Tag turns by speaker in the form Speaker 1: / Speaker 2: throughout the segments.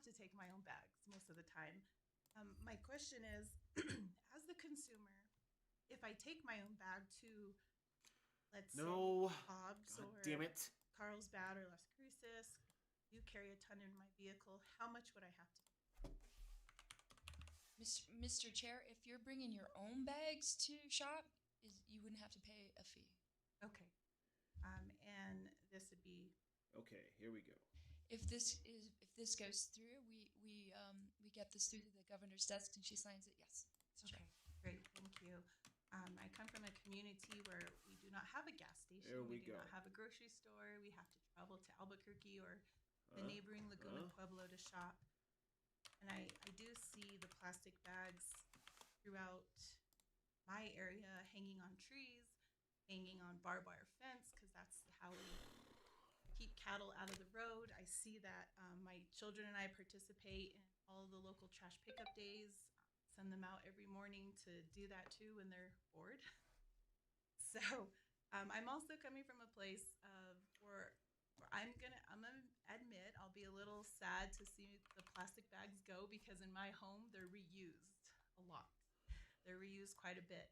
Speaker 1: to take my own bags most of the time. My question is, as the consumer, if I take my own bag to, let's say, Hobbs
Speaker 2: God
Speaker 1: or
Speaker 2: damn it.
Speaker 1: Carlsbad or Las Cruces, you carry a ton in my vehicle, how much would I have to pay?
Speaker 3: Mr. Chair, if you're bringing your own bags to shop, you wouldn't have to pay a fee.
Speaker 1: Okay. And this would be
Speaker 2: Okay, here we go.
Speaker 3: If this goes through, we get this through to the governor's desk and she signs it. Yes. Mr.
Speaker 1: okay. Great, thank you. I come from a community where we do not have a gas station.
Speaker 2: There we
Speaker 1: do
Speaker 2: go.
Speaker 1: not have a grocery store. We have to travel to Albuquerque or the neighboring Laguna Pueblo to shop. And I do see the plastic bags throughout my area, hanging on trees, hanging on barbed wire fence, because that's how we keep cattle out of the road. I see that my children and I participate in all the local trash pickup days, send them out every morning to do that too when they're bored. So I'm also coming from a place of where I'm gonna admit I'll be a little sad to see the plastic bags go, because in my home they're reused a lot. They're reused quite a bit.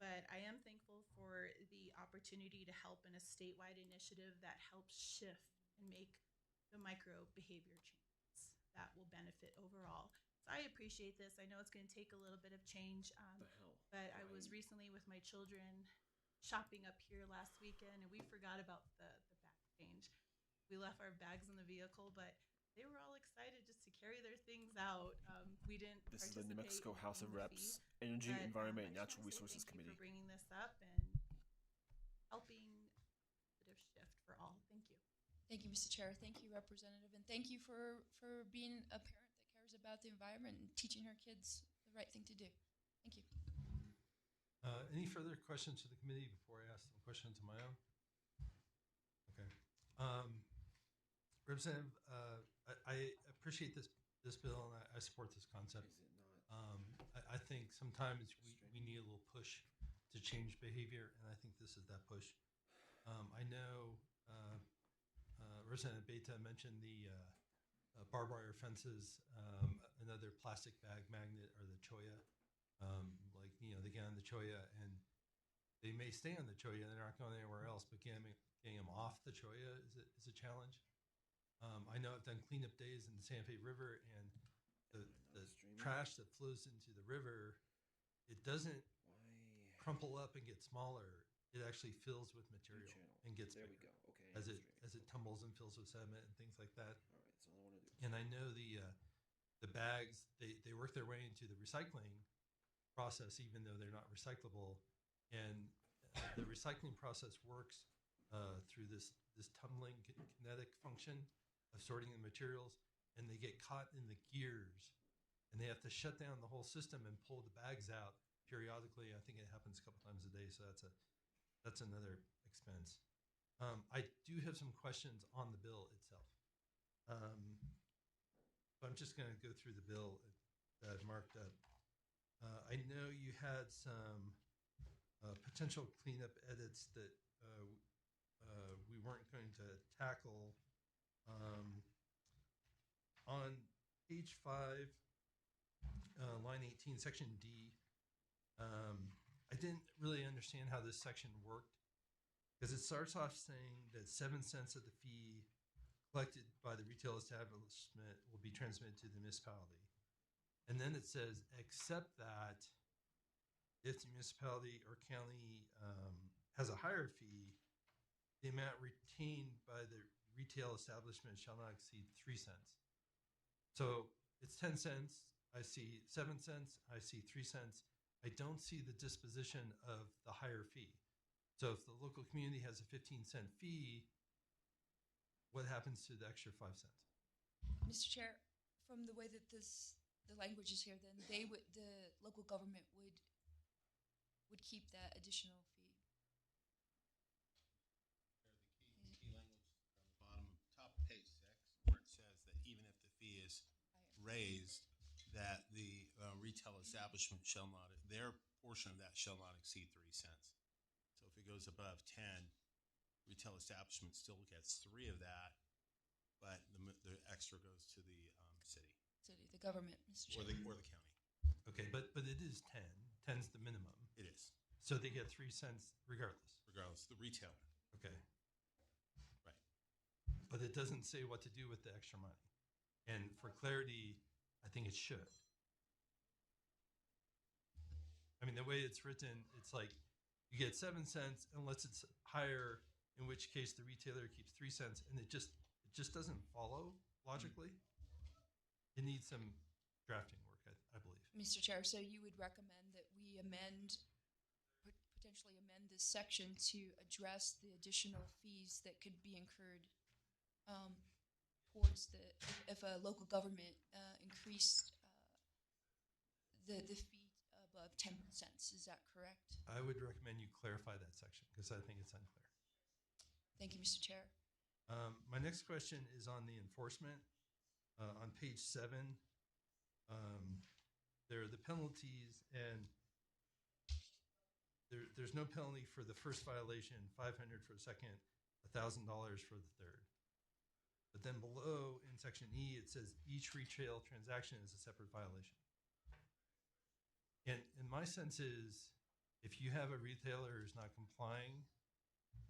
Speaker 1: But I am thankful for the opportunity to help in a statewide initiative that helps shift and make the micro behavior changes that will benefit overall. So I appreciate this. I know it's going to take a little bit of change, but I was recently with my children shopping up here last weekend, and we forgot about the bag change. We left our bags in the vehicle, but they were all excited just to carry their things out. We didn't.
Speaker 2: This is the New Mexico House of Reps,
Speaker 1: fee,
Speaker 2: Energy,
Speaker 1: but,
Speaker 2: Environment, and
Speaker 1: I
Speaker 2: Natural
Speaker 1: just wanna say
Speaker 2: Resources
Speaker 1: thank
Speaker 2: Committee.
Speaker 1: you for bringing this up and helping a bit of shift for all. Thank you.
Speaker 3: Thank you, Mr. Chair. Thank you, Representative, and thank you for being a parent that cares about the environment and teaching our kids the right thing to do. Thank you.
Speaker 4: Any further questions to the committee before I ask some questions of my own? Okay. Representative, I appreciate this bill, and I support this concept.
Speaker 2: Is it not?
Speaker 4: I think sometimes we need a little push to change behavior, and I think this is that push. I know Representative Beta mentioned the barbed wire fences, another plastic bag magnet, or the cholla. They get on the cholla and they may stay on the cholla. They're not going anywhere else, but getting them off the cholla is a challenge. I know I've done cleanup days in the Santa Fe River, and the trash that flows into the river, it doesn't crumple up and get smaller. It actually fills with material and gets bigger.
Speaker 2: There we go. Okay.
Speaker 4: As it tumbles and fills with sediment and things like that.
Speaker 2: All right, that's all I want to do.
Speaker 4: And I know the bags, they work their way into the recycling process, even though they're not recyclable. And the recycling process works through this tumbling kinetic function of sorting the materials, and they get caught in the gears, and they have to shut down the whole system and pull the bags out periodically. I think it happens a couple times a day, so that's another expense. I do have some questions on the bill itself. But I'm just going to go through the bill that I've marked up. I know you had some potential cleanup edits that we weren't going to tackle. On page 5, line 18, section D, I didn't really understand how this section worked, because it starts off saying that 7 cents of the fee collected by the retail establishment will be transmitted to the municipality. And then it says, except that if the municipality or county has a higher fee, the amount retained by the retail establishment shall not exceed 3 cents. So it's 10 cents. I see 7 cents. I see 3 cents. I don't see the disposition of the higher fee. So if the local community has a 15-cent fee, what happens to the extra 5 cents?
Speaker 3: Mr. Chair, from the way that the language is here, then the local government would keep that additional fee.
Speaker 5: The key language on the bottom, top of page 6, where it says that even if the fee is raised, that the retail establishment shall not, their portion of that shall not exceed 3 cents. So if it goes above 10, retail establishment still gets 3 of that, but the extra goes to the
Speaker 3: city, the government, Mr.
Speaker 5: or
Speaker 3: Chair.
Speaker 5: the county.
Speaker 4: Okay, but it is 10. 10's the minimum.
Speaker 5: It is,
Speaker 4: So they get 3 cents regardless.
Speaker 5: regardless, the retailer.
Speaker 4: Okay.
Speaker 5: Right.
Speaker 4: But it doesn't say what to do with the extra money. And for clarity, I think it should. I mean, the way it's written, it's like you get 7 cents unless it's higher, in which case the retailer keeps 3 cents, and it just doesn't follow logically. It needs some drafting work, I believe.
Speaker 3: Mr. Chair, so you would recommend that we potentially amend this section to address the additional fees that could be incurred towards if a local government increased the fee above 10 cents. Is that correct?
Speaker 4: I would recommend you clarify that section because I think it's unclear.
Speaker 3: Thank you, Mr. Chair.
Speaker 4: My next question is on the enforcement. On page 7, there are the penalties, and there's no penalty for the first violation, $500 for the second, $1,000 for the third. But then below in section E, it says each retail transaction is a separate violation. And my sense is, if you have a retailer who's not complying,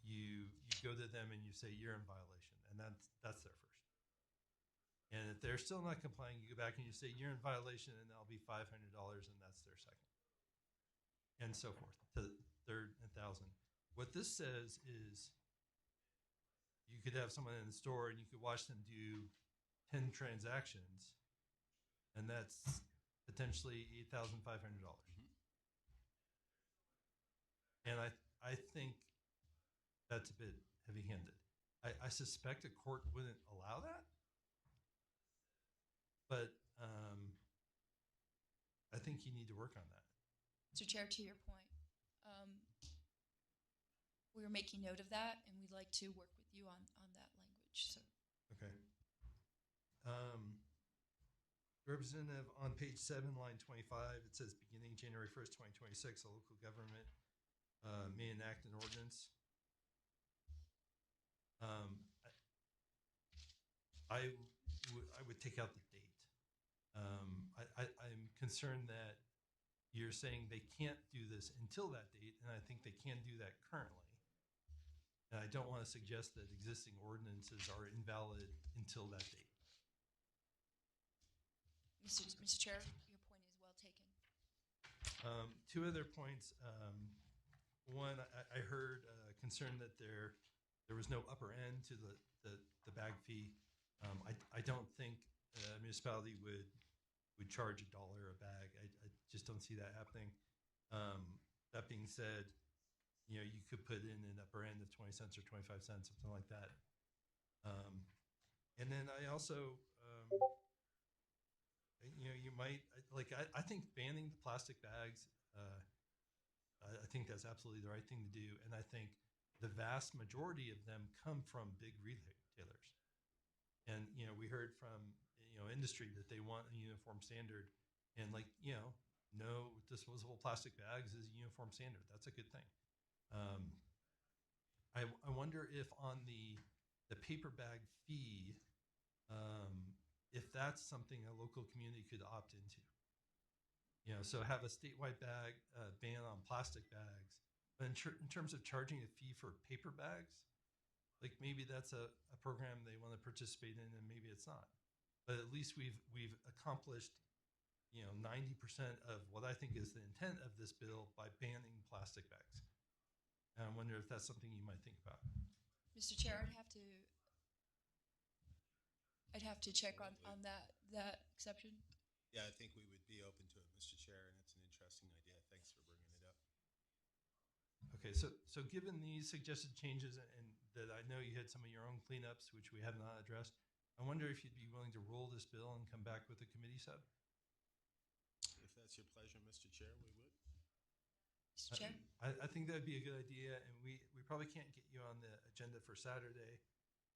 Speaker 4: you go to them and you say you're in violation, and that's their first. And if they're still not complying, you go back and you say you're in violation, and that'll be $500, and that's their second, and so forth to third and 1,000. What this says is you could have someone in the store and you could watch them do 10 transactions, and that's potentially $8,500. And I think that's a bit heavy-handed. I suspect a court wouldn't allow that, but I think you need to work on that.
Speaker 3: Mr. Chair, to your point, we're making note of that, and we'd like to work with you on that language. So.
Speaker 4: Okay. Representative, on page 7, line 25, it says beginning January 1st, 2026, a local government may enact an ordinance. I would take out the date. I'm concerned that you're saying they can't do this until that date, and I think they can do that currently. And I don't want to suggest that existing ordinances are invalid until that date.
Speaker 3: Mr. Chair, your point is well taken.
Speaker 4: 2 other points. One, I heard concern that there was no upper end to the bag fee. I don't think a municipality would charge $1 a bag. I just don't see that happening. That being said, you could put in an upper end of 20 cents or 25 cents, something like that. And then I also, you might, I think banning the plastic bags, I think that's absolutely the right thing to do. And I think the vast majority of them come from big retailers. And, we heard from, industry that they want a uniform standard, and no disposable plastic bags is a uniform standard. That's a good thing. I wonder if on the paper bag fee, if that's something a local community could opt into. So have a statewide ban on plastic bags, but in terms of charging a fee for paper bags, maybe that's a program they want to participate in, and maybe it's not. But at least we've accomplished 90% of what I think is the intent of this bill by banning plastic bags. And I wonder if that's something you might think about.
Speaker 3: Mr. Chair, I'd have to check on that exception.
Speaker 5: Yeah, I think we would be open to it, Mr. Chair, and it's an interesting idea. Thanks for bringing it up.
Speaker 4: Okay, so given these suggested changes, and that I know you had some of your own cleanups, which we have not addressed, I wonder if you'd be willing to roll this bill and come back with a committee sub?
Speaker 5: If that's your pleasure, Mr. Chair, we would.
Speaker 3: Mr. Chair?
Speaker 4: I think that'd be a good idea, and we probably can't get you on the agenda for Saturday,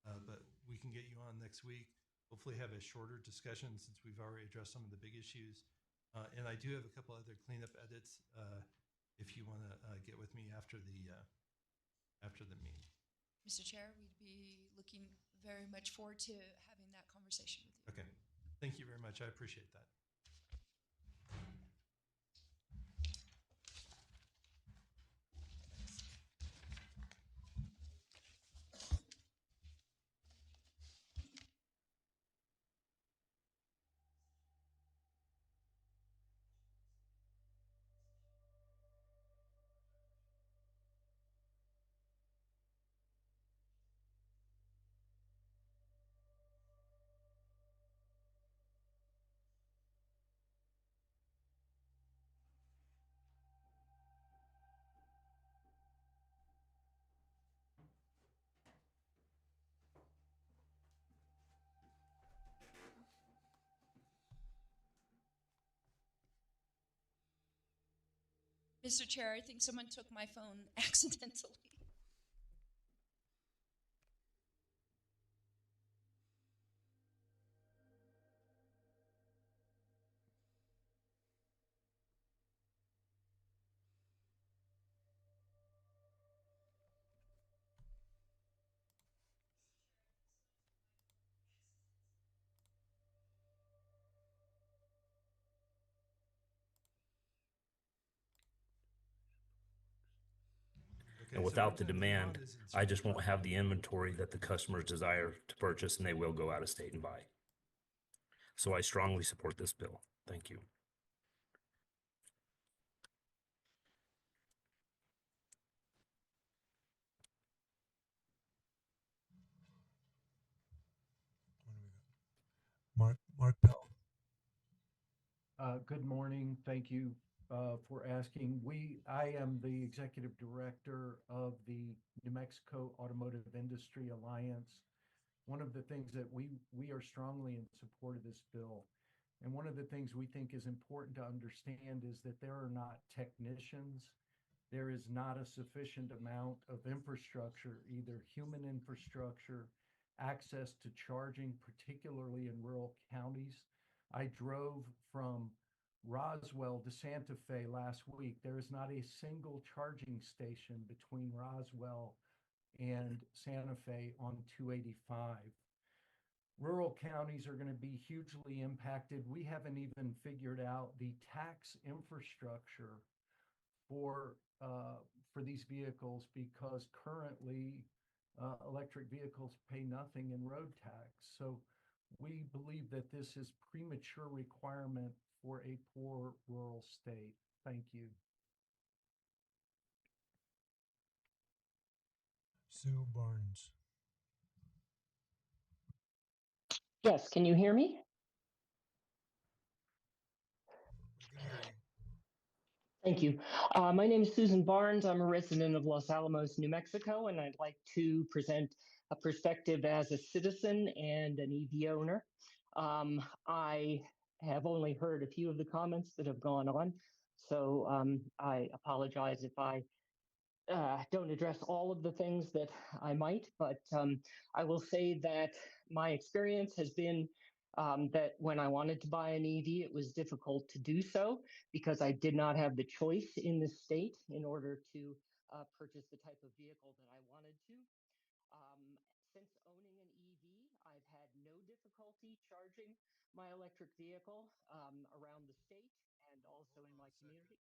Speaker 4: but we can get you on next week. Hopefully have a shorter discussion since we've already addressed some of the big issues. And I do have a couple other cleanup edits if you want to get with me after the meeting.
Speaker 3: Mr. Chair, we'd be looking very much forward to having that conversation with you.
Speaker 4: Okay. Thank you very much. I appreciate that.
Speaker 3: Mr. Chair, I think someone took my phone accidentally.
Speaker 4: Okay,
Speaker 6: And
Speaker 4: so
Speaker 6: without the
Speaker 4: anytime
Speaker 6: demand,
Speaker 4: mod is
Speaker 6: I just
Speaker 4: inserted,
Speaker 6: won't have the inventory that the customers desire to purchase, and they will go out of state and buy. So I strongly support this bill. Thank you.
Speaker 7: Mark Bell.
Speaker 8: Good morning. Thank you for asking. I am the executive director of the New Mexico Automotive Industry Alliance. One of the things that we are strongly in support of this bill. And one of the things we think is important to understand is that there are not technicians. There is not a sufficient amount of infrastructure, either human infrastructure, access to charging, particularly in rural counties. I drove from Roswell to Santa Fe last week. There is not a single charging station between Roswell and Santa Fe on 285. Rural counties are going to be hugely impacted. We haven't even figured out the tax infrastructure for these vehicles, because currently electric vehicles pay nothing in road tax. So we believe that this is premature requirement for a poor rural state. Thank you.
Speaker 7: Sue Barnes.
Speaker 9: Yes, can you hear me?
Speaker 7: We can hear you.
Speaker 9: Thank you. My name is Susan Barnes. I'm a resident of Los Alamos, New Mexico, and I'd like to present a perspective as a citizen and an EV owner. I have only heard a few of the comments that have gone on, so I apologize if I don't address all of the things that I might, but I will say that my experience has been that when I wanted to buy an EV, it was difficult to do so because I did not have the choice in the state in order to purchase the type of vehicle that I wanted to. Since owning an EV, I've had no difficulty charging my electric vehicle around the state and also in my community.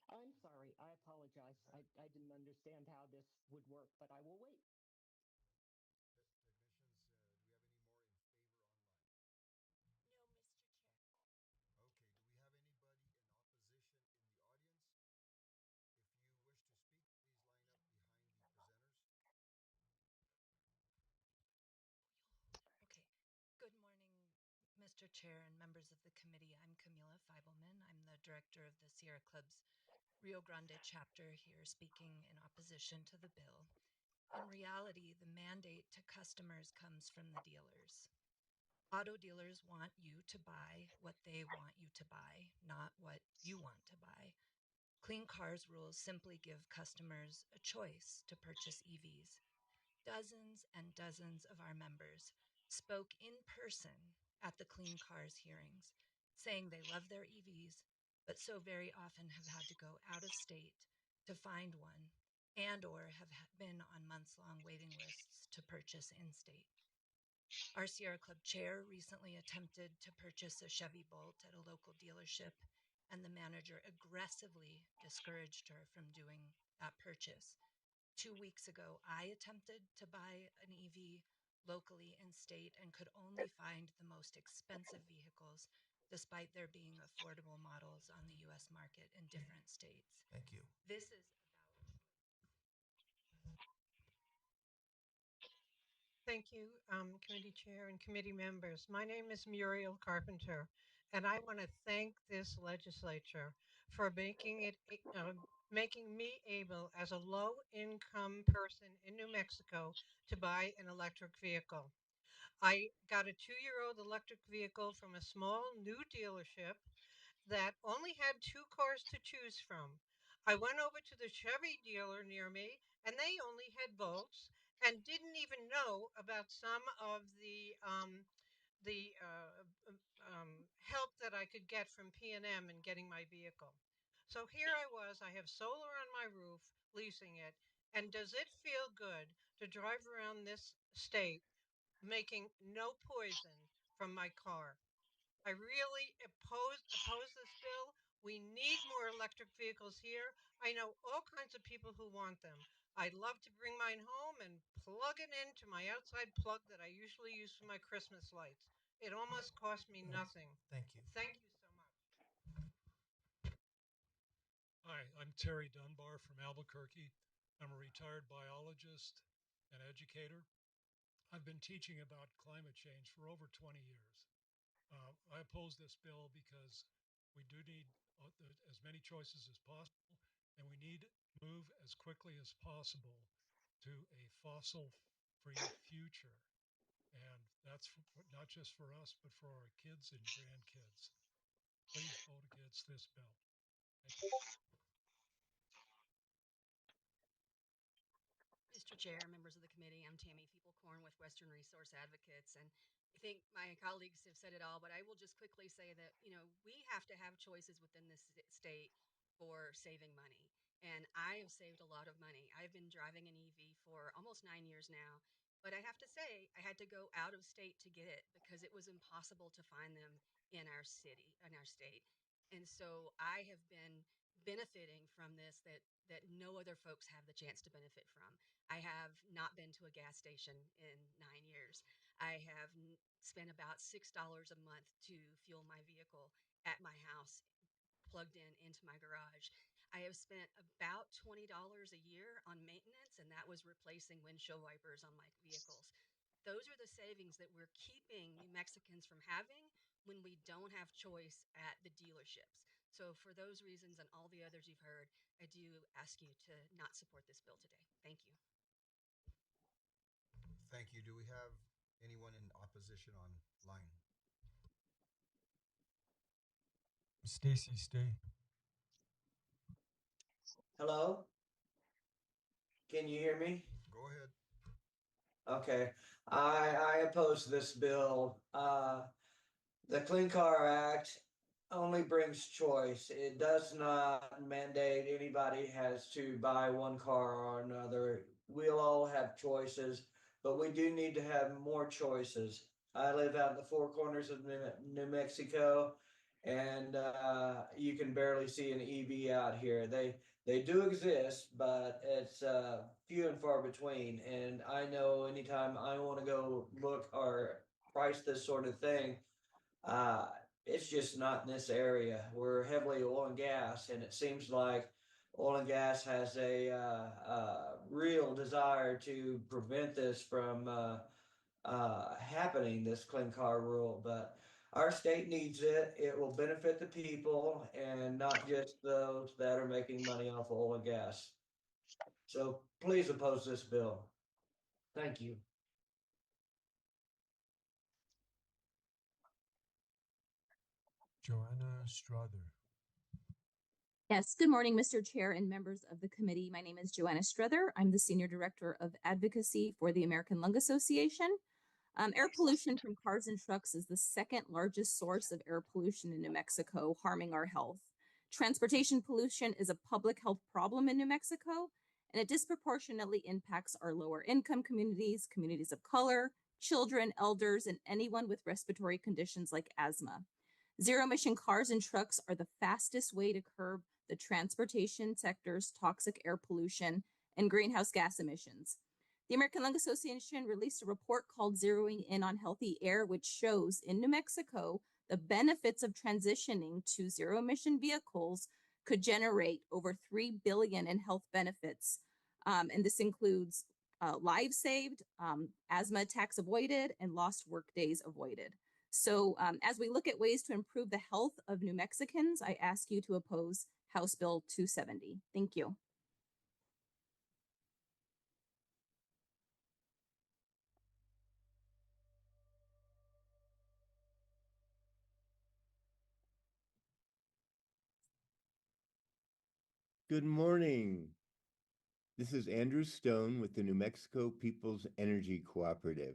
Speaker 9: I'm sorry. I apologize. I didn't understand how this would work, but I will wait.
Speaker 10: Okay. Good morning, Mr. Chair and members of the committee. I'm Camila Feibelman. I'm the director of the Sierra Club's Rio Grande chapter here, speaking in opposition to the bill. In reality, the mandate to customers comes from the dealers. Auto dealers want you to buy what they want you to buy, not what you want to buy. Clean Cars rules simply give customers a choice to purchase EVs. Dozens and dozens of our members spoke in person at the Clean Cars hearings, saying they love their EVs, but so very often have had to go out of state to find one, and or have been on months-long waiting lists to purchase in-state. Our Sierra Club chair recently attempted to purchase a Chevy Bolt at a local dealership, and the manager aggressively discouraged her from doing that purchase. 2 weeks ago, I attempted to buy an EV locally in state and could only find the most expensive vehicles, despite there being affordable models on the US market in different states.
Speaker 7: Thank you.
Speaker 10: This is
Speaker 11: Thank you, Committee Chair and committee members. My name is Muriel Carpenter, and I want to thank this legislature for making me able, as a low-income person in New Mexico, to buy an electric vehicle. I got a 2-year-old electric vehicle from a small new dealership that only had 2 cars to choose from. I went over to the Chevy dealer near me, and they only had Bolts and didn't even know about some of the help that I could get from P&M in getting my vehicle. So here I was. I have solar on my roof, leasing it, and does it feel good to drive around this state making no poison from my car? I really oppose this bill. We need more electric vehicles here. I know all kinds of people who want them. I'd love to bring mine home and plug it into my outside plug that I usually use for my Christmas lights. It almost cost me nothing.
Speaker 7: Thank you.
Speaker 11: Thank you so much.
Speaker 12: Hi, I'm Terry Dunbar from Albuquerque. I'm a retired biologist and educator. I've been teaching about climate change for over 20 years. I oppose this bill because we do need as many choices as possible, and we need to move as quickly as possible to a fossil-free future. And that's not just for us, but for our kids and grandkids. Please vote against this bill. Thank you.
Speaker 13: Mr. Chair, members of the committee, I'm Tammy Feeple-Corn with Western Resource Advocates, and I think my colleagues have said it all, but I will just quickly say that, we have to have choices within this state for saving money. And I have saved a lot of money. I've been driving an EV for almost 9 years now, but I have to say I had to go out of state to get it because it was impossible to find them in our state. And so I have been benefiting from this that no other folks have the chance to benefit from. I have not been to a gas station in 9 years. I have spent about $6 a month to fuel my vehicle at my house, plugged into my garage. I have spent about $20 a year on maintenance, and that was replacing windshield wipers on my vehicles. Those are the savings that we're keeping New Mexicans from having when we don't have choice at the dealerships. So for those reasons and all the others you've heard, I do ask you to not support this bill today. Thank you.
Speaker 7: Thank you. Do we have anyone in opposition online? Stacy, stay.
Speaker 14: Hello? Can you hear me?
Speaker 7: Go ahead.
Speaker 14: Okay. I oppose this bill. The Clean Car Act only brings choice. It does not mandate anybody has to buy one car or another. We'll all have choices, but we do need to have more choices. I live out in the four corners of New Mexico, and you can barely see an EV out here. They do exist, but it's few and far between. And I know anytime I want to go look or price this sort of thing, it's just not in this area. We're heavily oil and gas, and it seems like oil and gas has a real desire to prevent this from happening, this clean car rule. But our state needs it. It will benefit the people and not just those that are making money off oil and gas. So please oppose this bill. Thank you.
Speaker 7: Joanna Strother.
Speaker 15: Yes, good morning, Mr. Chair and members of the committee. My name is Joanna Strother. I'm the Senior Director of Advocacy for the American Lung Association. Air pollution from cars and trucks is the second largest source of air pollution in New Mexico, harming our health. Transportation pollution is a public health problem in New Mexico, and it disproportionately impacts our lower income communities, communities of color, children, elders, and anyone with respiratory conditions like asthma. Zero emission cars and trucks are the fastest way to curb the transportation sector's toxic air pollution and greenhouse gas emissions. The American Lung Association released a report called Zeroing In on Healthy Air, which shows in New Mexico the benefits of transitioning to zero emission vehicles could generate over $3 billion in health benefits. And this includes lives saved, asthma attacks avoided, and lost work days avoided. So as we look at ways to improve the health of New Mexicans, I ask you to oppose House Bill 270. Thank you.
Speaker 16: Good morning. This is Andrew Stone with the New Mexico People's Energy Cooperative.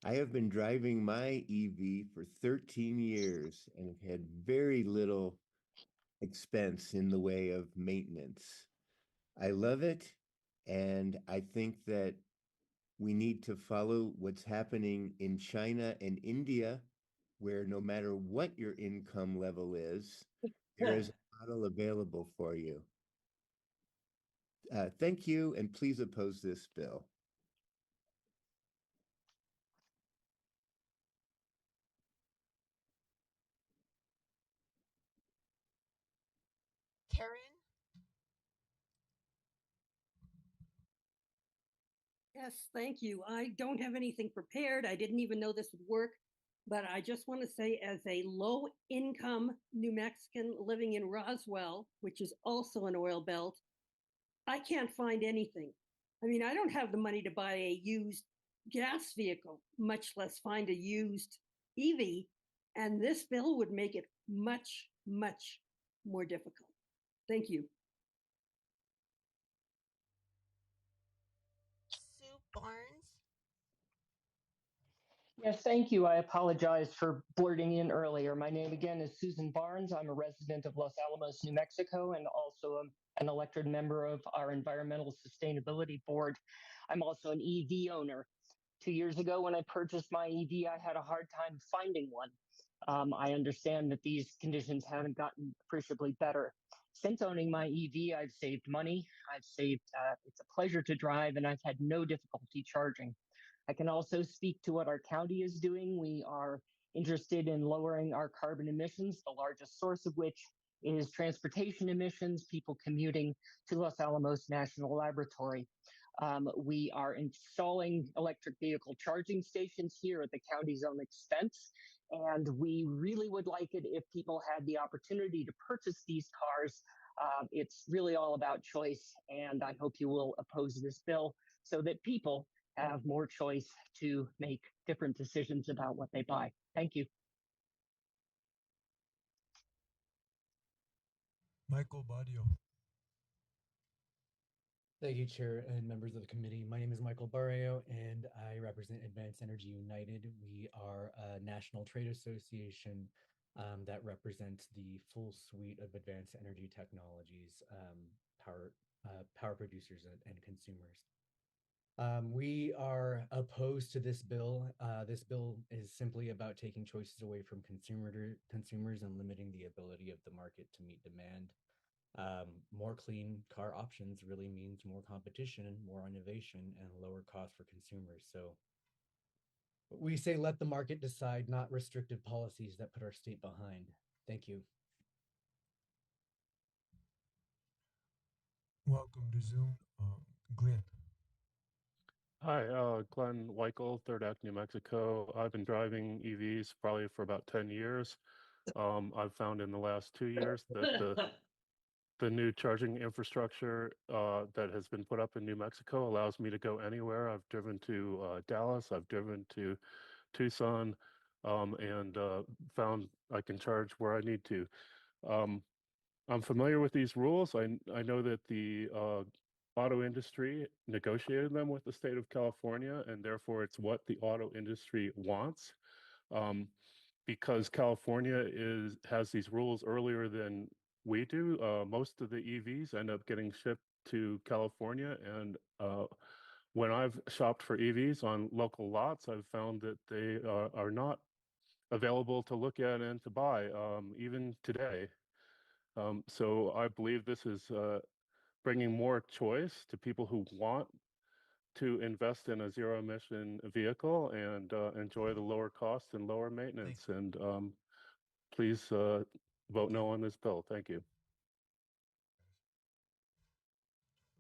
Speaker 16: I have been driving my EV for 13 years and have had very little expense in the way of maintenance. I love it, and I think that we need to follow what's happening in China and India, where no matter what your income level is, there is a model available for you. Thank you, and please oppose this bill.
Speaker 11: Karen?
Speaker 17: Yes, thank you. I don't have anything prepared. I didn't even know this would work, but I just want to say, as a low-income New Mexican living in Roswell, which is also an oil belt, I can't find anything. I mean, I don't have the money to buy a used gas vehicle, much less find a used EV, and this bill would make it much, much more difficult. Thank you.
Speaker 11: Sue Barnes?
Speaker 9: Yes, thank you. I apologize for blurting in earlier. My name again is Susan Barnes. I'm a resident of Los Alamos, New Mexico, and also an elected member of our Environmental Sustainability Board. I'm also an EV owner. 2 years ago, when I purchased my EV, I had a hard time finding one. I understand that these conditions haven't gotten appreciably better. Since owning my EV, I've saved money. It's a pleasure to drive, and I've had no difficulty charging. I can also speak to what our county is doing. We are interested in lowering our carbon emissions, the largest source of which is transportation emissions, people commuting to Los Alamos National Laboratory. We are installing electric vehicle charging stations here at the county's own expense, and we really would like it if people had the opportunity to purchase these cars. It's really all about choice, and I hope you will oppose this bill so that people have more choice to make different decisions about what they buy. Thank you.
Speaker 12: Michael Badio.
Speaker 18: Thank you, Chair and members of the committee. My name is Michael Barrio, and I represent Advanced Energy United. We are a national trade association that represents the full suite of advanced energy technologies, power producers and consumers. We are opposed to this bill. This bill is simply about taking choices away from consumers and limiting the ability of the market to meet demand. More clean car options really means more competition, more innovation, and lower costs for consumers. So we say let the market decide, not restrictive policies that put our state behind. Thank you.
Speaker 12: Welcome to Zoom, Glenn.
Speaker 19: Hi, Glenn Weichel, Third Act, New Mexico. I've been driving EVs probably for about 10 years. I've found in the last 2 years that the new charging infrastructure that has been put up in New Mexico allows me to go anywhere. I've driven to Dallas, I've driven to Tucson, and found I can charge where I need to. I'm familiar with these rules. I know that the auto industry negotiated them with the state of California, and therefore it's what the auto industry wants. Because California has these rules earlier than we do, most of the EVs end up getting shipped to California, and when I've shopped for EVs on local lots, I've found that they are not available to look at and to buy, even today. So I believe this is bringing more choice to people who want to invest in a zero emission vehicle and enjoy the lower cost and lower maintenance. And please vote no on this bill. Thank you.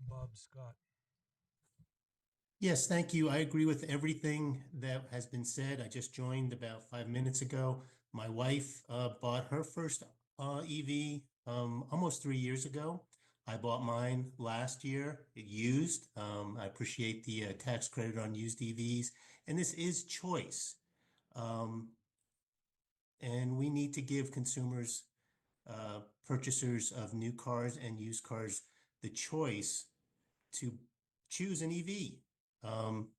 Speaker 12: Bob Scott.
Speaker 20: Yes, thank you. I agree with everything that has been said. I just joined about 5 minutes ago. My wife bought her first EV almost 3 years ago. I bought mine last year, used. I appreciate the tax credit on used EVs. And this is choice. And we need to give consumers, purchasers of new cars and used cars, the choice to choose an EV.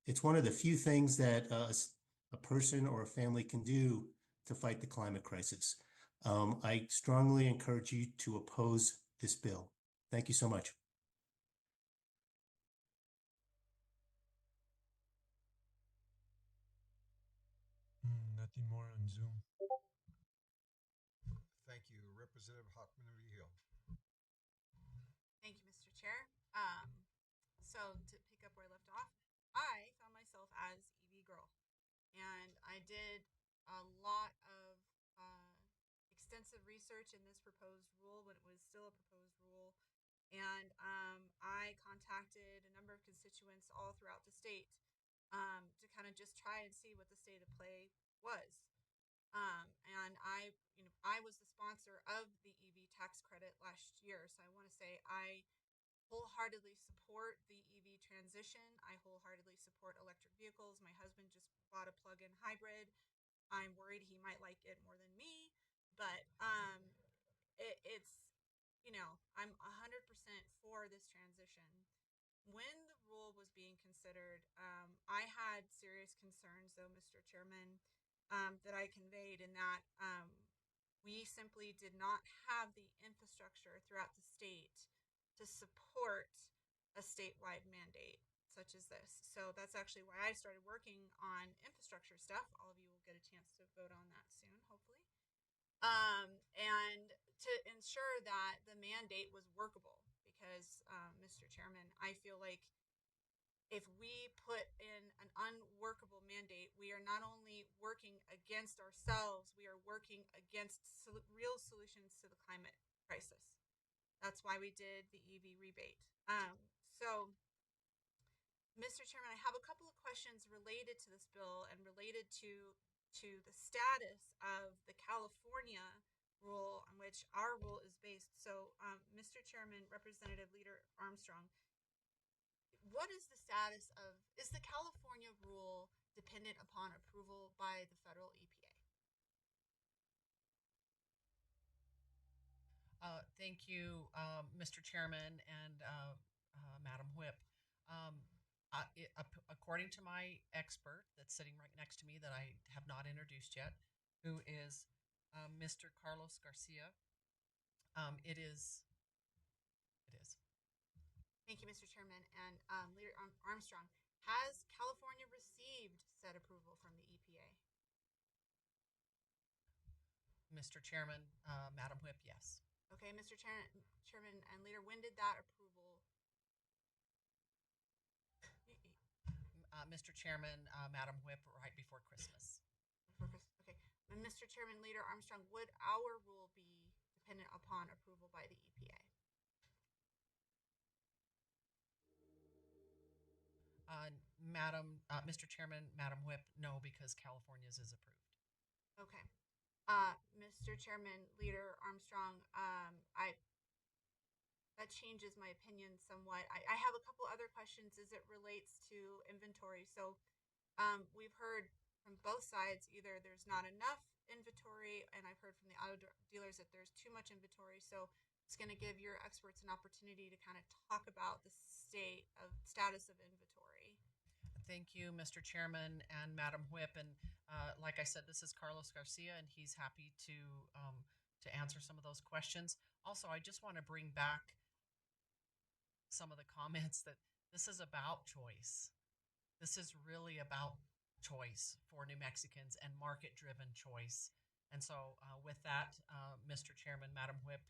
Speaker 20: It's one of the few things that a person or a family can do to fight the climate crisis. I strongly encourage you to oppose this bill. Thank you so much.
Speaker 12: Nothing more on Zoom.
Speaker 7: Thank you. Representative Hockman Hill.
Speaker 21: Thank you, Mr. Chair. So to pick up where I left off, I found myself as EV girl, and I did a lot of extensive research in this proposed rule when it was still a proposed rule, and I contacted a number of constituents all throughout the state to kind of just try and see what the state of play was. And I was the sponsor of the EV tax credit last year, so I want to say I wholeheartedly support the EV transition. I wholeheartedly support electric vehicles. My husband just bought a plug-in hybrid. I'm worried he might like it more than me, but it's, I'm 100% for this transition. When the rule was being considered, I had serious concerns, though, Mr. Chairman, that I conveyed in that we simply did not have the infrastructure throughout the state to support a statewide mandate such as this. So that's actually why I started working on infrastructure stuff. All of you will get a chance to vote on that soon, hopefully. And to ensure that the mandate was workable, because, Mr. Chairman, I feel like if we put in an unworkable mandate, we are not only working against ourselves, we are working against real solutions to the climate crisis. That's why we did the EV rebate. So, Mr. Chairman, I have a couple of questions related to this bill and related to the status of the California rule on which our rule is based. So, Mr. Chairman, Representative Leader Armstrong, what is the status of, is the California rule dependent upon approval by the federal EPA?
Speaker 22: Thank you, Mr. Chairman and Madam Whip. According to my expert that's sitting right next to me that I have not introduced yet, who is Mr. Carlos Garcia, it is.
Speaker 21: Thank you, Mr. Chairman. And Leader Armstrong, has California received said approval from the EPA?
Speaker 22: Mr. Chairman, Madam Whip, yes.
Speaker 21: Okay, Mr. Chairman and Leader, when did that approval?
Speaker 22: Mr. Chairman, Madam Whip, right before Christmas.
Speaker 21: Okay. And Mr. Chairman, Leader Armstrong, would our rule be dependent upon approval by the EPA?
Speaker 22: Mr. Chairman, Madam Whip, no, because California's is approved.
Speaker 21: Okay. Mr. Chairman, Leader Armstrong, that changes my opinion somewhat. I have a couple other questions as it relates to inventory. So we've heard from both sides, either there's not enough inventory, and I've heard from the auto dealers that there's too much inventory. So it's going to give your experts an opportunity to kind of talk about the status of inventory.
Speaker 22: Thank you, Mr. Chairman and Madam Whip. And like I said, this is Carlos Garcia, and he's happy to answer some of those questions. Also, I just want to bring back some of the comments that this is about choice. This is really about choice for New Mexicans and market-driven choice. And so with that, Mr. Chairman, Madam Whip,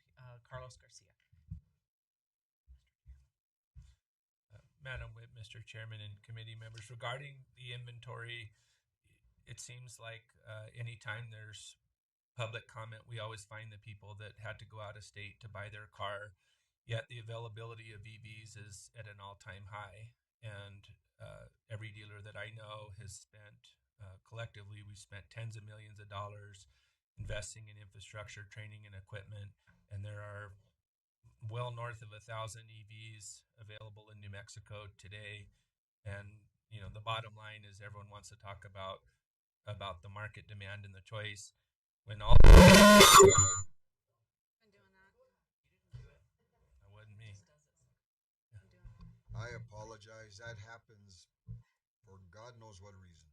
Speaker 22: Carlos Garcia.
Speaker 1: Madam Whip, Mr. Chairman, and committee members, regarding the inventory, it seems like anytime there's public comment, we always find the people that had to go out of state to buy their car, yet the availability of EVs is at an all-time high. And every dealer that I know has spent, collectively, we've spent tens of millions of dollars investing in infrastructure, training, and equipment, and there are well north of 1,000 EVs available in New Mexico today. And the bottom line is everyone wants to talk about the market demand and the choice when all that wasn't me.
Speaker 7: I apologize. That happens for God knows what reason.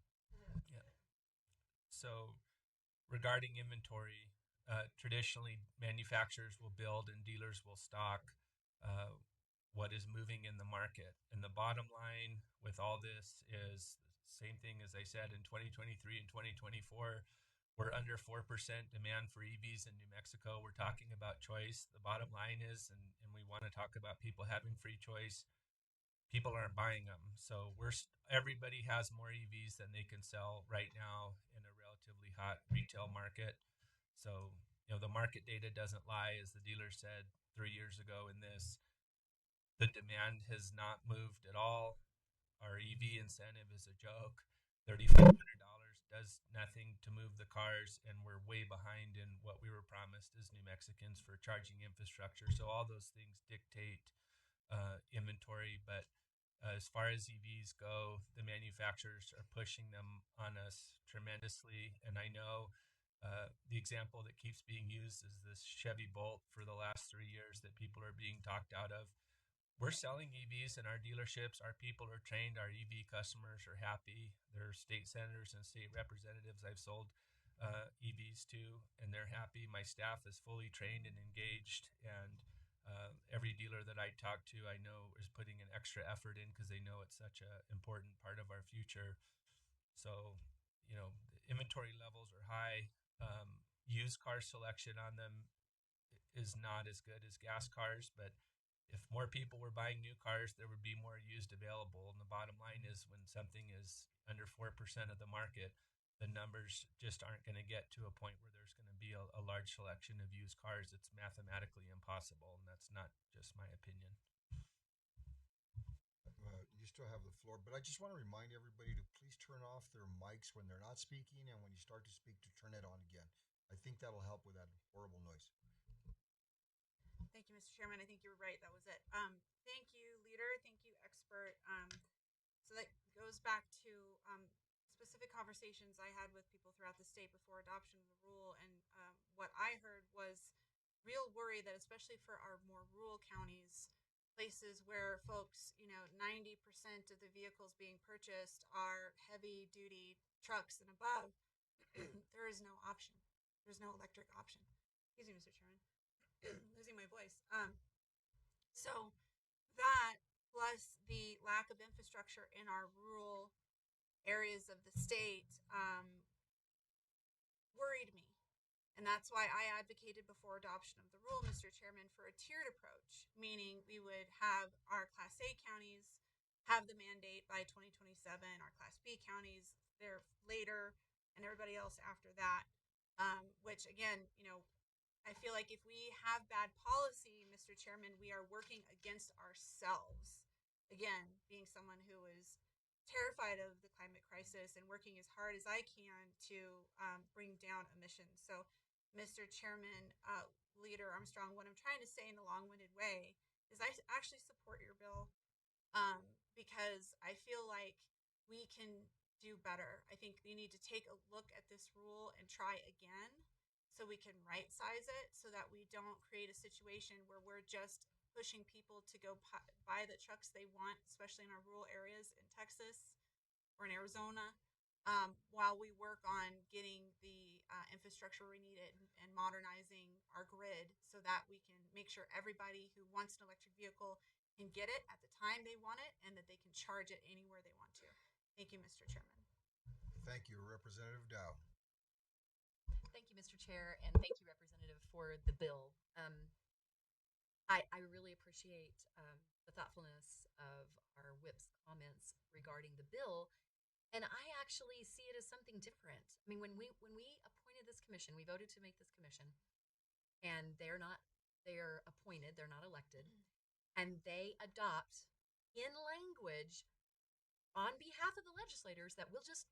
Speaker 1: Yeah. So regarding inventory, traditionally manufacturers will build and dealers will stock what is moving in the market. And the bottom line with all this is the same thing as I said in 2023 and 2024. We're under 4% demand for EVs in New Mexico. We're talking about choice. The bottom line is, and we want to talk about people having free choice, people aren't buying them. So everybody has more EVs than they can sell right now in a relatively hot retail market. So, the market data doesn't lie. As the dealer said 3 years ago in this, the demand has not moved at all. Our EV incentive is a joke. $3,500 does nothing to move the cars, and we're way behind in what we were promised as New Mexicans for charging infrastructure. So all those things dictate inventory, but as far as EVs go, the manufacturers are pushing them on us tremendously. And I know the example that keeps being used is this Chevy Bolt for the last 3 years that people are being talked out of. We're selling EVs in our dealerships. Our people are trained. Our EV customers are happy. They're state senators and state representatives I've sold EVs to, and they're happy. My staff is fully trained and engaged, and every dealer that I talk to, I know is putting an extra effort in because they know it's such an important part of our future. So, the inventory levels are high. Used car selection on them is not as good as gas cars, but if more people were buying new cars, there would be more used available. And the bottom line is when something is under 4% of the market, the numbers just aren't going to get to a point where there's going to be a large selection of used cars. It's mathematically impossible, and that's not just my opinion.
Speaker 7: You still have the floor, but I just want to remind everybody to please turn off their mics when they're not speaking, and when you start to speak, to turn it on again. I think that'll help with that horrible noise.
Speaker 2: Thank you, Mr. Chairman. I think you were right. That was it. Thank you, leader. Thank you, expert. So that goes back to specific conversations I had with people throughout the state before adoption of the rule. And what I heard was real worry that especially for our more rural counties, places where folks, 90% of the vehicles being purchased are heavy duty trucks and above, there is no option. There's no electric option. Excuse me, Mr. Chairman. Losing my voice. So that plus the lack of infrastructure in our rural areas of the state worried me. And that's why I advocated before adoption of the rule, Mr. Chairman, for a tiered approach, meaning we would have our Class A counties have the mandate by 2027, our Class B counties there later, and everybody else after that, which again, I feel like if we have bad policy, Mr. Chairman, we are working against ourselves. Again, being someone who is terrified of the climate crisis and working as hard as I can to bring down emissions. So, Mr. Chairman, Leader Armstrong, what I'm trying to say in a long-winded way is I actually support your bill because I feel like we can do better. I think we need to take a look at this rule and try again, so we can right size it so that we don't create a situation where we're just pushing people to go buy the trucks they want, especially in our rural areas in Texas or in Arizona, while we work on getting the infrastructure we need and modernizing our grid so that we can make sure everybody who wants an electric vehicle can get it at the time they want it and that they can charge it anywhere they want to. Thank you, Mr. Chairman.
Speaker 7: Thank you, Representative Dow.
Speaker 13: Thank you, Mr. Chair, and thank you, Representative, for the bill. I really appreciate the thoughtfulness of our whip's comments regarding the bill, and I actually see it as something different. I mean, when we appointed this commission, we voted to make this commission, and they're appointed, they're not elected, and they adopt in language on behalf of the legislators that we'll just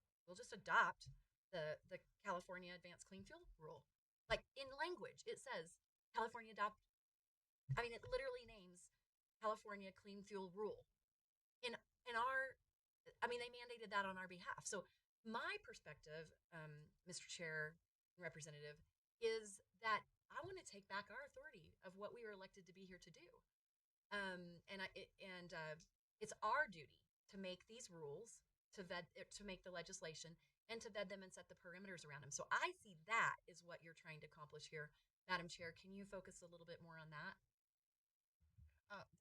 Speaker 13: adopt the California Advanced Clean Fuel Rule. Like in language, it says California adopt. I mean, it literally names California Clean Fuel Rule. In our, I mean, they mandated that on our behalf. So my perspective, Mr. Chair and Representative, is that I want to take back our authority of what we were elected to be here to do. It's our duty to make these rules, to make the legislation, and to vet them and set the perimeters around them. So I see that is what you're trying to accomplish here. Madam Chair, can you focus a little bit more on that?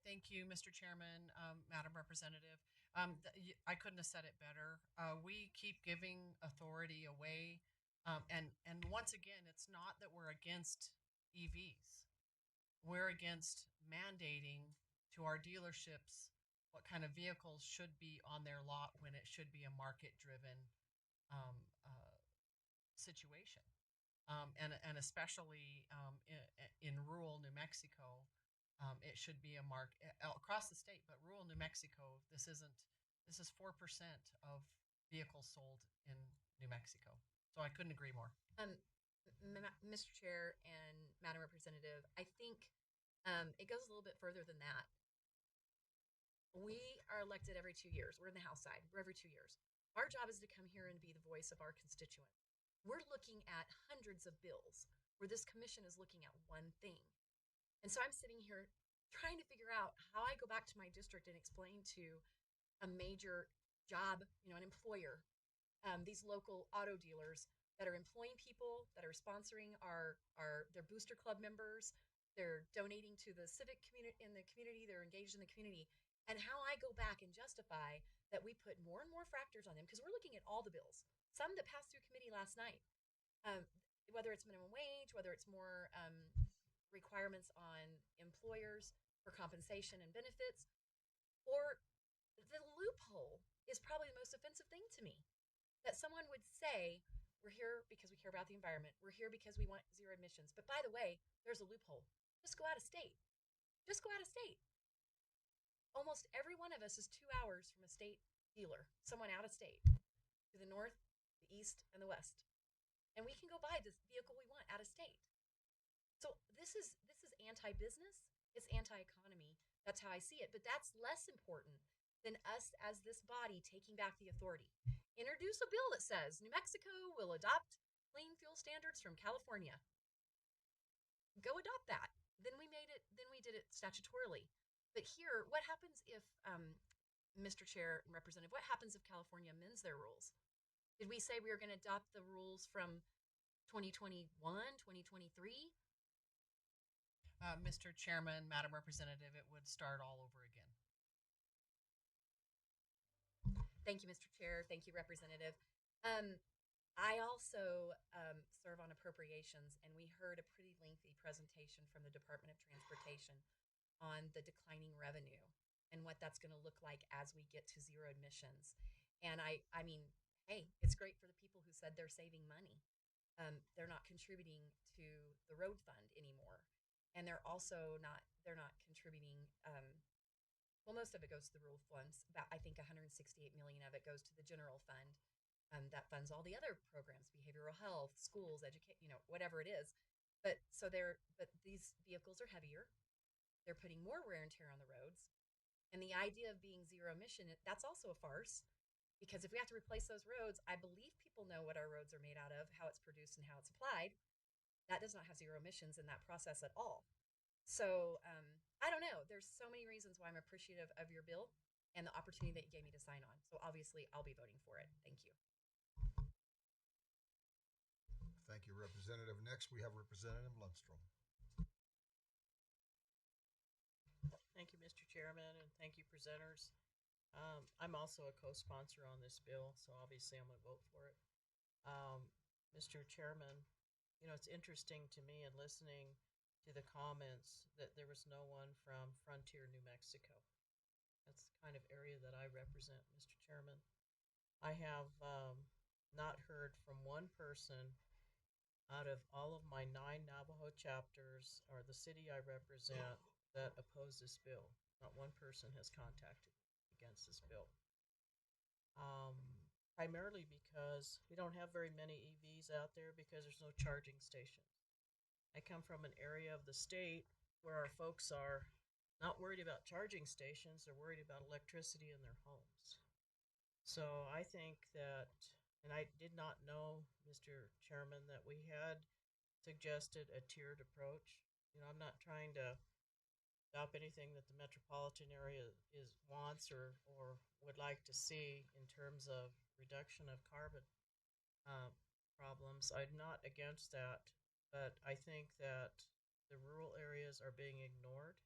Speaker 3: Thank you, Mr. Chairman, Madam Representative. I couldn't have said it better. We keep giving authority away. And once again, it's not that we're against EVs. We're against mandating to our dealerships what kind of vehicles should be on their lot when it should be a market-driven situation. And especially in rural New Mexico, it should be a across the state, but rural New Mexico, this is 4% of vehicles sold in New Mexico. So I couldn't agree more.
Speaker 13: Mr. Chair and Madam Representative, I think it goes a little bit further than that. We are elected every 2 years. We're in the House side. We're every 2 years. Our job is to come here and be the voice of our constituent. We're looking at hundreds of bills where this commission is looking at one thing. And so I'm sitting here trying to figure out how I go back to my district and explain to a major job, an employer, these local auto dealers that are employing people, that are sponsoring their booster club members, they're donating to the civic community in the community, they're engaged in the community, and how I go back and justify that we put more and more factors on them, because we're looking at all the bills, some that passed through committee last night, whether it's minimum wage, whether it's more requirements on employers for compensation and benefits, or the loophole is probably the most offensive thing to me. That someone would say, we're here because we care about the environment. We're here because we want zero emissions. But by the way, there's a loophole. Just go out of state. Just go out of state. Almost every one of us is 2 hours from a state dealer, someone out of state, to the north, the east, and the west. And we can go buy the vehicle we want out of state. So this is anti-business, it's anti-economy. That's how I see it. But that's less important than us as this body taking back the authority. Introduce a bill that says New Mexico will adopt clean fuel standards from California. Go adopt that. Then we did it statutorily. But here, what happens if, Mr. Chair and Representative, what happens if California amends their rules? Did we say we were going to adopt the rules from 2021, 2023?
Speaker 3: Mr. Chairman, Madam Representative, it would start all over again.
Speaker 13: Thank you, Mr. Chair. Thank you, Representative. I also serve on appropriations, and we heard a pretty lengthy presentation from the Department of Transportation on the declining revenue and what that's going to look like as we get to zero emissions. And I mean, hey, it's great for the people who said they're saving money. They're not contributing to the road fund anymore. And they're also not contributing, well, most of it goes to the rural funds. About, I think, 168 million of it goes to the general fund. That funds all the other programs, behavioral health, schools, whatever it is. But these vehicles are heavier. They're putting more wear and tear on the roads. And the idea of being zero emission, that's also a farce. Because if we have to replace those roads, I believe people know what our roads are made out of, how it's produced and how it's applied. That does not have zero emissions in that process at all. So I don't know. There's so many reasons why I'm appreciative of your bill and the opportunity that you gave me to sign on. So obviously, I'll be voting for it. Thank you.
Speaker 7: Thank you, Representative. Next, we have Representative Lundstrom.
Speaker 11: Thank you, Mr.
Speaker 3: Chairman, and thank you, presenters. I'm also a co-sponsor on this bill, so obviously I'm going to vote for it. Mr. Chairman, you know, it's interesting to me in listening to the comments that there was no one from Frontier, New Mexico. That's the kind of area that I represent, Mr. Chairman. I have not heard from one person out of all of my 9 Navajo chapters or the city I represent that oppose this bill. Not one person has contacted me against this bill. Primarily because we don't have very many EVs out there because there's no charging stations. I come from an area of the state where our folks are not worried about charging stations, they're worried about electricity in their homes. So I think that, and I did not know, Mr. Chairman, that we had suggested a tiered approach. You know, I'm not trying to stop anything that the metropolitan area wants or would like to see in terms of reduction of carbon problems. I'm not against that, but I think that the rural areas are being ignored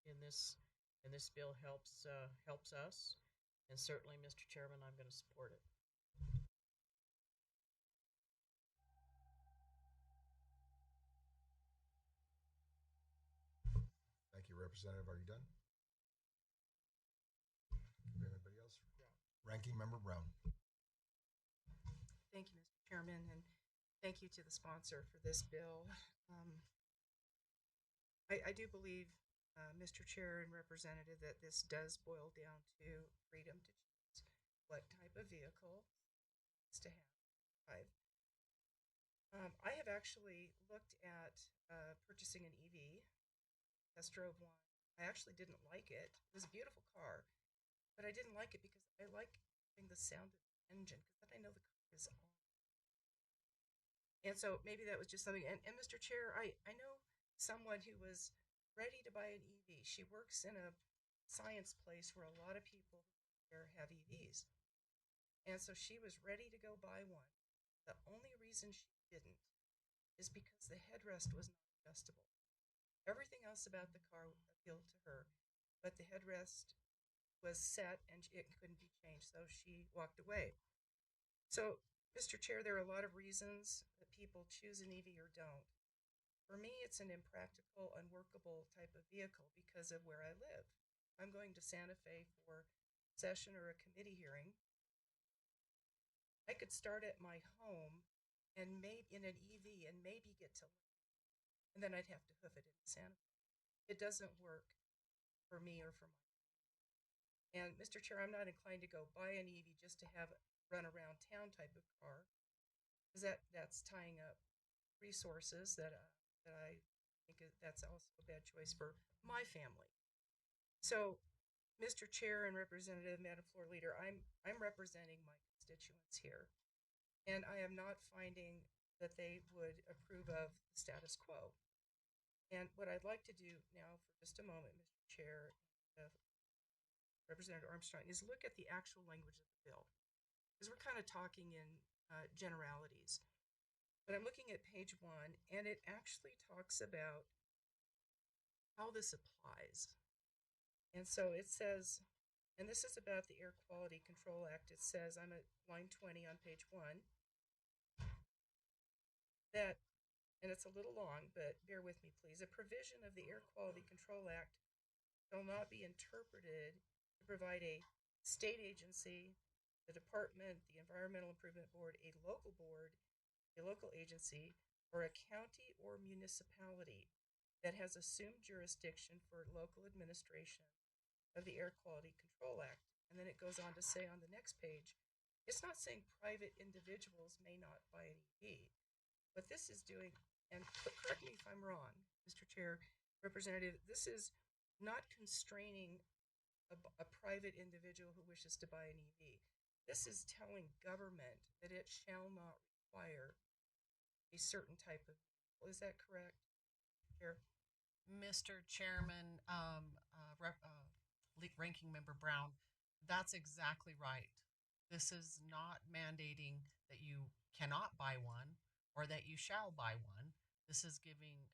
Speaker 3: in this, and this bill helps us. And certainly, Mr. Chairman, I'm going to support it.
Speaker 7: Thank you, Representative. Are you done? Anybody else? Ranking Member Brown.
Speaker 4: Thank you, Mr. Chairman, and thank you to the sponsor for this bill. I do believe, Mr. Chair and Representative, that this does boil down to freedom to choose what type of vehicle is to have. I have actually looked at purchasing an EV. Test drove one. I actually didn't like it. It was a beautiful car, but I didn't like it because I like the sound of the engine because then I know the car is on. And so maybe that was just something. And Mr. Chair, I know someone who was ready to buy an EV. She works in a science place where a lot of people here have EVs. And so she was ready to go buy one. The only reason she didn't is because the headrest was not adjustable. Everything else about the car appealed to her, but the headrest was set and it couldn't be changed, so she walked away. So, Mr. Chair, there are a lot of reasons that people choose an EV or don't. For me, it's an impractical, unworkable type of vehicle because of where I live. I'm going to Santa Fe for session or a committee hearing. I could start at my home and maybe in an EV and maybe get to Lynn, and then I'd have to hoof it into Santa Fe. It doesn't work for me or for my. And Mr. Chair, I'm not inclined to go buy an EV just to have run around town type of car, because that's tying up resources that I think that's also a bad choice for my family. So, Mr. Chair and Representative, Madam Floor Leader, I'm representing my constituents here, and I am not finding that they would approve of the status quo. And what I'd like to do now for just a moment, Mr. Chair, Representative Armstrong, is look at the actual language of the bill, because we're kind of talking in generalities. But I'm looking at page 1, and it actually talks about how this applies. And so it says, and this is about the Air Quality Control Act. It says, I'm at line 20 on page 1, that, and it's a little long, but bear with me, please. A provision of the Air Quality Control Act shall not be interpreted to provide a state agency, the department, the Environmental Improvement Board, a local agency, or a county or municipality that has assumed jurisdiction for local administration of the Air Quality Control Act. And then it goes on to say on the next page, it's not saying private individuals may not buy an EV. What this is doing, and correct me if I'm wrong, Mr. Chair, Representative, this is not constraining a private individual who wishes to buy an EV. This is telling government that it shall not require a certain type of vehicle. Is that correct, Chair?
Speaker 3: Mr. Chairman, Ranking Member Brown, that's exactly right. This is not mandating that you cannot buy one or that you shall buy one. This is giving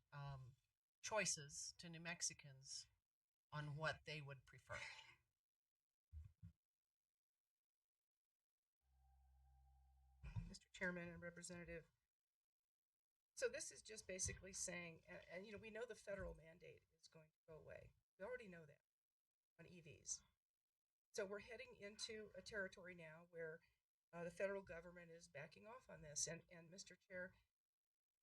Speaker 3: choices to New Mexicans on what they would prefer.
Speaker 4: Mr. Chairman and Representative. So this is just basically saying, and we know the federal mandate is going to go away. We already know that on EVs. So we're heading into a territory now where the federal government is backing off on this. And Mr. Chair,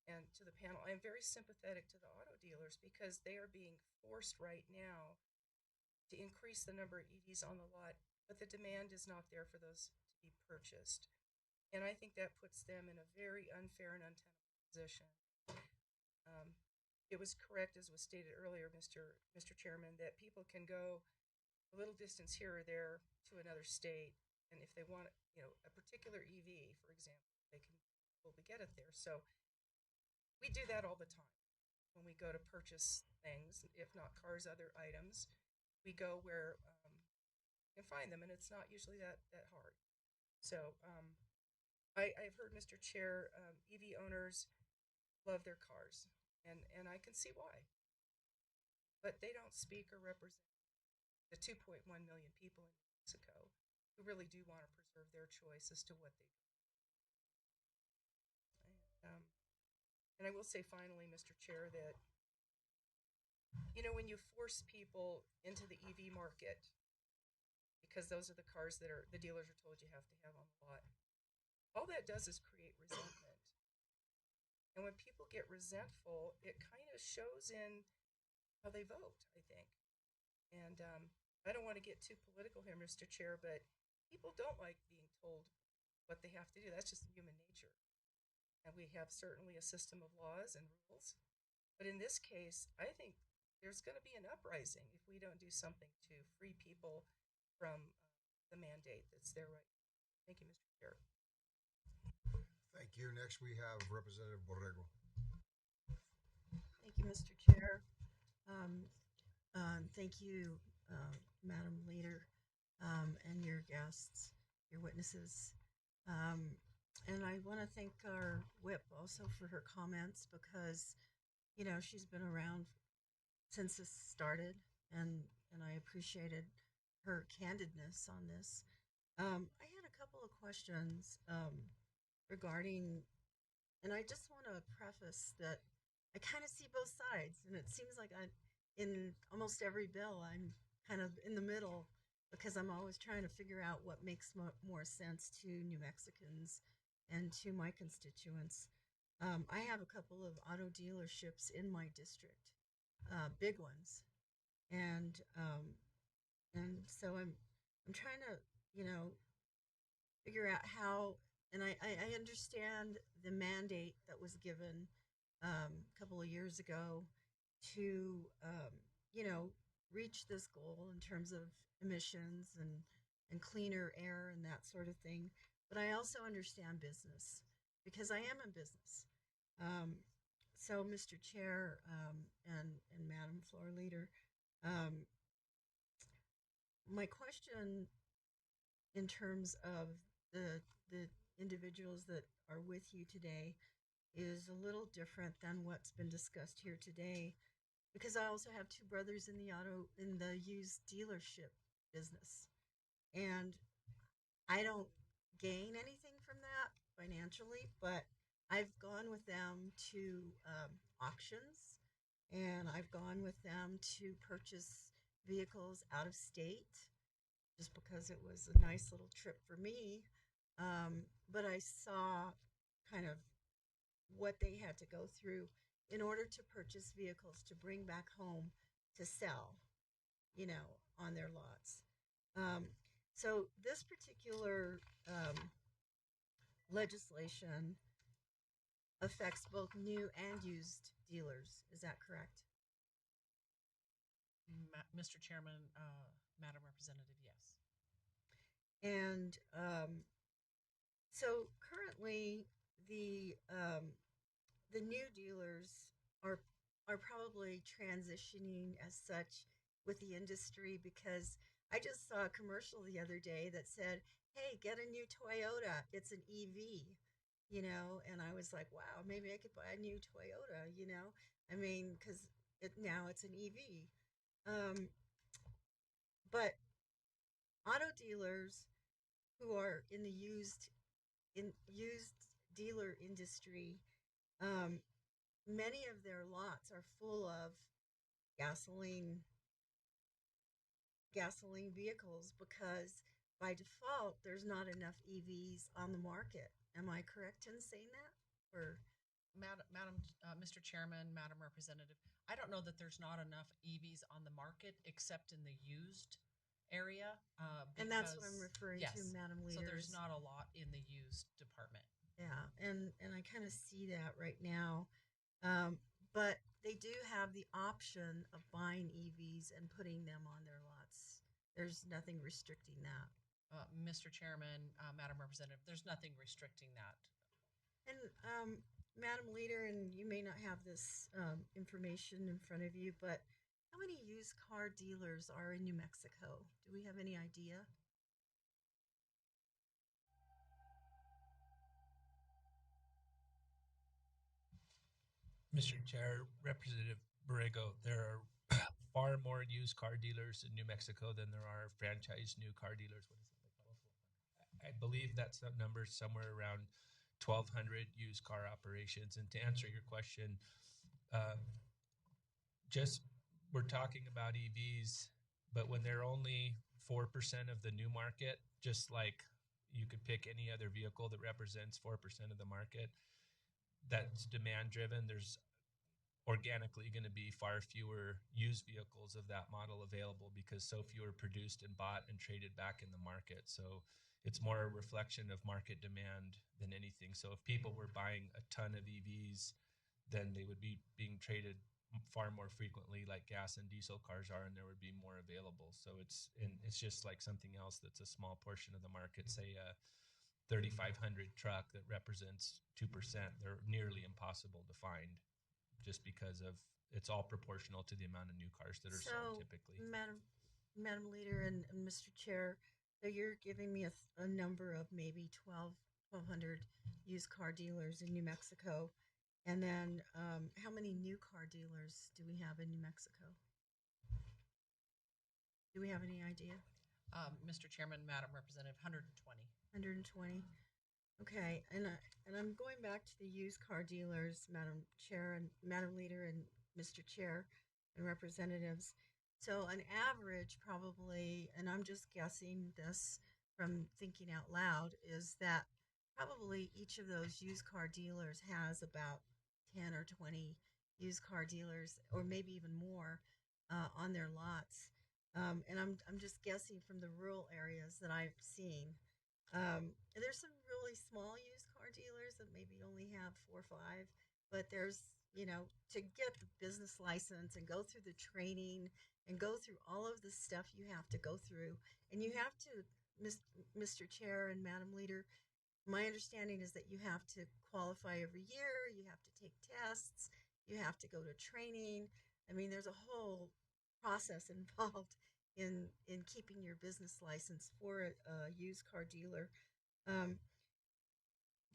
Speaker 4: and to the panel, I am very sympathetic to the auto dealers because they are being forced right now to increase the number of EVs on the lot, but the demand is not there for those to be purchased. And I think that puts them in a very unfair and untenable position. It was correct, as was stated earlier, Mr. Chairman, that people can go a little distance here or there to another state, and if they want, a particular EV, for example, they can probably get it there. So we do that all the time when we go to purchase things, if not cars, other items. We go where we can find them, and it's not usually that hard. So I've heard, Mr. Chair, EV owners love their cars, and I can see why. But they don't speak or represent the 2.1 million people in Mexico who really do want to preserve their choice as to what they do. And I will say finally, Mr. Chair, that when you force people into the EV market, because those are the cars that the dealers are told you have to have on the lot, all that does is create resentment. And when people get resentful, it kind of shows in how they vote, I think. And I don't want to get too political here, Mr. Chair, but people don't like being told what they have to do. That's just human nature. And we have certainly a system of laws and rules. But in this case, I think there's going to be an uprising if we don't do something to free people from the mandate that's there right now. Thank you, Mr. Chair.
Speaker 7: Thank you. Next, we have Representative Borrego.
Speaker 5: Thank you, Mr. Chair. Thank you, Madam Leader, and your guests, your witnesses. And I want to thank our whip also for her comments because, she's been around since this started, and I appreciated her candidness on this. I had a couple of questions regarding, and I just want to preface that I kind of see both sides, and it seems like in almost every bill, I'm kind of in the middle because I'm always trying to figure out what makes more sense to New Mexicans and to my constituents. I have a couple of auto dealerships in my district, big ones, and so I'm trying to figure out how. And I understand the mandate that was given a couple of years ago to, reach this goal in terms of emissions and cleaner air and that sort of thing. But I also understand business because I am in business. So, Mr. Chair and Madam Floor Leader, my question in terms of the individuals that are with you today is a little different than what's been discussed here today, because I also have two brothers in the used dealership business, and I don't gain anything from that financially, but I've gone with them to auctions, and I've gone with them to purchase vehicles out of state just because it was a nice little trip for me. But I saw kind of what they had to go through in order to purchase vehicles to bring back home to sell, on their lots. So this particular legislation affects both new and used dealers. Is that correct?
Speaker 3: Mr. Chairman, Madam Representative, yes.
Speaker 5: And so currently the new dealers are probably transitioning as such with the industry, because I just saw a commercial the other day that said, "Hey, get a new Toyota. It's an EV." And I was like, wow, maybe I could buy a new Toyota, I mean, because now it's an EV. but auto dealers who are in the used dealer industry, many of their lots are full of gasoline vehicles because by default there's not enough EVs on the market. Am I correct in saying that? Or
Speaker 3: Mr. Chairman, Madam Representative, I don't know that there's not enough EVs on the market except in the used area.
Speaker 5: And that's what I'm referring to, Madam Leader.
Speaker 3: So there's not a lot in the used department.
Speaker 5: Yeah, and I kind of see that right now. But they do have the option of buying EVs and putting them on their lots. There's nothing restricting that.
Speaker 3: Mr. Chairman, Madam Representative, there's nothing restricting that.
Speaker 5: And Madam Leader, and you may not have this information in front of you, but how many used car dealers are in New Mexico? Do we have any idea?
Speaker 1: Mr. Chair, Representative Borrego, there are far more used car dealers in New Mexico than there are franchise new car dealers. What is it? I believe that's that number somewhere around 1,200 used car operations. And to answer your question, just we're talking about EVs, but when they're only 4% of the new market, just like you could pick any other vehicle that represents 4% of the market, that's demand driven. There's organically going to be far fewer used vehicles of that model available because so few are produced and bought and traded back in the market. So it's more a reflection of market demand than anything. So if people were buying a ton of EVs, then they would be being traded far more frequently like gas and diesel cars are, and there would be more available. So it's just like something else that's a small portion of the market, say a 3,500 truck that represents 2%. They're nearly impossible to find just because of it's all proportional to the amount of new cars that are sold typically.
Speaker 5: Madam Leader and Mr. Chair, so you're giving me a number of maybe 1,200 used car dealers in New Mexico. And then how many new car dealers do we have in New Mexico? Do we have any idea?
Speaker 3: Mr. Chairman, Madam Representative, 120.
Speaker 5: 120. Okay, and I'm going back to the used car dealers, Madam Chair and Madam Leader and Mr. Chair and representatives. So an average probably, and I'm just guessing this from thinking out loud, is that probably each of those used car dealers has about 10 or 20 used car dealers, or maybe even more, on their lots. And I'm just guessing from the rural areas that I've seen. There's some really small used car dealers that maybe only have 4 or 5, but there's, to get the business license and go through the training and go through all of the stuff you have to go through. And you have to, Mr. Chair and Madam Leader, my understanding is that you have to qualify every year, you have to take tests, you have to go to training. I mean, there's a whole process involved in keeping your business license for a used car dealer.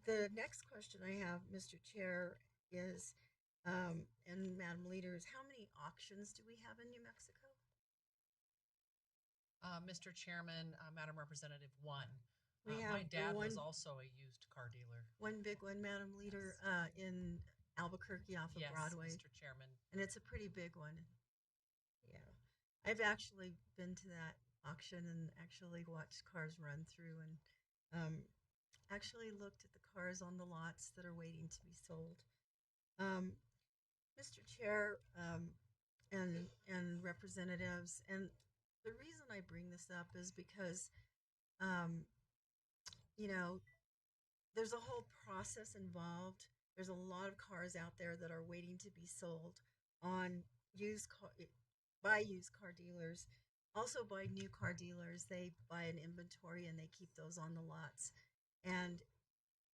Speaker 5: The next question I have, Mr. Chair, is, and Madam Leader, is how many auctions do we have in New Mexico?
Speaker 3: Mr. Chairman, Madam Representative, one.
Speaker 5: My
Speaker 3: dad was also a used car dealer.
Speaker 5: One big one, Madam Leader,
Speaker 3: Yes.
Speaker 5: In Albuquerque off of Broadway.
Speaker 3: Yes, Mr. Chairman.
Speaker 5: And it's a pretty big one. Yeah. I've actually been to that auction and actually watched cars run through and actually looked at the cars on the lots that are waiting to be sold. Mr. Chair and representatives, and the reason I bring this up is because, there's a whole process involved. There's a lot of cars out there that are waiting to be sold on by used car dealers, also by new car dealers. They buy an inventory and they keep those on the lots. And,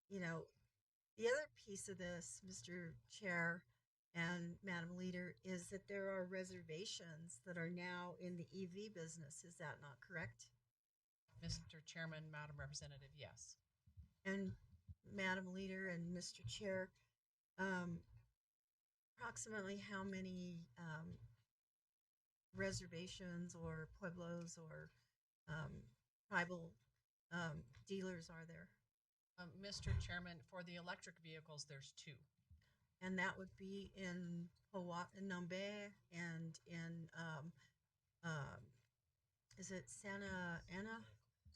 Speaker 5: the other piece of this, Mr. Chair and Madam Leader, is that there are reservations that are now in the EV business. Is that not correct?
Speaker 3: Mr. Chairman, Madam Representative, yes.
Speaker 5: And Madam Leader and Mr. Chair, approximately how many reservations or pueblos or tribal dealers are there?
Speaker 3: Mr. Chairman, for the electric vehicles, there's two.
Speaker 5: And that would be in Nambe and in is it Santa Ana?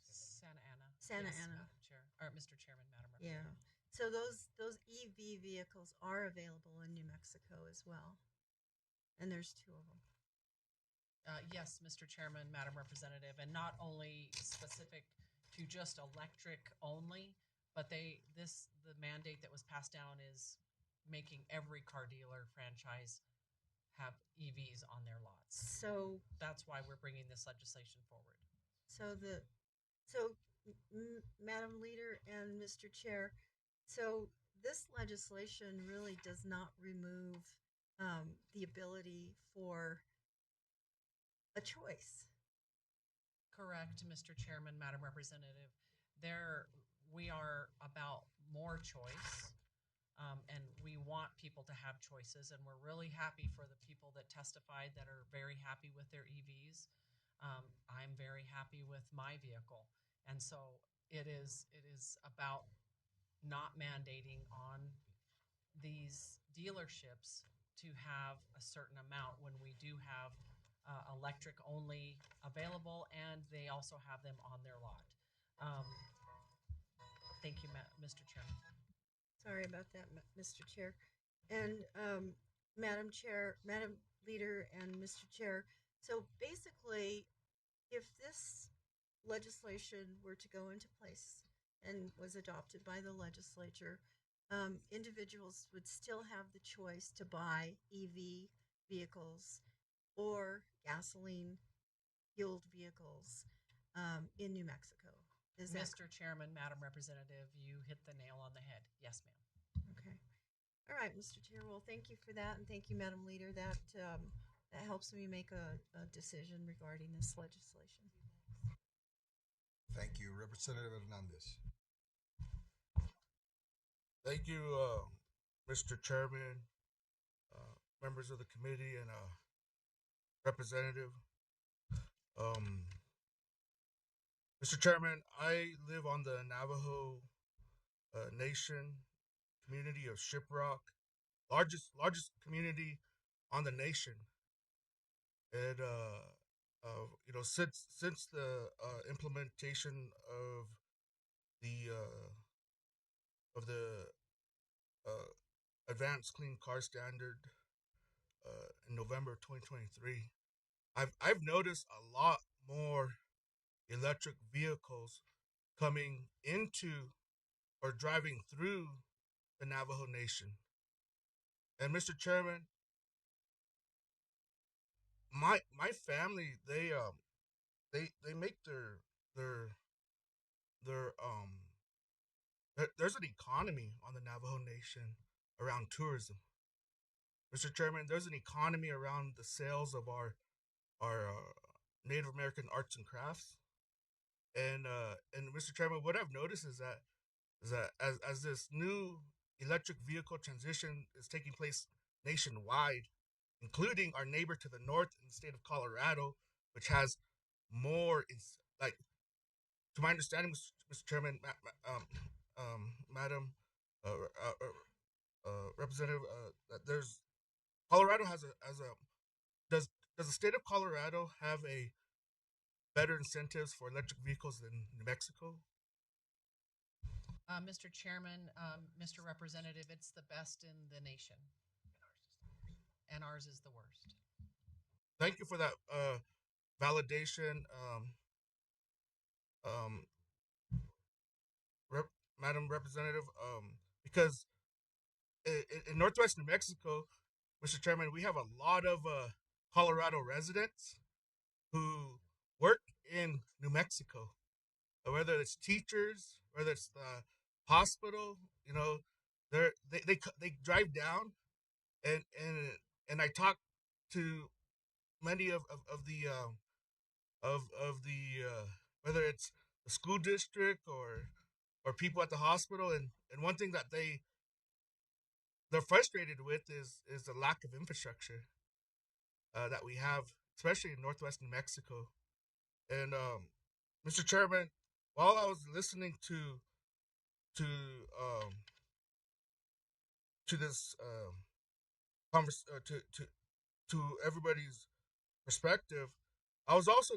Speaker 3: Santa Ana.
Speaker 5: Santa
Speaker 3: Yes,
Speaker 5: Ana.
Speaker 3: Madam Chair, or Mr. Chairman, Madam
Speaker 5: Yeah.
Speaker 3: Representative.
Speaker 5: So those EV vehicles are available in New Mexico as well, and there's two of them.
Speaker 3: Yes, Mr. Chairman, Madam Representative, and not only specific to just electric only, but the mandate that was passed down is making every car dealer franchise have EVs on their lots.
Speaker 5: So
Speaker 3: that's why we're bringing this legislation forward.
Speaker 5: So Madam Leader and Mr. Chair, so this legislation really does not remove the ability for a choice.
Speaker 3: Correct, Mr. Chairman, Madam Representative. We are about more choice, and we want people to have choices, and we're really happy for the people that testified that are very happy with their EVs. I'm very happy with my vehicle, and so it is about not mandating on these dealerships to have a certain amount when we do have electric only available, and they also have them on their lot. Thank you, Mr. Chairman.
Speaker 5: Sorry about that, Mr. Chair. And Madam Chair, Madam Leader, and Mr. Chair. So basically, if this legislation were to go into place and was adopted by the legislature, individuals would still have the choice to buy EV vehicles or gasoline fueled vehicles in New Mexico. Is that
Speaker 3: Mr. Chairman, Madam Representative, you hit the nail on the head. Yes, ma'am.
Speaker 5: okay? All right, Mr. Chair. Well, thank you for that, and thank you, Madam Leader. That helps me make a decision regarding this legislation.
Speaker 7: Thank you, Representative Hernandez.
Speaker 6: Thank you, Mr. Chairman, members of the committee, and Representative. Mr. Chairman, I live on the Navajo Nation community of Shiprock, largest community on the nation, and since the implementation of the Advanced Clean Car Standard in November 2023, I've noticed a lot more electric vehicles coming into or driving through the Navajo Nation. And Mr. Chairman, my family, they make there's an economy on the Navajo Nation around tourism. Mr. Chairman, there's an economy around the sales of our Native American arts and crafts. And Mr. Chairman, what I've noticed is that as this new electric vehicle transition is taking place nationwide, including our neighbor to the north in the state of Colorado, which has more, to my understanding, Mr. Chairman, Madam Representative, that there's Colorado does the state of Colorado have a better incentives for electric vehicles than New Mexico?
Speaker 3: Mr. Chairman, Mr. Representative, it's the best in the nation, and ours is the worst.
Speaker 6: Thank you for that validation, Madam Representative. Because in Northwest New Mexico, Mr. Chairman, we have a lot of Colorado residents who work in New Mexico, whether it's teachers, whether it's the hospital. They drive down, and I talk to many of the whether it's the school district or people at the hospital, and one thing that they're frustrated with is the lack of infrastructure that we have especially in Northwest New Mexico. And Mr. Chairman, while I was listening to um, to this to everybody's perspective, I was also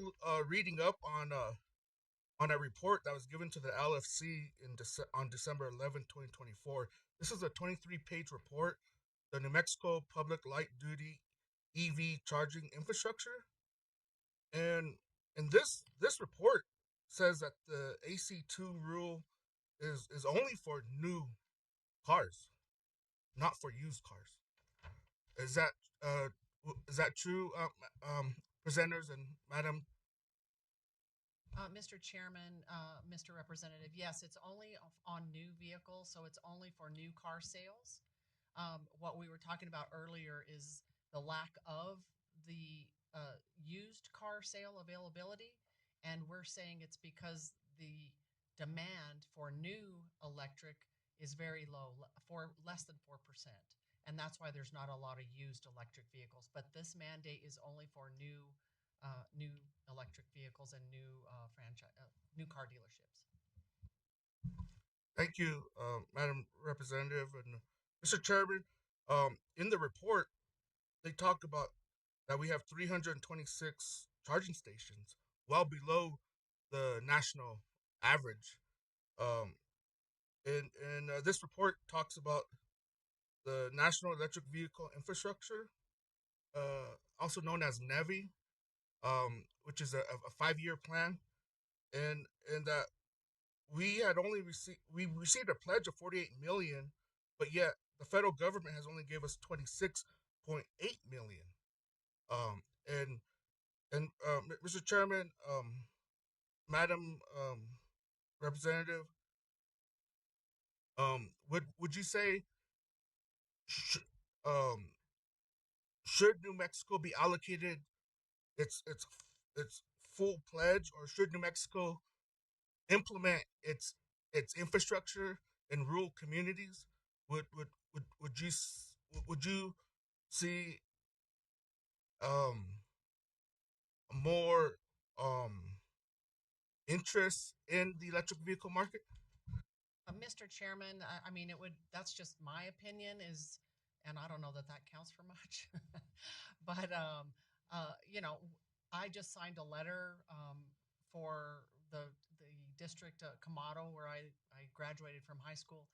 Speaker 6: reading up on a report that was given to the LFC on December 11th, 2024. This is a 23-page report, the New Mexico Public Light Duty EV charging infrastructure, and this report says that the AC2 rule is only for new cars, not for used cars. Is that uh is that true, presenters and Madam?
Speaker 3: Mr. Chairman, Mr. Representative, yes, it's only on new vehicles, so it's only for new car sales. What we were talking about earlier is the lack of the used car sale availability, and we're saying it's because the demand for new electric is very low, for less than 4%. And that's why there's not a lot of used electric vehicles. But this mandate is only for new electric vehicles and new car dealerships.
Speaker 6: Thank you, Madam Representative and Mr. Chairman. In the report, they talk about that we have 326 charging stations, well below the national average. Um, and this report talks about the National Electric Vehicle Infrastructure, also known as NEVI, which is a 5-year plan, and that we received a pledge of 48 million, but yet the federal government has only gave us 26.8 million. Um, and Mr. Chairman, Madam Representative, would you say sh- um, should New Mexico be allocated its its its full pledge, or should New Mexico implement its infrastructure in rural communities? Would you would you see um more interest in the electric vehicle market?
Speaker 3: Mr. Chairman, I mean, that's just my opinion and I don't know that that counts for much. But, you know, I just signed a letter for the district, Camado, where I graduated from high school,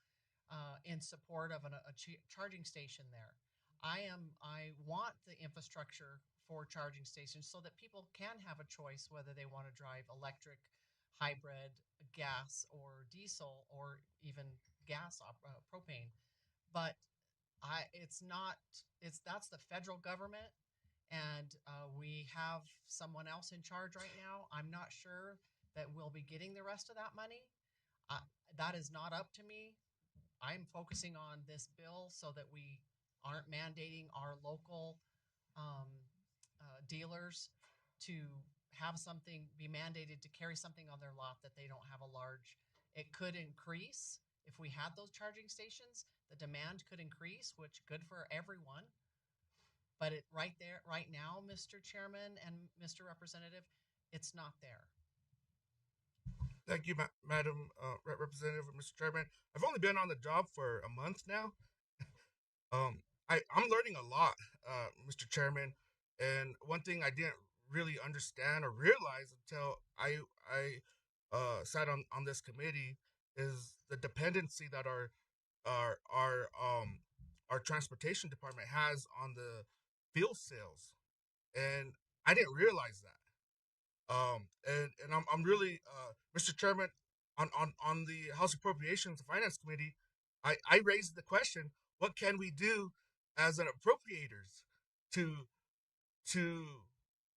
Speaker 3: in support of a charging station there. I want the infrastructure for charging stations so that people can have a choice whether they want to drive electric, hybrid, gas, or diesel, or even propane. But it's not. That's the federal government, and we have someone else in charge right now. I'm not sure that we'll be getting the rest of that money. Uh, that is not up to me. I'm focusing on this bill so that we aren't mandating our local um, dealers to have something be mandated to carry something on their lot that they don't have a large. It could increase if we had those charging stations. The demand could increase, which good for everyone. But right now, Mr. Chairman and Mr. Representative, it's not there.
Speaker 6: Thank you, Madam Representative and Mr. Chairman. I've only been on the job for a month now. I'm learning a lot, Mr. Chairman, and one thing I didn't really understand or realize until I sat on this committee is the dependency that our our um our transportation department has on the fuel sales, and I didn't realize that. And I'm really, Mr. Chairman, on the House Appropriations and Finance Committee, I raised the question: what can we do as an appropriators to to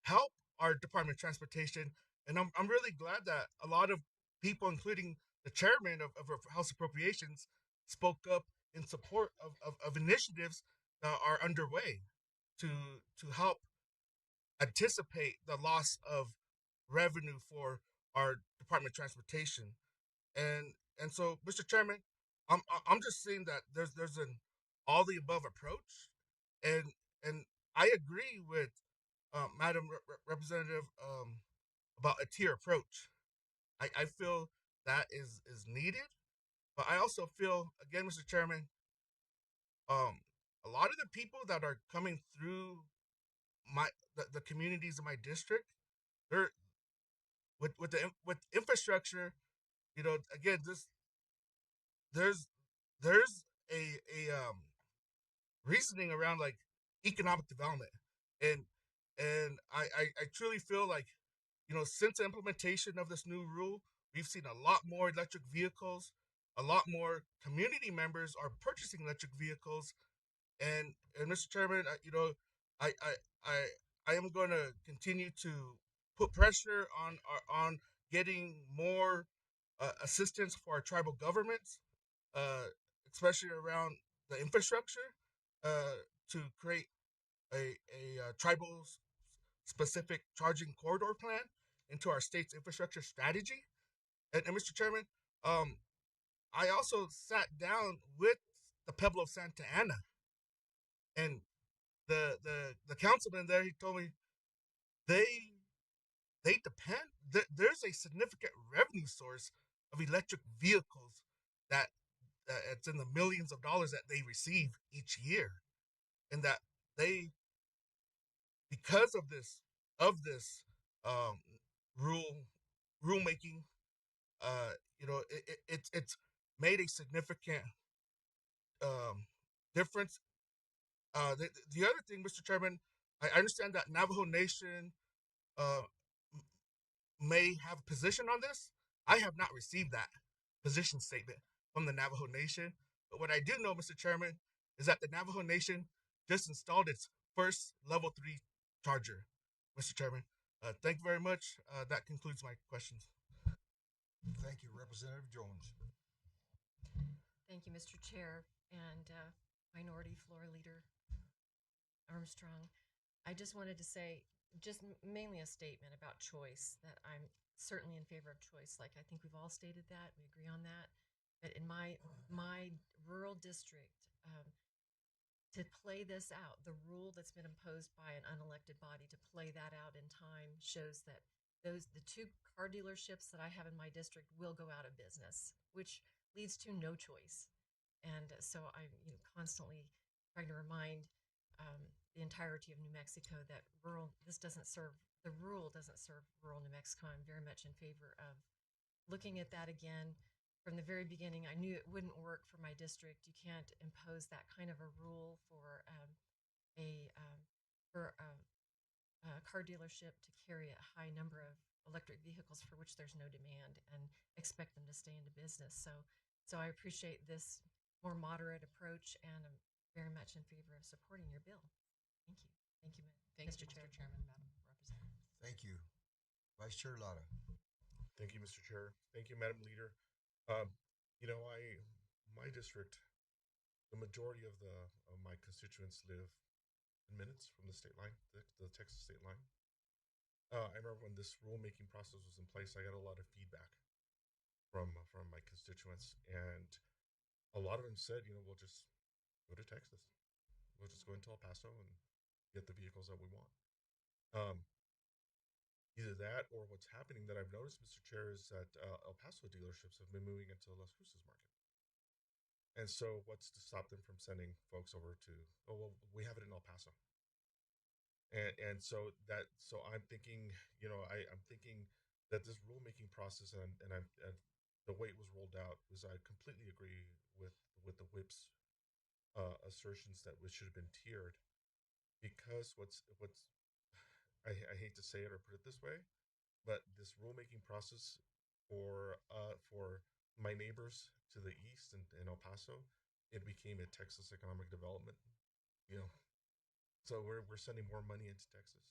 Speaker 6: help our Department of Transportation? And I'm really glad that a lot of people, including the chairman of our House Appropriations, spoke up in support of initiatives that are underway to help anticipate the loss of revenue for our Department of Transportation. And so, Mr. Chairman, I'm just saying that there's an all the above approach, and and I agree with Madam Representative, about a tier approach. I feel that is needed, but I also feel, again, Mr. Chairman, a lot of the people that are coming through the communities in my district, they're with infrastructure. Again, there's there's a reasoning around like economic development, and I truly feel like, since the implementation of this new rule, we've seen a lot more electric vehicles, a lot more community members are purchasing electric vehicles, and Mr. Chairman, I I I am going to continue to put pressure on getting more assistance for our tribal governments, uh, especially around the infrastructure, to create a tribal specific charging corridor plan into our state's infrastructure strategy. And Mr. Chairman, um, I also sat down with the Pueblo of Santa Ana, and the councilman there, he told me they they depend. There's a significant revenue source of electric vehicles that it's in the millions of dollars that they receive each year, and that they, because of this um, rule rulemaking, it's made a significant um, difference. The other thing, Mr. Chairman, I understand that Navajo Nation uh, may have a position on this. I have not received that position statement from the Navajo Nation. But what I do know, Mr. Chairman, is that the Navajo Nation just installed its first level 3 charger, Mr. Chairman. Thank you very much. That concludes my questions.
Speaker 7: Thank you, Representative Jones.
Speaker 8: Thank you, Mr. Chair and Minority Floor Leader Armstrong. I just wanted to say, just mainly a statement about choice, that I'm certainly in favor of choice. Like, I think we've all stated that, we agree on that. But in my rural district, to play this out, the rule that's been imposed by an unelected body, to play that out in time shows that the two car dealerships that I have in my district will go out of business, which leads to no choice. And so I'm constantly trying to remind the entirety of New Mexico that the rule doesn't serve rural New Mexico. I'm very much in favor of looking at that again. From the very beginning, I knew it wouldn't work for my district. You can't impose that kind of a rule for a car dealership to carry a high number of electric vehicles for which there's no demand, and expect them to stay into business. So I appreciate this more moderate approach, and I'm very much in favor of supporting your bill. Thank you. Thank you,
Speaker 3: Mr.
Speaker 8: Mr. Chair.
Speaker 3: Chairman, Madam Representative.
Speaker 7: Thank you. Vice Chair Lara.
Speaker 10: Thank you, Mr. Chair. Thank you, Madam Leader. My district, the majority of my constituents live in minutes from the state line, the Texas state line. I remember when this rulemaking process was in place, I got a lot of feedback from my constituents, and a lot of them said, we'll just go to Texas, we'll just go into El Paso and get the vehicles that we want. Either that, or what's happening that I've noticed, Mr. Chair, is that El Paso dealerships have been moving into Las Cruces market. And so what's to stop them from sending folks over to, we have it in El Paso. And so I'm thinking, I'm thinking that this rulemaking process and the way it was rolled out was, I completely agree with the whip's assertions that it should have been tiered, because I hate to say it or put it this way, but this rulemaking process for my neighbors to the east in El Paso, it became a Texas economic development, so we're sending more money into Texas.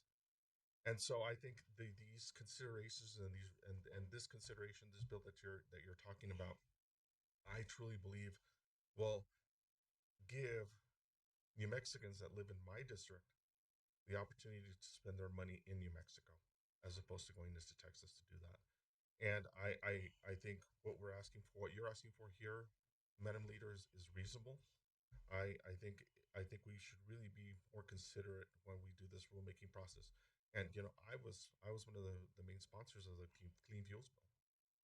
Speaker 10: And so I think these considerations and this consideration, this bill that you're talking about, I truly believe will give New Mexicans that live in my district the opportunity to spend their money in New Mexico, as opposed to going into Texas to do that. And I think what you're asking for here, Madam Leader, is reasonable. I think we should really be more considerate when we do this rulemaking process. And I was one of the main sponsors of the Clean Fuels Bill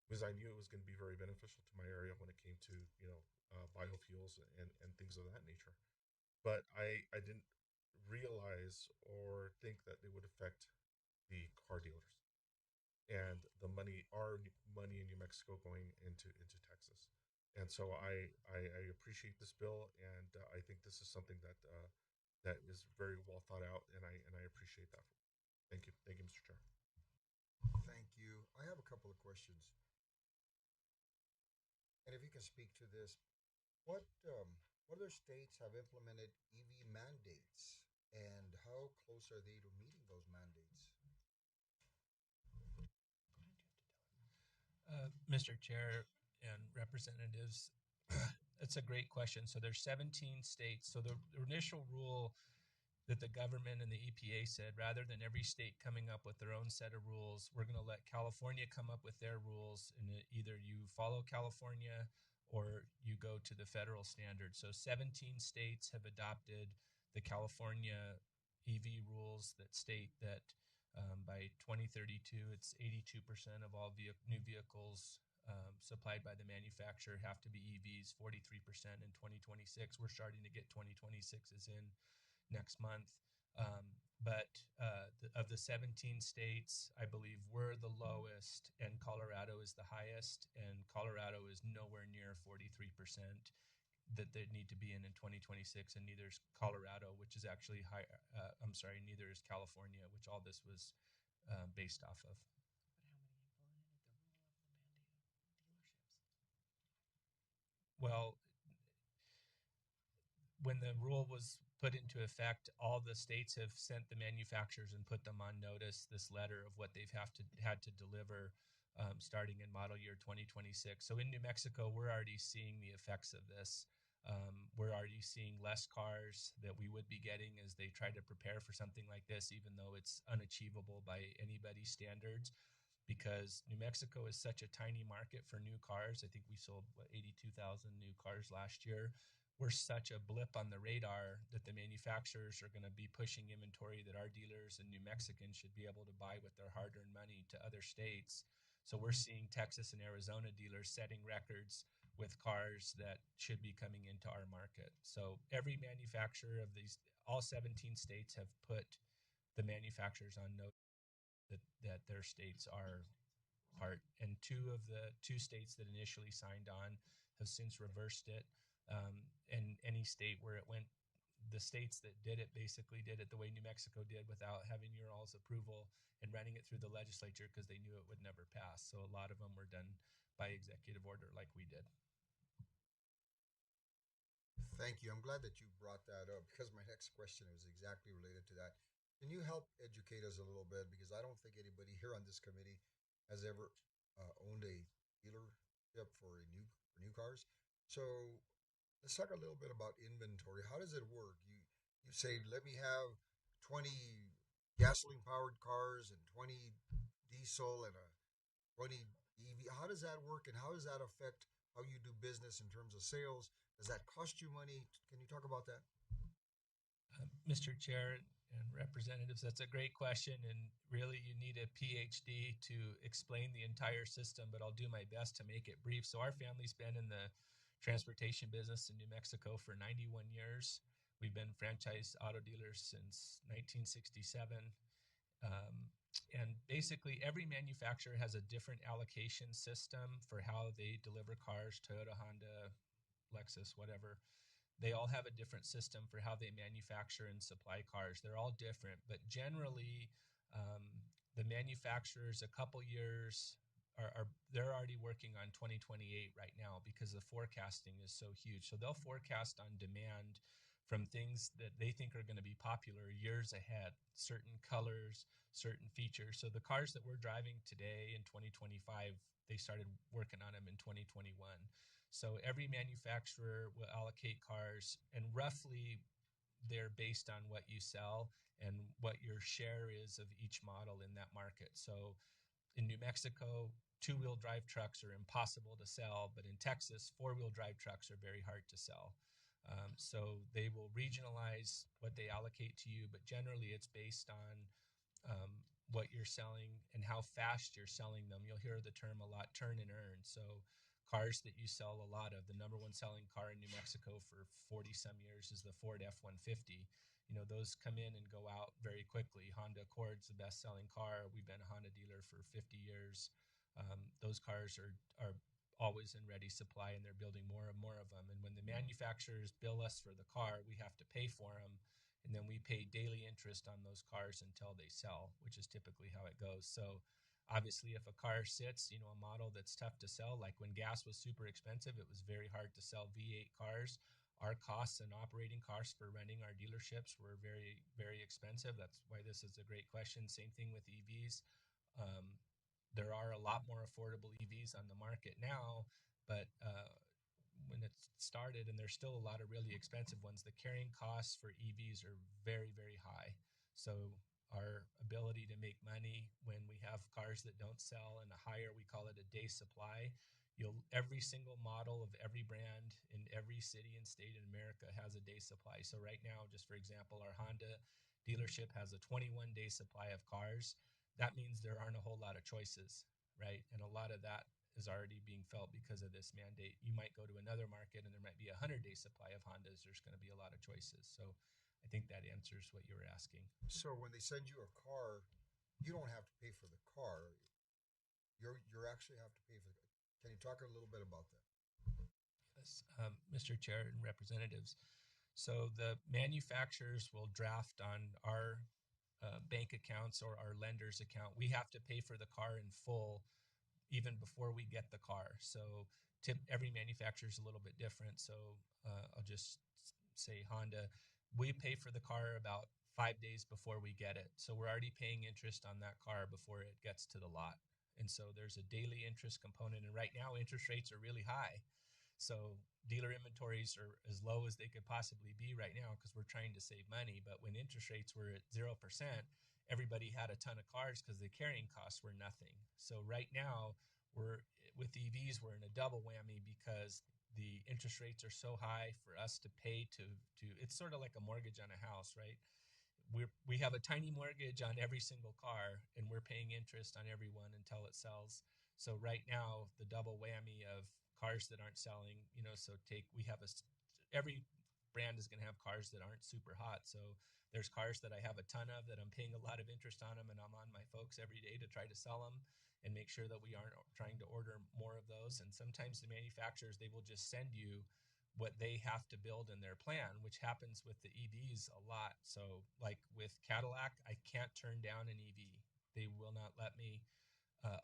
Speaker 10: because I knew it was going to be very beneficial to my area when it came to biofuels and things of that nature. But I didn't realize or think that it would affect the car dealers and the money, our money in New Mexico going into Texas. And so I appreciate this bill, and I think this is something that is very well thought out, and I appreciate that. Thank you, Mr. Chair.
Speaker 7: Thank you. I have a couple of questions, and if you can speak to this, what other states have implemented EV mandates, and how close are they to meeting those mandates?
Speaker 1: Mr. Chair and representatives, that's a great question. So there's 17 states. So the initial rule that the government and the EPA said, rather than every state coming up with their own set of rules, we're going to let California come up with their rules, and either you follow California or you go to the federal standard. So 17 states have adopted the California EV rules that state that by 2032, it's 82% of all new vehicles supplied by the manufacturer have to be EVs, 43% in 2026. We're starting to get 2026 in next month. Of the 17 states, I believe we're the lowest, and Colorado is the highest, and Colorado is nowhere near 43% that they need to be in 2026, and neither is Colorado, which is actually high. I'm sorry, neither is California, which all this was based off of. Well, when the rule was put into effect, all the states have sent the manufacturers and put them on notice this letter of what they've had to deliver starting in model year 2026. So in New Mexico, we're already seeing the effects of this. We're already seeing less cars that we would be getting as they try to prepare for something like this, even though it's unachievable by anybody's standards. Because New Mexico is such a tiny market for new cars. I think we sold 82,000 new cars last year. We're such a blip on the radar that the manufacturers are going to be pushing inventory that our dealers and New Mexicans should be able to buy with their hard-earned money to other states. So we're seeing Texas and Arizona dealers setting records with cars that should be coming into our market. So every manufacturer of these, all 17 states have put the manufacturers on notice that their states are part. And two states that initially signed on have since reversed it. And any state where it went, the states that did it basically did it the way New Mexico did without having your all's approval and running it through the legislature because they knew it would never pass. So a lot of them were done by executive order like we did.
Speaker 7: Thank you. I'm glad that you brought that up because my next question was exactly related to that. Can you help educate us a little bit? Because I don't think anybody here on this committee has ever owned a dealership for new cars. So let's talk a little bit about inventory. How does it work? You say let me have 20 gasoline powered cars and 20 diesel and a 20 EV. How does that work, and how does that affect how you do business in terms of sales? Does that cost you money? Can you talk about that?
Speaker 1: Mr. Chair and representatives, that's a great question, and really you need a PhD to explain the entire system, but I'll do my best to make it brief. So our family's been in the transportation business in New Mexico for 91 years. We've been franchised auto dealers since 1967. And basically every manufacturer has a different allocation system for how they deliver cars. Toyota, Honda, Lexus, whatever. They all have a different system for how they manufacture and supply cars. They're all different, but generally the manufacturers a couple years they're already working on 2028 right now because the forecasting is so huge. So they'll forecast on demand from things that they think are going to be popular years ahead, certain colors, certain features. So the cars that we're driving today in 2025, they started working on them in 2021. So every manufacturer will allocate cars, and roughly they're based on what you sell and what your share is of each model in that market. So in New Mexico, two-wheel drive trucks are impossible to sell, but in Texas, four-wheel drive trucks are very hard to sell. So they will regionalize what they allocate to you, but generally it's based on what you're selling and how fast you're selling them. You'll hear the term a lot, turn and earn. So cars that you sell a lot of, the number one selling car in New Mexico for 40 some years is the Ford F-150. You know, those come in and go out very quickly. Honda Accord's the best selling car. We've been a Honda dealer for 50 years. Those cars are always in ready supply, and they're building more and more of them. And when the manufacturers bill us for the car, we have to pay for them, and then we pay daily interest on those cars until they sell, which is typically how it goes. So obviously, if a car sits, you know, a model that's tough to sell, like when gas was super expensive, it was very hard to sell V8 cars. Our costs and operating costs for running our dealerships were very, very expensive. That's why this is a great question. Same thing with EVs. Um, there are a lot more affordable EVs on the market now, but when it started, and there's still a lot of really expensive ones, the carrying costs for EVs are very, very high. So our ability to make money when we have cars that don't sell and a higher, we call it a day supply. Every single model of every brand in every city and state in America has a day supply. So right now, just for example, our Honda dealership has a 21-day supply of cars. That means there aren't a whole lot of choices, right? And a lot of that is already being felt because of this mandate. You might go to another market and there might be a 100-day supply of Hondas. There's going to be a lot of choices. So I think that answers what you were asking.
Speaker 7: So when they send you a car, you don't have to pay for the car. You're actually have to pay for the. Can you talk a little bit about that?
Speaker 1: Yes, Mr. Chair and representatives. So the manufacturers will draft on our bank accounts or our lender's account. We have to pay for the car in full even before we get the car. So every manufacturer is a little bit different. So I'll just say Honda, we pay for the car about 5 days before we get it. So we're already paying interest on that car before it gets to the lot. And so there's a daily interest component. And right now, interest rates are really high. So dealer inventories are as low as they could possibly be right now because we're trying to save money. But when interest rates were at 0%, everybody had a ton of cars because the carrying costs were nothing. So right now, with EVs, we're in a double whammy because the interest rates are so high for us to pay to it's sort of like a mortgage on a house, right? We have a tiny mortgage on every single car, and we're paying interest on every one until it sells. So right now, the double whammy of cars that aren't selling, you know, so every brand is going to have cars that aren't super hot. So there's cars that I have a ton of that I'm paying a lot of interest on them, and I'm on my folks every day to try to sell them and make sure that we aren't trying to order more of those. And sometimes the manufacturers, they will just send you what they have to build in their plan, which happens with the EVs a lot. So like with Cadillac, I can't turn down an EV. They will not let me.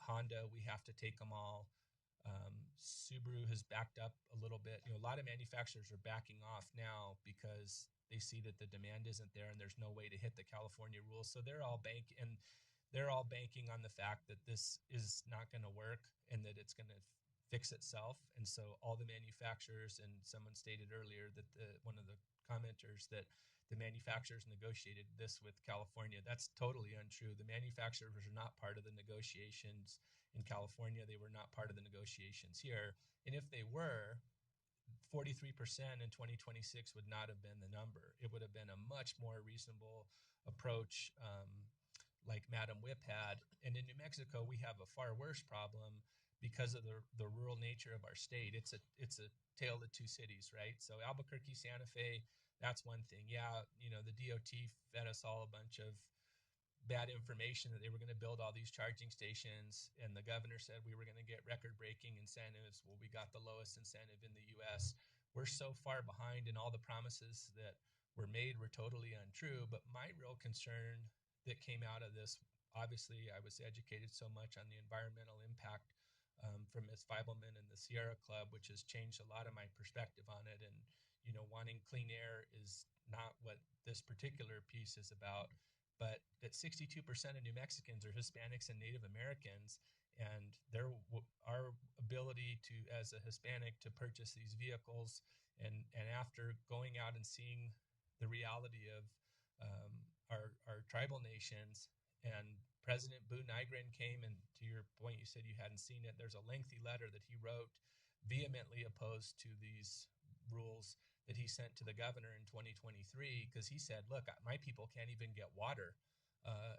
Speaker 1: Honda, we have to take them all. Subaru has backed up a little bit. You know, a lot of manufacturers are backing off now because they see that the demand isn't there and there's no way to hit the California rules. So they're all banking on the fact that this is not going to work and that it's going to fix itself. And so all the manufacturers, and someone stated earlier that one of the commenters that the manufacturers negotiated this with California. That's totally untrue. The manufacturers are not part of the negotiations in California. They were not part of the negotiations here. And if they were, 43% in 2026 would not have been the number. It would have been a much more reasonable approach, like Madam Whip had. And in New Mexico, we have a far worse problem because of the rural nature of our state. It's a tale of two cities, right? So Albuquerque, Santa Fe, that's one thing. Yeah, you know, the DOT fed us all a bunch of bad information that they were going to build all these charging stations, and the governor said we were going to get record-breaking incentives. Well, we got the lowest incentive in the U.S. We're so far behind, and all the promises that were made were totally untrue. But my real concern that came out of this, obviously, I was educated so much on the environmental impact from Ms. Feibelman and the Sierra Club, which has changed a lot of my perspective on it. And, you know, wanting clean air is not what this particular piece is about, but that 62% of New Mexicans are Hispanics and Native Americans, and our ability to, as a Hispanic, to purchase these vehicles, and after going out and seeing the reality of our tribal nations, and President Boo Nygren came, and to your point, you said you hadn't seen it. There's a lengthy letter that he wrote vehemently opposed to these rules that he sent to the governor in 2023, because he said, look, my people can't even get water.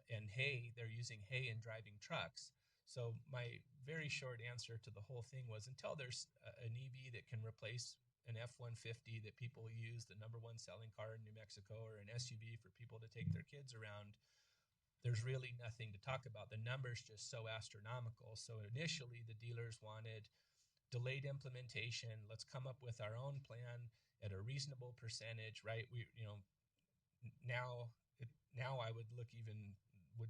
Speaker 1: and hay, they're using hay and driving trucks. So my very short answer to the whole thing was, until there's an EV that can replace an F-150 that people use, the number one selling car in New Mexico, or an SUV for people to take their kids around, there's really nothing to talk about. The number's just so astronomical. So initially the dealers wanted delayed implementation. Let's come up with our own plan at a reasonable percentage, right? Now I would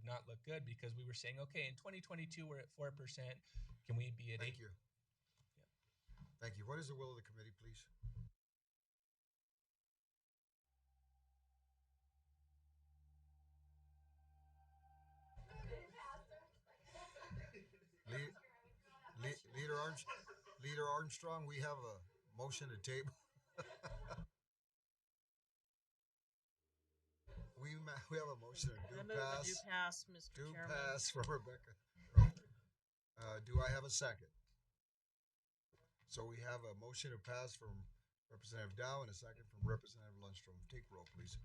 Speaker 1: not look good, because we were saying, okay, in 2022 we're at 4%. Can we be at 8%?
Speaker 7: Thank you. Thank you. What is the will of the committee, please? Leader Armstrong, we have a motion to table. We have a motion to
Speaker 3: I move a do pass, Mr.
Speaker 7: Do
Speaker 3: Chairman.
Speaker 7: pass from Rebecca. Do I have a second? So we have a motion to pass from Representative Dow and a second from Representative Lundstrom. Take roll, please.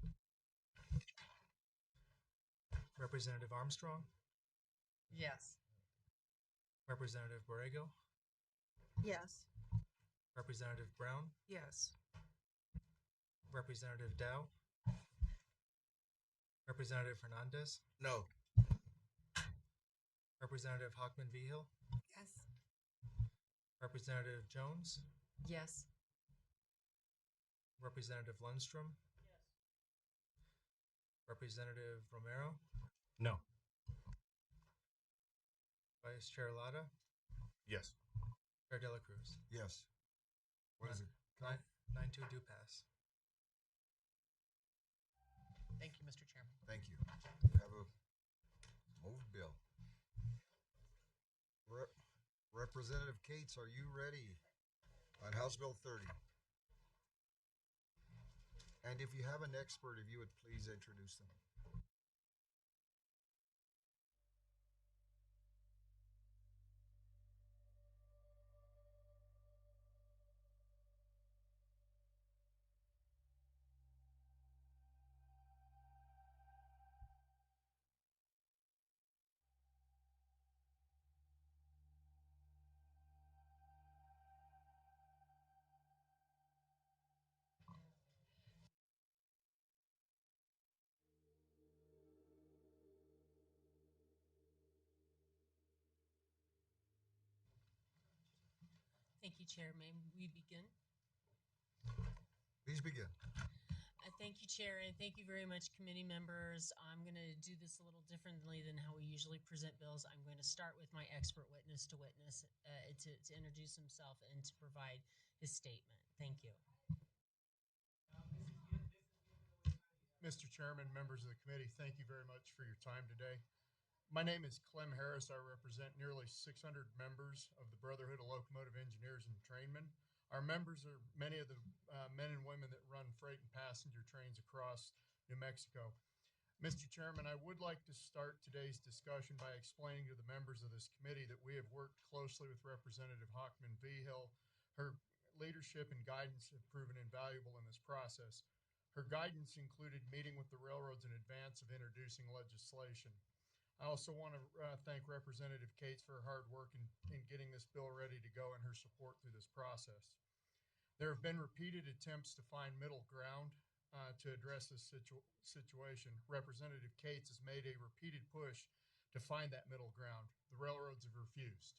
Speaker 14: Representative Armstrong,
Speaker 3: Yes.
Speaker 14: Representative Borrego,
Speaker 5: Yes.
Speaker 14: Representative Brown,
Speaker 4: Yes.
Speaker 14: Representative Dow, Representative Hernandez,
Speaker 6: No.
Speaker 14: Representative Hockman Vigil,
Speaker 2: Yes.
Speaker 14: Representative Jones,
Speaker 8: Yes.
Speaker 14: Representative Lundstrom, Representative Romero,
Speaker 10: No.
Speaker 14: Vice Chair Lada,
Speaker 10: Yes.
Speaker 14: Chair De La Cruz.
Speaker 7: Yes. What is it?
Speaker 14: 9-2 do pass.
Speaker 3: Thank you, Mr. Chairman.
Speaker 7: Thank you. We have a moved bill. Representative Cates, are you ready on House Bill 30? And if you have an expert, if you would please introduce them.
Speaker 15: Thank you, Chair. May we begin?
Speaker 7: Please begin.
Speaker 15: Thank you, Chair, and thank you very much, committee members. I'm going to do this a little differently than how we usually present bills. I'm going to start with my expert witness to introduce himself and to provide his statement. Thank you.
Speaker 23: Mr. Chairman, members of the committee, thank you very much for your time today. My name is Clem Harris. I represent nearly 600 members of the Brotherhood of Locomotive Engineers and Trainmen. Our members are many of the men and women that run freight and passenger trains across New Mexico. Mr. Chairman, I would like to start today's discussion by explaining to the members of this committee that we have worked closely with Representative Hockman Vigil. Her leadership and guidance have proven invaluable in this process. Her guidance included meeting with the railroads in advance of introducing legislation. I also want to thank Representative Cates for her hard work in getting this bill ready to go and her support through this process. There have been repeated attempts to find middle ground to address this situation. Representative Cates has made a repeated push to find that middle ground. The railroads have refused.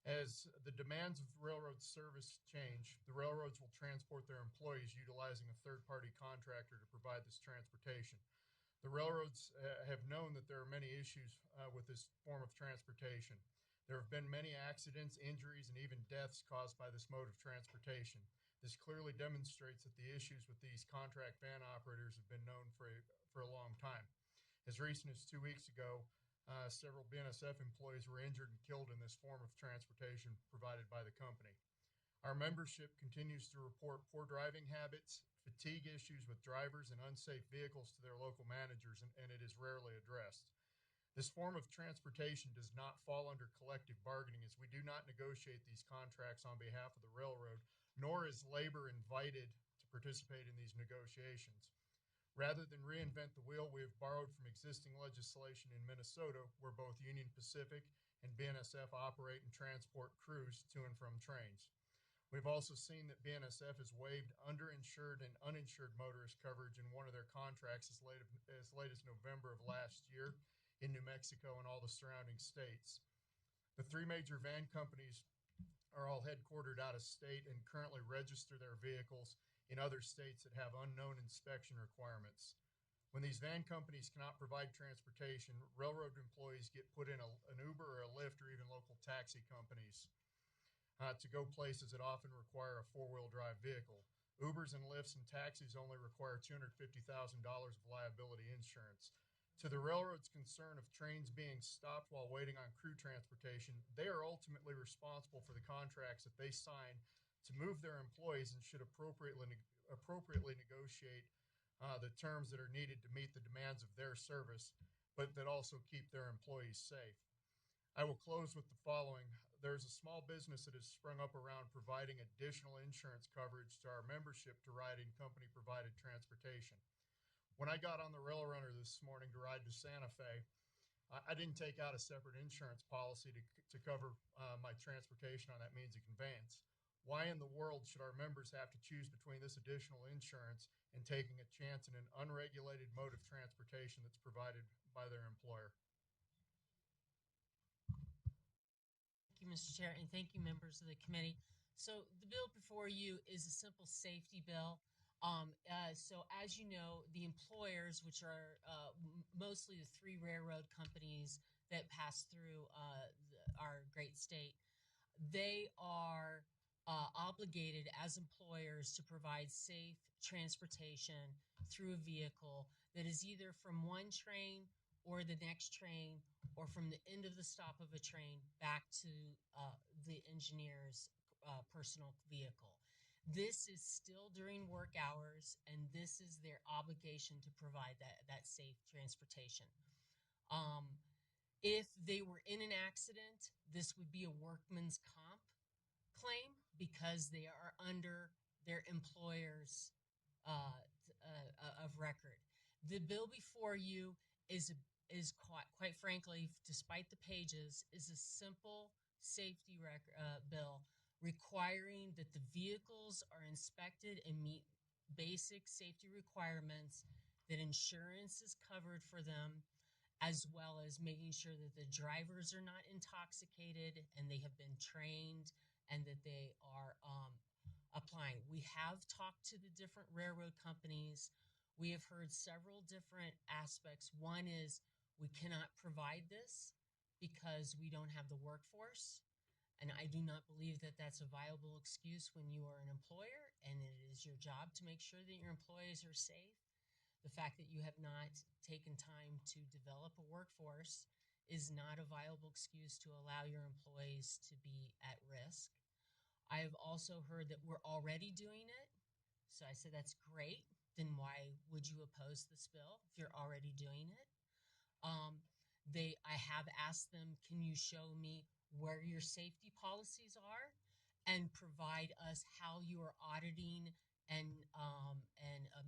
Speaker 23: As the demands of railroad service change, the railroads will transport their employees utilizing a third-party contractor to provide this transportation. The railroads have known that there are many issues with this form of transportation. There have been many accidents, injuries, and even deaths caused by this mode of transportation. This clearly demonstrates that the issues with these contract van operators have been known for a long time. As recent as 2 weeks ago, several BNSF employees were injured and killed in this form of transportation provided by the company. Our membership continues to report poor driving habits, fatigue issues with drivers, and unsafe vehicles to their local managers, and it is rarely addressed. This form of transportation does not fall under collective bargaining, as we do not negotiate these contracts on behalf of the railroad, nor is labor invited to participate in these negotiations. Rather than reinvent the wheel, we have borrowed from existing legislation in Minnesota, where both Union Pacific and BNSF operate and transport crews to and from trains. We've also seen that BNSF has waived underinsured and uninsured motorist coverage in one of their contracts as late as November of last year in New Mexico and all the surrounding states. The three major van companies are all headquartered out of state and currently register their vehicles in other states that have unknown inspection requirements. When these van companies cannot provide transportation, railroad employees get put in an Uber or a Lyft or even local taxi companies to go places that often require a four-wheel drive vehicle. Ubers and Lyfts and taxis only require $250,000 of liability insurance. To the railroad's concern of trains being stopped while waiting on crew transportation, they are ultimately responsible for the contracts that they sign to move their employees and should appropriately negotiate the terms that are needed to meet the demands of their service, but that also keep their employees safe. I will close with the following. There's a small business that has sprung up around providing additional insurance coverage to our membership to ride in company-provided transportation. When I got on the Rail Runner this morning to ride to Santa Fe, I didn't take out a separate insurance policy to cover my transportation on that means of conveyance. Why in the world should our members have to choose between this additional insurance and taking a chance in an unregulated mode of transportation that's provided by their employer?
Speaker 15: Thank you, Mr. Chair, and thank you, members of the committee. So the bill before you is a simple safety bill. So as you know, the employers, which are mostly the three railroad companies that pass through our great state, they are obligated as employers to provide safe transportation through a vehicle that is either from one train or the next train or from the end of the stop of a train back to the engineer's personal vehicle. This is still during work hours, and this is their obligation to provide that safe transportation. If they were in an accident, this would be a workman's comp claim because they are under their employer's of record. The bill before you is quite frankly, despite the pages, is a simple safety bill requiring that the vehicles are inspected and meet basic safety requirements, that insurance is covered for them, as well as making sure that the drivers are not intoxicated and they have been trained and that they are applying. We have talked to the different railroad companies. We have heard several different aspects. One is we cannot provide this because we don't have the workforce. And I do not believe that that's a viable excuse when you are an employer and it is your job to make sure that your employees are safe. The fact that you have not taken time to develop a workforce is not a viable excuse to allow your employees to be at risk. I have also heard that we're already doing it. So I said, that's great. Then why would you oppose this bill if you're already doing it? I have asked them, can you show me where your safety policies are and provide us how you are auditing and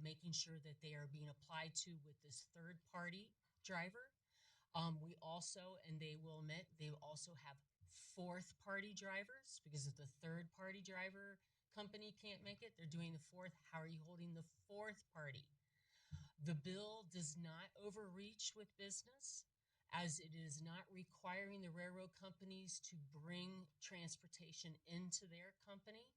Speaker 15: making sure that they are being applied to with this third party driver. We also, and they will admit, they also have fourth party drivers, because if the third party driver company can't make it, they're doing the fourth. How are you holding the fourth party? The bill does not overreach with business, as it is not requiring the railroad companies to bring transportation into their company,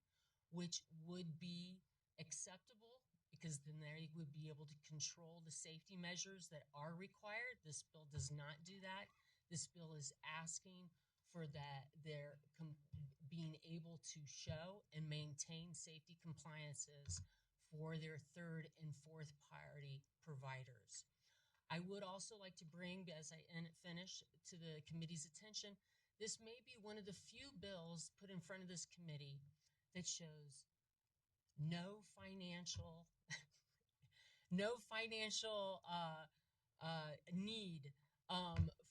Speaker 15: which would be acceptable because then they would be able to control the safety measures that are required. This bill does not do that. This bill is asking for their being able to show and maintain safety compliances for their third and fourth party providers. I would also like to bring, as I finish, to the committee's attention, this may be one of the few bills put in front of this committee that shows no financial need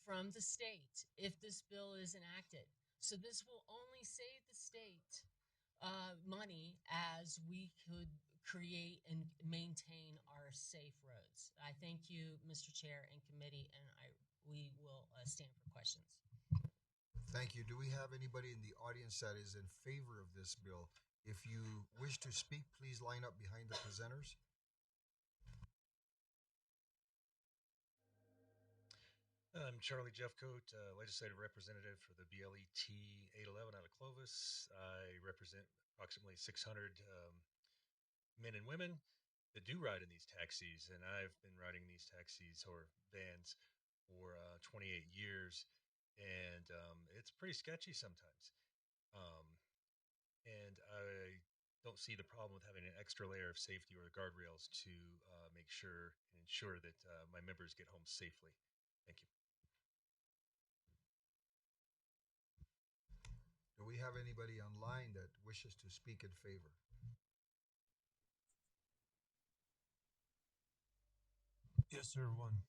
Speaker 15: from the state if this bill is enacted. So this will only save the state money, as we could create and maintain our safe roads. I thank you, Mr. Chair and committee, and we will stand for questions.
Speaker 7: Thank you. Do we have anybody in the audience that is in favor of this bill? If you wish to speak, please line up behind the presenters.
Speaker 9: I'm Charlie Jeffcoat, legislative representative for the BLET 811 out of Clovis. I represent approximately 600 men and women that do ride in these taxis, and I've been riding these taxis or vans for 28 years, and it's pretty sketchy sometimes. And I don't see the problem with having an extra layer of safety or guardrails to make sure and ensure that my members get home safely. Thank you.
Speaker 7: Do we have anybody online that wishes to speak in favor?
Speaker 23: Yes, sir. One.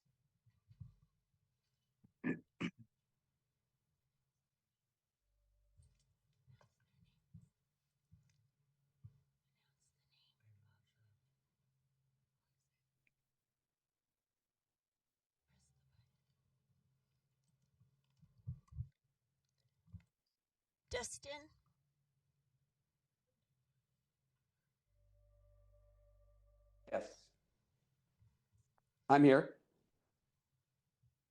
Speaker 15: Dustin?
Speaker 16: Yes. I'm here.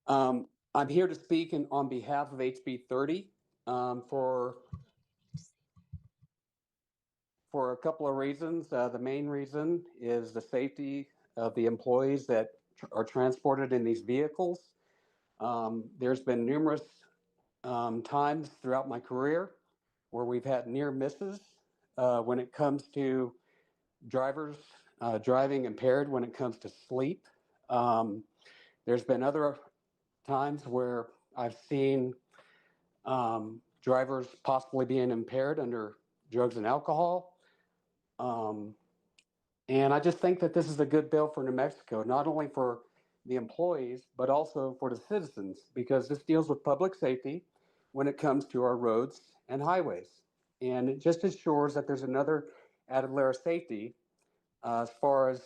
Speaker 16: I'm here to speak on behalf of HB 30 for a couple of reasons. The main reason is the safety of the employees that are transported in these vehicles. There's been numerous times throughout my career where we've had near misses when it comes to drivers driving impaired when it comes to sleep. There's been other times where I've seen drivers possibly being impaired under drugs and alcohol. And I just think that this is a good bill for New Mexico, not only for the employees, but also for the citizens, because this deals with public safety when it comes to our roads and highways. And it just ensures that there's another added layer of safety as far as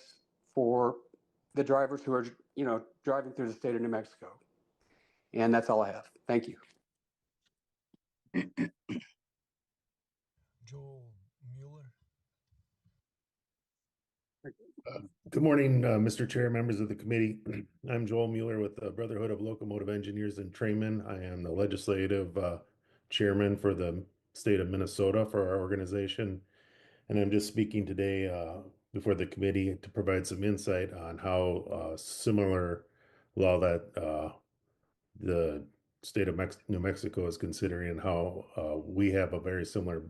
Speaker 16: for the drivers who are, driving through the state of New Mexico. And that's all I have. Thank you.
Speaker 23: Joel Mueller.
Speaker 17: Good morning, Mr. Chair, members of the committee. I'm Joel Mueller with the Brotherhood of Locomotive Engineers and Trainmen. I am the legislative chairman for the state of Minnesota for our organization. And I'm just speaking today before the committee to provide some insight on how similar law that the state of New Mexico is considering and how we have a very similar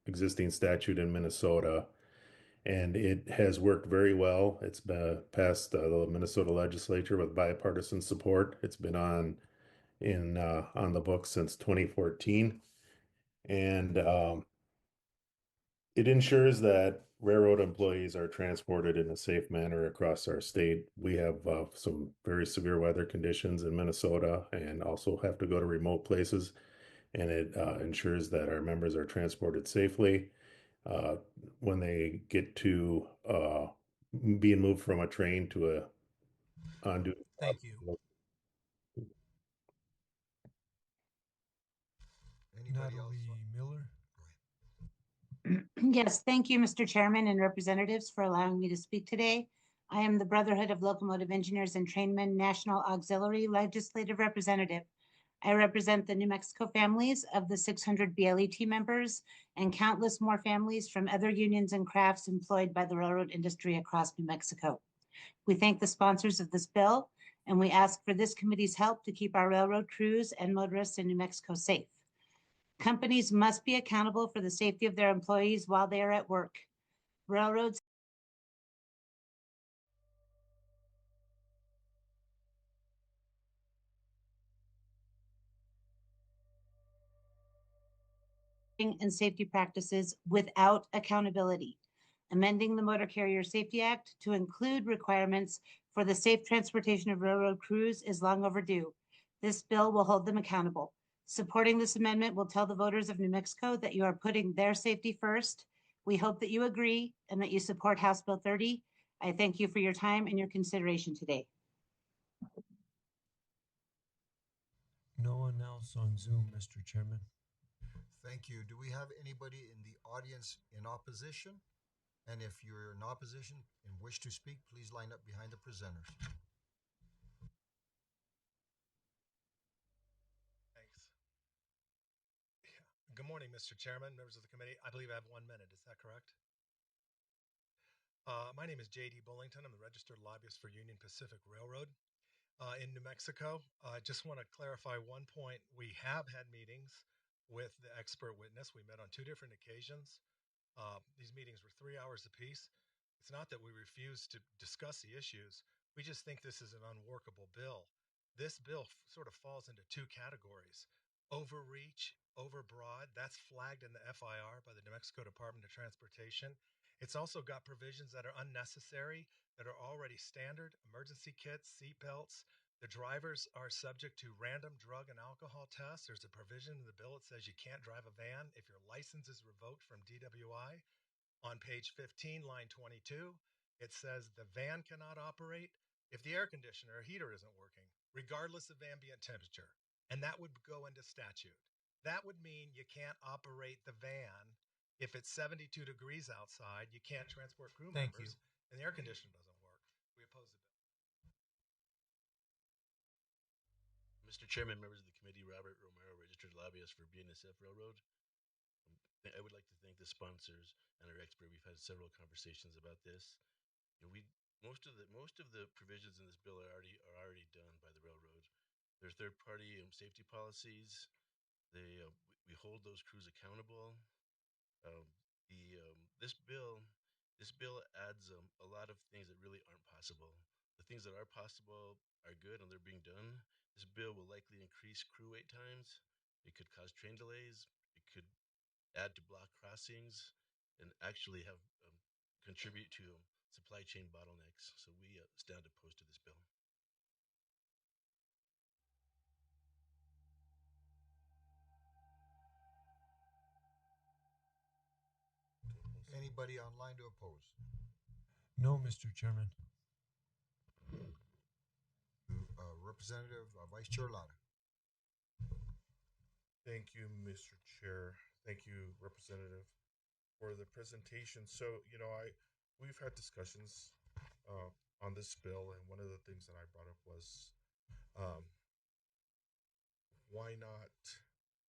Speaker 17: existing statute in Minnesota. And it has worked very well. It's been passed the Minnesota Legislature with bipartisan support. It's been on the books since 2014, and it ensures that railroad employees are transported in a safe manner across our state. We have some very severe weather conditions in Minnesota, and also have to go to remote places, and it ensures that our members are transported safely. When they get to being moved from a train to a onto.
Speaker 23: Thank you.
Speaker 7: Anybody else?
Speaker 23: Miller.
Speaker 24: Yes, thank you, Mr. Chairman and representatives, for allowing me to speak today. I am the Brotherhood of Locomotive Engineers and Trainmen National Auxiliary Legislative Representative. I represent the New Mexico families of the 600 BLET members and countless more families from other unions and crafts employed by the railroad industry across New Mexico. We thank the sponsors of this bill, and we ask for this committee's help to keep our railroad crews and motorists in New Mexico safe. Companies must be accountable for the safety of their employees while they are at work. Railroads and safety practices without accountability. Amending the Motor Carrier Safety Act to include requirements for the safe transportation of railroad crews is long overdue. This bill will hold them accountable. Supporting this amendment will tell the voters of New Mexico that you are putting their safety first, We hope that you agree and that you support House Bill 30. I thank you for your time and your consideration today.
Speaker 12: No one else on Zoom, Mr. Chairman.
Speaker 7: Thank you. Do we have anybody in the audience in opposition? And if you're in opposition and wish to speak, please line up behind the presenters.
Speaker 18: Thanks. Yeah. Good morning, Mr. Chairman, members of the committee. I believe I have 1 minute. Is that correct? My name is J.D. Bullington. I'm the registered lobbyist for Union Pacific Railroad in New Mexico. I just want to clarify one point. We have had meetings with the expert witness. We met on 2 different occasions. These meetings were 3 hours apiece. It's not that we refuse to discuss the issues. We just think this is an unworkable bill. This bill sort of falls into 2 categories: overreach, overbroad. That's flagged in the FIR by the New Mexico Department of Transportation. It's also got provisions that are unnecessary, that are already standard: emergency kits, seat belts. The drivers are subject to random drug and alcohol tests. There's a provision in the bill that says you can't drive a van if your license is revoked from DWI. On page 15, line 22, it says the van cannot operate if the air conditioner or heater isn't working, regardless of ambient temperature. And that would go into statute. That would mean you can't operate the van if it's 72 degrees outside. You can't transport crew members, and the air conditioner doesn't work. We oppose the bill.
Speaker 19: Mr. Chairman, members of the committee, Robert Romero, registered lobbyist for BNSF Railroad. I would like to thank the sponsors and our expert. We've had several conversations about this. Most of the provisions in this bill are already done by the railroad. There's third-party safety policies. We hold those crews accountable. Um, this bill adds a lot of things that really aren't possible. The things that are possible are good and they're being done. This bill will likely increase crew wait times. It could cause train delays. It could add to block crossings, and actually have contribute to supply chain bottlenecks. So we stand opposed to this bill.
Speaker 7: Anybody online to oppose?
Speaker 12: No, Mr. Chairman.
Speaker 7: Representative Vice Chair Lara.
Speaker 10: Thank you, Mr. Chair. Thank you, Representative, for the presentation. So, we've had discussions on this bill, and one of the things that I brought up was why not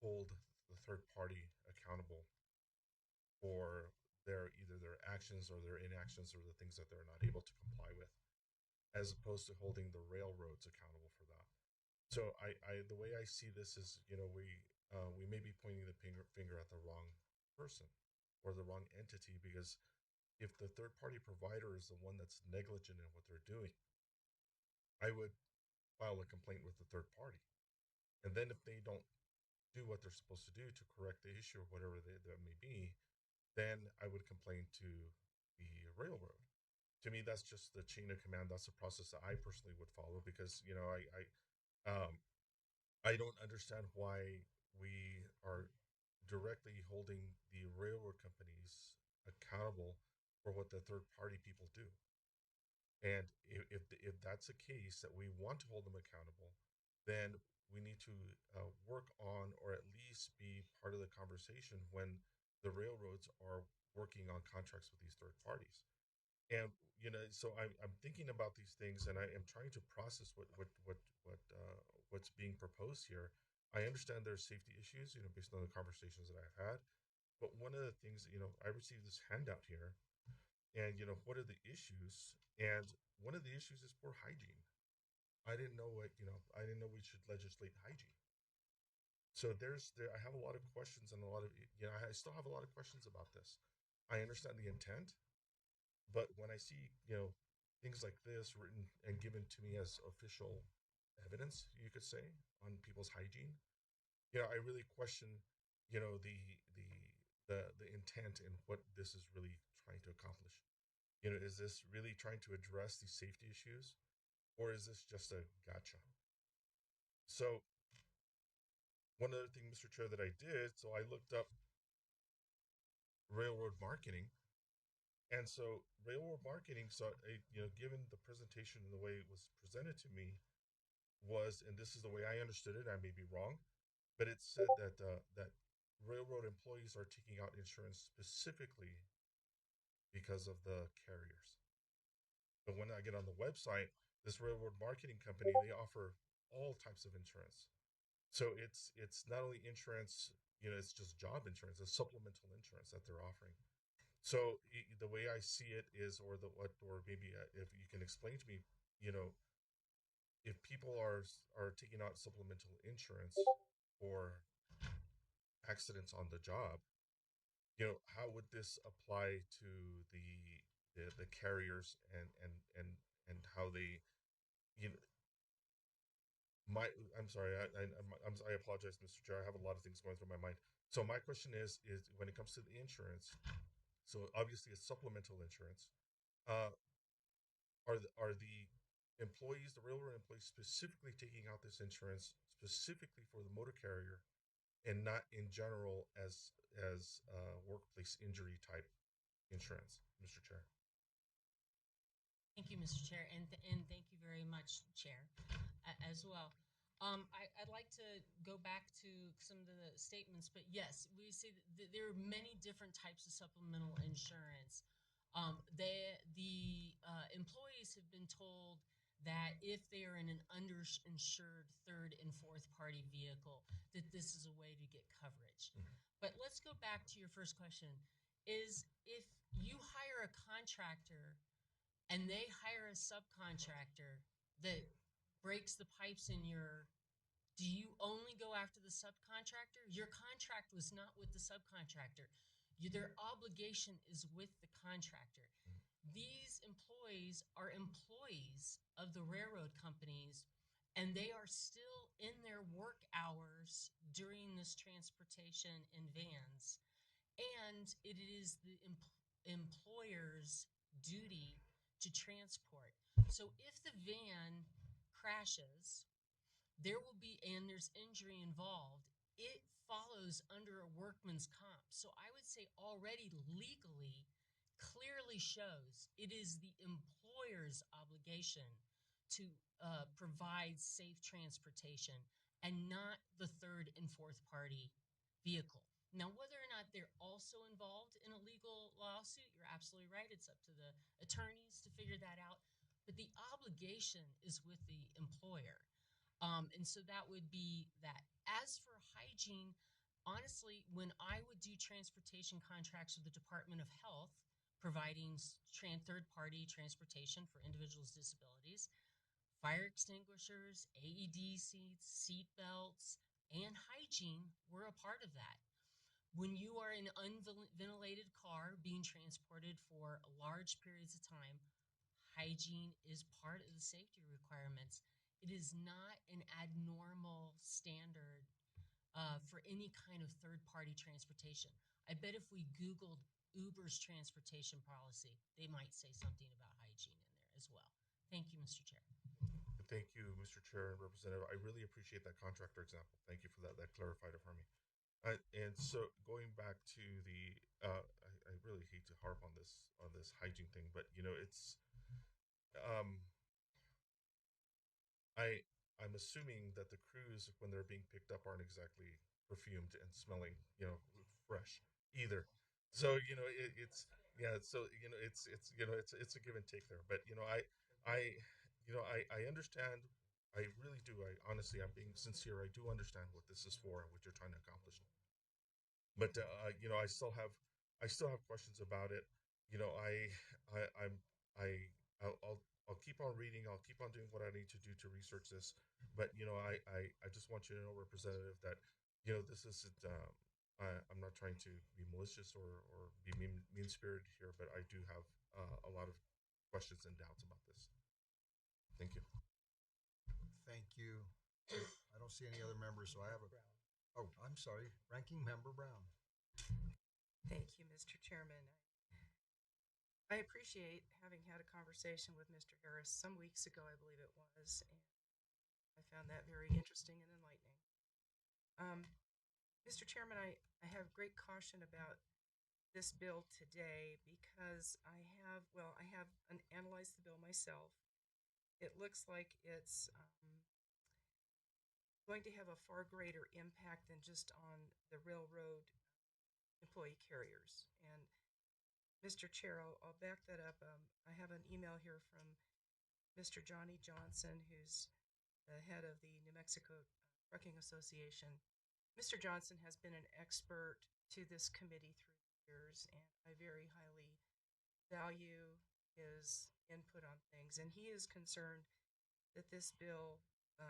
Speaker 10: hold the third party accountable for either their actions or their inactions or the things that they're not able to comply with, as opposed to holding the railroads accountable for that. So the way I see this is, we may be pointing the finger at the wrong person or the wrong entity, because if the third party provider is the one that's negligent in what they're doing, I would file a complaint with the third party. And then if they don't do what they're supposed to do to correct the issue or whatever that may be, then I would complain to the railroad. To me, that's just the chain of command. That's the process that I personally would follow, because I don't understand why we are directly holding the railroad companies accountable for what the third party people do. And if that's the case, that we want to hold them accountable, then we need to work on, or at least be part of the conversation when the railroads are working on contracts with these third parties. And so I'm thinking about these things, and I am trying to process what's being proposed here. I understand there's safety issues, based on the conversations that I've had. But one of the things, I received this handout here, and what are the issues? And one of the issues is poor hygiene. I didn't know we should legislate hygiene. So I have a lot of questions, and I still have a lot of questions about this. I understand the intent, but when I see, things like this written and given to me as official evidence, you could say, on people's hygiene, I really question, the intent and what this is really trying to accomplish. Is this really trying to address these safety issues, or is this just a gotcha? So one other thing, Mr. Chair, that I did, so I looked up railroad marketing. And so railroad marketing, given the presentation and the way it was presented to me, was, and this is the way I understood it, I may be wrong, but it said that railroad employees are taking out insurance specifically because of the carriers. But when I get on the website, this railroad marketing company, they offer all types of insurance. So it's not only insurance, it's just job insurance, it's supplemental insurance that they're offering. So the way I see it is, or maybe if you can explain to me, if people are taking out supplemental insurance for accidents on the job, how would this apply to the carriers and how they, you know, I'm sorry, I apologize, Mr. Chair. I have a lot of things going through my mind. So my question is when it comes to the insurance, so obviously it's supplemental insurance. Are the employees, the railroad employees, specifically taking out this insurance specifically for the motor carrier, and not in general as workplace injury type insurance, Mr. Chair?
Speaker 15: Thank you, Mr. Chair, and thank you very much, Chair, as well. I'd like to go back to some of the statements, but yes, we see that there are many different types of supplemental insurance. The employees have been told that if they are in an underinsured third and fourth party vehicle, that this is a way to get coverage. But let's go back to your first question, is if you hire a contractor and they hire a subcontractor that breaks the pipes in do you only go after the subcontractor? Your contract was not with the subcontractor. Their obligation is with the contractor. These employees are employees of the railroad companies, and they are still in their work hours during this transportation in vans. And it is the employer's duty to transport. So if the van crashes, and there's injury involved, it follows under a workman's comp. So I would say already legally clearly shows it is the employer's obligation to provide safe transportation and not the third and fourth party vehicle. Now, whether or not they're also involved in a legal lawsuit, you're absolutely right. It's up to the attorneys to figure that out. But the obligation is with the employer. And so that would be that. As for hygiene, honestly, when I would do transportation contracts with the Department of Health, providing third-party transportation for individuals with disabilities, fire extinguishers, AED seats, seat belts, and hygiene were a part of that. When you are in an unventilated car being transported for large periods of time, hygiene is part of the safety requirements. It is not an abnormal standard for any kind of third-party transportation. I bet if we Googled Uber's transportation policy, they might say something about hygiene in there as well. Thank you, Mr. Chair.
Speaker 10: Thank you, Mr. Chair and Representative. I really appreciate that contractor example. Thank you for that. That clarified it for me. And so going back to I really hate to harp on this hygiene thing, but it's I'm assuming that the crews, when they're being picked up, aren't exactly perfumed and smelling, fresh either. So it's yeah. So it's a give and take there. But I understand. I really do. Honestly, I'm being sincere. I do understand what this is for and what you're trying to accomplish. But I still have questions about it. You know, I I'm I'll keep on reading. I'll keep on doing what I need to do to research this. But I just want you to know, Representative, that this isn't. I'm not trying to be malicious or be mean spirited here, but I do have a lot of questions and doubts about this. Thank you.
Speaker 7: Thank you. I don't see any other members, so I have a. Oh, I'm sorry, Ranking Member Brown.
Speaker 4: Thank you, Mr. Chairman. I appreciate having had a conversation with Mr. Harris some weeks ago, I believe it was, and I found that very interesting and enlightening. Mr. Chairman, I have great caution about this bill today because I have analyzed the bill myself. It looks like it's going to have a far greater impact than just on the railroad employee carriers. And Mr. Chair, I'll back that up. I have an email here from Mr. Johnny Johnson, who's the head of the New Mexico Trucking Association. Mr. Johnson has been an expert to this committee through the years, and I very highly value his input on things. And he is concerned that this bill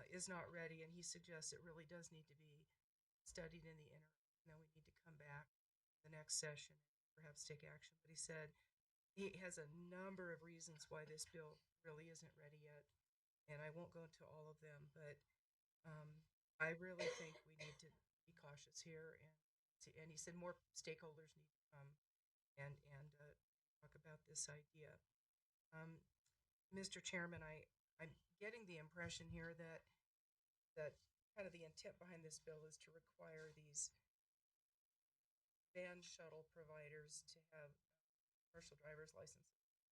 Speaker 4: is not ready, and he suggests it really does need to be studied in the interim. And then we need to come back the next session and perhaps take action. But he said he has a number of reasons why this bill really isn't ready yet, and I won't go into all of them, but I really think we need to be cautious here. And he said more stakeholders need to come and talk about this idea. Mr. Chairman, I'm getting the impression here that kind of the intent behind this bill is to require these van shuttle providers to have commercial driver's licenses.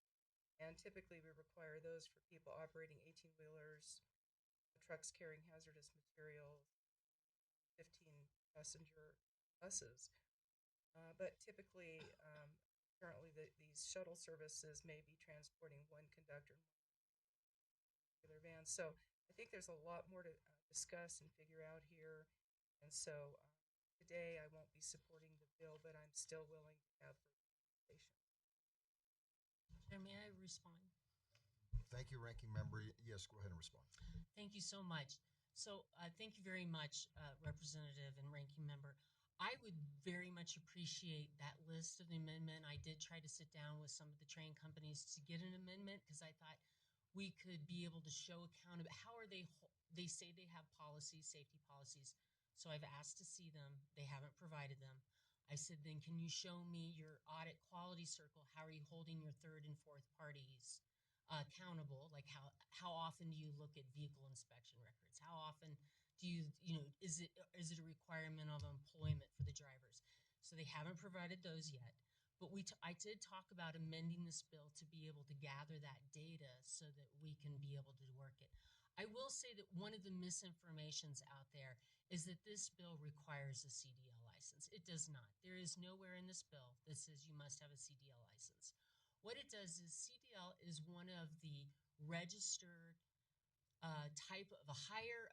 Speaker 4: And typically we require those for people operating 18-wheelers, trucks carrying hazardous materials, 15-passenger buses. But typically, currently these shuttle services may be transporting one conductor and regular vans. So I think there's a lot more to discuss and figure out here. And so today I won't be supporting the bill, but I'm still willing to have conversations.
Speaker 15: Chair, may I respond?
Speaker 7: Thank you, Ranking Member. Yes, go ahead and respond.
Speaker 15: Thank you so much. So thank you very much, Representative and Ranking Member. I would very much appreciate that list of the amendment. I did try to sit down with some of the train companies to get an amendment because I thought we could be able to show accountability. How are they say they have policies, safety policies. So I've asked to see them. They haven't provided them. I said, then can you show me your audit quality circle? How are you holding your third and fourth parties accountable? Like how often do you look at vehicle inspection records? How often do you is it a requirement of employment for the drivers? So they haven't provided those yet. But I did talk about amending this bill to be able to gather that data so that we can be able to work it. I will say that one of the misinformations out there is that this bill requires a CDL license. It does not. There is nowhere in this bill that says you must have a CDL license. What it does is CDL is one of the registered type of a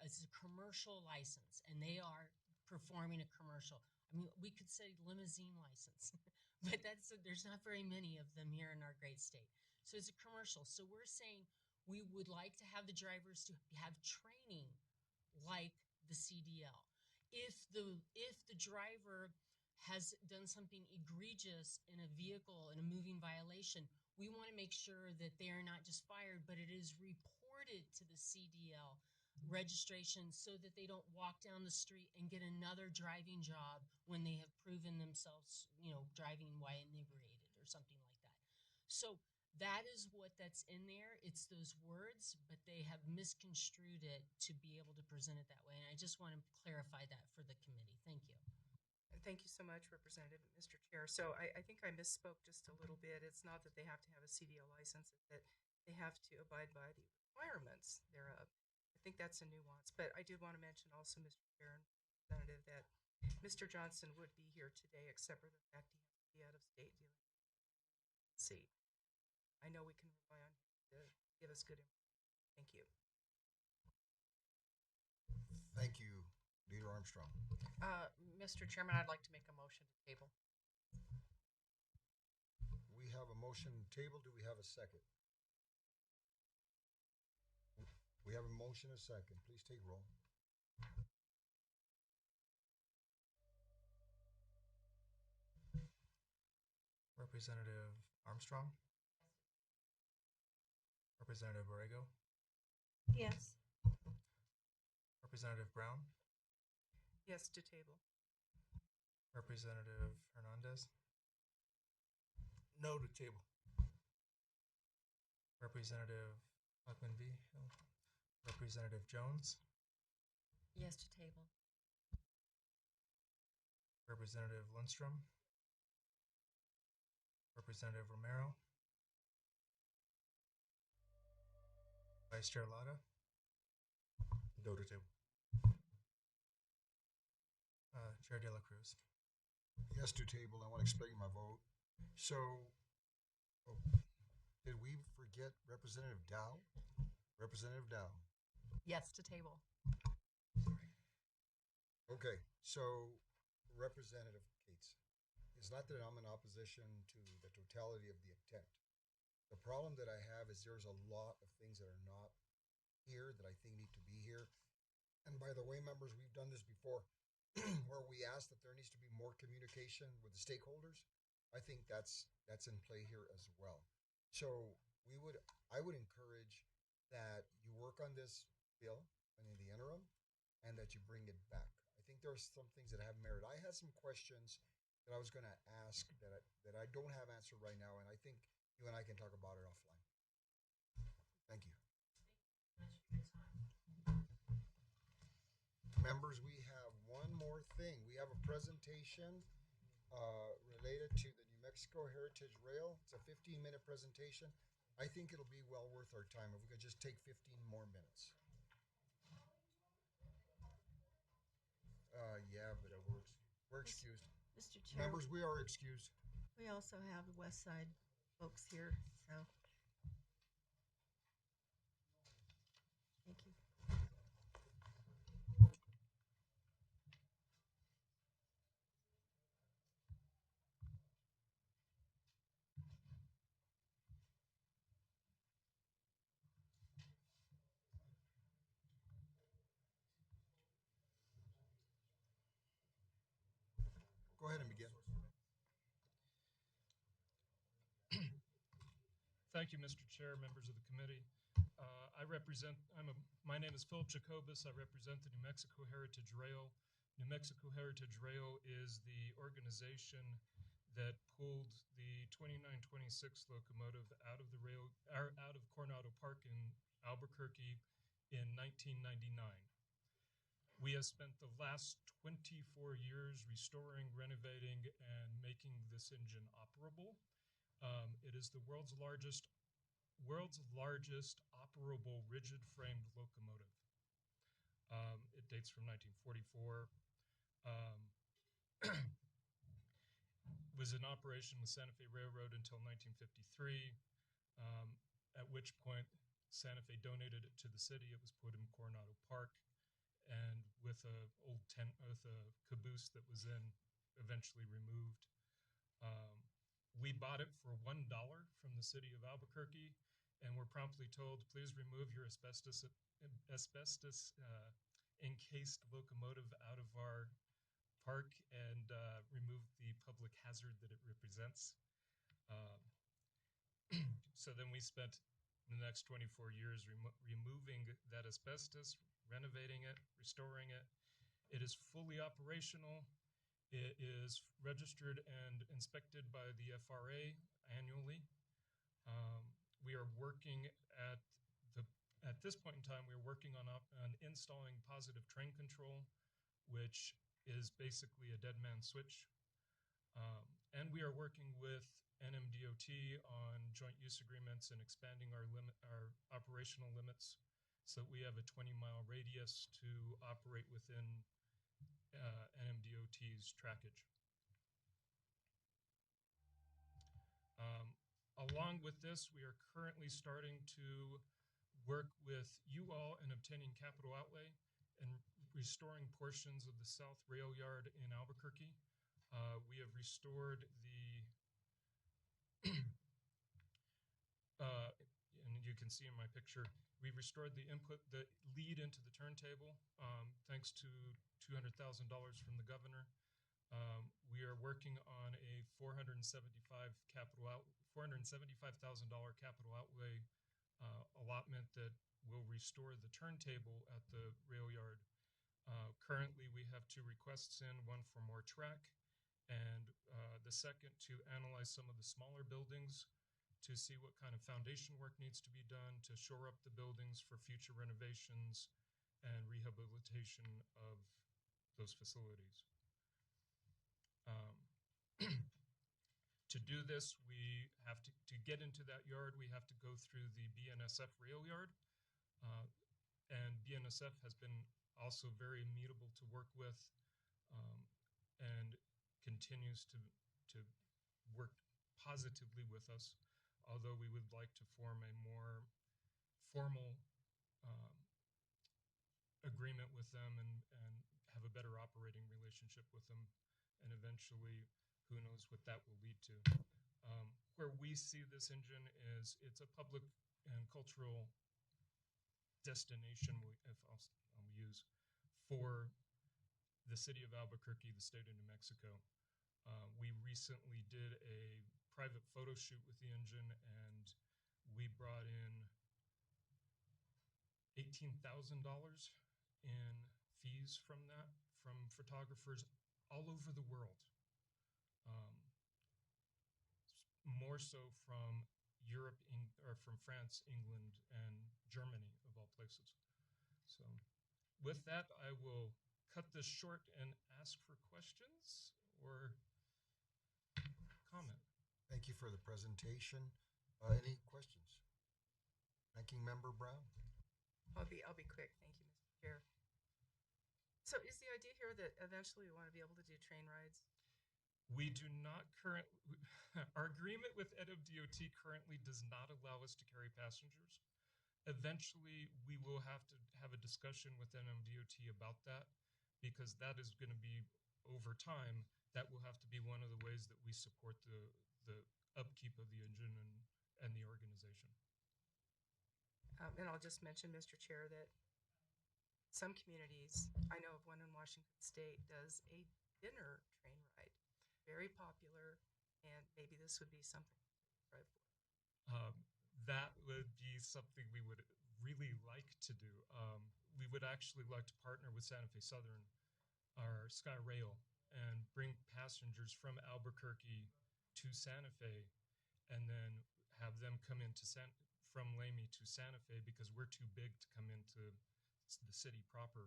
Speaker 15: it's a commercial license, and they are performing a commercial. I mean, we could say limousine license, but there's not very many of them here in our great state. So it's a commercial. So we're saying we would like to have the drivers to have training like the CDL. If the driver has done something egregious in a vehicle in a moving violation, we want to make sure that they are not just fired, but it is reported to the CDL registration so that they don't walk down the street and get another driving job when they have proven themselves, driving while inebriated or something like that. So that is what that's in there. It's those words, but they have misconstrued it to be able to present it that way. And I just want to clarify that for the committee. Thank you.
Speaker 4: Thank you so much, Representative, Mr. Chair. So I think I misspoke just a little bit. It's not that they have to have a CDL license, it's that they have to abide by the requirements thereof. I think that's a nuance. But I did want to mention also, Mr. Chair and Representative, that Mr. Johnson would be here today, except for the fact he has to be out of state dealing with seat. I know we can rely on him to give us good information. Thank you.
Speaker 7: Thank you, Leader Armstrong.
Speaker 3: Mr. Chairman, I'd like to make a motion to table.
Speaker 7: We have a motion table. Do we have a second? We have a motion, a second. Please take roll.
Speaker 14: Representative Armstrong? Representative Borrego?
Speaker 24: Yes.
Speaker 14: Representative Brown?
Speaker 4: Yes to table.
Speaker 14: Representative Hernandez?
Speaker 6: No to table.
Speaker 14: Representative Huckman-V? Representative Jones?
Speaker 8: Yes to table.
Speaker 14: Representative Lundstrom? Representative Romero, Vice Chair Lada,
Speaker 10: Go to table.
Speaker 14: Chair De La Cruz.
Speaker 7: Yes to table. I want to explain my vote. So, oh, did we forget Representative Dow? Representative Dow.
Speaker 3: Yes to table.
Speaker 7: Okay, so Representative Cates, it's not that I'm in opposition to the totality of the intent. The problem that I have is there's a lot of things that are not here that I think need to be here. And by the way, members, we've done this before where we ask that there needs to be more communication with the stakeholders. I think that's in play here as well. So I would encourage that you work on this bill and in the interim and that you bring it back. I think there's some things that have merit. I had some questions that I was going to ask that I don't have answered right now, and I think you and I can talk about it offline. Thank you. Members, we have one more thing. We have a presentation related to the New Mexico Heritage Rail. It's a 15-minute presentation. I think it'll be well worth our time if we could just take 15 more minutes. Yeah, but we're excused.
Speaker 5: Mr. Chair.
Speaker 7: Members, we are excused.
Speaker 5: We also have the West Side folks here, so. Thank you.
Speaker 7: Go ahead and begin.
Speaker 13: Thank you, Mr. Chair, members of the committee. My name is Philip Jacobus. I represent the New Mexico Heritage Rail. New Mexico Heritage Rail is the organization that pulled the 2926 locomotive out of Coronado Park in Albuquerque in 1999. We have spent the last 24 years restoring, renovating, and making this engine operable. It is the world's largest operable rigid-framed locomotive. It dates from 1944. Was in operation with Santa Fe Railroad until 1953, at which point Santa Fe donated it to the city. It was put in Coronado Park, and with a caboose that was then eventually removed. We bought it for $1 from the city of Albuquerque, and were promptly told, please remove your asbestos encased locomotive out of our park and remove the public hazard that it represents. So then we spent the next 24 years removing that asbestos, renovating it, restoring it. It is fully operational. It is registered and inspected by the FRA annually. We are working at this point in time, we're working on installing positive train control, which is basically a dead man switch. And we are working with NMDOT on joint use agreements and expanding our operational limits so that we have a 20-mile radius to operate within NMDOT's trackage. Along with this, we are currently starting to work with you all in obtaining capital outlay and restoring portions of the South Rail Yard in Albuquerque. We have restored the, and you can see in my picture, we restored the lead into the turntable, thanks to $200,000 from the governor. We are working on a $475,000 capital outlay allotment that will restore the turntable at the rail yard. Currently, we have 2 requests in, one for more track, and the second to analyze some of the smaller buildings to see what kind of foundation work needs to be done to shore up the buildings for future renovations and rehabilitation of those facilities. To do this, we have to get into that yard, we have to go through the BNSF rail yard. And BNSF has been also very amenable to work with, and continues to work positively with us, although we would like to form a more formal agreement with them and have a better operating relationship with them. And eventually, who knows what that will lead to. Where we see this engine is it's a public and cultural destination, if I'll use, for the city of Albuquerque, the state of New Mexico. We recently did a private photo shoot with the engine, and we brought in $18,000 in fees from that, from photographers all over the world. More so from Europe, or from France, England, and Germany, of all places. So with that, I will cut this short and ask for questions or comment.
Speaker 7: Thank you for the presentation. Any questions? Ranking Member Brown?
Speaker 4: I'll be quick. Thank you, Mr. Chair. So is the idea here that eventually we want to be able to do train rides?
Speaker 13: We do not currently, our agreement with NMDOT currently does not allow us to carry passengers. Eventually, we will have to have a discussion with NMDOT about that, because that is going to be, over time, that will have to be one of the ways that we support the upkeep of the engine and the organization.
Speaker 4: And I'll just mention, Mr. Chair, that some communities, I know of one in Washington State, does a dinner train ride. Very popular, and maybe this would be something to try for.
Speaker 13: That would be something we would really like to do. We would actually like to partner with Santa Fe Southern, our Sky Rail, and bring passengers from Albuquerque to Santa Fe, and then have them come into from Lamy to Santa Fe, because we're too big to come into the city proper.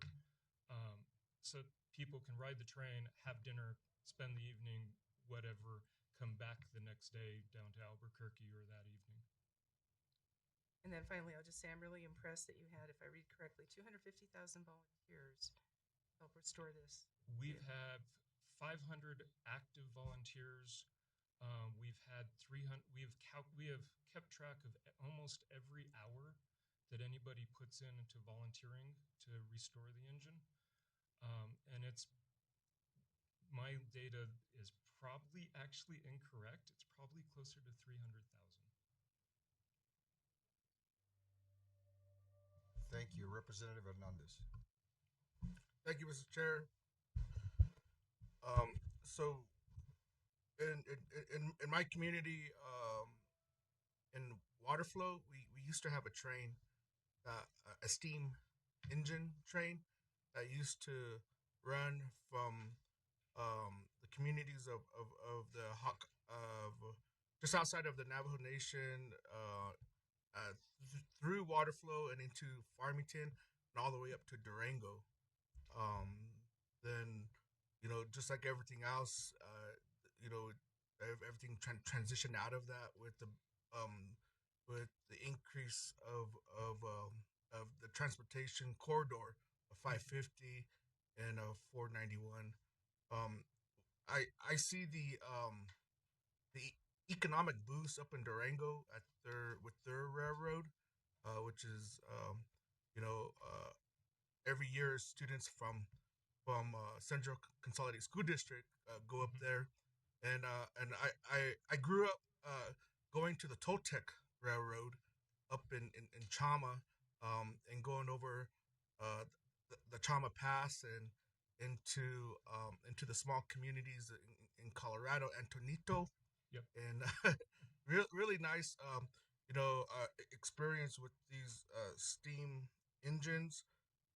Speaker 13: So people can ride the train, have dinner, spend the evening, whatever, come back the next day down to Albuquerque or that evening.
Speaker 4: And then finally, I'll just say I'm really impressed that you had, if I read correctly, 250,000 volunteers to help restore this.
Speaker 13: We've had 500 active volunteers. We've had 300. We have kept track of almost every hour that anybody puts into volunteering to restore the engine. And my data is probably actually incorrect. It's probably closer to 300,000.
Speaker 7: Thank you. Representative Hernandez.
Speaker 6: Thank you, Mr. Chair. So, in my community, in Waterflow, we used to have a train, a steam engine train that used to run from the communities of just outside of the Navajo Nation, through Waterflow and into Farmington, and all the way up to Durango. Then, just like everything else, everything transitioned out of that with the increase of the transportation corridor of 550 and 491. I see the economic boost up in Durango with their railroad, which is every year students from Central Consolidated School District go up there, and I grew up going to the Toltec Railroad up in Chama, and going over the Chama Pass and into the small communities in Colorado, Antonito.
Speaker 13: Yep.
Speaker 6: And really nice experience with these steam engines.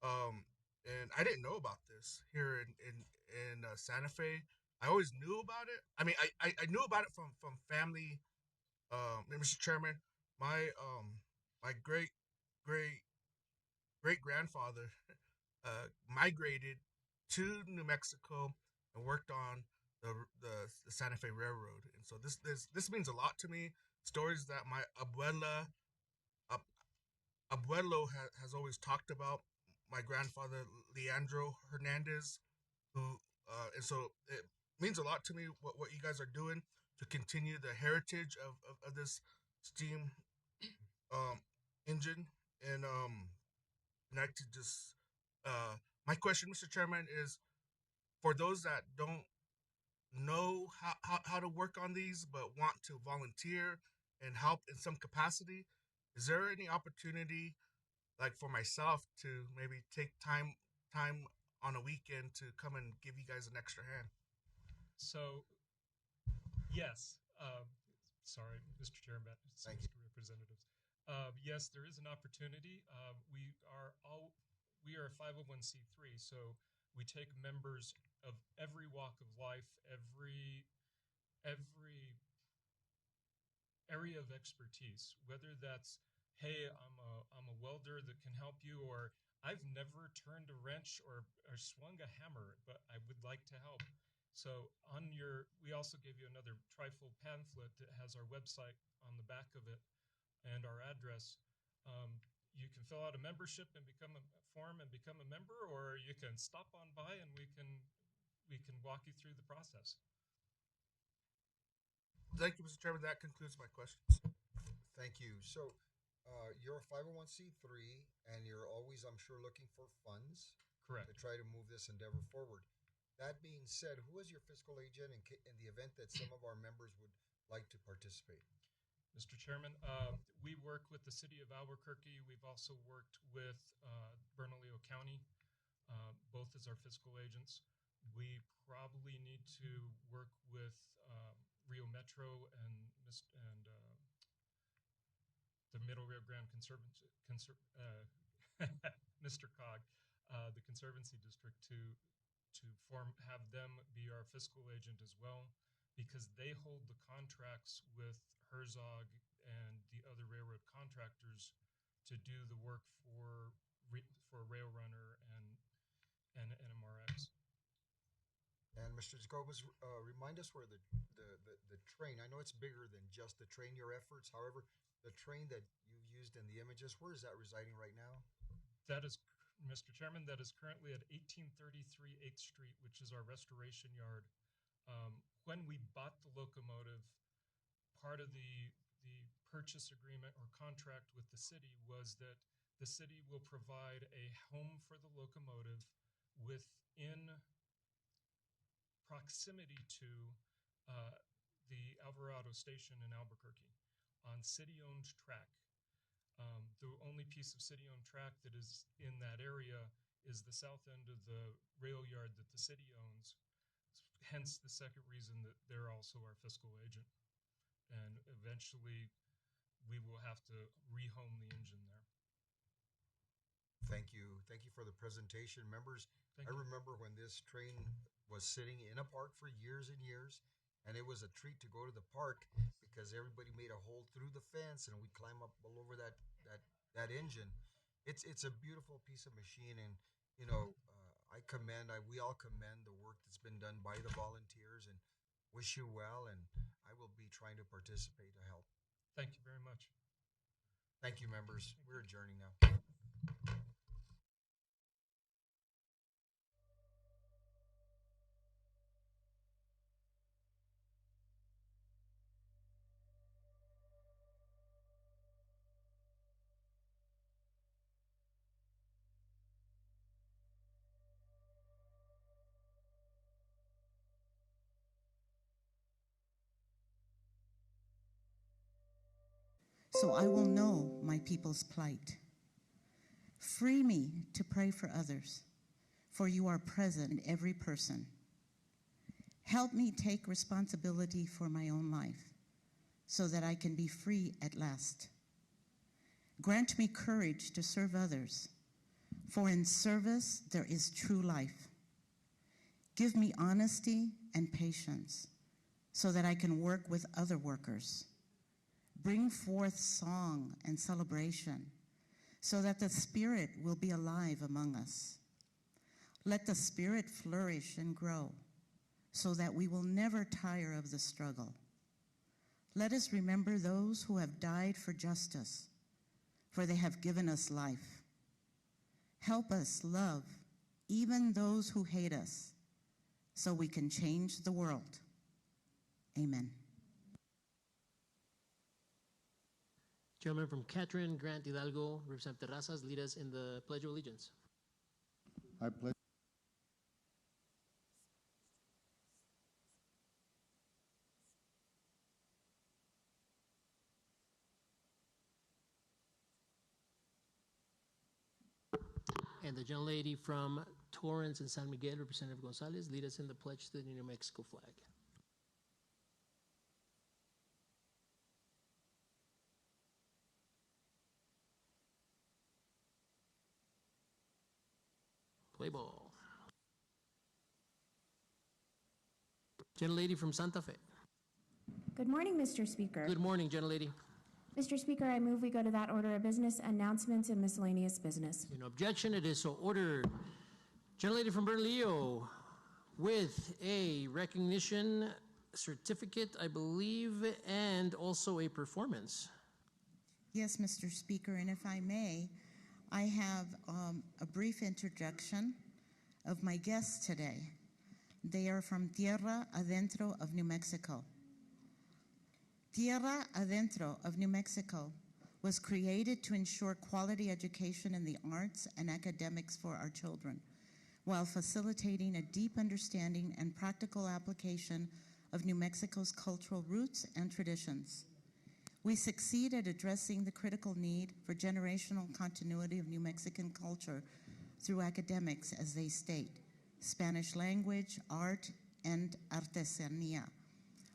Speaker 6: And I didn't know about this here in Santa Fe. I always knew about it. I mean, I knew about it from family. Mr. Chairman, my great grandfather migrated to New Mexico and worked on the Santa Fe Railroad. And so this means a lot to me. Stories that my abuelo has always talked about. My grandfather Leandro Hernandez, who and so it means a lot to me what you guys are doing to continue the heritage of this steam engine. And I could just my question, Mr. Chairman, is for those that don't know how to work on these but want to volunteer and help in some capacity, is there any opportunity, like for myself, to maybe take time on a weekend to come and give you guys an extra hand?
Speaker 13: So, yes. Sorry, Mr. Chairman, Mr. Representatives. Yes, there is an opportunity. We are a 501c3, so we take members of every walk of life, every area of expertise, whether that's, hey, I'm a welder that can help you, or I've never turned a wrench or swung a hammer, but I would like to help. So we also gave you another trifold pamphlet that has our website on the back of it and our address. You can fill out a membership and become a form and become a member, or you can stop on by and we can walk you through the process.
Speaker 6: Thank you, Mr. Chairman. That concludes my questions.
Speaker 7: Thank you. So you're a 501c3, and you're always, I'm sure, looking for funds.
Speaker 13: Correct.
Speaker 7: To try to move this endeavor forward. That being said, who is your fiscal agent in the event that some of our members would like to participate?
Speaker 13: Mr. Chairman, we work with the city of Albuquerque. We've also worked with Bernalillo County, both as our fiscal agents. We probably need to work with Rio Metro and the Middle Rio Grande Conservancy, Mr. Cog, the Conservancy District, to have them be our fiscal agent as well, because they hold the contracts with Herzog and the other railroad contractors to do the work for Rail Runner and NMRX.
Speaker 7: And Mr. Jacobus, remind us where the train, I know it's bigger than just the train, your efforts, however, the train that you used in the images, where is that residing right now?
Speaker 13: That is, Mr. Chairman, that is currently at 1833 8th Street, which is our restoration yard. When we bought the locomotive, part of the purchase agreement or contract with the city was that the city will provide a home for the locomotive within proximity to the Alvarado station in Albuquerque on city-owned track. The only piece of city-owned track that is in that area is the south end of the rail yard that the city owns, hence the second reason that they're also our fiscal agent. And eventually we will have to rehome the engine there.
Speaker 7: Thank you. Thank you for the presentation. Members, I remember when this train was sitting in a park for years and years, and it was a treat to go to the park because everybody made a hole through the fence and we'd climb up all over that engine. It's a beautiful piece of machine, and you know, we all commend the work that's been done by the volunteers and wish you well, and I will be trying to participate to help.
Speaker 13: Thank you very much.
Speaker 7: Thank you, members. We're adjourning now.
Speaker 11: So I will know my people's plight. Free me to pray for others, for you are present in every person. Help me take responsibility for my own life, so that I can be free at last. Grant me courage to serve others, for in service there is true life. Give me honesty and patience, so that I can work with other workers. Bring forth song and celebration, so that the Spirit will be alive among us. Let the Spirit flourish and grow, so that we will never tire of the struggle. Let us remember those who have died for justice, for they have given us life. Help us love even those who hate us, so we can change the world. Amen.
Speaker 1: Chairman from Catherine, Grant Hidalgo, Representative Terrazas, lead us in the Pledge of Allegiance.
Speaker 20: I pledge.
Speaker 1: And the gentlelady from Torrance and San Miguel, Representative Gonzalez, lead us in the pledge to the New Mexico flag. Play ball. Gentlelady from Santa Fe.
Speaker 21: Good morning, Mr. Speaker.
Speaker 1: Good morning, gentlelady.
Speaker 21: Mr. Speaker, I move we go to that order of business, announcements and miscellaneous business.
Speaker 1: No objection, it is so ordered. Gentlelady from Bernalillo with a recognition certificate, I believe, and also a performance.
Speaker 11: Yes, Mr. Speaker, and if I may, I have a brief introduction of my guests today. They are from Tierra Adentro of New Mexico. Tierra Adentro of New Mexico was created to ensure quality education in the arts and academics for our children, while facilitating a deep understanding and practical application of New Mexico's cultural roots and traditions. We succeed at addressing the critical need for generational continuity of New Mexican culture through academics, as they state, Spanish language, art, and artesanía.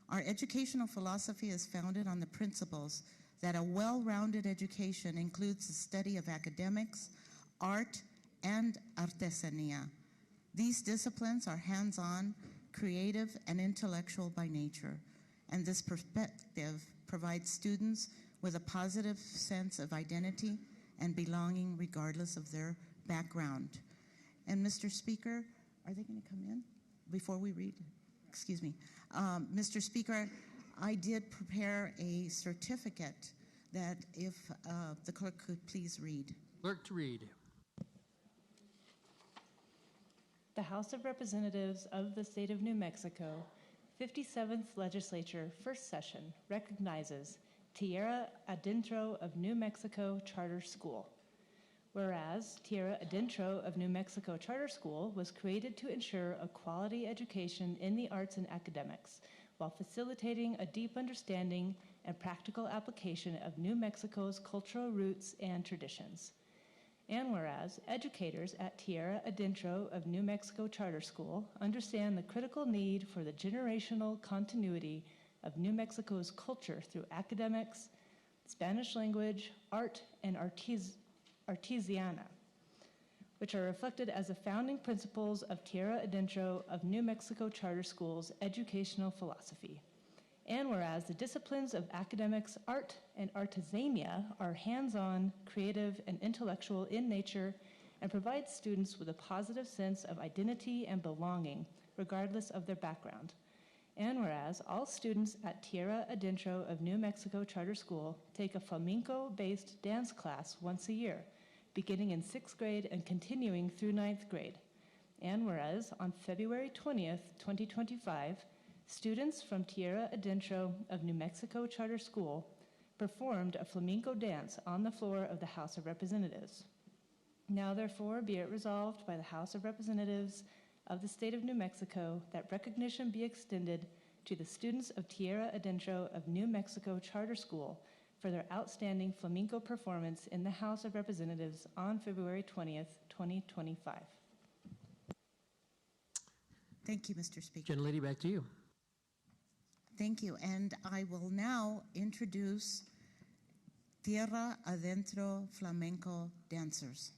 Speaker 11: Our educational philosophy is founded on the principles that a well-rounded education includes the study of academics, art, and artesanía. These disciplines are hands-on, creative, and intellectual by nature, and this perspective provides students with a positive sense of identity and belonging regardless of their background. And Mr. Speaker, are they going to come in before we read? Excuse me. Mr. Speaker, I did prepare a certificate that if the clerk could please read.
Speaker 1: Clerk to read.
Speaker 22: The House of Representatives of the State of New Mexico, 57th Legislature, First Session, recognizes Tierra Adentro of New Mexico Charter School. Whereas Tierra Adentro of New Mexico Charter School was created to ensure a quality education in the arts and academics, while facilitating a deep understanding and practical application of New Mexico's cultural roots and traditions. And whereas educators at Tierra Adentro of New Mexico Charter School understand the critical need for the generational continuity of New Mexico's culture through academics, Spanish language, art, and artesiana, which are reflected as the founding principles of Tierra Adentro of New Mexico Charter School's educational philosophy. And whereas the disciplines of academics, art, and artesania are hands-on, creative, and intellectual in nature and provide students with a positive sense of identity and belonging, regardless of their background. And whereas all students at Tierra Adentro of New Mexico Charter School take a flamenco-based dance class once a year, beginning in 6th grade and continuing through 9th grade. And whereas on February 20th, 2025, students from Tierra Adentro of New Mexico Charter School performed a flamenco dance on the floor of the House of Representatives. Now therefore be it resolved by the House of Representatives of the State of New Mexico that recognition be extended to the students of Tierra Adentro of New Mexico Charter School for their outstanding flamenco performance in the House of Representatives on February 20th, 2025.
Speaker 11: Thank you, Mr. Speaker.
Speaker 1: Gentlelady, back to you.
Speaker 11: Thank you, and I will now introduce Tierra Adentro Flamenco dancers.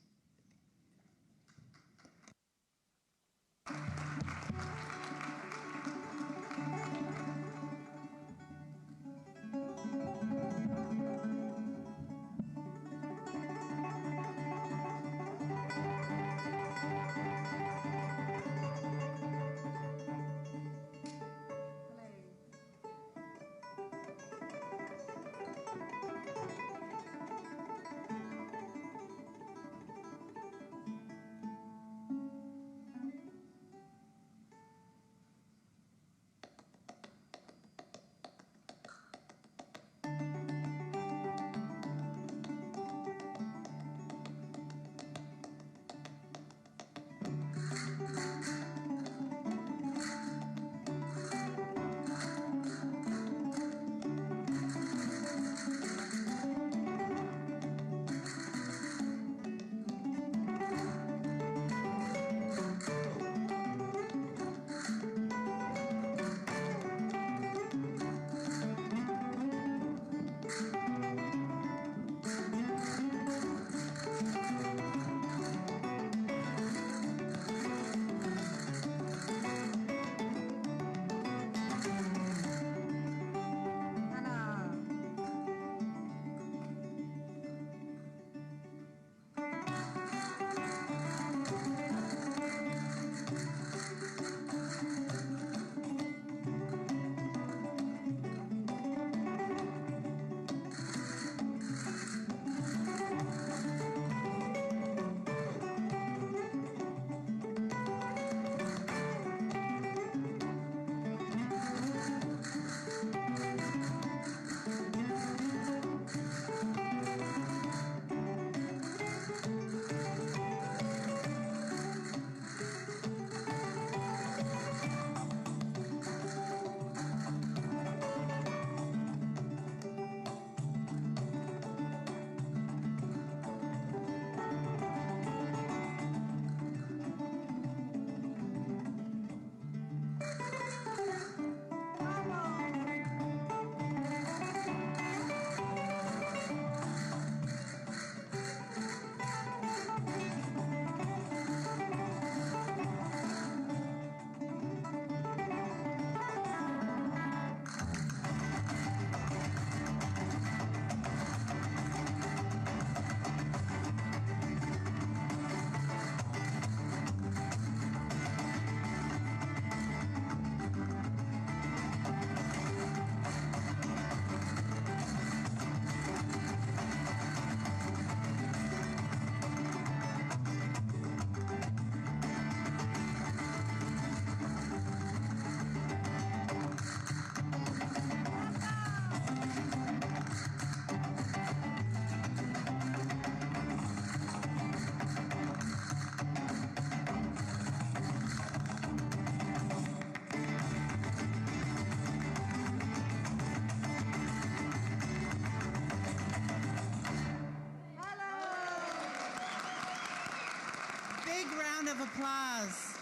Speaker 11: of applause.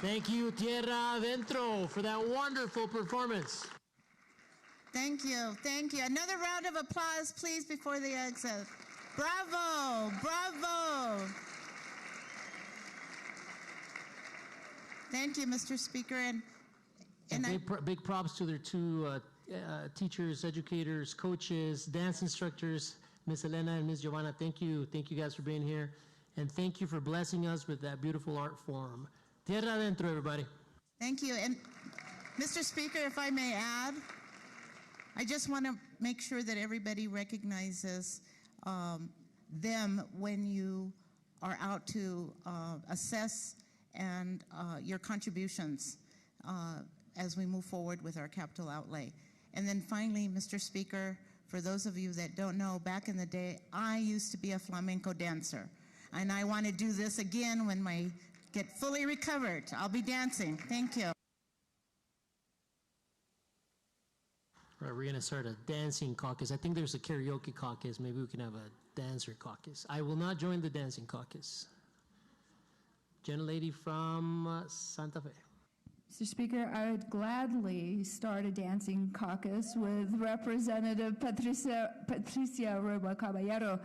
Speaker 1: Thank you, Tierra Adentro, for that wonderful performance.
Speaker 11: Thank you. Thank you. Another round of applause, please, before the exit. Bravo. Bravo. Thank you, Mr. Speaker. And
Speaker 1: big props to their two teachers, educators, coaches, dance instructors, Miss Elena and Miss Giovanna. Thank you. Thank you guys for being here. And thank you for blessing us with that beautiful art form. Tierra Adentro, everybody.
Speaker 11: Thank you. And Mr. Speaker, if I may add, I just want to make sure that everybody recognizes them when you are out to assess and your contributions as we move forward with our capital outlay. And then finally, Mr. Speaker, for those of you that don't know, back in the day, I used to be a flamenco dancer. And I want to do this again when I get fully recovered. I'll be dancing. Thank you.
Speaker 1: All right, we're going to start a dancing caucus. I think there's a karaoke caucus. Maybe we can have a dancer caucus. I will not join the dancing caucus. Gentlelady from Santa Fe.
Speaker 2: Mr. Speaker, I would gladly start a dancing caucus with Representative Patricia Roba Caballero.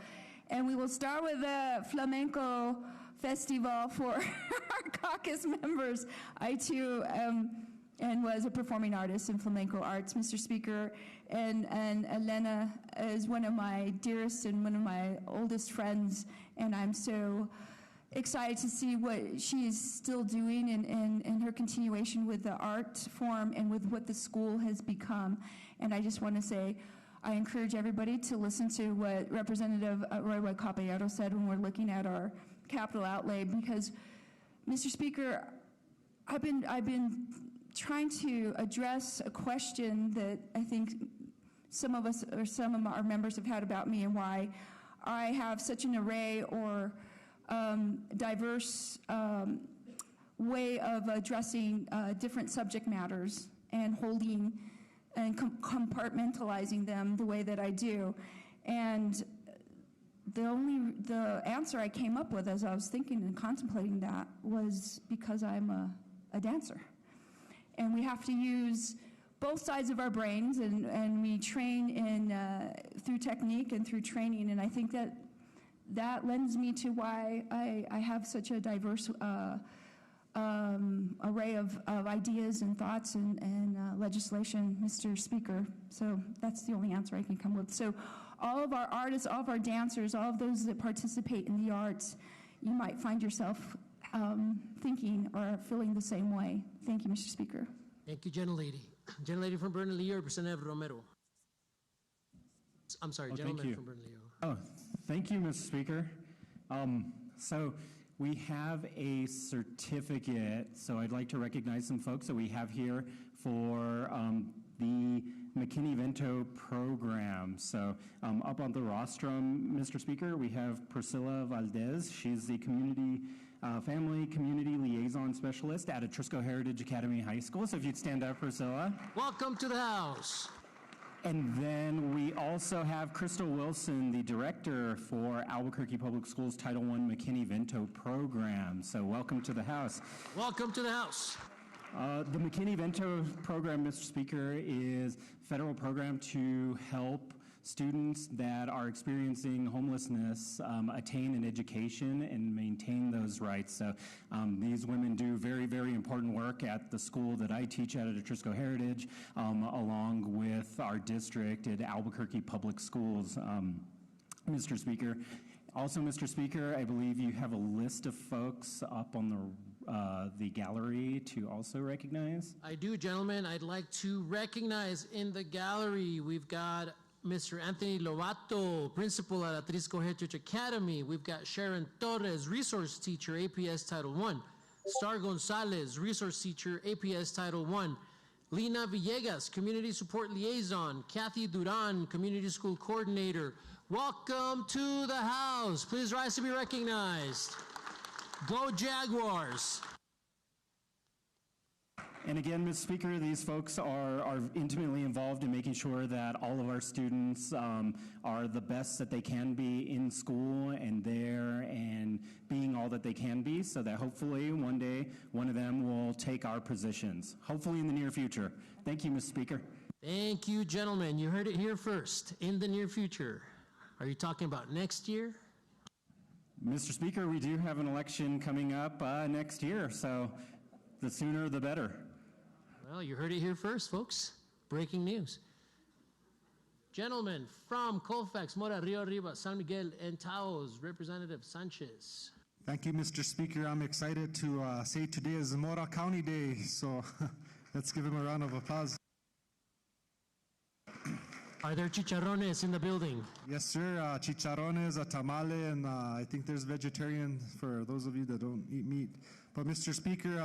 Speaker 2: And we will start with a flamenco festival for our caucus members. I too and was a performing artist in flamenco arts, Mr. Speaker, and Elena is one of my dearest and one of my oldest friends, and I'm so excited to see what she is still doing in her continuation with the art form and with what the school has become. And I just want to say, I encourage everybody to listen to what Representative Roy Caballero said when we're looking at our capital outlay, because, Mr. Speaker, I've been trying to address a question that I think some of us or some of our members have had about me and why I have such an array or diverse way of addressing different subject matters and holding and compartmentalizing them the way that I do. And the answer I came up with as I was thinking and contemplating that was because I'm a dancer. And we have to use both sides of our brains, and we train through technique and through training, and I think that lends me to why I have such a diverse array of ideas and thoughts and legislation, Mr. Speaker. So that's the only answer I can come with. So all of our artists, all of our dancers, all of those that participate in the arts, you might find yourself thinking or feeling the same way. Thank you, Mr. Speaker.
Speaker 1: Thank you, Gentlelady. Gentlelady from Bernalillo, Representative Romero. I'm sorry, gentleman from Bernalillo.
Speaker 9: Oh, thank you, Mr. Speaker. So we have a certificate, so I'd like to recognize some folks that we have here for the McKinney-Vento program. So up on the rostrum, Mr. Speaker, we have Priscilla Valdez. She's the Family Community Liaison Specialist at Atrisco Heritage Academy High School. So if you'd stand up, Priscilla.
Speaker 1: Welcome to the house.
Speaker 9: And then we also have Crystal Wilson, the director for Albuquerque Public Schools Title I McKinney-Vento program. So welcome to the house.
Speaker 1: Welcome to the house.
Speaker 9: The McKinney-Vento program, Mr. Speaker, is a federal program to help students that are experiencing homelessness attain an education and maintain those rights. So these women do very, very important work at the school that I teach at Atrisco Heritage, along with our district at Albuquerque Public Schools, Mr. Speaker. Also, Mr. Speaker, I believe you have a list of folks up on the gallery to also recognize.
Speaker 1: I do, gentlemen. I'd like to recognize in the gallery, we've got Mr. Anthony Lovato, principal at Atrisco Heritage Academy. We've got Sharon Torres, resource teacher, APS Title I. Star Gonzalez, resource teacher, APS Title I. Lina Villegas, community support liaison. Kathy Duran, community school coordinator. Welcome to the house. Please rise to be recognized. Go Jaguars.
Speaker 9: And again, Mr. Speaker, these folks are intimately involved in making sure that all of our students are the best that they can be in school and there and being all that they can be, so that hopefully one day one of them will take our positions, hopefully in the near future. Thank you, Mr. Speaker.
Speaker 1: Thank you, gentlemen. You heard it here first. In the near future. Are you talking about next year?
Speaker 9: Mr. Speaker, we do have an election coming up next year, so the sooner the better.
Speaker 1: Well, you heard it here first, folks. Breaking news. Gentlemen from Colfax, Mora, Rio Arriba, San Miguel, and Taos, Representative Sanchez.
Speaker 16: Thank you, Mr. Speaker. I'm excited to say today is Mora County Day, so let's give him a round of applause.
Speaker 1: Are there chicharrones in the building?
Speaker 16: Yes, sir. Chicharrones, a tamale, and I think there's vegetarian for those of you that don't eat meat. But Mr. Speaker,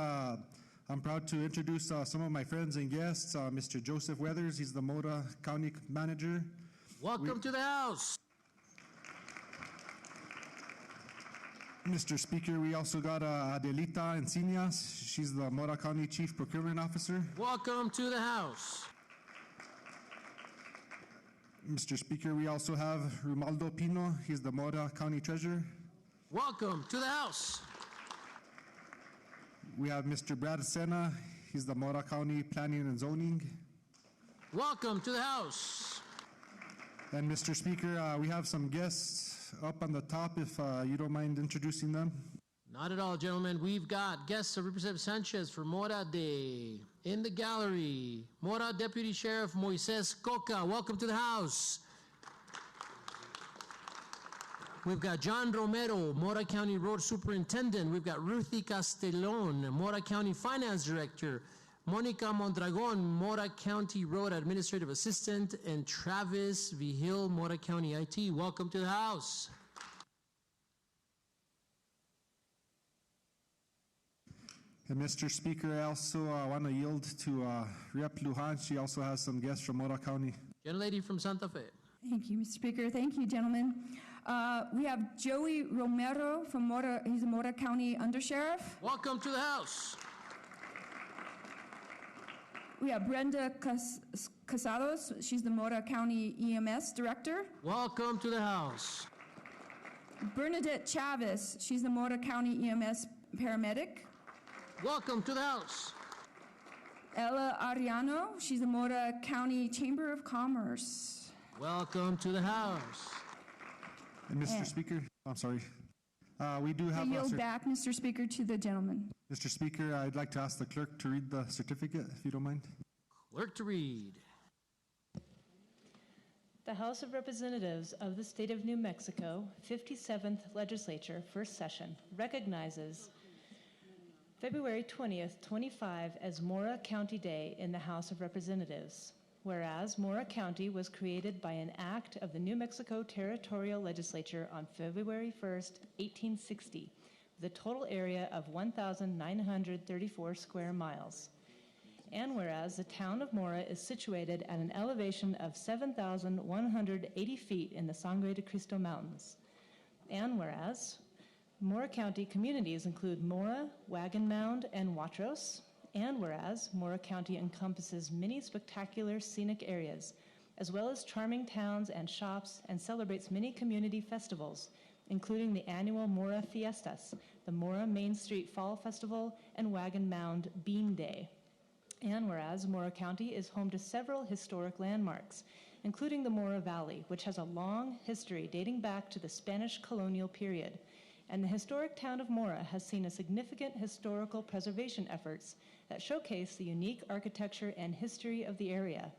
Speaker 16: I'm proud to introduce some of my friends and guests. Mr. Joseph Weathers, he's the Mora County Manager.
Speaker 1: Welcome to the House.
Speaker 16: Mr. Speaker, we also got Adelita Encinas. She's the Mora County Chief Procurement Officer.
Speaker 1: Welcome to the House.
Speaker 16: Mr. Speaker, we also have Romaldo Pino. He's the Mora County Treasurer.
Speaker 1: Welcome to the House.
Speaker 16: We have Mr. Brad Sena. He's the Mora County Planning and Zoning.
Speaker 1: Welcome to the House.
Speaker 16: And Mr. Speaker, we have some guests up on the top if you don't mind introducing them.
Speaker 1: Not at all, gentlemen. We've got guests of Representative Sanchez for Mora Day. In the gallery, Mora Deputy Sheriff Moises Coca. Welcome to the House. We've got John Romero, Mora County Road Superintendent. We've got Ruthie Castellon, Mora County Finance Director. Monica Mondragon, Mora County Road Administrative Assistant. And Travis Vigil, Mora County IT. Welcome to the House.
Speaker 16: And Mr. Speaker, I also want to yield to Rep. Lujan. She also has some guests from Mora County.
Speaker 1: Gentlelady from Santa Fe.
Speaker 2: Thank you, Mr. Speaker. Thank you, gentlemen. We have Joey Romero from Mora. He's a Mora County Undersheriff.
Speaker 1: Welcome to the House.
Speaker 2: We have Brenda Casados. She's the Mora County EMS Director.
Speaker 1: Welcome to the House.
Speaker 2: Bernadette Chavez. She's the Mora County EMS Paramedic.
Speaker 1: Welcome to the House.
Speaker 2: Ella Ariano. She's the Mora County Chamber of Commerce.
Speaker 1: Welcome to the House.
Speaker 16: And Mr. Speaker, I'm sorry. We do have
Speaker 2: I yield back, Mr. Speaker, to the gentleman.
Speaker 16: Mr. Speaker, I'd like to ask the clerk to read the certificate, if you don't mind.
Speaker 1: Clerk to read.
Speaker 22: The House of Representatives of the State of New Mexico, 57th Legislature, First Session, recognizes February 20th, 25 as Mora County Day in the House of Representatives. Whereas Mora County was created by an act of the New Mexico Territorial Legislature on February 1st, 1860, with a total area of 1,934 square miles. And whereas the town of Mora is situated at an elevation of 7,180 feet in the Sangre de Cristo Mountains. And whereas Mora County communities include Mora, Wagon Mound, and Watros. And whereas Mora County encompasses many spectacular scenic areas, as well as charming towns and shops, and celebrates many community festivals, including the annual Mora Fiestas, the Mora Main Street Fall Festival, and Wagon Mound Bean Day. And whereas Mora County is home to several historic landmarks, including the Mora Valley, which has a long history dating back to the Spanish colonial period. And the historic town of Mora has seen a significant historical preservation efforts that showcase the unique architecture and history of the area.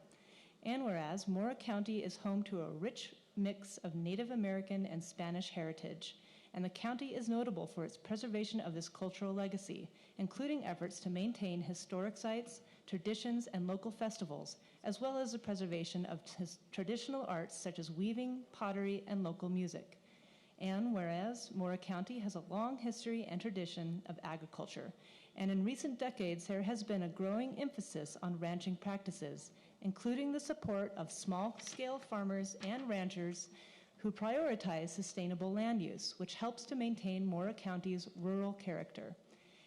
Speaker 22: And whereas Mora County is home to a rich mix of Native American and Spanish heritage, and the county is notable for its preservation of this cultural legacy, including efforts to maintain historic sites, traditions, and local festivals, as well as the preservation of traditional arts such as weaving, pottery, and local music. And whereas Mora County has a long history and tradition of agriculture, and in recent decades there has been a growing emphasis on ranching practices, including the support of small-scale farmers and ranchers who prioritize sustainable land use, which helps to maintain Mora County's rural character.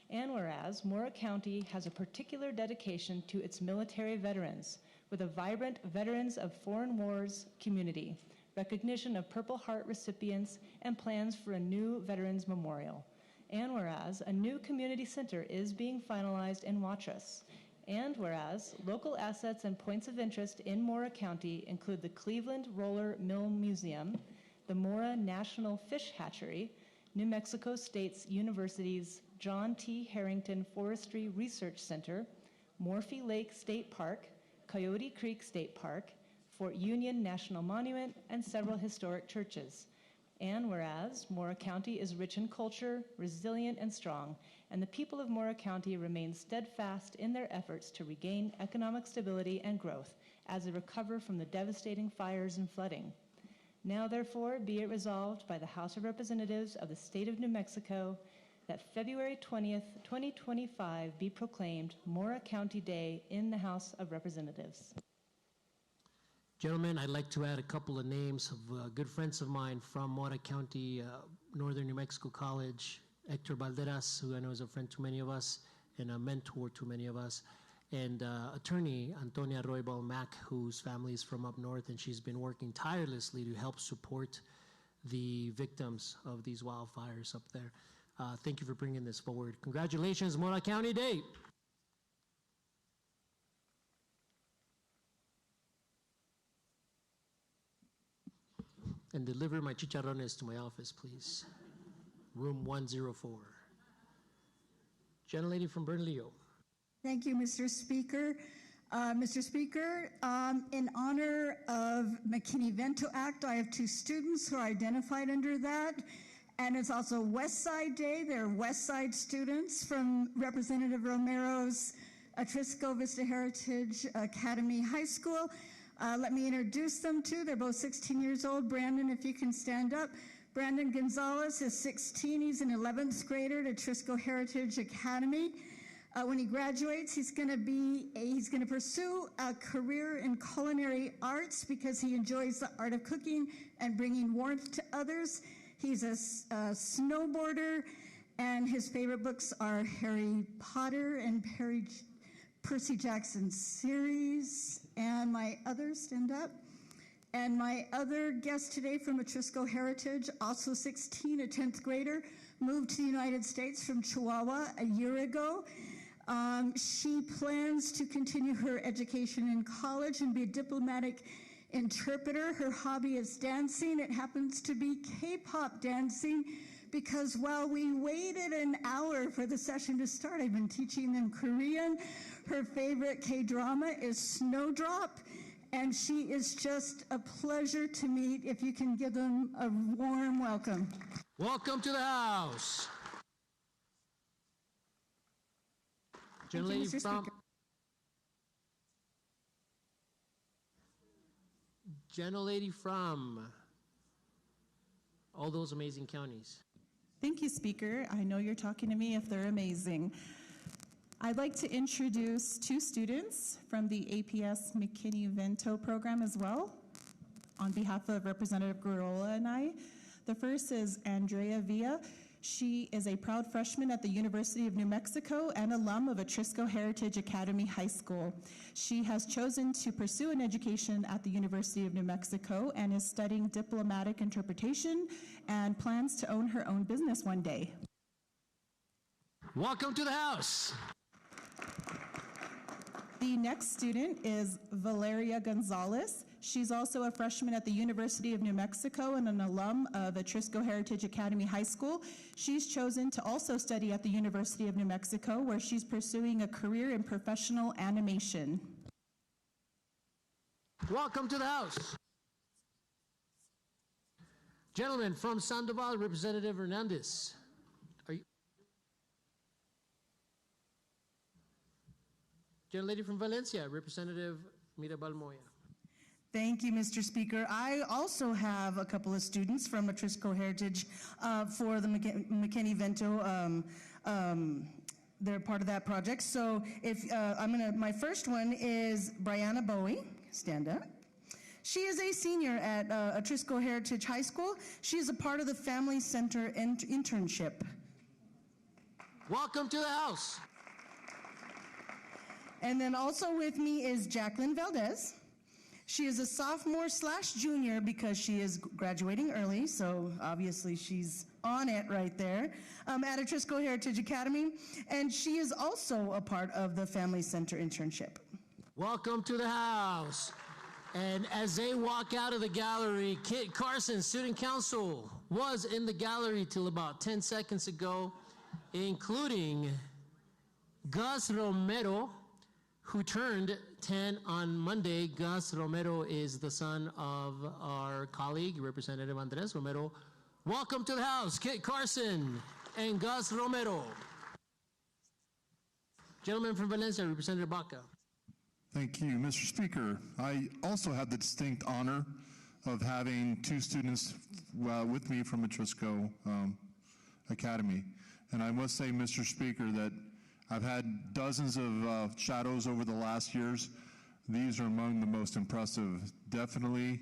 Speaker 22: And whereas Mora County has a particular dedication to its military veterans, with a vibrant Veterans of Foreign Wars community, recognition of Purple Heart recipients, and plans for a new Veterans Memorial. And whereas a new community center is being finalized in Watrous. And whereas local assets and points of interest in Mora County include the Cleveland Roller Mill Museum, the Mora National Fish Hatchery, New Mexico State University's John T. Harrington Forestry Research Center, Morphy Lake State Park, Coyote Creek State Park, Fort Union National Monument, and several historic churches. And whereas Mora County is rich in culture, resilient, and strong, and the people of Mora County remain steadfast in their efforts to regain economic stability and growth as they recover from the devastating fires and flooding. Now, therefore, be it resolved by the House of Representatives of the State of New Mexico that February 20th, 2025 be proclaimed Mora County Day in the House of Representatives.
Speaker 1: Gentlemen, I'd like to add a couple of names of good friends of mine from Mora County, Northern New Mexico College, Hector Balderas, who I know is a friend to many of us and a mentor to many of us, and attorney Antonia Roybal Mack, whose family is from up north, and she's been working tirelessly to help support the victims of these wildfires up there. Thank you for bringing this forward. Congratulations, Mora County Day. And deliver my chicharrones to my office, please. Room 104. Gentlelady from Bernalillo.
Speaker 17: Thank you, Mr. Speaker. Mr. Speaker, in honor of McKinney-Vento Act, I have two students who are identified under that. And it's also West Side Day. They're West Side students from Representative Romero's Atrisco Vista Heritage Academy High School. Let me introduce them to. They're both 16 years old. Brandon, if you can stand up. Brandon Gonzalez is 16. He's an 11th grader at Atrisco Heritage Academy. When he graduates, he's going to pursue a career in culinary arts because he enjoys the art of cooking and bringing warmth to others. He's a snowboarder, and his favorite books are Harry Potter and Percy Jackson series. And my other, stand up. And my other guest today from Atrisco Heritage, also 16, a 10th grader, moved to the United States from Chihuahua a year ago. She plans to continue her education in college and be a diplomatic interpreter. Her hobby is dancing. It happens to be K-pop dancing because while we waited an hour for the session to start, I've been teaching them Korean. Her favorite K-drama is Snowdrop, and she is just a pleasure to meet. If you can give them a warm welcome.
Speaker 1: Welcome to the house. Gentlelady from Gentlelady from all those amazing counties.
Speaker 18: Thank you, Speaker. I know you're talking to me if they're amazing. I'd like to introduce two students from the APS McKinney-Vento program as well, on behalf of Representative Guerrola and I. The first is Andrea Villa. She is a proud freshman at the University of New Mexico and alum of Atrisco Heritage Academy High School. She has chosen to pursue an education at the University of New Mexico and is studying diplomatic interpretation and plans to own her own business one day.
Speaker 1: Welcome to the house.
Speaker 18: The next student is Valeria Gonzalez. She's also a freshman at the University of New Mexico and an alum of Atrisco Heritage Academy High School. She's chosen to also study at the University of New Mexico, where she's pursuing a career in professional animation.
Speaker 1: Welcome to the house. Gentlemen from Sandoval, Representative Hernandez. Gentlelady from Valencia, Representative Mirabal Moya.
Speaker 19: Thank you, Mr. Speaker. I also have a couple of students from Atrisco Heritage for the McKinney-Vento. They're part of that project. So if my first one is Brianna Bowie. Stand up. She is a senior at Atrisco Heritage High School. She is a part of the Family Center internship.
Speaker 1: Welcome to the house.
Speaker 19: And then also with me is Jacqueline Valdez. She is a sophomore/junior because she is graduating early, so obviously she's on it right there, at Atrisco Heritage Academy, and she is also a part of the Family Center internship.
Speaker 1: Welcome to the house. And as they walk out of the gallery, Kit Carson, student council, was in the gallery till about 10 seconds ago, including Gus Romero, who turned 10 on Monday. Gus Romero is the son of our colleague, Representative Andres Romero. Welcome to the house, Kit Carson and Gus Romero. Gentleman from Valencia, Representative Baca.
Speaker 12: Thank you, Mr. Speaker. I also had the distinct honor of having two students with me from Atrisco Academy. And I must say, Mr. Speaker, that I've had dozens of shadows over the last years. These are among the most impressive. Definitely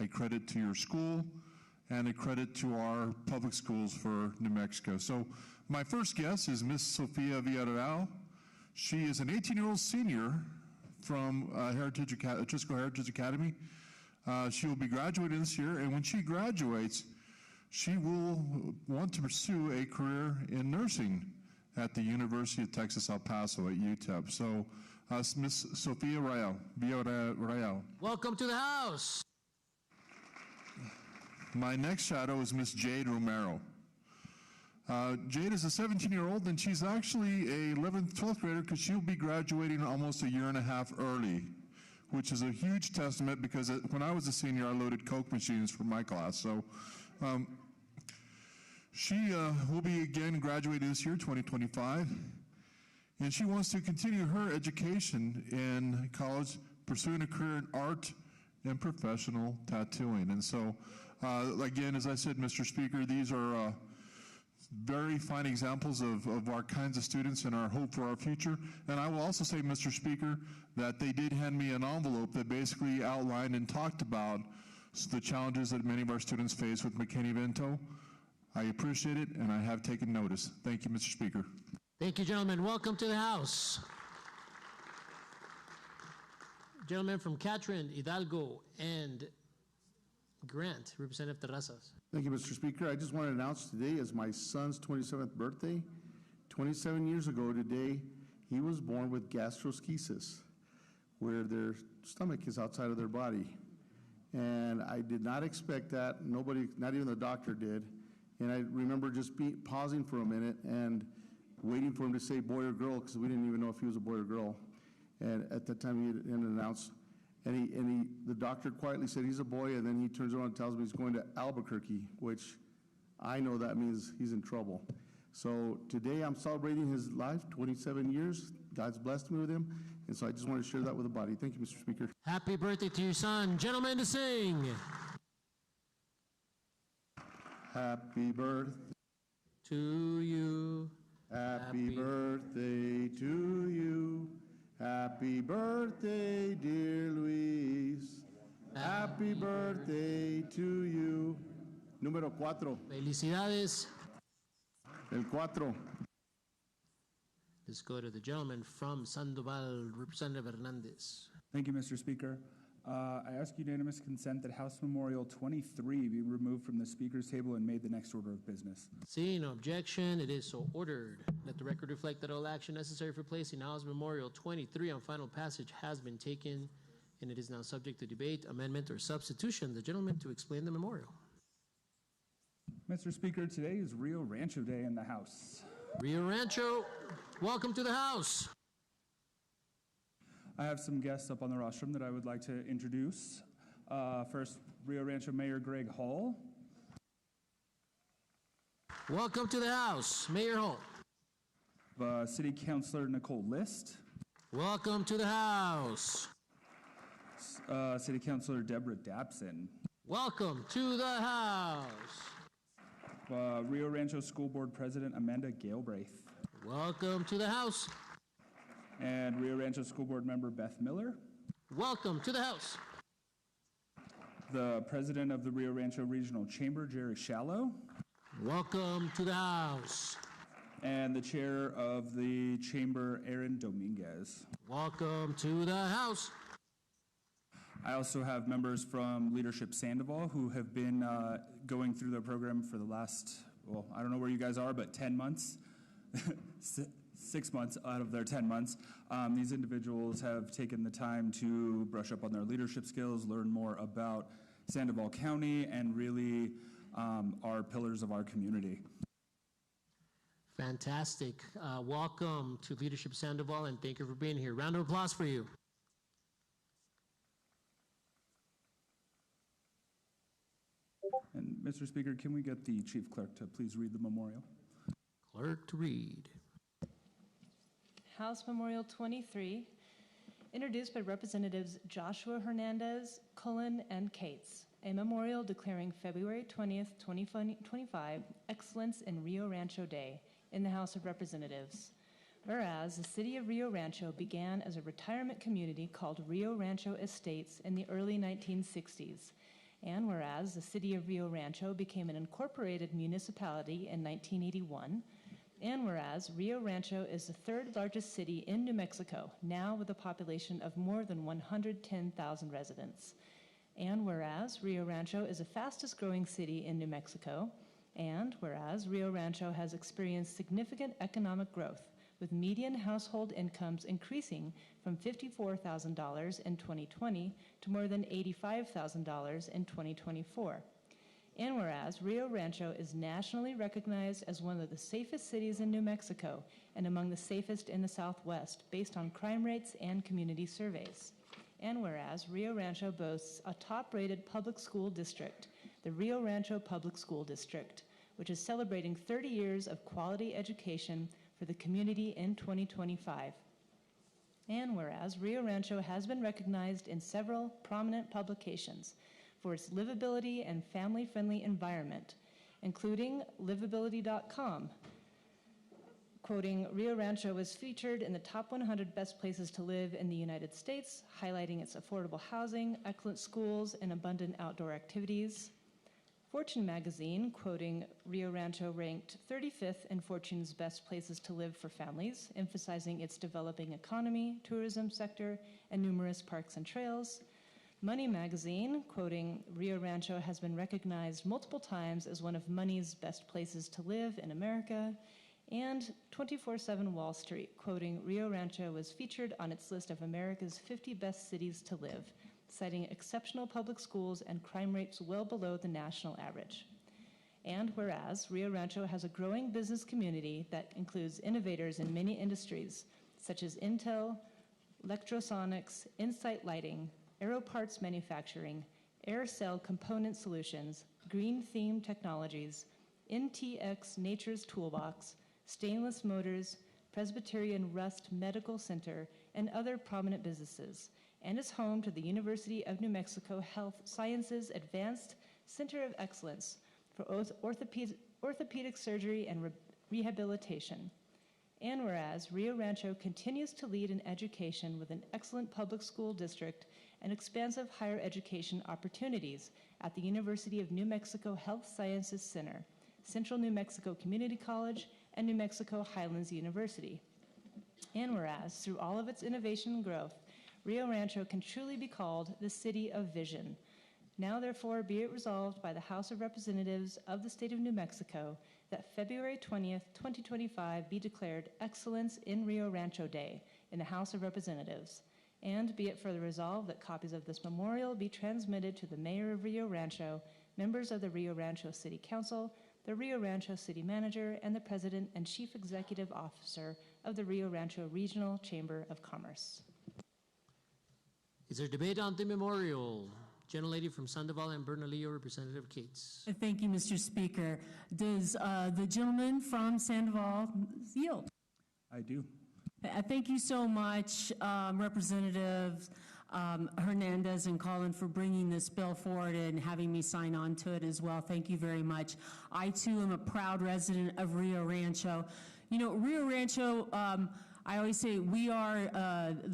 Speaker 12: a credit to your school and a credit to our public schools for New Mexico. So my first guest is Miss Sofia Villarreal. She is an 18-year-old senior from Atrisco Heritage Academy. She will be graduating this year, and when she graduates, she will want to pursue a career in nursing at the University of Texas El Paso at UTEP. So, Miss Sofia Villarreal.
Speaker 1: Welcome to the house.
Speaker 12: My next shadow is Miss Jade Romero. Jade is a 17-year-old, and she's actually a 11th, 12th grader because she'll be graduating almost a year and a half early, which is a huge testament because when I was a senior, I loaded Coke machines for my class. So she will be again graduating this year, 2025, and she wants to continue her education in college, pursuing a career in art and professional tattooing. And so, again, as I said, Mr. Speaker, these are very fine examples of our kinds of students and our hope for our future. And I will also say, Mr. Speaker, that they did hand me an envelope that basically outlined and talked about the challenges that many of our students face with McKinney-Vento. I appreciate it, and I have taken notice. Thank you, Mr. Speaker.
Speaker 1: Thank you, gentlemen. Welcome to the house. Gentlemen from Catron, Hidalgo, and Grant, Representative Terrazas.
Speaker 15: Thank you, Mr. Speaker. I just want to announce today is my son's 27th birthday. 27 years ago today, he was born with gastroschisis, where their stomach is outside of their body. And I did not expect that. Nobody, not even the doctor did. And I remember just pausing for a minute and waiting for him to say boy or girl, because we didn't even know if he was a boy or girl. And at that time, he had announced, the doctor quietly said he's a boy, and then he turns around and tells me he's going to Albuquerque, which I know that means he's in trouble. So today I'm celebrating his life, 27 years. God's blessed me with him, and so I just want to share that with the body. Thank you, Mr. Speaker.
Speaker 1: Happy birthday to your son. Gentlemen to sing.
Speaker 15: Happy birthday
Speaker 1: to you.
Speaker 15: Happy birthday to you. Happy birthday, dear Luis. Happy birthday to you. Número 4.
Speaker 1: Felicidades.
Speaker 15: El 4.
Speaker 1: Let's go to the gentleman from Sandoval, Representative Hernandez.
Speaker 23: Thank you, Mr. Speaker. I ask unanimous consent that House Memorial 23 be removed from the Speaker's table and made the next order of business.
Speaker 1: Seeing no objection, it is so ordered. Let the record reflect that all action necessary for placing House Memorial 23 on final passage has been taken, and it is now subject to debate, amendment, or substitution. The gentleman to explain the memorial.
Speaker 23: Mr. Speaker, today is Rio Rancho Day in the House.
Speaker 1: Rio Rancho, welcome to the House.
Speaker 23: I have some guests up on the rostrum that I would like to introduce. First, Rio Rancho Mayor Greg Hall.
Speaker 1: Welcome to the House, Mayor Hall.
Speaker 23: City Councilor Nicole List.
Speaker 1: Welcome to the House.
Speaker 23: City Councilor Deborah Dabson.
Speaker 1: Welcome to the House.
Speaker 23: Rio Rancho School Board President Amanda Galbraith.
Speaker 1: Welcome to the House.
Speaker 23: And Rio Rancho School Board Member Beth Miller.
Speaker 1: Welcome to the House.
Speaker 23: The President of the Rio Rancho Regional Chamber, Jerry Shallow.
Speaker 1: Welcome to the House.
Speaker 23: and the chair of the chamber, Aaron Dominguez.
Speaker 1: Welcome to the House.
Speaker 23: I also have members from Leadership Sandoval who have been going through the program for the last, well, I don't know where you guys are, but 10 months, 6 months out of their 10 months. These individuals have taken the time to brush up on their leadership skills, learn more about Sandoval County, and really are pillars of our community.
Speaker 1: Fantastic. Welcome to Leadership Sandoval, and thank you for being here. Round of applause for you.
Speaker 23: And Mr. Speaker, can we get the Chief Clerk to please read the memorial?
Speaker 1: Clerk to read.
Speaker 22: House Memorial 23, introduced by Representatives Joshua Hernandez, Cullen, and Cates. A memorial declaring February 20th, 2025 Excellence in Rio Rancho Day in the House of Representatives. Whereas the city of Rio Rancho began as a retirement community called Rio Rancho Estates in the early 1960s. And whereas the city of Rio Rancho became an incorporated municipality in 1981, and whereas Rio Rancho is the third largest city in New Mexico, now with a population of more than 110,000 residents. And whereas Rio Rancho is the fastest growing city in New Mexico, and whereas Rio Rancho has experienced significant economic growth, with median household incomes increasing from $54,000 in 2020 to more than $85,000 in 2024. And whereas Rio Rancho is nationally recognized as one of the safest cities in New Mexico and among the safest in the Southwest based on crime rates and community surveys. And whereas Rio Rancho boasts a top-rated public school district, the Rio Rancho Public School District, which is celebrating 30 years of quality education for the community in 2025. And whereas Rio Rancho has been recognized in several prominent publications for its livability and family-friendly environment, including livability.com, quoting, Rio Rancho was featured in the top 100 best places to live in the United States, highlighting its affordable housing, excellent schools, and abundant outdoor activities. Fortune magazine, quoting Rio Rancho, ranked 35th in Fortune's best places to live for families, emphasizing its developing economy, tourism sector, and numerous parks and trails. Money magazine, quoting Rio Rancho, has been recognized multiple times as one of Money's best places to live in America. And 24/7 Wall Street, quoting Rio Rancho, was featured on its list of America's 50 best cities to live, citing exceptional public schools and crime rates well below the national average. And whereas Rio Rancho has a growing business community that includes innovators in many industries, such as Intel, Electrosonics, Insight Lighting, Aero Parts Manufacturing, Air Cell Component Solutions, Green Theme Technologies, NTX Nature's Toolbox, Stainless Motors, Presbyterian Rust Medical Center, and other prominent businesses, and is home to the University of New Mexico Health Sciences Advanced Center of Excellence for orthopedic surgery and rehabilitation. And whereas Rio Rancho continues to lead in education with an excellent public school district and expansive higher education opportunities at the University of New Mexico Health Sciences Center, Central New Mexico Community College, and New Mexico Highlands University. And whereas through all of its innovation and growth, Rio Rancho can truly be called the city of vision. Now therefore be it resolved by the House of Representatives of the State of New Mexico that February 20th, 2025 be declared Excellence in Rio Rancho Day in the House of Representatives. And be it further resolved that copies of this memorial be transmitted to the Mayor of Rio Rancho, members of the Rio Rancho City Council, the Rio Rancho City Manager, and the President and Chief Executive Officer of the Rio Rancho Regional Chamber of Commerce.
Speaker 1: Is there debate on the memorial? Gentlelady from Sandoval and Bernalillo, Representative Cates.
Speaker 8: Thank you, Mr. Speaker. Does the gentleman from Sandoval yield?
Speaker 23: I do.
Speaker 8: Thank you so much, Representatives Hernandez and Collin, for bringing this bill forward and having me sign on to it as well. Thank you very much. I, too, am a proud resident of Rio Rancho. You know, Rio Rancho, I always say we are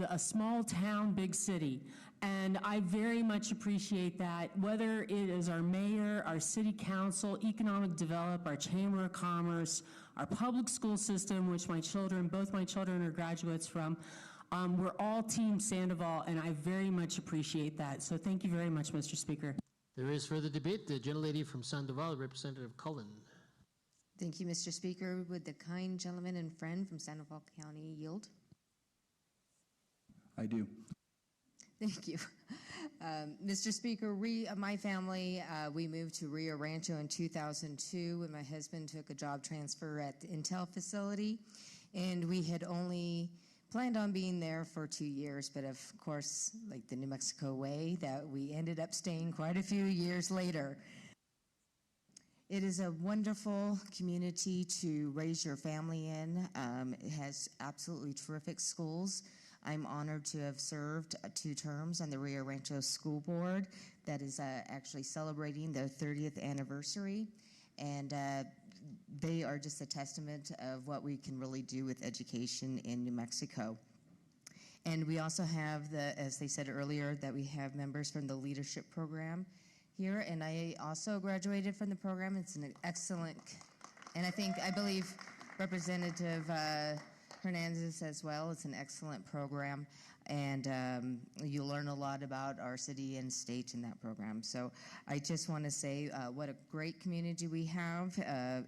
Speaker 8: a small town, big city. And I very much appreciate that, whether it is our mayor, our city council, economic development, our chamber of commerce, our public school system, which both my children are graduates from. We're all Team Sandoval, and I very much appreciate that. So thank you very much, Mr. Speaker.
Speaker 1: There is further debate. The gentlelady from Sandoval, Representative Cullen.
Speaker 3: Thank you, Mr. Speaker. Would the kind gentleman and friend from Sandoval County yield?
Speaker 23: I do.
Speaker 3: Thank you. Mr. Speaker, my family, we moved to Rio Rancho in 2002 when my husband took a job transfer at the Intel facility, and we had only planned on being there for 2 years, but of course, like the New Mexico way, that we ended up staying quite a few years later. It is a wonderful community to raise your family in. It has absolutely terrific schools. I'm honored to have served 2 terms on the Rio Rancho School Board that is actually celebrating their 30th anniversary. And they are just a testament of what we can really do with education in New Mexico. And we also have, as they said earlier, that we have members from the leadership program here. And I also graduated from the program. It's an excellent, and I believe Representative Hernandez as well. It's an excellent program, and you learn a lot about our city and state in that program. So I just want to say what a great community we have.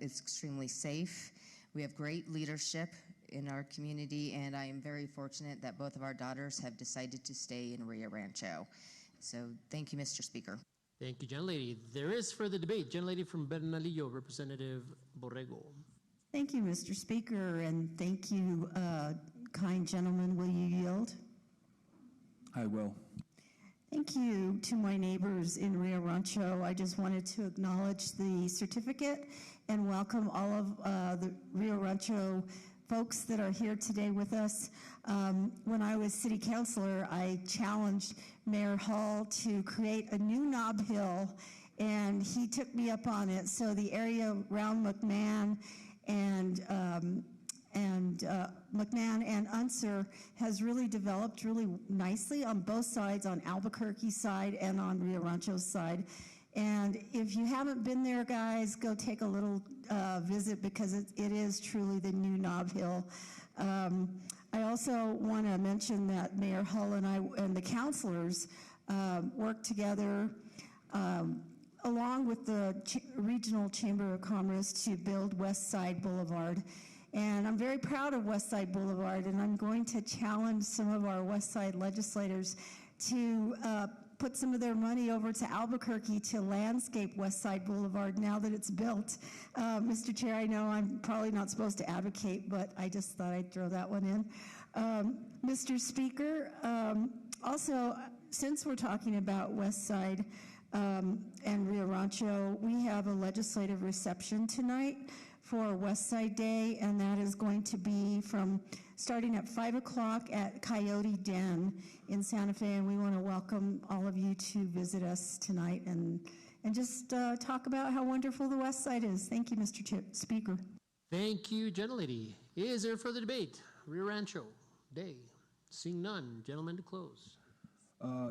Speaker 3: It's extremely safe. We have great leadership in our community, and I am very fortunate that both of our daughters have decided to stay in Rio Rancho. So thank you, Mr. Speaker.
Speaker 1: Thank you, gentlelady. There is further debate. Gentlelady from Bernalillo, Representative Borrego.
Speaker 10: Thank you, Mr. Speaker, and thank you, kind gentleman. Will you yield?
Speaker 23: I will.
Speaker 10: Thank you to my neighbors in Rio Rancho. I just wanted to acknowledge the certificate and welcome all of the Rio Rancho folks that are here today with us. When I was city councilor, I challenged Mayor Hall to create a new knob hill, and he took me up on it. So the area around McMahon and Unser has really developed really nicely on both sides, on Albuquerque side and on Rio Rancho's side. And if you haven't been there, guys, go take a little visit, because it is truly the new Knob Hill. I also want to mention that Mayor Hull and I and the councilors worked together along with the Regional Chamber of Commerce to build West Side Boulevard. And I'm very proud of West Side Boulevard, and I'm going to challenge some of our West Side legislators to put some of their money over to Albuquerque to landscape West Side Boulevard now that it's built. Mr. Chair, I know I'm probably not supposed to advocate, but I just thought I'd throw that one in. Mr. Speaker, also, since we're talking about West Side and Rio Rancho, we have a legislative reception tonight for West Side Day, and that is going to be starting at 5 o'clock at Coyote Den in Santa Fe, and we want to welcome all of you to visit us tonight and just talk about how wonderful the West Side is. Thank you, Mr. Speaker.
Speaker 1: Thank you, gentlelady. Is there further debate? Rio Rancho Day. Seeing none, gentlemen to close.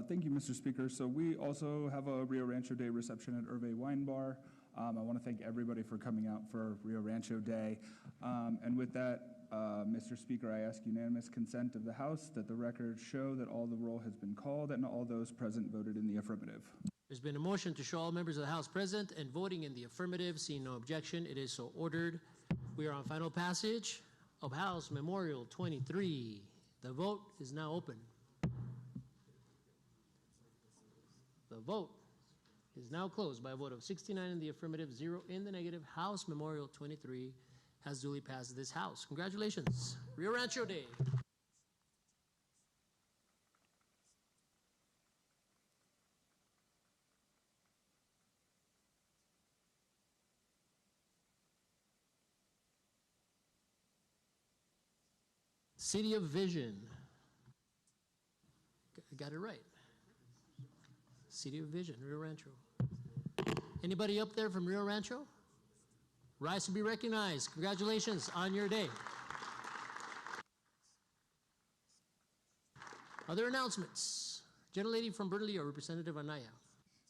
Speaker 23: Thank you, Mr. Speaker. So we also have a Rio Rancho Day reception at Hervé Wine Bar. I want to thank everybody for coming out for Rio Rancho Day. And with that, Mr. Speaker, I ask unanimous consent of the House that the record show that all the roll has been called and all those present voted in the affirmative.
Speaker 1: There's been a motion to show all members of the House present and voting in the affirmative. Seeing no objection, it is so ordered. We are on final passage of House Memorial 23. The vote is now open. The vote is now closed by a vote of 69 in the affirmative, 0 in the negative. House Memorial 23 has duly passed this House. Congratulations. Rio Rancho Day. City of Vision. Got it right. City of Vision, Rio Rancho. Anybody up there from Rio Rancho? Rise to be recognized. Congratulations on your day. Other announcements? Gentlelady from Berkeley or Representative Anaya?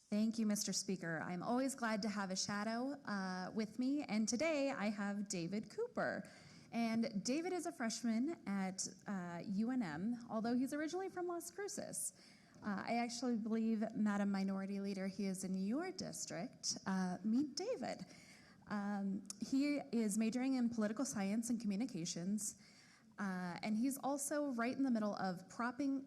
Speaker 4: Thank you, Mr. Speaker. I'm always glad to have a shadow with me, and today I have David Cooper. And David is a freshman at UNM, although he's originally from Las Cruces. I actually believe, Madam Minority Leader, he is in your district. Meet David. He is majoring in political science and communications, and he's also right in the middle of prepping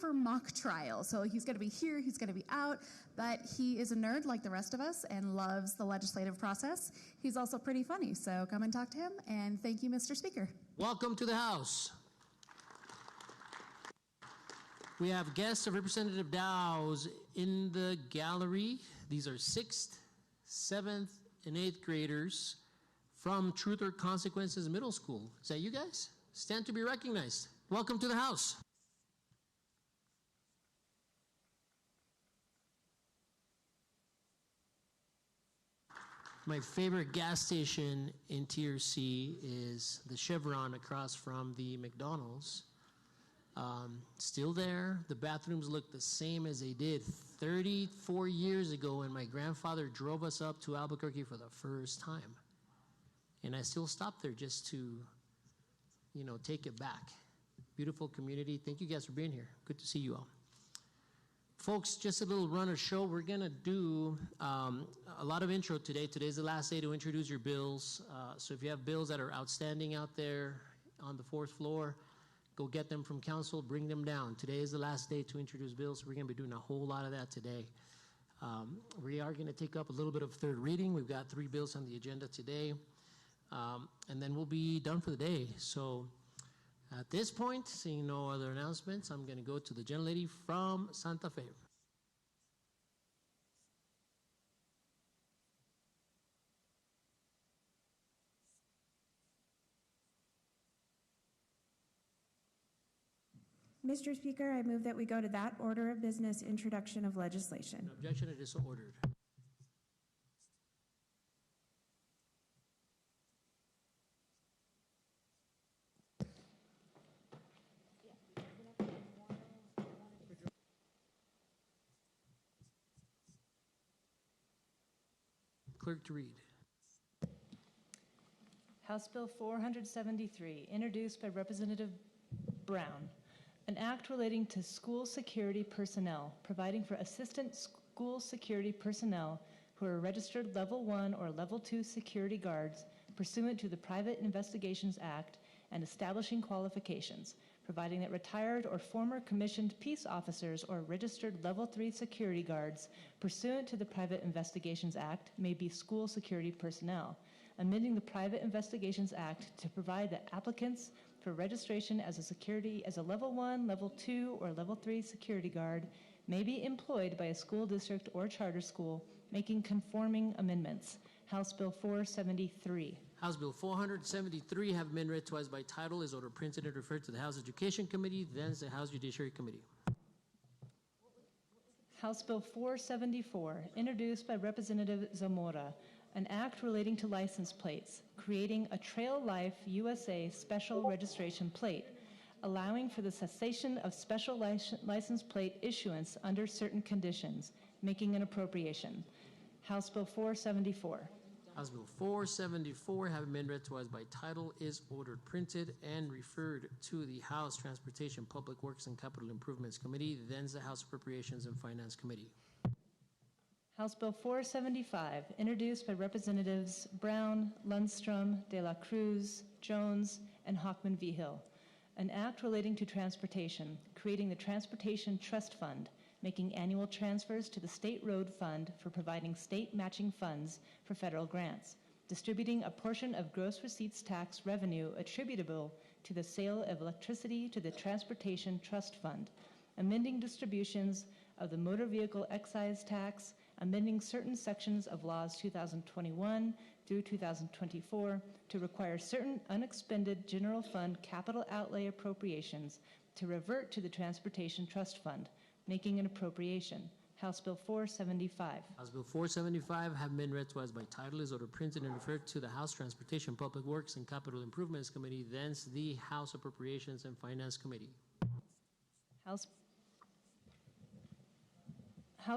Speaker 4: for mock trial. So he's going to be here, he's going to be out, but he is a nerd like the rest of us and loves the legislative process. He's also pretty funny, so come and talk to him, and thank you, Mr. Speaker.
Speaker 1: Welcome to the House. We have guests of Representative Dow's in the gallery. These are 6th, 7th, and 8th graders from Truth or Consequences Middle School. Is that you guys? Stand to be recognized. Welcome to the House. My favorite gas station in Tier C is the Chevron across from the McDonald's. Still there. The bathrooms look the same as they did 34 years ago when my grandfather drove us up to Albuquerque for the first time. And I still stop there just to, take it back. Beautiful community. Thank you guys for being here. Good to see you all. Folks, just a little run of show. We're going to do a lot of intro today. Today's the last day to introduce your bills. So if you have bills that are outstanding out there on the 4th floor, go get them from council, bring them down. Today is the last day to introduce bills. We're going to be doing a whole lot of that today. We are going to take up a little bit of third reading. We've got 3 bills on the agenda today. And then we'll be done for the day. So at this point, seeing no other announcements, I'm going to go to the gentlelady from Santa Fe.
Speaker 21: Mr. Speaker, I move that we go to that order of business, introduction of legislation.
Speaker 1: No objection, it is so ordered. Clerk to read.
Speaker 22: House Bill 473, introduced by Representative Brown. An act relating to school security personnel, providing for assistant school security personnel who are registered Level 1 or Level 2 security guards pursuant to the Private Investigations Act and establishing qualifications, providing that retired or former commissioned peace officers or registered Level 3 security guards pursuant to the Private Investigations Act may be school security personnel, amending the Private Investigations Act to provide that applicants for registration as a Level 1, Level 2, or Level 3 security guard may be employed by a school district or charter school, making conforming amendments. House Bill 473.
Speaker 1: House Bill 473 have been read twice by title, is ordered printed and referred to the House Education Committee, then the House Judiciary Committee.
Speaker 22: House Bill 474, introduced by Representative Zamora. An act relating to license plates, creating a Trail Life USA special registration plate, allowing for the cessation of special license plate issuance under certain conditions, making an appropriation. House Bill 474.
Speaker 1: House Bill 474, having been read twice by title, is ordered printed and referred to the House Transportation, Public Works, and Capital Improvements Committee, then the House Appropriations and Finance Committee.
Speaker 22: House Bill 475, introduced by Representatives Brown, Lundstrom, De La Cruz, Jones, and Hockman V. Hill. An act relating to transportation, creating the Transportation Trust Fund, making annual transfers to the State Road Fund for providing state matching funds for federal grants, distributing a portion of gross receipts tax revenue attributable to the sale of electricity to the Transportation Trust Fund, amending distributions of the motor vehicle excise tax, amending certain sections of laws 2021 through 2024 to require certain unexpended general fund capital outlay appropriations to revert to the Transportation Trust Fund, making an appropriation. House Bill 475.
Speaker 1: House Bill 475 have been read twice by title, is ordered printed and referred to the House Transportation, Public Works, and Capital Improvements Committee, thence the House Appropriations and Finance Committee.
Speaker 22: House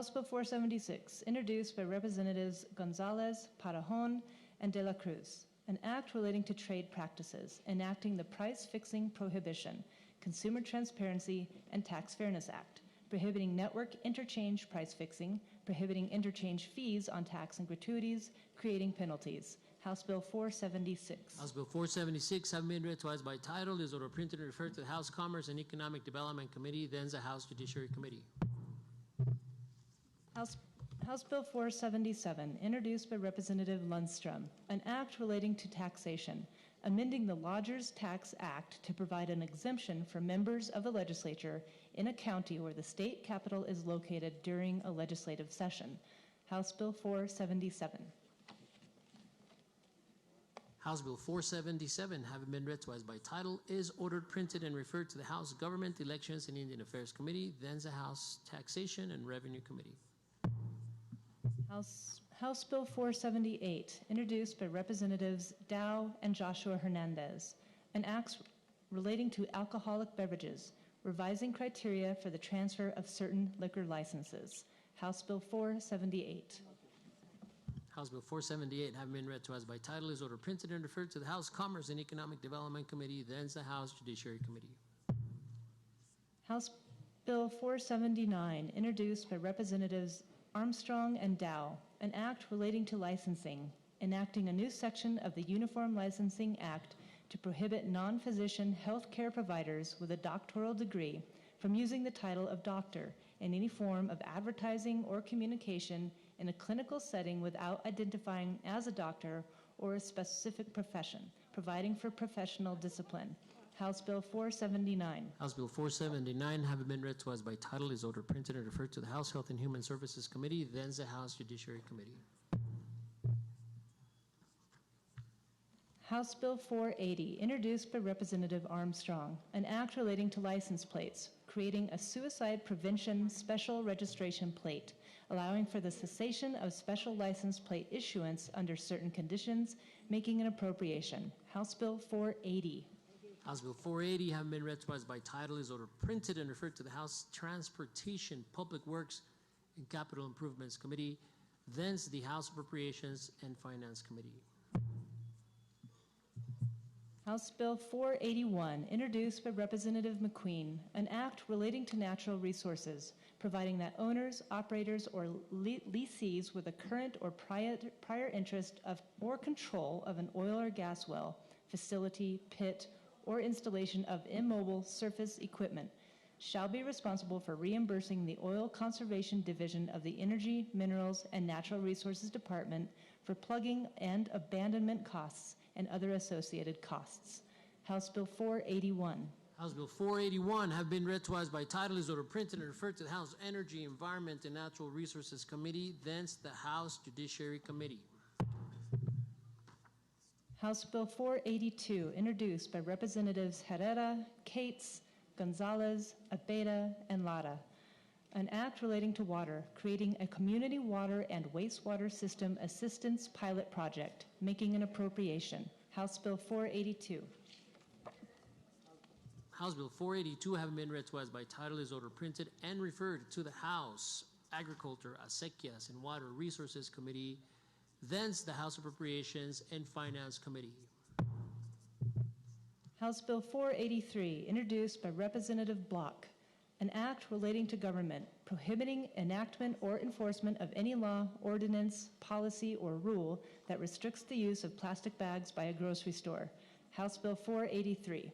Speaker 22: Bill 476, introduced by Representatives Gonzalez, Parajon, and De La Cruz, an act relating to trade practices, enacting the Price Fixing Prohibition, Consumer Transparency, and Tax Fairness Act, prohibiting network interchange price fixing, prohibiting interchange fees on tax and gratuities, creating penalties. House Bill 476.
Speaker 1: House Bill 476 having been read twice by title is ordered printed and referred to the House Commerce and Economic Development Committee, then the House Judiciary Committee.
Speaker 22: House Bill 477, introduced by Representative Lundstrom, an act relating to taxation, amending the Lodgers Tax Act to provide an exemption for members of the legislature in a county where the state capital is located during a legislative session. House Bill 477.
Speaker 1: House Bill 477, having been read twice by title, is ordered printed and referred to the House Government, Elections, and Indian Affairs Committee, then the House Taxation and Revenue Committee.
Speaker 22: House Bill 478, introduced by Representatives Dow and Joshua Hernandez, an act relating to alcoholic beverages, revising criteria for the transfer of certain liquor licenses. House Bill 478.
Speaker 1: House Bill 478, having been read twice by title, is ordered printed and referred to the House Commerce and Economic Development Committee, then the House Judiciary Committee.
Speaker 22: House Bill 479, introduced by Representatives Armstrong and Dow, an act relating to licensing, enacting a new section of the Uniform Licensing Act to prohibit non-physician health care providers with a doctoral degree from using the title of doctor in any form of advertising or communication in a clinical setting without identifying as a doctor or a specific profession, providing for professional discipline. House Bill 479.
Speaker 1: House Bill 479, having been read twice by title, is ordered printed and referred to the House Health and Human Services Committee, then the House Judiciary Committee.
Speaker 22: House Bill 480, introduced by Representative Armstrong, an act relating to license plates, creating a suicide prevention special registration plate, allowing for the cessation of special license plate issuance under certain conditions, making an appropriation. House Bill 480.
Speaker 1: House Bill 480, having been read twice by title, is ordered printed and referred to the House Transportation, Public Works, and Capital Improvements Committee, thence the House Appropriations and Finance Committee.
Speaker 22: House Bill 481, introduced by Representative McQueen, an act relating to natural resources, providing that owners, operators, or lessees with a current or prior interest of or control of an oil or gas well, facility, pit, or installation of immobile surface equipment shall be responsible for reimbursing the Oil Conservation Division of the Energy, Minerals, and Natural Resources Department for plugging and abandonment costs and other associated costs. House Bill 481.
Speaker 1: House Bill 481, have been read twice by title, is ordered printed and referred to the House Energy, Environment, and Natural Resources Committee, thence the House Judiciary Committee.
Speaker 22: House Bill 482, introduced by Representatives Herrera, Cates, Gonzalez, Abeda, and Lara, an act relating to water, creating a community water and wastewater system assistance pilot project, making an appropriation. House Bill 482.
Speaker 1: House Bill 482, having been read twice by title, is ordered printed and referred to the House Agriculture, Acequias, and Water Resources Committee, thence the House Appropriations and Finance Committee.
Speaker 22: House Bill 483, introduced by Representative Block, an act relating to government, prohibiting enactment or enforcement of any law, ordinance, policy, or rule that restricts the use of plastic bags by a grocery store. House Bill 483.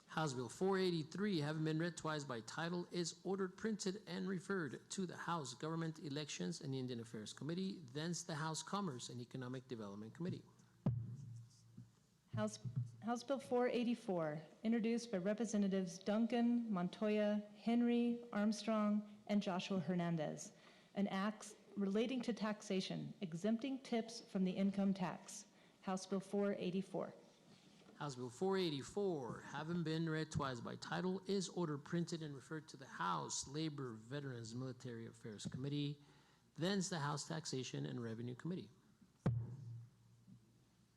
Speaker 1: House Bill 483, having been read twice by title, is ordered printed and referred to the House Government, Elections, and Indian Affairs Committee, thence the House Commerce and Economic Development Committee.
Speaker 22: House Bill 484, introduced by Representatives Duncan, Montoya, Henry, Armstrong, and Joshua Hernandez, an act relating to taxation, exempting tips from the income tax. House Bill 484.
Speaker 1: House Bill 484, having been read twice by title, is ordered printed and referred to the House Labor, Veterans, Military Affairs Committee, thence the House Taxation and Revenue Committee.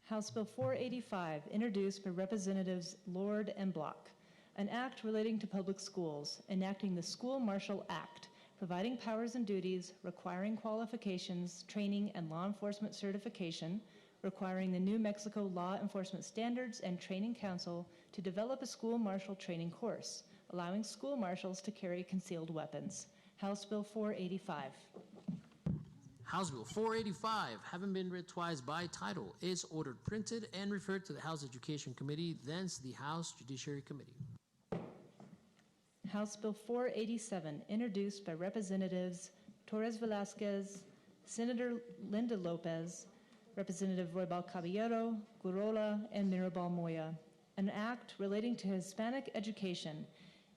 Speaker 22: House Bill 485, introduced by Representatives Lord and Block, an act relating to public schools, enacting the School Marshal Act, providing powers and duties, requiring qualifications, training, and law enforcement certification, requiring the New Mexico Law Enforcement Standards and Training Council to develop a school marshal training course, allowing school marshals to carry concealed weapons. House Bill 485.
Speaker 1: House Bill 485, having been read twice by title, is ordered printed and referred to the House Education Committee, thence the House Judiciary Committee.
Speaker 22: House Bill 487, introduced by Representatives Torres Velasquez, Senator Linda Lopez, Representative Roybal Caballero, Gurola, and Mirabal Moya, an act relating to Hispanic education,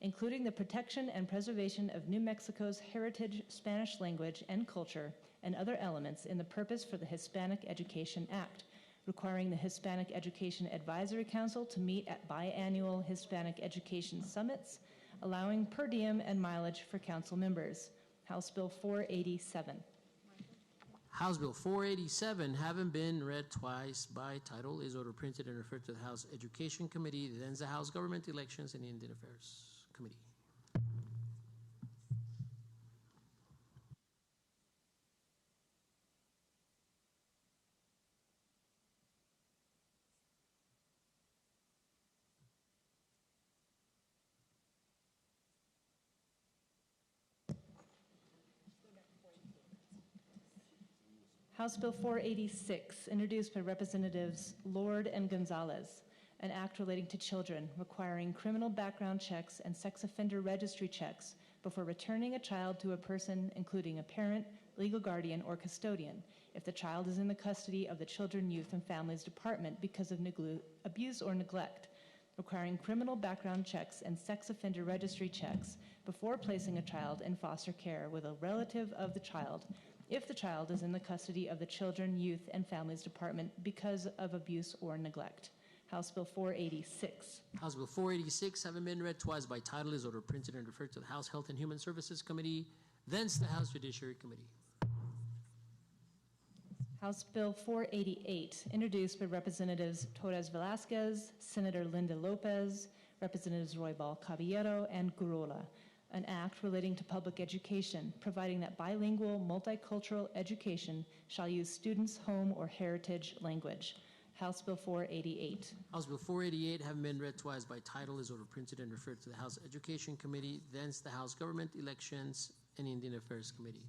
Speaker 22: including the protection and preservation of New Mexico's heritage Spanish language and culture and other elements in the purpose for the Hispanic Education Act, requiring the Hispanic Education Advisory Council to meet at biannual Hispanic education summits, allowing per diem and mileage for council members. House Bill 487.
Speaker 1: House Bill 487, having been read twice by title, is ordered printed and referred to the House Education Committee, then the House Government Elections and Indian Affairs Committee.
Speaker 22: House Bill 486, introduced by Representatives Lord and Gonzalez, an act relating to children, requiring criminal background checks and sex offender registry checks before returning a child to a person, including a parent, legal guardian, or custodian, if the child is in the custody of the Children, Youth, and Families Department because of abuse or neglect, requiring criminal background checks and sex offender registry checks before placing a child in foster care with a relative of the child, if the child is in the custody of the Children, Youth, and Families Department because of abuse or neglect. House Bill 486.
Speaker 1: House Bill 486, having been read twice by title, is ordered printed and referred to the House Health and Human Services Committee, thence the House Judiciary Committee.
Speaker 22: House Bill 488, introduced by Representatives Torres Velasquez, Senator Linda Lopez, Representatives Roybal Caballero, and Gurola, an act relating to public education, providing that bilingual, multicultural education shall use students' home or heritage language. House Bill 488.
Speaker 1: House Bill 488, having been read twice by title, is ordered printed and referred to the House Education Committee, thence the House Government Elections and Indian Affairs Committee.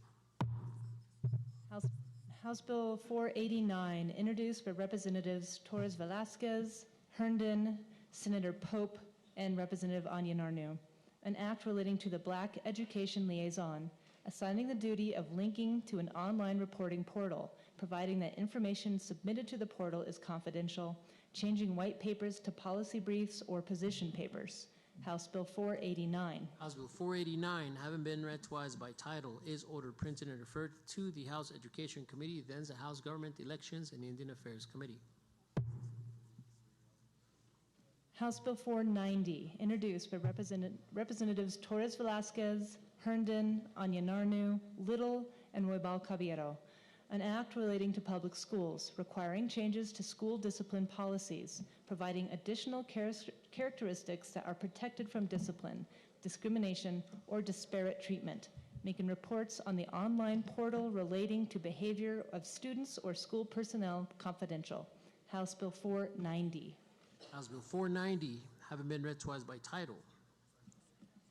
Speaker 22: House Bill 489, introduced by Representatives Torres Velasquez, Herndon, Senator Pope, and Representative Anya Narnu, an act relating to the Black Education Liaison, assigning the duty of linking to an online reporting portal, providing that information submitted to the portal is confidential, changing white papers to policy briefs or position papers. House Bill 489.
Speaker 1: House Bill 489, having been read twice by title, is ordered printed and referred to the House Education Committee, then the House Government Elections and Indian Affairs Committee.
Speaker 22: House Bill 490, introduced by Representatives Torres Velasquez, Herndon, Anya Narnu, Little, and Roybal Caballero, an act relating to public schools, requiring changes to school discipline policies, providing additional characteristics that are protected from discipline, discrimination, or disparate treatment, making reports on the online portal relating to behavior of students or school personnel confidential. House Bill 490.
Speaker 1: House Bill 490, having been read twice by title,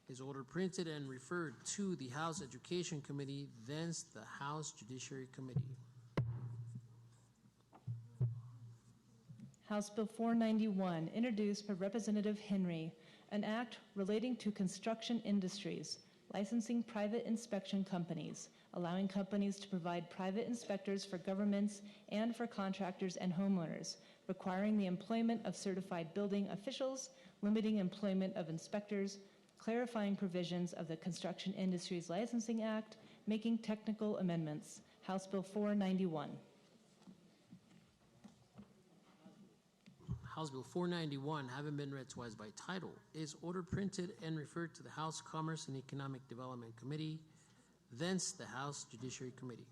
Speaker 1: is ordered printed and referred to the House Education Committee, thence the House Judiciary Committee.
Speaker 22: House Bill 491, introduced by Representative Henry, an act relating to construction industries, licensing private inspection companies, allowing companies to provide private inspectors for governments and for contractors and homeowners, requiring the employment of certified building officials, limiting employment of inspectors, clarifying provisions of the Construction Industries Licensing Act, making technical amendments. House Bill 491.
Speaker 1: House Bill 491, having been read twice by title, is ordered printed and referred to the House Commerce and Economic Development Committee, thence the House Judiciary Committee.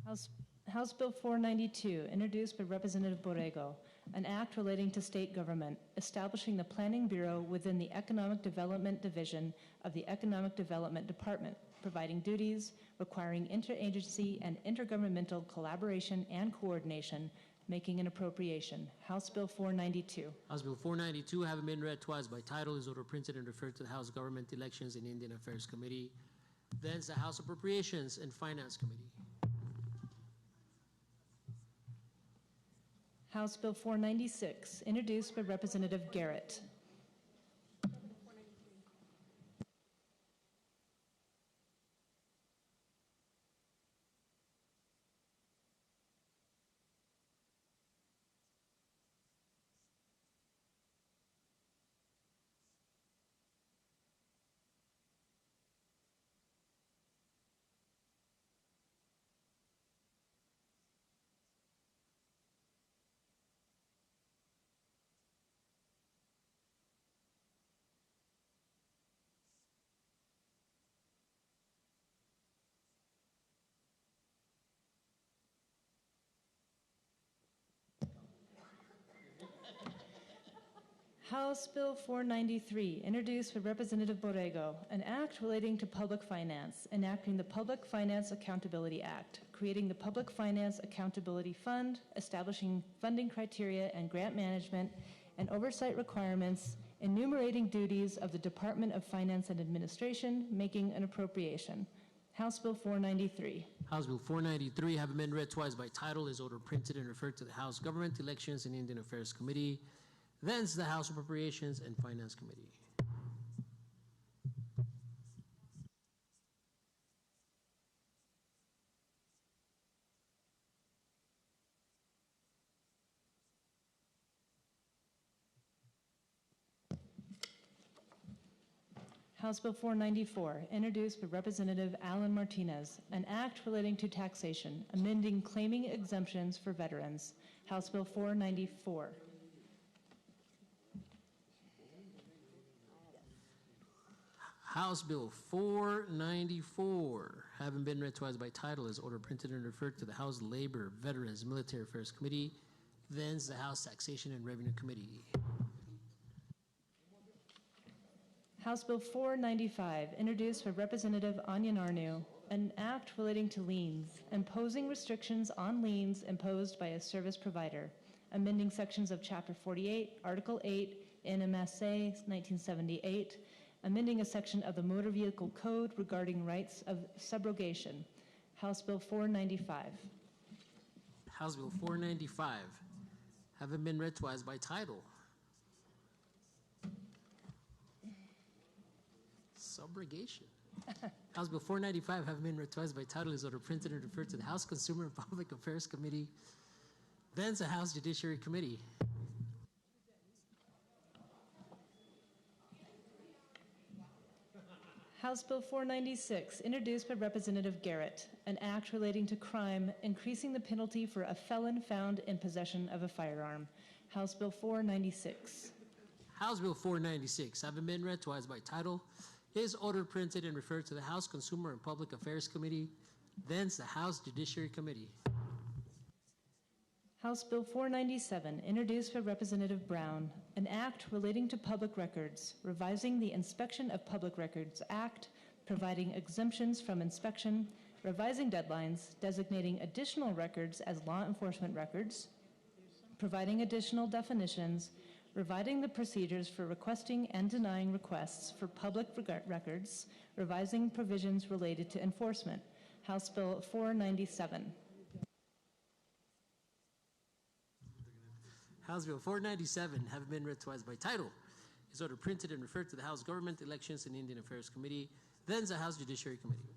Speaker 22: House Bill 492, introduced by Representative Borrego, an act relating to state government, establishing the Planning Bureau within the Economic Development Division of the Economic Development Department, providing duties, requiring interagency and intergovernmental collaboration and coordination, making an appropriation. House Bill 492.
Speaker 1: House Bill 492, having been read twice by title, is ordered printed and referred to the House Government Elections and Indian Affairs Committee. Thence the House Appropriations and Finance Committee.
Speaker 22: House Bill 496, introduced by Representative Garrett. House Bill 493, introduced by Representative Borrego, an act relating to public finance, enacting the Public Finance Accountability Act, creating the Public Finance Accountability Fund, establishing funding criteria and grant management and oversight requirements, enumerating duties of the Department of Finance and Administration, making an appropriation. House Bill 493.
Speaker 1: House Bill 493, having been read twice by title, is ordered printed and referred to the House Government Elections and Indian Affairs Committee. Thence the House Appropriations and Finance Committee.
Speaker 22: House Bill 494, introduced by Representative Alan Martinez, an act relating to taxation, amending claiming exemptions for veterans. House Bill 494.
Speaker 1: House Bill 494, having been read twice by title, is ordered printed and referred to the House Labor, Veterans, Military Affairs Committee, thence the House Taxation and Revenue Committee.
Speaker 22: House Bill 495, introduced by Representative Anya Narnu, an act relating to liens, imposing restrictions on liens imposed by a service provider, amending sections of Chapter 48, Article 8, NMSA 1978, amending a section of the Motor Vehicle Code regarding rights of subrogation. House Bill 495.
Speaker 1: House Bill 495, having been read twice by title. Subrogation. House Bill 495, having been read twice by title, is ordered printed and referred to the House Consumer and Public Affairs Committee, thence the House Judiciary Committee.
Speaker 22: House Bill 496, introduced by Representative Garrett, an act relating to crime, increasing the penalty for a felon found in possession of a firearm. House Bill 496.
Speaker 1: House Bill 496, having been read twice by title, is ordered printed and referred to the House Consumer and Public Affairs Committee, thence the House Judiciary Committee.
Speaker 22: House Bill 497, introduced by Representative Brown, an act relating to public records, revising the Inspection of Public Records Act, providing exemptions from inspection, revising deadlines, designating additional records as law enforcement records, providing additional definitions, revising the procedures for requesting and denying requests for public records, revising provisions related to enforcement. House Bill 497.
Speaker 1: House Bill 497, having been read twice by title, is ordered printed and referred to the House Government Elections and Indian Affairs Committee, thence the House Judiciary Committee.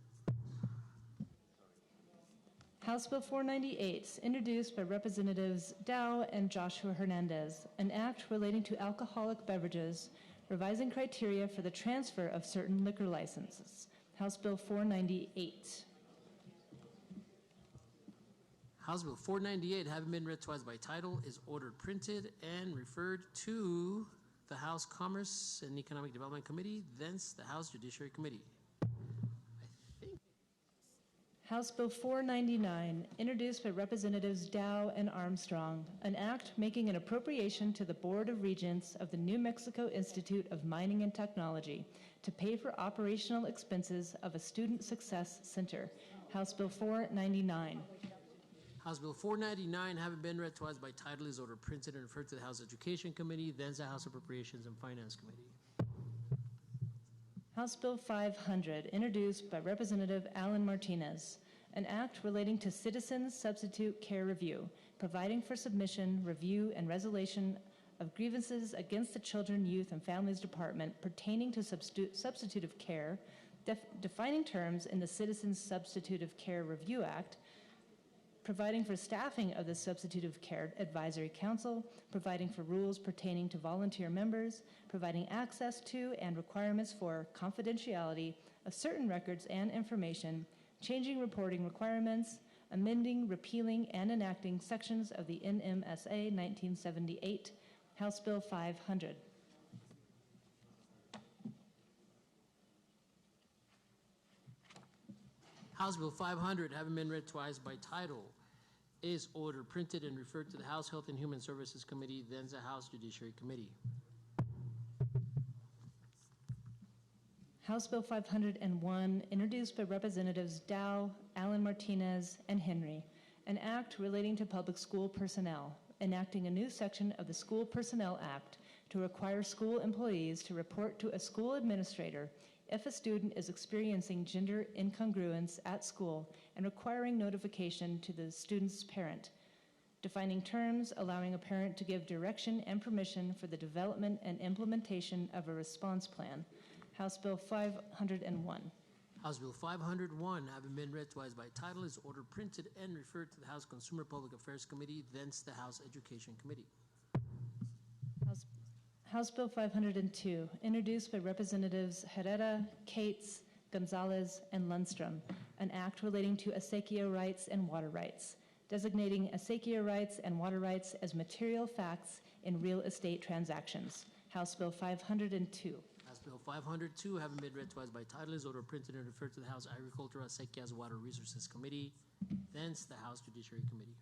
Speaker 22: House Bill 498, introduced by Representatives Dow and Joshua Hernandez, an act relating to alcoholic beverages, revising criteria for the transfer of certain liquor licenses. House Bill 498.
Speaker 1: House Bill 498, having been read twice by title, is ordered printed and referred to the House Commerce and Economic Development Committee, thence the House Judiciary Committee.
Speaker 22: House Bill 499, introduced by Representatives Dow and Armstrong, an act making an appropriation to the Board of Regents of the New Mexico Institute of Mining and Technology to pay for operational expenses of a student success center. House Bill 499.
Speaker 1: House Bill 499, having been read twice by title, is ordered printed and referred to the House Education Committee, then the House Appropriations and Finance Committee.
Speaker 22: House Bill 500, introduced by Representative Alan Martinez, an act relating to Citizens Substitute Care Review, providing for submission, review, and resolution of grievances against the Children, Youth, and Families Department pertaining to substitutive care, defining terms in the Citizens Substitutive Care Review Act, providing for staffing of the Substitutive Care Advisory Council, providing for rules pertaining to volunteer members, providing access to and requirements for confidentiality of certain records and information, changing reporting requirements, amending, repealing, and enacting sections of the NMSA 1978, House Bill 500.
Speaker 1: House Bill 500, having been read twice by title, is ordered printed and referred to the House Health and Human Services Committee, then the House Judiciary Committee.
Speaker 22: House Bill 501, introduced by Representatives Dow, Alan Martinez, and Henry, an act relating to public school personnel, enacting a new section of the School Personnel Act to require school employees to report to a school administrator if a student is experiencing gender incongruence at school and requiring notification to the student's parent, defining terms, allowing a parent to give direction and permission for the development and implementation of a response plan. House Bill 501.
Speaker 1: House Bill 501, having been read twice by title, is ordered printed and referred to the House Consumer Public Affairs Committee, thence the House Education Committee.
Speaker 22: House Bill 502, introduced by Representatives Herrera, Cates, Gonzalez, and Lundstrom, an act relating to acequia rights and water rights, designating acequia rights and water rights as material facts in real estate transactions. House Bill 502.
Speaker 1: House Bill 502, having been read twice by title, is ordered printed and referred to the House Agriculture, Acequias, Water Resources Committee, thence the House Judiciary Committee.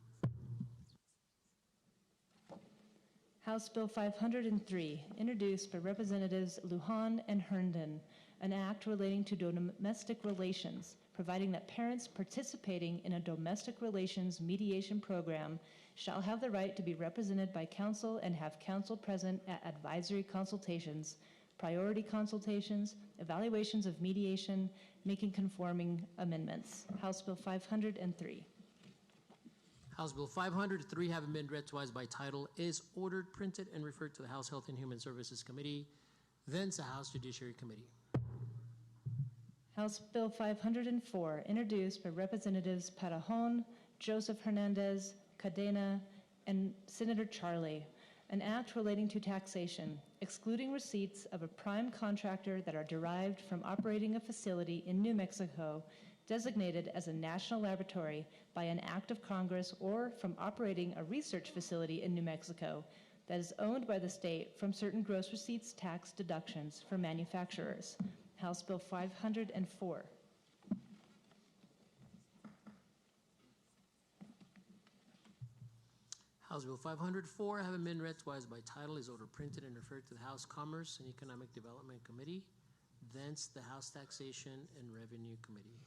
Speaker 22: House Bill 503, introduced by Representatives Lujan and Herndon, an act relating to domestic relations, providing that parents participating in a domestic relations mediation program shall have the right to be represented by counsel and have counsel present at advisory consultations, priority consultations, evaluations of mediation, making conforming amendments. House Bill 503.
Speaker 1: House Bill 503, having been read twice by title, is ordered printed and referred to the House Health and Human Services Committee, thence the House Judiciary Committee.
Speaker 22: House Bill 504, introduced by Representatives Parajon, Joseph Hernandez, Cadena, and Senator Charlie, an act relating to taxation, excluding receipts of a prime contractor that are derived from operating a facility in New Mexico designated as a national laboratory by an act of Congress or from operating a research facility in New Mexico that is owned by the state from certain gross receipts tax deductions for manufacturers. House Bill 504.
Speaker 1: House Bill 504, having been read twice by title, is ordered printed and referred to the House Commerce and Economic Development Committee, thence the House Taxation and Revenue Committee.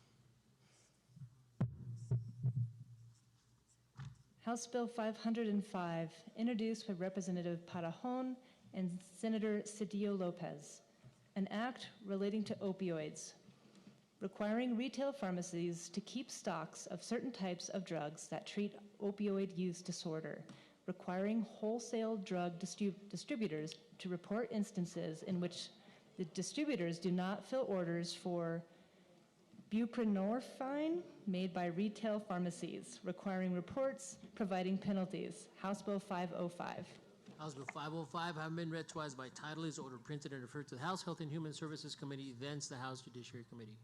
Speaker 22: House Bill 505, introduced by Representative Parajon and Senator Cedillo Lopez, an act relating to opioids, requiring retail pharmacies to keep stocks of certain types of drugs that treat opioid use disorder, requiring wholesale drug distributors to report instances in which the distributors do not fill orders for buprenorphine made by retail pharmacies, requiring reports, providing penalties. House Bill 505.
Speaker 1: House Bill 505, having been read twice by title, is ordered printed and referred to the House Health and Human Services Committee, thence the House Judiciary Committee.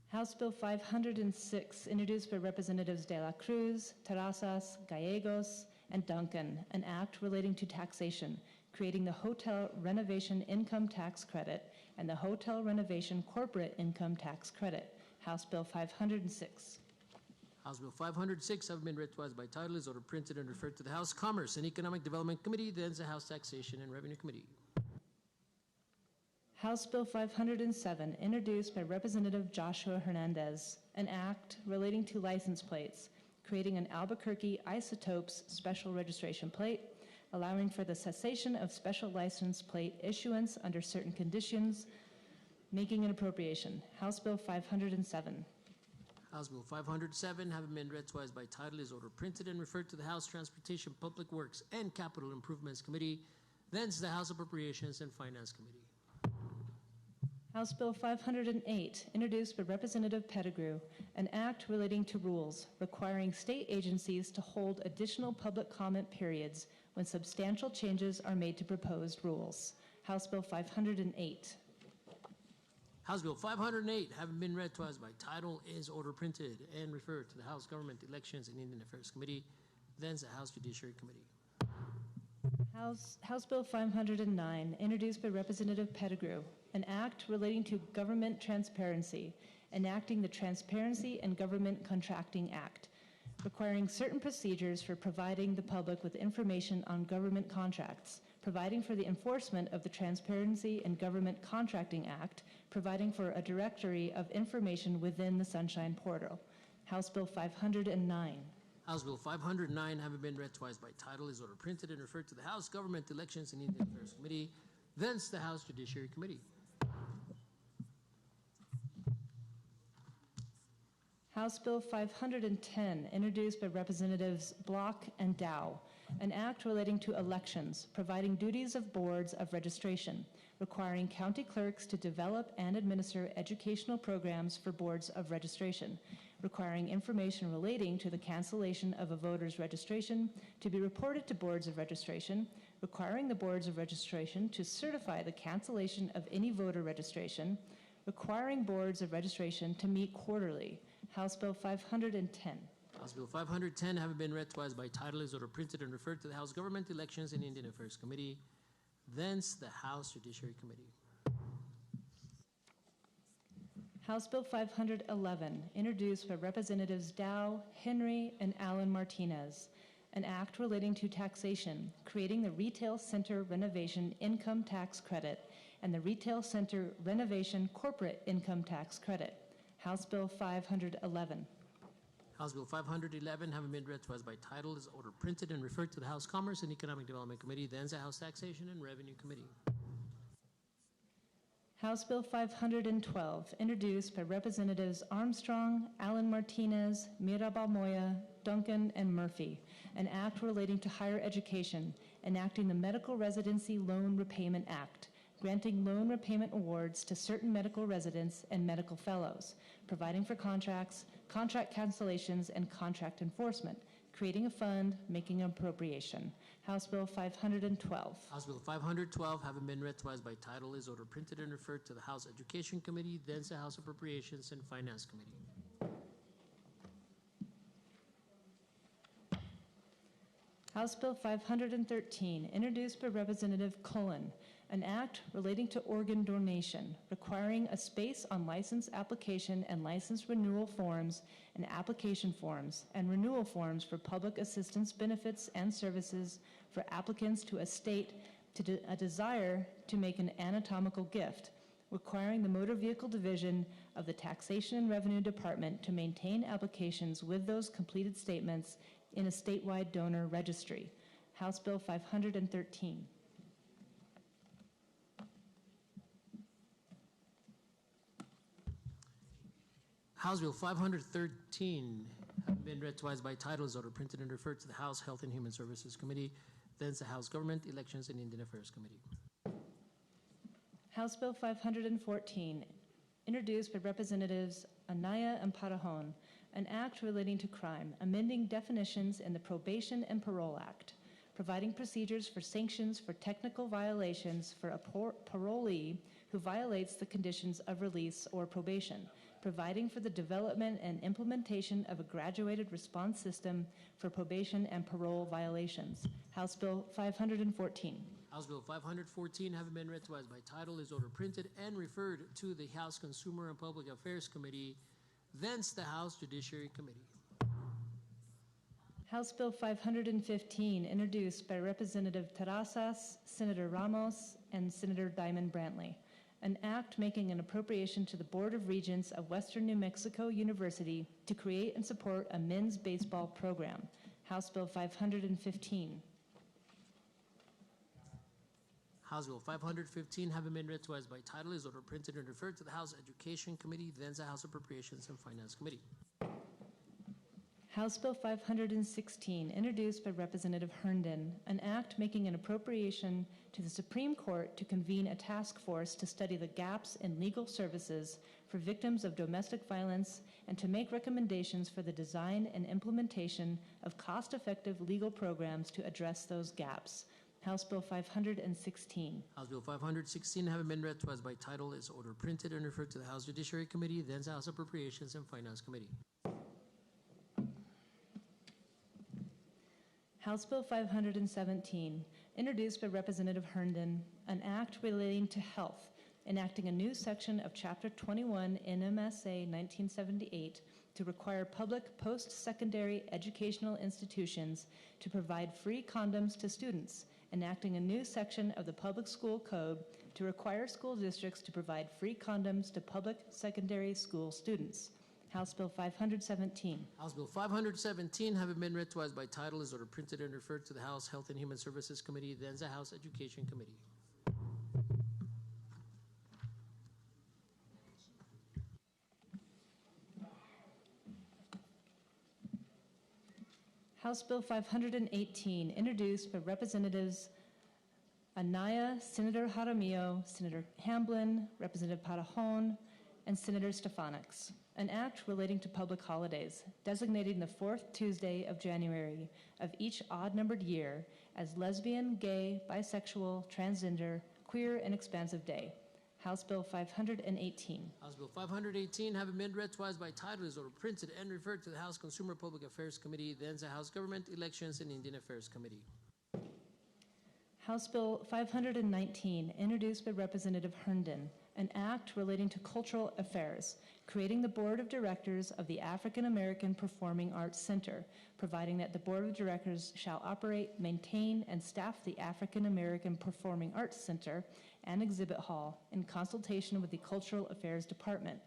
Speaker 22: House Bill 506, introduced by Representatives De La Cruz, Terrazas, Gallegos, and Duncan, an act relating to taxation, creating the Hotel Renovation Income Tax Credit and the Hotel Renovation Corporate Income Tax Credit. House Bill 506.
Speaker 1: House Bill 506 have been read twice by title, is ordered printed and referred to the House Commerce and Economic Development Committee, then the House Taxation and Revenue Committee.
Speaker 22: House Bill 507, introduced by Representative Joshua Hernandez, an act relating to license plates, creating an Albuquerque Isotopes special registration plate, allowing for the cessation of special license plate issuance under certain conditions, making an appropriation. House Bill 507.
Speaker 1: House Bill 507, having been read twice by title, is ordered printed and referred to the House Transportation, Public Works, and Capital Improvements Committee, then to the House Appropriations and Finance Committee.
Speaker 22: House Bill 508, introduced by Representative Pettigrew, an act relating to rules requiring state agencies to hold additional public comment periods when substantial changes are made to proposed rules. House Bill 508.
Speaker 1: House Bill 508, having been read twice by title, is ordered printed and referred to the House Government Elections and Indian Affairs Committee, then the House Judiciary Committee.
Speaker 22: House Bill 509, introduced by Representative Pettigrew, an act relating to government transparency, enacting the Transparency and Government Contracting Act, requiring certain procedures for providing the public with information on government contracts, providing for the enforcement of the Transparency and Government Contracting Act, providing for a directory of information within the Sunshine Portal. House Bill 509.
Speaker 1: House Bill 509, having been read twice by title, is ordered printed and referred to the House Government Elections and Indian Affairs Committee, thence the House Judiciary Committee.
Speaker 22: House Bill 510, introduced by Representatives Block and Dow, an act relating to elections, providing duties of boards of registration, requiring county clerks to develop and administer educational programs for boards of registration, requiring information relating to the cancellation of a voter's registration to be reported to boards of registration, requiring the boards of registration to certify the cancellation of any voter registration, requiring boards of registration to meet quarterly. House Bill 510.
Speaker 1: House Bill 510, having been read twice by title, is ordered printed and referred to the House Government Elections and Indian Affairs Committee, thence the House Judiciary Committee.
Speaker 22: House Bill 511, introduced by Representatives Dow, Henry, and Alan Martinez, an act relating to taxation, creating the Retail Center Renovation Income Tax Credit and the Retail Center Renovation Corporate Income Tax Credit. House Bill 511.
Speaker 1: House Bill 511, having been read twice by title, is ordered printed and referred to the House Commerce and Economic Development Committee, then the House Taxation and Revenue Committee.
Speaker 22: House Bill 512, introduced by Representatives Armstrong, Alan Martinez, Mirabal Moya, Duncan, and Murphy, an act relating to higher education, enacting the Medical Residency Loan Repayment Act, granting loan repayment awards to certain medical residents and medical fellows, providing for contracts, contract cancellations, and contract enforcement, creating a fund, making an appropriation. House Bill 512.
Speaker 1: House Bill 512, having been read twice by title, is ordered printed and referred to the House Education Committee, then the House Appropriations and Finance Committee.
Speaker 22: House Bill 513, introduced by Representative Cullen, an act relating to organ donation, requiring a space on license application and license renewal forms and application forms and renewal forms for public assistance benefits and services for applicants to a state to a desire to make an anatomical gift, requiring the Motor Vehicle Division of the Taxation and Revenue Department to maintain applications with those completed statements in a statewide donor registry. House Bill 513.
Speaker 1: House Bill 513, having been read twice by title, is ordered printed and referred to the House Health and Human Services Committee, then the House Government Elections and Indian Affairs Committee.
Speaker 22: House Bill 514, introduced by Representatives Anaya and Parajon, an act relating to crime, amending definitions in the Probation and Parole Act, providing procedures for sanctions for technical violations for a parolee who violates the conditions of release or probation, providing for the development and implementation of a graduated response system for probation and parole violations. House Bill 514.
Speaker 1: House Bill 514, having been read twice by title, is ordered printed and referred to the House Consumer and Public Affairs Committee, thence the House Judiciary Committee.
Speaker 22: House Bill 515, introduced by Representative Terrazas, Senator Ramos, and Senator Diamond Brantley. An act making an appropriation to the Board of Regents of Western New Mexico University to create and support a men's baseball program. House Bill 515.
Speaker 1: House Bill 515, having been read twice by title, is ordered printed and referred to the House Education Committee, then the House Appropriations and Finance Committee.
Speaker 22: House Bill 516, introduced by Representative Herndon, an act making an appropriation to the Supreme Court to convene a task force to study the gaps in legal services for victims of domestic violence and to make recommendations for the design and implementation of cost-effective legal programs to address those gaps. House Bill 516.
Speaker 1: House Bill 516, having been read twice by title, is ordered printed and referred to the House Judiciary Committee, then the House Appropriations and Finance Committee.
Speaker 22: House Bill 517, introduced by Representative Herndon, an act relating to health, enacting a new section of Chapter 21 NMSA 1978 to require public post-secondary educational institutions to provide free condoms to students, enacting a new section of the Public School Code to require school districts to provide free condoms to public secondary school students. House Bill 517.
Speaker 1: House Bill 517, having been read twice by title, is ordered printed and referred to the House Health and Human Services Committee, then the House Education Committee.
Speaker 22: House Bill 518, introduced by Representatives Anaya, Senator Jaramillo, Senator Hamblin, Representative Parajon, and Senator Stefanix. An act relating to public holidays, designating the fourth Tuesday of January of each odd-numbered year as Lesbian, Gay, Bisexual, Transgender, Queer, and Expansive Day. House Bill 518.
Speaker 1: House Bill 518, having been read twice by title, is ordered printed and referred to the House Consumer Public Affairs Committee, then the House Government, Elections, and Indian Affairs Committee.
Speaker 22: House Bill 519, introduced by Representative Herndon, an act relating to cultural affairs, creating the Board of Directors of the African American Performing Arts Center, providing that the Board of Directors shall operate, maintain, and staff the African American Performing Arts Center and Exhibit Hall in consultation with the Cultural Affairs Department,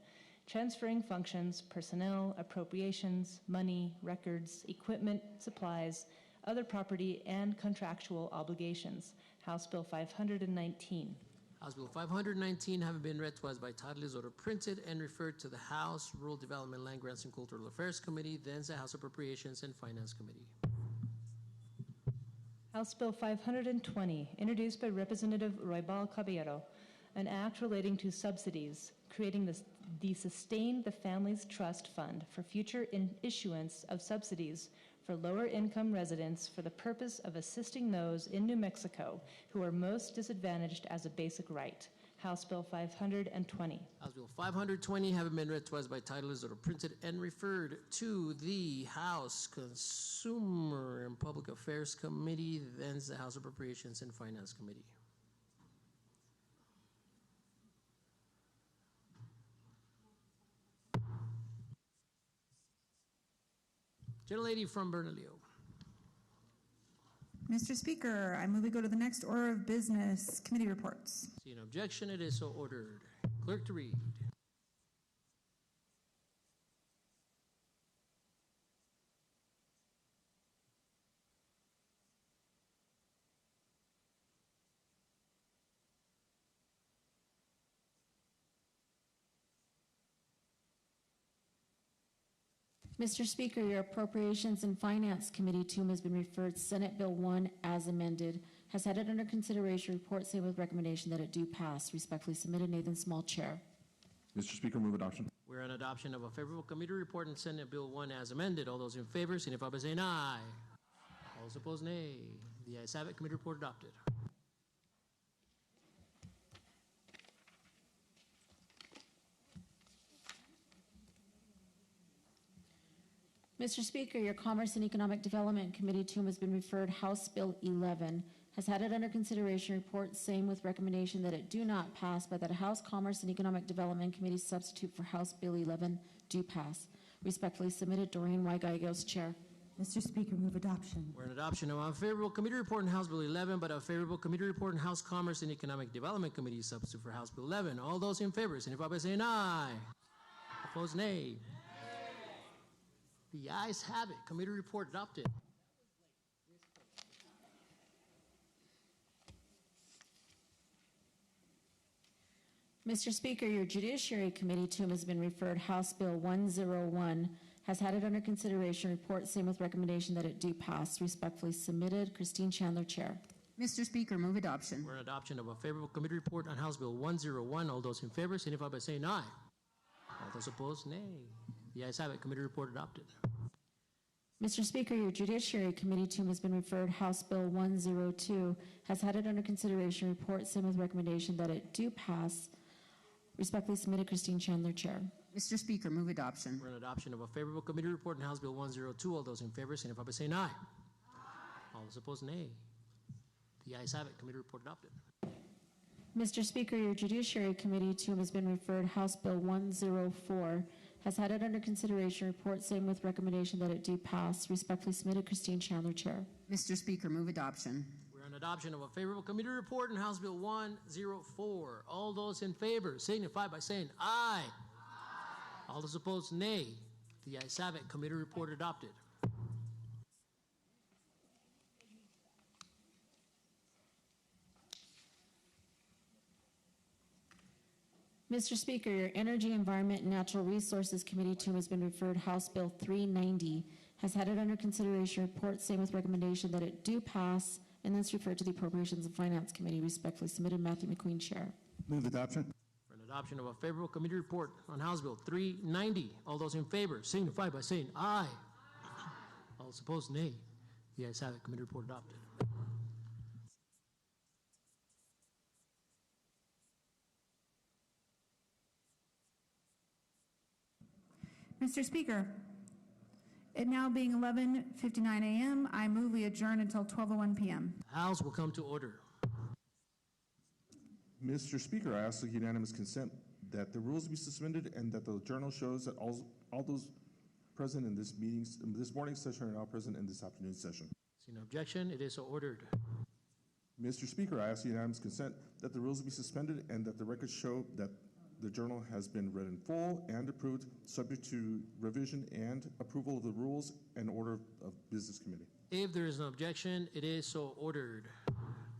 Speaker 22: transferring functions, personnel, appropriations, money, records, equipment, supplies, other property, and contractual obligations. House Bill 519.
Speaker 1: House Bill 519, having been read twice by title, is ordered printed and referred to the House Rural Development, Land Grants, and Cultural Affairs Committee, then the House Appropriations and Finance Committee.
Speaker 22: House Bill 520, introduced by Representative Roybal Caballero, an act relating to subsidies, creating the Sustain the Families Trust Fund for future issuance of subsidies for lower-income residents for the purpose of assisting those in New Mexico who are most disadvantaged as a basic right. House Bill 520.
Speaker 1: House Bill 520, having been read twice by title, is ordered printed and referred to the House Consumer and Public Affairs Committee, then the House Appropriations and Finance Committee. Gentlelady from Bernalillo.
Speaker 5: Mr. Speaker, I move we go to the next order of business, committee reports.
Speaker 1: See an objection, it is so ordered. Clerk to read.
Speaker 21: Mr. Speaker, your Appropriations and Finance Committee, to whom has been referred Senate Bill 1 as amended, has had it under consideration. Report say with recommendation that it do pass. Respectfully submitted, Nathan Small, Chair.
Speaker 6: Mr. Speaker, move adoption.
Speaker 1: We're on adoption of a favorable committee report in Senate Bill 1 as amended. All those in favor signify by saying aye. All those opposed, nay. The ayes have it. Committee report adopted.
Speaker 21: Mr. Speaker, your Commerce and Economic Development Committee, to whom has been referred House Bill 11, has had it under consideration, report same with recommendation that it do not pass, but that House Commerce and Economic Development Committee substitute for House Bill 11 do pass. Respectfully submitted, Doreen Y. Gallegos, Chair.
Speaker 5: Mr. Speaker, move adoption.
Speaker 1: We're in adoption of unfavorable committee report in House Bill 11, but a favorable committee report in House Commerce and Economic Development Committee substitute for House Bill 11. All those in favor, signify by saying aye. Opposed, nay. The ayes have it. Committee report adopted.
Speaker 21: Mr. Speaker, your Judiciary Committee, to whom has been referred House Bill 101, has had it under consideration. Report same with recommendation that it do pass. Respectfully submitted, Christine Chandler, Chair.
Speaker 3: Mr. Speaker, move adoption.
Speaker 1: We're in adoption of a favorable committee report on House Bill 101. All those in favor, signify by saying aye. All those opposed, nay. The ayes have it. Committee report adopted.
Speaker 21: Mr. Speaker, your Judiciary Committee, to whom has been referred House Bill 102, has had it under consideration. Report same with recommendation that it do pass. Respectfully submitted, Christine Chandler, Chair.
Speaker 3: Mr. Speaker, move adoption.
Speaker 1: We're in adoption of a favorable committee report on House Bill 102. All those in favor, signify by saying aye. All those opposed, nay. The ayes have it. Committee report adopted.
Speaker 21: Mr. Speaker, your Judiciary Committee, to whom has been referred House Bill 104, has had it under consideration. Report same with recommendation that it do pass. Respectfully submitted, Christine Chandler, Chair.
Speaker 3: Mr. Speaker, move adoption.
Speaker 1: We're on adoption of a favorable committee report on House Bill 104. All those in favor signify by saying aye. All those opposed, nay. The ayes have it. Committee report adopted.
Speaker 21: Mr. Speaker, your Energy, Environment, and Natural Resources Committee, to whom has been referred House Bill 390, has had it under consideration. Report same with recommendation that it do pass, and then it's referred to the Appropriations and Finance Committee. Respectfully submitted, Matthew McQueen, Chair.
Speaker 6: Move adoption.
Speaker 1: For an adoption of a favorable committee report on House Bill 390. All those in favor signify by saying aye. All those opposed, nay. The ayes have it. Committee report adopted.
Speaker 2: Mr. Speaker, it now being 11:59 a.m., I move we adjourn until 12:01 p.m.
Speaker 1: House will come to order.
Speaker 6: Mr. Speaker, I ask the unanimous consent that the rules be suspended and that the journal shows that all those present in this morning's session are now present in this afternoon's session.
Speaker 1: See no objection. It is so ordered.
Speaker 6: Mr. Speaker, I ask the unanimous consent that the rules be suspended and that the records show that the journal has been read in full and approved, subject to revision and approval of the rules and order of business committee.
Speaker 1: If there is no objection, it is so ordered.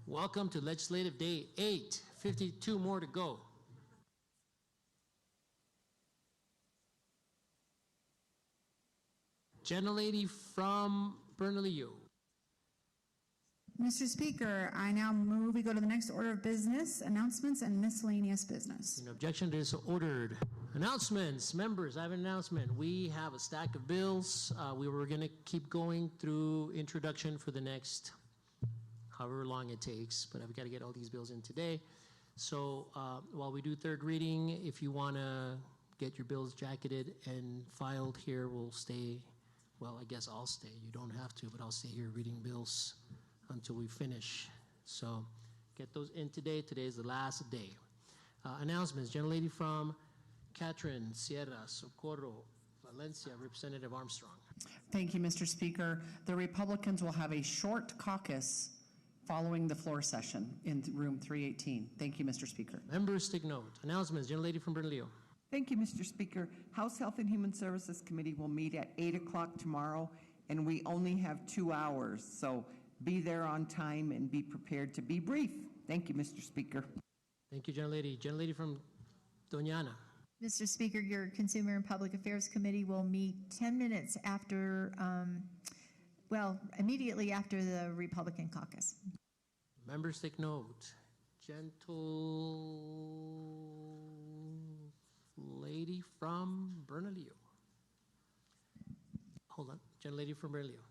Speaker 1: Welcome to Legislative Day 8. 52 more to go. Gentlelady from Bernalillo.
Speaker 2: Mr. Speaker, I now move we go to the next order of business, announcements and miscellaneous business.
Speaker 1: No objection, it is so ordered. Announcements. Members, I have an announcement. We have a stack of bills. We were going to keep going through introduction for the next however long it takes, but I've got to get all these bills in today. So while we do third reading, if you want to get your bills jacketed and filed here, we'll stay. Well, I guess I'll stay. You don't have to, but I'll stay here reading bills until we finish. So get those in today. Today is the last day. Announcements. Gentlelady from Catherine, Sierra, Socorro, Valencia, Representative Armstrong.
Speaker 7: Thank you, Mr. Speaker. The Republicans will have a short caucus following the floor session in room 318. Thank you, Mr. Speaker.
Speaker 1: Members take note. Announcements. Gentlelady from Bernalillo.
Speaker 13: Thank you, Mr. Speaker. House Health and Human Services Committee will meet at 8 o'clock tomorrow, and we only have 2 hours, so be there on time and be prepared to be brief. Thank you, Mr. Speaker.
Speaker 1: Thank you, Gentlelady. Gentlelady from Doña Ana.
Speaker 14: Mr. Speaker, your Consumer and Public Affairs Committee will meet 10 minutes after, immediately after the Republican caucus.
Speaker 1: Members take note. Gentle lady from Bernalillo. Hold on. Gentlelady from Bernalillo.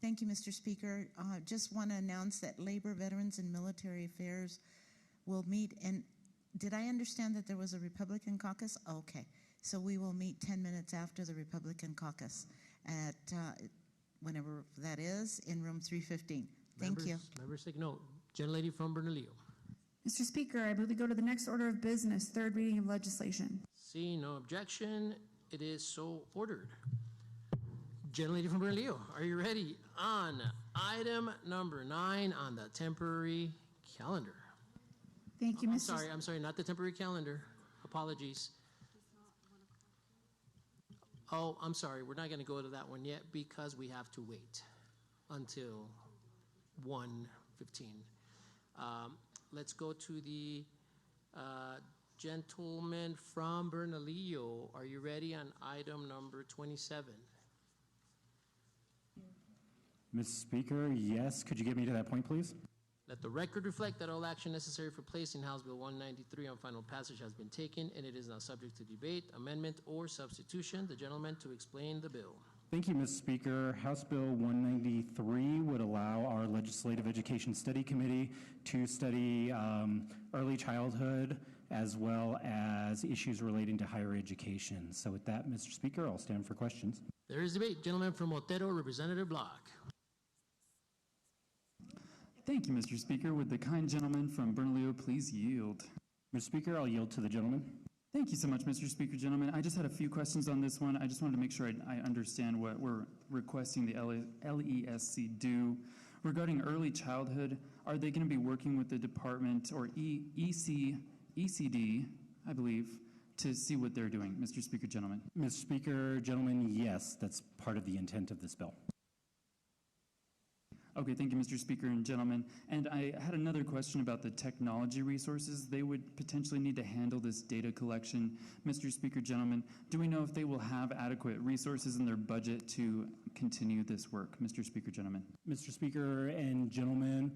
Speaker 11: Thank you, Mr. Speaker. Just want to announce that Labor, Veterans, and Military Affairs will meet. And did I understand that there was a Republican caucus? Okay. So we will meet 10 minutes after the Republican caucus at whenever that is in room 315. Thank you.
Speaker 1: Members take note. Gentlelady from Bernalillo.
Speaker 5: Mr. Speaker, I move we go to the next order of business, third reading of legislation.
Speaker 1: Seeing no objection, it is so ordered. Gentlelady from Bernalillo, are you ready on item number 9 on the temporary calendar?
Speaker 5: Thank you, Mr.
Speaker 1: I'm sorry, not the temporary calendar. Apologies. Oh, I'm sorry, we're not going to go to that one yet because we have to wait until 1:15. Let's go to the gentleman from Bernalillo. Are you ready on item number 27?
Speaker 9: Mr. Speaker, yes. Could you get me to that point, please?
Speaker 1: Let the record reflect that all action necessary for placing House Bill 193 on final passage has been taken, and it is now subject to debate, amendment, or substitution. The gentleman to explain the bill.
Speaker 9: Thank you, Mr. Speaker. House Bill 193 would allow our Legislative Education Study Committee to study early childhood as well as issues relating to higher education. So with that, Mr. Speaker, I'll stand for questions.
Speaker 1: There is debate. Gentleman from Otero, Representative Block.
Speaker 16: Thank you, Mr. Speaker. Would the kind gentleman from Bernalillo please yield?
Speaker 9: Mr. Speaker, I'll yield to the gentleman.
Speaker 16: Thank you so much, Mr. Speaker. Gentlemen, I just had a few questions on this one. I just wanted to make sure I understand what we're requesting the LESC do. Regarding early childhood, are they going to be working with the department or ECD, I believe, to see what they're doing? Mr. Speaker, gentlemen.
Speaker 9: Mr. Speaker, gentlemen, yes, that's part of the intent of this bill.
Speaker 16: Okay, thank you, Mr. Speaker and gentlemen. And I had another question about the technology resources they would potentially need to handle this data collection. Mr. Speaker, gentlemen, do we know if they will have adequate resources in their budget to continue this work? Mr. Speaker, gentlemen.
Speaker 9: Mr. Speaker and gentlemen,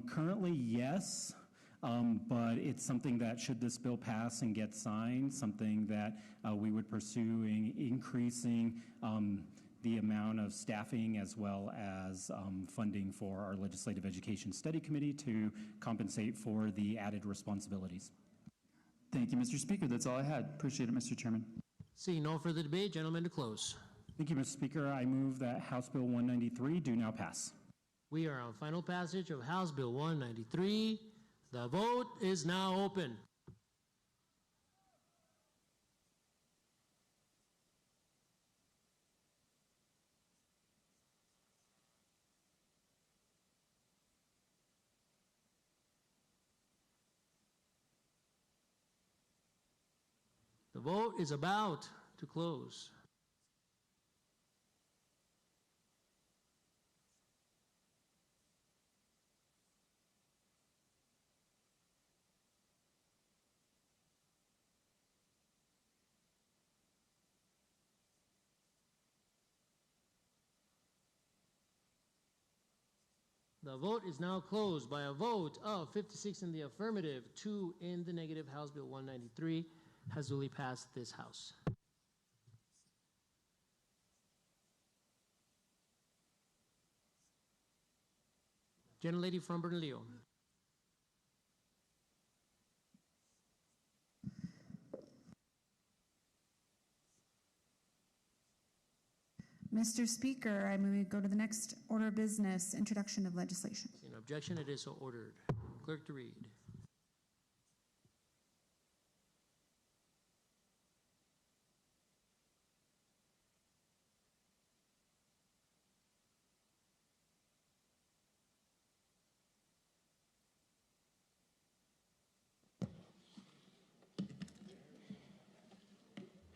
Speaker 9: currently, yes. But it's something that, should this bill pass and get signed, something that we would pursue increasing the amount of staffing as well as funding for our Legislative Education Study Committee to compensate for the added responsibilities.
Speaker 16: Thank you, Mr. Speaker. That's all I had. Appreciate it, Mr. Chairman.
Speaker 1: Seeing no further debate, gentleman to close.
Speaker 9: Thank you, Mr. Speaker. I move that House Bill 193 do now pass.
Speaker 1: We are on final passage of House Bill 193. The vote is now open. The vote is about to close. The vote is now closed by a vote of 56 in the affirmative, 2 in the negative. House Bill 193 has duly passed this House. Gentlelady from Bernalillo.
Speaker 5: Mr. Speaker, I move we go to the next order of business, introduction of legislation.
Speaker 1: In objection, it is so ordered. Clerk to read.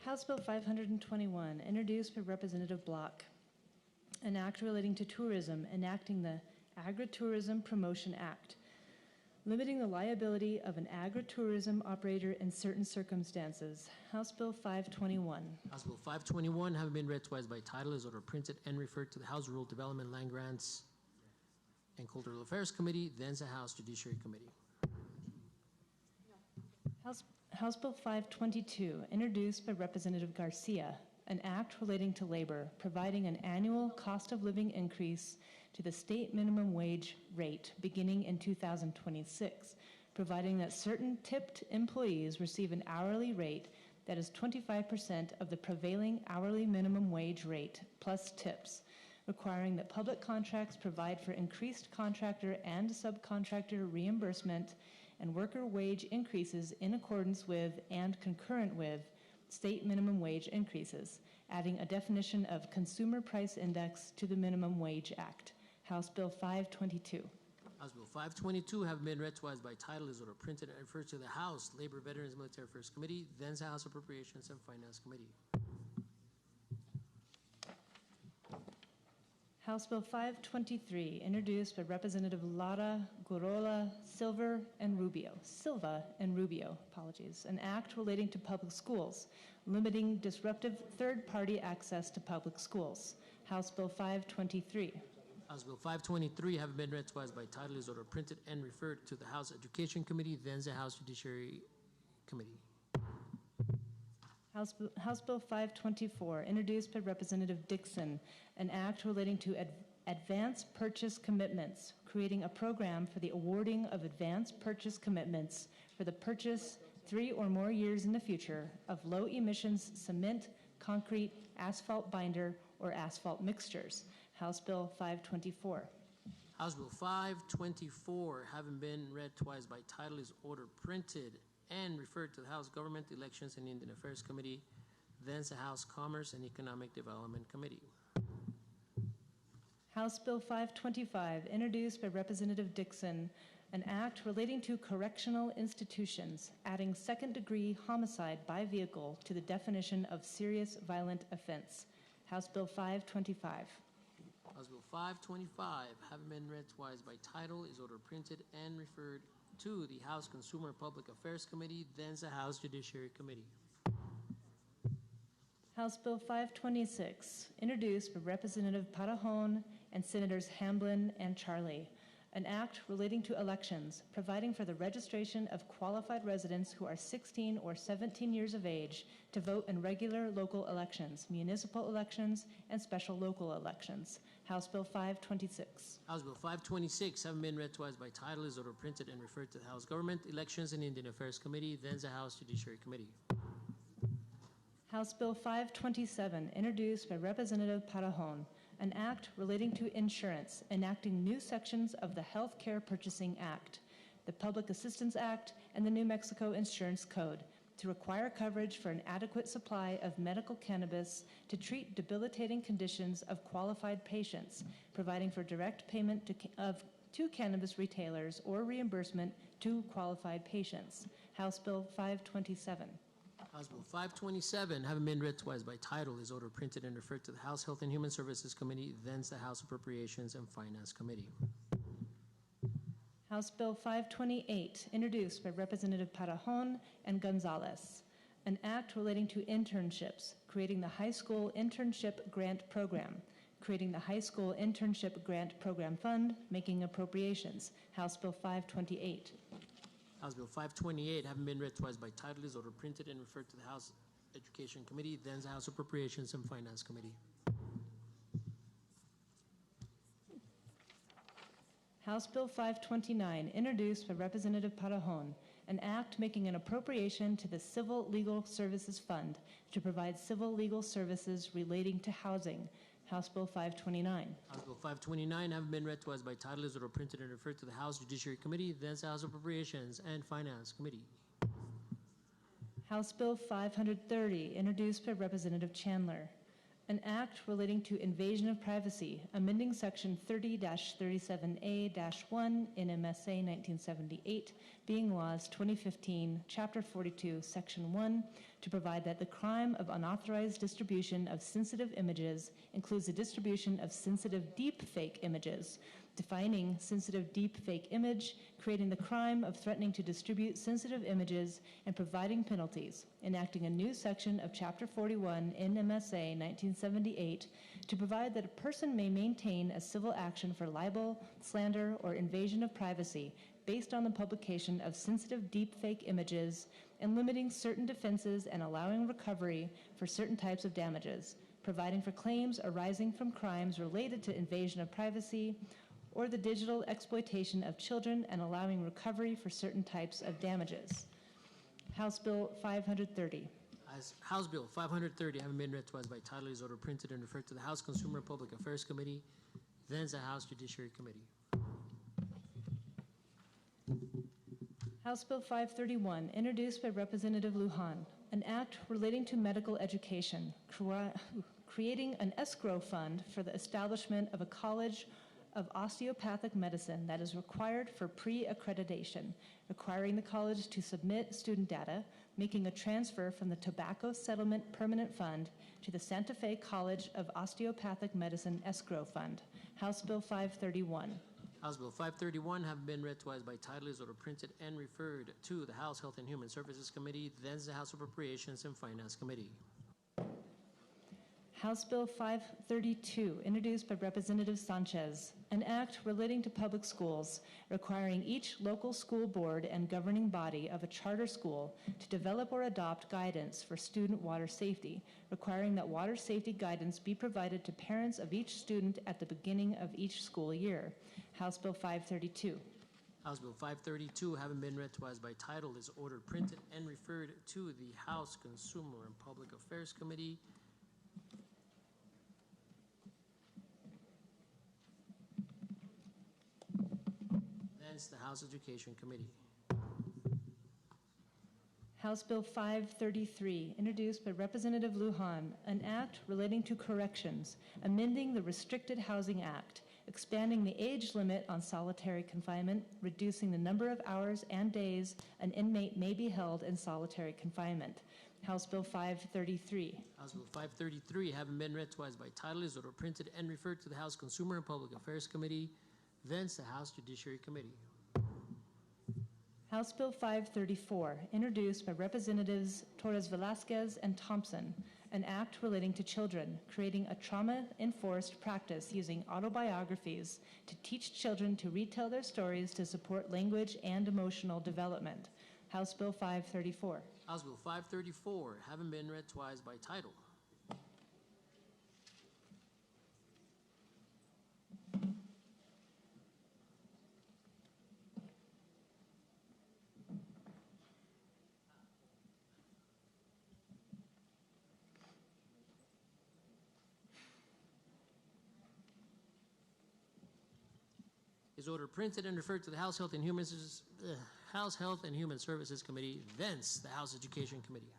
Speaker 22: House Bill 521, introduced by Representative Block, an act relating to tourism, enacting the Agritourism Promotion Act, limiting the liability of an agritourism operator in certain circumstances. House Bill 521.
Speaker 1: House Bill 521, having been read twice by title, is ordered printed and referred to the House Rural Development, Land Grants, and Cultural Affairs Committee, then the House Judiciary Committee.
Speaker 22: House Bill 522, introduced by Representative Garcia, an act relating to labor, providing an annual cost of living increase to the state minimum wage rate beginning in 2026, providing that certain tipped employees receive an hourly rate that is 25% of the prevailing hourly minimum wage rate plus tips, requiring that public contracts provide for increased contractor and subcontractor reimbursement and worker wage increases in accordance with and concurrent with state minimum wage increases, adding a definition of consumer price index to the Minimum Wage Act. House Bill 522.
Speaker 1: House Bill 522 having been read twice by title is ordered printed and referred to the House Labor, Veterans, Military Affairs Committee, then the House Appropriations and Finance Committee.
Speaker 22: House Bill 523, introduced by Representative Lara, Gurrola, Silva, and Rubio, an act relating to public schools, limiting disruptive third-party access to public schools. House Bill 523.
Speaker 1: House Bill 523 having been read twice by title is ordered printed and referred to the House Education Committee, then the House Judiciary Committee.
Speaker 22: House Bill 524, introduced by Representative Dixon, an act relating to advance purchase commitments, creating a program for the awarding of advance purchase commitments for the purchase 3 or more years in the future of low emissions cement, concrete, asphalt binder, or asphalt mixtures. House Bill 524.
Speaker 1: House Bill 524 having been read twice by title is ordered printed and referred to the House Government, Elections, and Indian Affairs Committee, then the House Commerce and Economic Development Committee.
Speaker 22: House Bill 525, introduced by Representative Dixon, an act relating to correctional institutions, adding second-degree homicide by vehicle to the definition of serious violent offense. House Bill 525.
Speaker 1: House Bill 525 having been read twice by title is ordered printed and referred to the House Consumer and Public Affairs Committee, then the House Judiciary Committee.
Speaker 22: House Bill 526, introduced by Representative Parajon and Senators Hamblin and Charlie, an act relating to elections, providing for the registration of qualified residents who are 16 or 17 years of age to vote in regular local elections, municipal elections, and special local elections. House Bill 526.
Speaker 1: House Bill 526 having been read twice by title is ordered printed and referred to the House Government, Elections, and Indian Affairs Committee, then the House Judiciary Committee.
Speaker 22: House Bill 527, introduced by Representative Parajon, an act relating to insurance, enacting new sections of the Health Care Purchasing Act, the Public Assistance Act, and the New Mexico Insurance Code to require coverage for an adequate supply of medical cannabis to treat debilitating conditions of qualified patients, providing for direct payment to cannabis retailers or reimbursement to qualified patients. House Bill 527.
Speaker 1: House Bill 527 having been read twice by title is ordered printed and referred to the House Health and Human Services Committee, then the House Appropriations and Finance Committee.
Speaker 22: House Bill 528, introduced by Representative Parajon and Gonzalez, an act relating to internships, creating the High School Internship Grant Program, creating the High School Internship Grant Program Fund, making appropriations. House Bill 528.
Speaker 1: House Bill 528 having been read twice by title is ordered printed and referred to the House Education Committee, then the House Appropriations and Finance Committee.
Speaker 22: House Bill 529, introduced by Representative Parajon, an act making an appropriation to the Civil Legal Services Fund to provide civil legal services relating to housing. House Bill 529.
Speaker 1: House Bill 529 having been read twice by title is ordered printed and referred to the House Judiciary Committee, then the House Appropriations and Finance Committee.
Speaker 22: House Bill 530, introduced by Representative Chandler, an act relating to invasion of privacy, amending Section 30-37A-1 in MSA 1978, being laws 2015, Chapter 42, Section 1, to provide that the crime of unauthorized distribution of sensitive images includes the distribution of sensitive deep fake images, defining sensitive deep fake image, creating the crime of threatening to distribute sensitive images, and providing penalties, enacting a new section of Chapter 41 in MSA 1978 to provide that a person may maintain a civil action for libel, slander, or invasion of privacy based on the publication of sensitive deep fake images, and limiting certain defenses and allowing recovery for certain types of damages, providing for claims arising from crimes related to invasion of privacy or the digital exploitation of children, and allowing recovery for certain types of damages. House Bill 530.
Speaker 1: As House Bill 530, having been read twice by title, is ordered printed and referred to the House Consumer and Public Affairs Committee, then the House Judiciary Committee.
Speaker 22: House Bill 531, introduced by Representative Lujan, an act relating to medical education, creating an escrow fund for the establishment of a college of osteopathic medicine that is required for pre-accreditation, requiring the college to submit student data, making a transfer from the Tobacco Settlement Permanent Fund to the Santa Fe College of Osteopathic Medicine Escrow Fund. House Bill 531.
Speaker 1: House Bill 531, having been read twice by title, is ordered printed and referred to the House Health and Human Services Committee, then the House Appropriations and Finance Committee.
Speaker 22: House Bill 532, introduced by Representative Sanchez, an act relating to public schools, requiring each local school board and governing body of a charter school to develop or adopt guidance for student water safety, requiring that water safety guidance be provided to parents of each student at the beginning of each school year. House Bill 532.
Speaker 1: House Bill 532, having been read twice by title, is ordered printed and referred to the House Consumer and Public Affairs Committee, the House Education Committee.
Speaker 22: House Bill 533, introduced by Representative Lujan, an act relating to corrections, amending the Restricted Housing Act, expanding the age limit on solitary confinement, reducing the number of hours and days an inmate may be held in solitary confinement. House Bill 533.
Speaker 1: House Bill 533, having been read twice by title, is ordered printed and referred to the House Consumer and Public Affairs Committee, then the House Judiciary Committee.
Speaker 22: House Bill 534, introduced by Representatives Torres Velasquez and Thompson, an act relating to children, creating a trauma-enforced practice using autobiographies to teach children to retell their stories to support language and emotional development. House Bill 534.
Speaker 1: House Bill 534, having been read twice by title. Is ordered printed and referred to the House Health and Human Services Committee, thence the House Education Committee.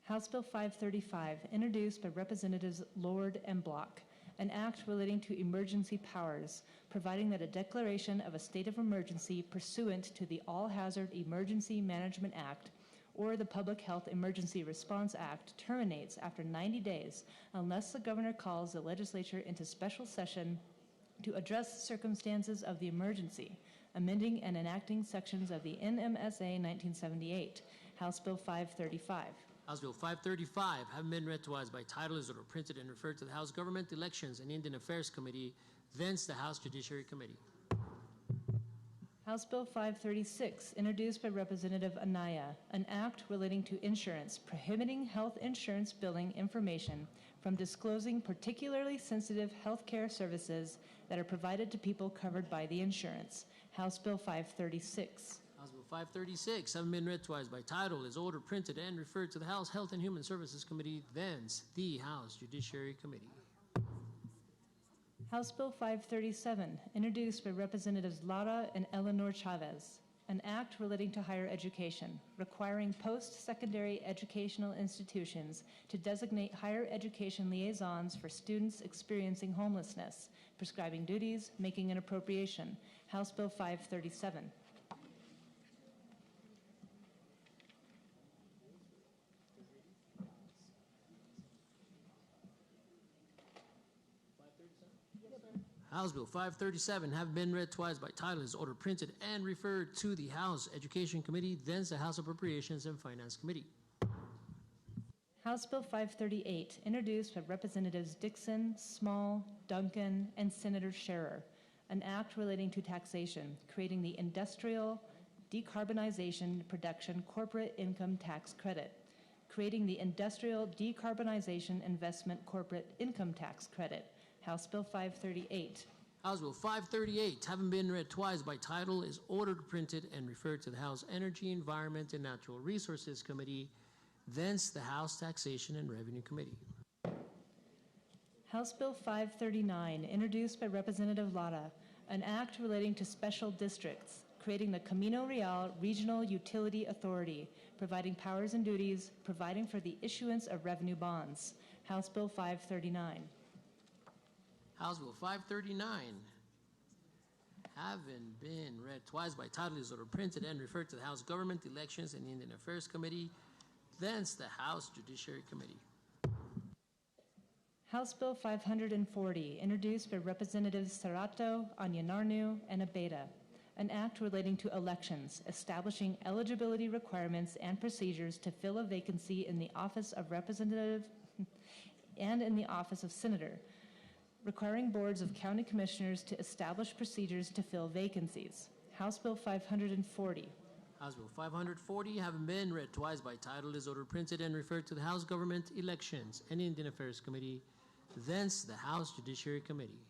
Speaker 22: House Bill 535, introduced by Representatives Lord and Block, an act relating to emergency powers, providing that a declaration of a state of emergency pursuant to the All-Hazard Emergency Management Act or the Public Health Emergency Response Act terminates after 90 days unless the governor calls the legislature into special session to address circumstances of the emergency, amending and enacting sections of the NMSA 1978, House Bill 535.
Speaker 1: House Bill 535, having been read twice by title, is ordered printed and referred to the House Government Elections and Indian Affairs Committee, thence the House Judiciary Committee.
Speaker 22: House Bill 536, introduced by Representative Anaya, an act relating to insurance, prohibiting health insurance billing information from disclosing particularly sensitive health care services that are provided to people covered by the insurance. House Bill 536.
Speaker 1: House Bill 536, having been read twice by title, is ordered printed and referred to the House Health and Human Services Committee, thence the House Judiciary Committee.
Speaker 22: House Bill 537, introduced by Representatives Lara and Eleanor Chavez, an act relating to higher education, requiring post-secondary educational institutions to designate higher education liaisons for students experiencing homelessness, prescribing duties, making an appropriation. House Bill 537.
Speaker 1: House Bill 537, have been read twice by title, is ordered printed and referred to the House Education Committee, then the House Appropriations and Finance Committee.
Speaker 22: House Bill 538, introduced by Representatives Dixon, Small, Duncan, and Senator Scherer, an act relating to taxation, creating the Industrial Decarbonization Production Corporate Income Tax Credit, creating the Industrial Decarbonization Investment Corporate Income Tax Credit, House Bill 538.
Speaker 1: House Bill 538, having been read twice by title, is ordered, printed, and referred to the House Energy, Environment, and Natural Resources Committee, thence the House Taxation and Revenue Committee.
Speaker 22: House Bill 539, introduced by Representative Lara, an act relating to special districts, creating the Camino Real Regional Utility Authority, providing powers and duties, providing for the issuance of revenue bonds. House Bill 539.
Speaker 1: House Bill 539, having been read twice by title, is ordered, printed, and referred to the House Government, Elections, and Indian Affairs Committee, thence the House Judiciary Committee.
Speaker 22: House Bill 540, introduced by Representatives Sarato, Anyanarnu, and Abeda, an act relating to elections, establishing eligibility requirements and procedures to fill a vacancy in the office of representative and in the office of senator, requiring boards of county commissioners to establish procedures to fill vacancies. House Bill 540.
Speaker 1: House Bill 540, having been read twice by title, is ordered, printed, and referred to the House Government, Elections, and Indian Affairs Committee, thence the House Judiciary Committee.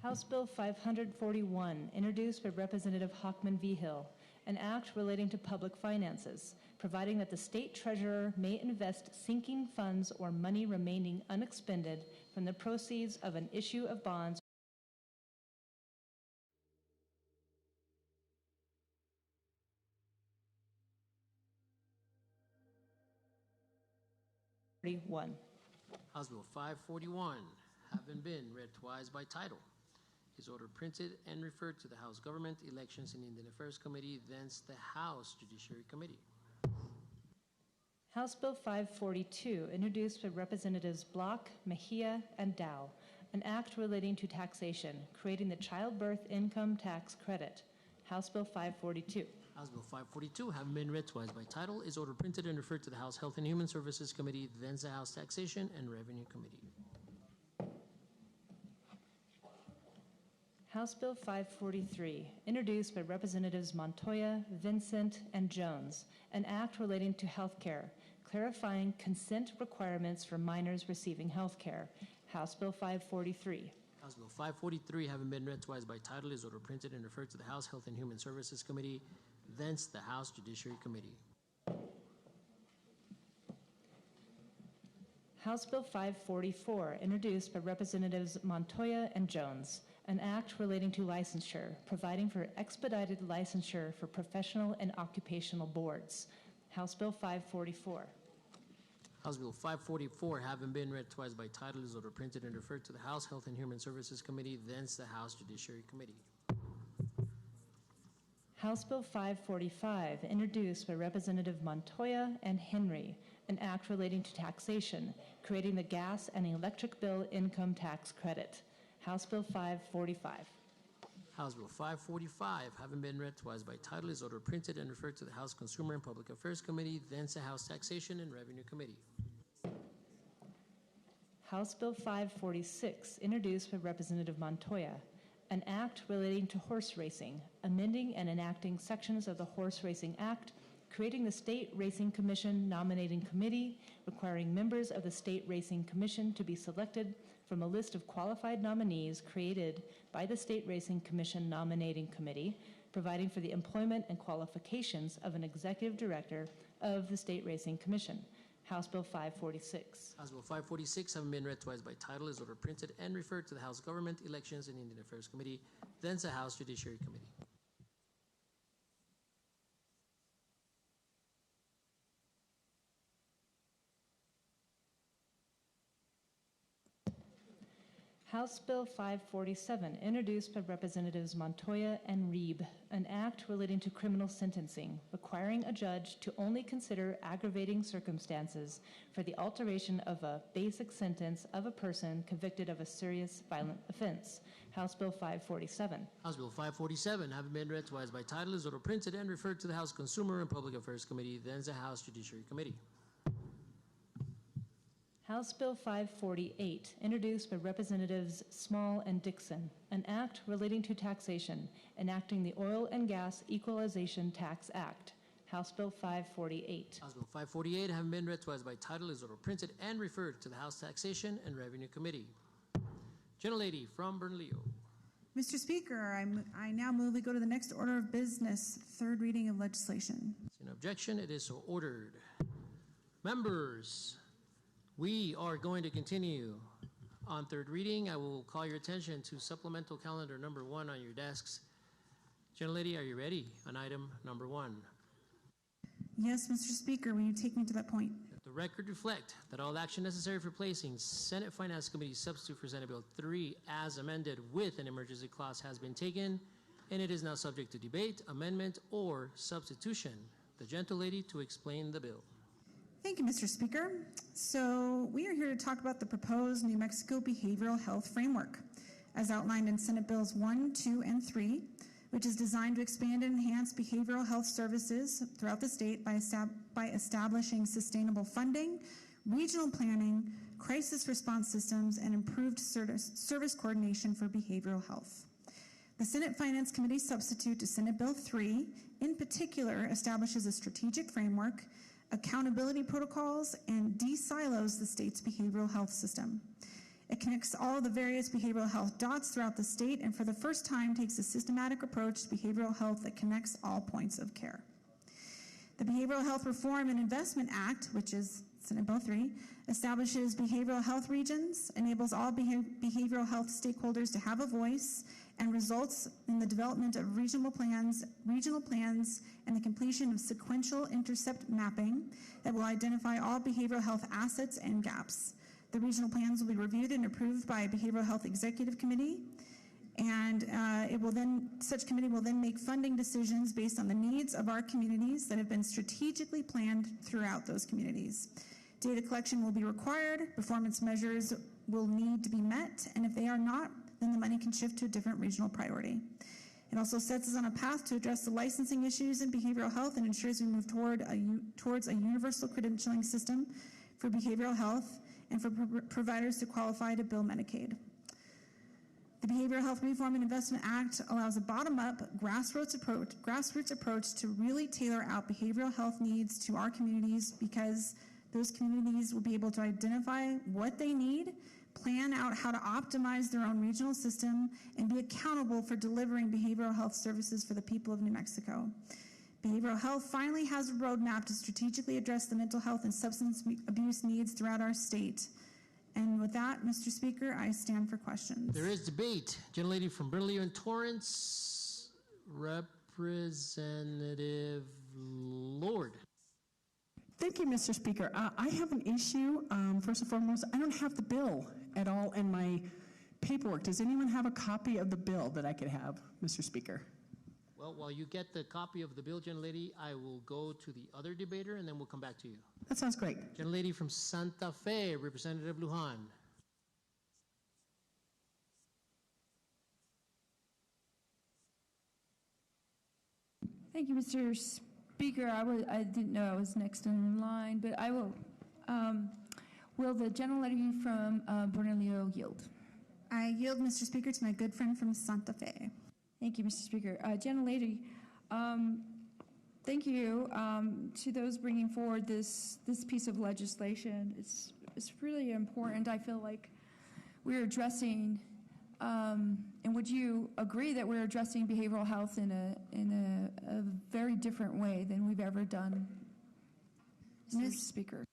Speaker 22: House Bill 541, introduced by Representative Hockman Vigil, an act relating to public finances, providing that the state treasurer may invest sinking funds or money remaining unexpended from the proceeds of an issue of bonds
Speaker 1: House Bill 541, having been read twice by title, is ordered, printed, and referred to the House Government, Elections, and Indian Affairs Committee, thence the House Judiciary Committee.
Speaker 22: House Bill 542, introduced by Representatives Block, Mejia, and Dow, an act relating to taxation, creating the childbirth income tax credit. House Bill 542.
Speaker 1: House Bill 542, having been read twice by title, is ordered, printed, and referred to the House Health and Human Services Committee, thence the House Taxation and Revenue Committee.
Speaker 22: House Bill 543, introduced by Representatives Montoya, Vincent, and Jones, an act relating to health care, clarifying consent requirements for minors receiving health care. House Bill 543.
Speaker 1: House Bill 543, having been read twice by title, is ordered, printed, and referred to the House Health and Human Services Committee, thence the House Judiciary Committee.
Speaker 22: House Bill 544, introduced by Representatives Montoya and Jones, an act relating to licensure, providing for expedited licensure for professional and occupational boards. House Bill 544.
Speaker 1: House Bill 544, having been read twice by title, is ordered, printed, and referred to the House Health and Human Services Committee, thence the House Judiciary Committee.
Speaker 22: House Bill 545, introduced by Representative Montoya and Henry, an act relating to taxation, creating the gas and electric bill income tax credit. House Bill 545.
Speaker 1: House Bill 545, having been read twice by title, is ordered, printed, and referred to the House Consumer and Public Affairs Committee, thence the House Taxation and Revenue Committee.
Speaker 22: House Bill 546, introduced by Representative Montoya, an act relating to horse racing, amending and enacting sections of the Horse Racing Act, creating the State Racing Commission Nominating Committee, requiring members of the State Racing Commission to be selected from a list of qualified nominees created by the State Racing Commission Nominating Committee, providing for the employment and qualifications of an executive director of the State Racing Commission. House Bill 546.
Speaker 1: House Bill 546, having been read twice by title, is ordered, printed, and referred to the House Government, Elections, and Indian Affairs Committee, thence the House Judiciary Committee.
Speaker 22: House Bill 547, introduced by Representatives Montoya and Reeb, an act relating to criminal sentencing, requiring a judge to only consider aggravating circumstances for the alteration of a basic sentence of a person convicted of a serious violent offense. House Bill 547.
Speaker 1: House Bill 547, having been read twice by title, is ordered, printed, and referred to the House Consumer and Public Affairs Committee, thence the House Judiciary Committee.
Speaker 22: House Bill 548, introduced by Representatives Small and Dixon, an act relating to taxation, enacting the Oil and Gas Equalization Tax Act. House Bill 548.
Speaker 1: House Bill 548, having been read twice by title, is ordered, printed, and referred to the House Taxation and Revenue Committee. Gentlelady from Bernalillo.
Speaker 5: Mr. Speaker, I now move we go to the next order of business, third reading of legislation.
Speaker 1: An objection, it is so ordered. Members, we are going to continue on third reading. I will call your attention to supplemental calendar number 1 on your desks. Gentlelady, are you ready on item number 1?
Speaker 5: Yes, Mr. Speaker, will you take me to that point?
Speaker 1: Let the record reflect that all action necessary for placing Senate Finance Committee substitute for Senate Bill 3 as amended with an emergency clause has been taken, and it is now subject to debate, amendment, or substitution. The gentlelady to explain the bill.
Speaker 5: Thank you, Mr. Speaker. So we are here to talk about the proposed New Mexico Behavioral Health Framework, as outlined in Senate Bills 1, 2, and 3, which is designed to expand and enhance behavioral health services throughout the state by establishing sustainable funding, regional planning, crisis response systems, and improved service coordination for behavioral health. The Senate Finance Committee substitute to Senate Bill 3, in particular, establishes a strategic framework, accountability protocols, and de-silos the state's behavioral health system. It connects all of the various behavioral health dots throughout the state and for the first time takes a systematic approach to behavioral health that connects all points of care. The Behavioral Health Reform and Investment Act, which is Senate Bill 3, establishes behavioral health regions, enables all behavioral health stakeholders to have a voice, and results in the development of regional plans, and the completion of sequential intercept mapping that will identify all behavioral health assets and gaps. The regional plans will be reviewed and approved by a Behavioral Health Executive Committee, and such committee will then make funding decisions based on the needs of our communities that have been strategically planned throughout those communities. Data collection will be required, performance measures will need to be met, and if they are not, then the money can shift to a different regional priority. It also sets us on a path to address the licensing issues in behavioral health and ensures we move towards a universal credentialing system for behavioral health and for providers to qualify to bill Medicaid. The Behavioral Health Reform and Investment Act allows a bottom-up, grassroots approach to really tailor out behavioral health needs to our communities, because those communities will be able to identify what they need, plan out how to optimize their own regional system, and be accountable for delivering behavioral health services for the people of New Mexico. Behavioral health finally has a roadmap to strategically address the mental health and substance abuse needs throughout our state. And with that, Mr. Speaker, I stand for questions.
Speaker 1: There is debate. Gentlelady from Bernalillo and Torrance, Representative Lord.
Speaker 8: Thank you, Mr. Speaker. I have an issue. First and foremost, I don't have the bill at all in my paperwork. Does anyone have a copy of the bill that I could have, Mr. Speaker?
Speaker 1: Well, while you get the copy of the bill, gentlelady, I will go to the other debater and then we'll come back to you.
Speaker 8: That sounds great.
Speaker 1: Gentlelady from Santa Fe, Representative Lujan.
Speaker 2: Thank you, Mr. Speaker. I didn't know I was next in line, but I will. Will the gentlelady from Bernalillo yield?
Speaker 5: I yield, Mr. Speaker, to my good friend from Santa Fe.
Speaker 2: Thank you, Mr. Speaker. Gentlelady, thank you to those bringing forward this piece of legislation. It's really important. I feel like we're addressing, and would you agree that we're addressing behavioral health in a very different way than we've ever done, Mr. Speaker?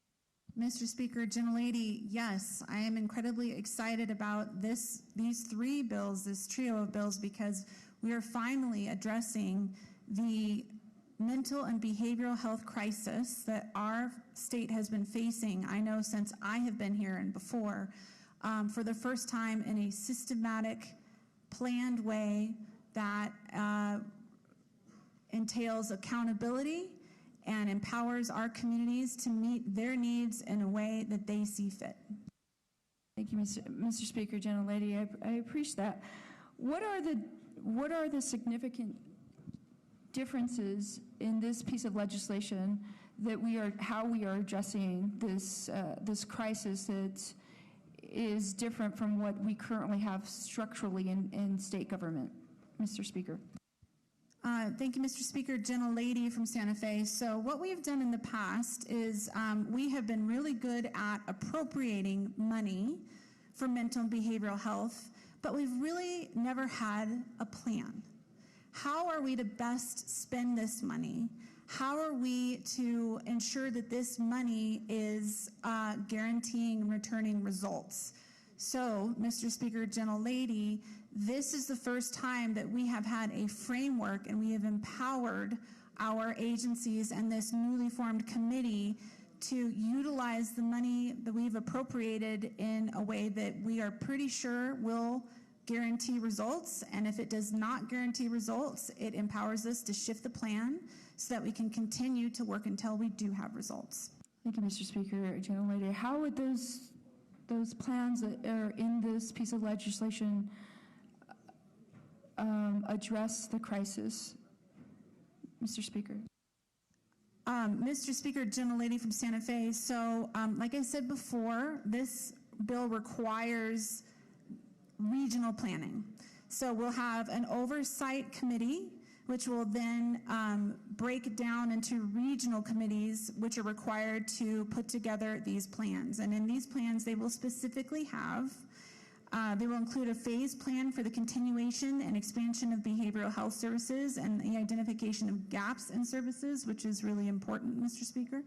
Speaker 5: Mr. Speaker, gentlelady, yes, I am incredibly excited about these three bills, this trio of bills, because we are finally addressing the mental and behavioral health crisis that our state has been facing, I know since I have been here and before, for the first time in a systematic, planned way that entails accountability and empowers our communities to meet their needs in a way that they see fit.
Speaker 2: Thank you, Mr. Speaker, gentlelady. I appreciate that. What are the significant differences in this piece of legislation that how we are addressing this crisis that is different from what we currently have structurally in state government, Mr. Speaker?
Speaker 5: Thank you, Mr. Speaker. Gentlelady from Santa Fe. So what we have done in the past is we have been really good at appropriating money for mental and behavioral health but we've really never had a plan. How are we to best spend this money? How are we to ensure that this money is guaranteeing and returning results? So, Mr. Speaker, gentlelady, this is the first time that we have had a framework and we have empowered our agencies and this newly formed committee to utilize the money that we've appropriated in a way that we are pretty sure will guarantee results. And if it does not guarantee results, it empowers us to shift the plan so that we can continue to work until we do have results.
Speaker 2: Thank you, Mr. Speaker. Gentlelady, how would those plans that are in this piece of legislation address the crisis, Mr. Speaker?
Speaker 5: Mr. Speaker, gentlelady from Santa Fe. So, like I said before, this bill requires regional planning. So we'll have an oversight committee, which will then break down into regional committees, which are required to put together these plans. And in these plans, they will specifically have, they will include a phased plan for the continuation and expansion of behavioral health services and the identification of gaps in services, which is really important, Mr. Speaker,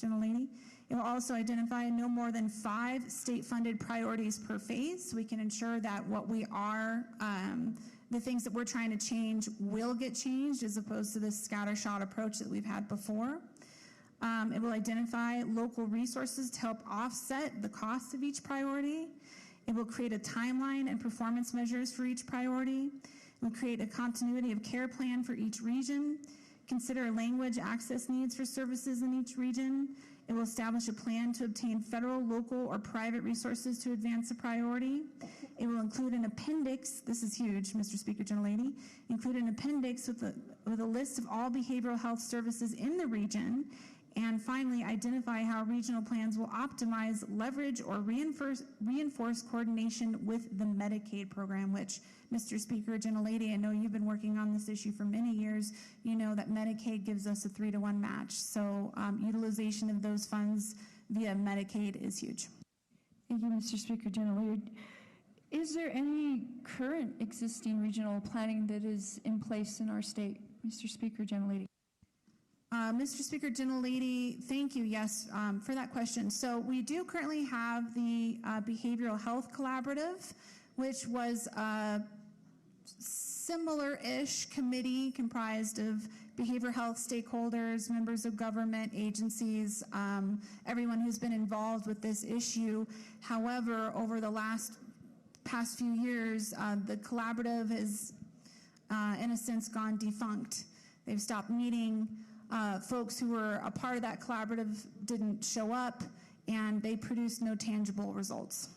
Speaker 5: gentlelady. It will also identify no more than 5 state-funded priorities per phase, so we can ensure that what we are, the things that we're trying to change will get changed as opposed to this scattershot approach that we've had before. It will identify local resources to help offset the cost of each priority. It will create a timeline and performance measures for each priority. It will create a continuity of care plan for each region. Consider language access needs for services in each region. It will establish a plan to obtain federal, local, or private resources to advance a priority. It will include an appendix, this is huge, Mr. Speaker, gentlelady, include an appendix with a list of all behavioral health services in the region, and finally identify how regional plans will optimize, leverage, or reinforce coordination with the Medicaid program, which, Mr. Speaker, gentlelady, I know you've been working on this issue for many years. You know that Medicaid gives us a 3-to-1 match, so utilization of those funds via Medicaid is huge.
Speaker 2: Thank you, Mr. Speaker, gentlelady. Is there any current existing regional planning that is in place in our state, Mr. Speaker, gentlelady?
Speaker 5: Mr. Speaker, gentlelady, thank you, yes, for that question. So we do currently have the Behavioral Health Collaborative, which was a similar-ish committee comprised of behavioral health stakeholders, members of government agencies, everyone who's been involved with this issue. However, over the past few years, the collaborative has, in a sense, gone defunct. They've stopped meeting. Folks who were a part of that collaborative didn't show up, and they produced no tangible results.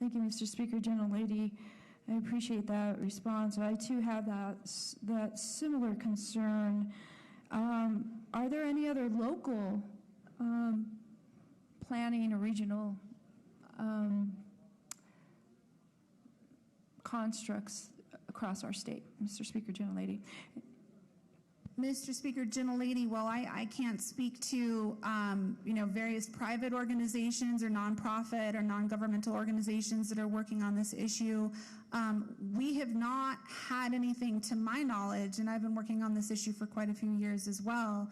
Speaker 2: Thank you, Mr. Speaker, gentlelady. I appreciate that response. I too have that similar concern. Are there any other local planning or regional constructs across our state, Mr. Speaker, gentlelady?
Speaker 5: Mr. Speaker, gentlelady, well, I can't speak to various private organizations or nonprofit or non-governmental organizations that are working on this issue. We have not had anything, to my knowledge, and I've been working on this issue for quite a few years as well.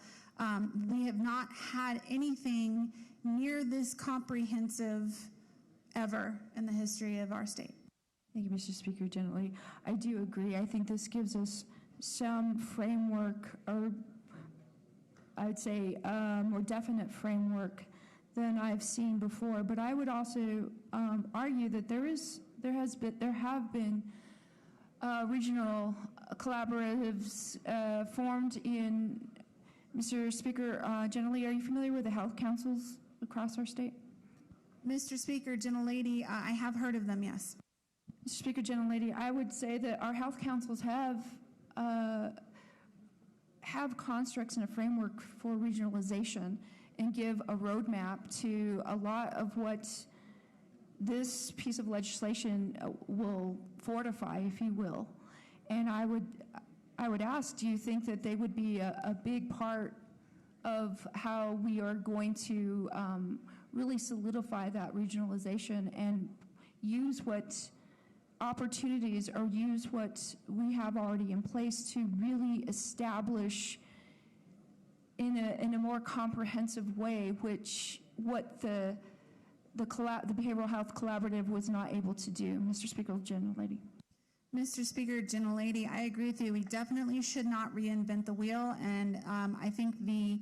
Speaker 5: We have not had anything near this comprehensive ever in the history of our state.
Speaker 2: Thank you, Mr. Speaker, gentlelady. I do agree. I think this gives us some framework, or I'd say more definite framework than I've seen before. But I would also argue that there have been regional collaboratives formed in. Mr. Speaker, gentlelady, are you familiar with the health councils across our state?
Speaker 5: Mr. Speaker, gentlelady, I have heard of them, yes.
Speaker 2: Mr. Speaker, gentlelady, I would say that our health councils have constructs and a framework for regionalization and give a roadmap to a lot of what this piece of legislation will fortify, if you will. And I would ask, do you think that they would be a big part of how we are going to really solidify that regionalization and use what opportunities or use what we have already in place to really establish in a more comprehensive way what the Behavioral Health Collaborative was not able to do. Mr. Speaker, Gentlelady.
Speaker 5: Mr. Speaker, Gentlelady, I agree with you. We definitely should not reinvent the wheel, and I think the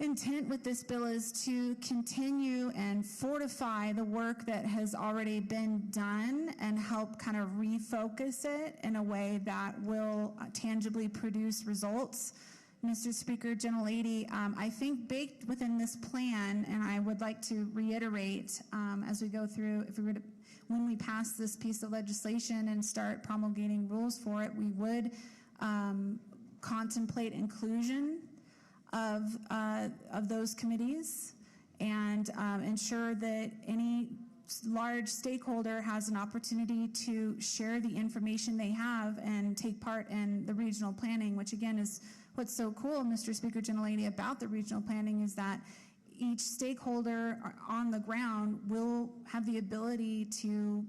Speaker 5: intent with this bill is to continue and fortify the work that has already been done and help kind of refocus it in a way that will tangibly produce results. Mr. Speaker, Gentlelady, I think baked within this plan, and I would like to reiterate as we go through, when we pass this piece of legislation and start promulgating rules for it, we would contemplate inclusion of those committees and ensure that any large stakeholder has an opportunity to share the information they have and take part in the regional planning, which again is what's so cool, Mr. Speaker, Gentlelady, about the regional planning is that each stakeholder on the ground will have the ability to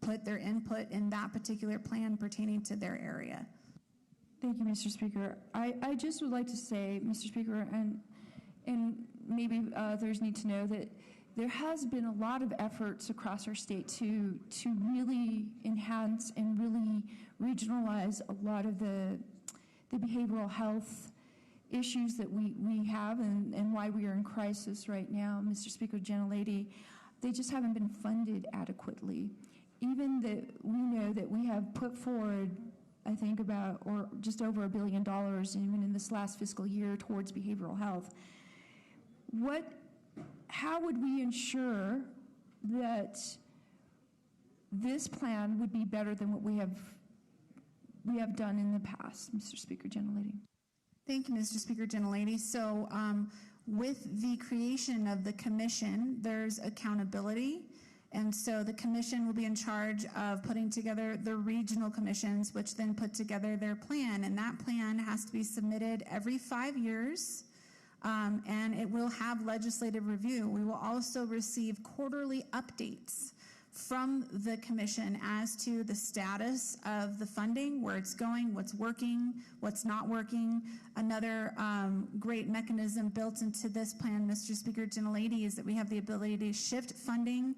Speaker 5: put their input in that particular plan pertaining to their area.
Speaker 2: Thank you, Mr. Speaker. I just would like to say, Mr. Speaker, and maybe others need to know that there has been a lot of efforts across our state to really enhance and really regionalize a lot of the behavioral health issues that we have and why we are in crisis right now, Mr. Speaker, Gentlelady. They just haven't been funded adequately. Even that we know that we have put forward, I think about, or just over $1 billion even in this last fiscal year towards behavioral health. How would we ensure that this plan would be better than what we have done in the past, Mr. Speaker, Gentlelady?
Speaker 5: Thank you, Mr. Speaker, Gentlelady. So with the creation of the commission, there's accountability. And so the commission will be in charge of putting together the regional commissions, which then put together their plan. And that plan has to be submitted every 5 years, and it will have legislative review. We will also receive quarterly updates from the commission as to the status of the funding, where it's going, what's working, what's not working. Another great mechanism built into this plan, Mr. Speaker, Gentlelady, is that we have the ability to shift funding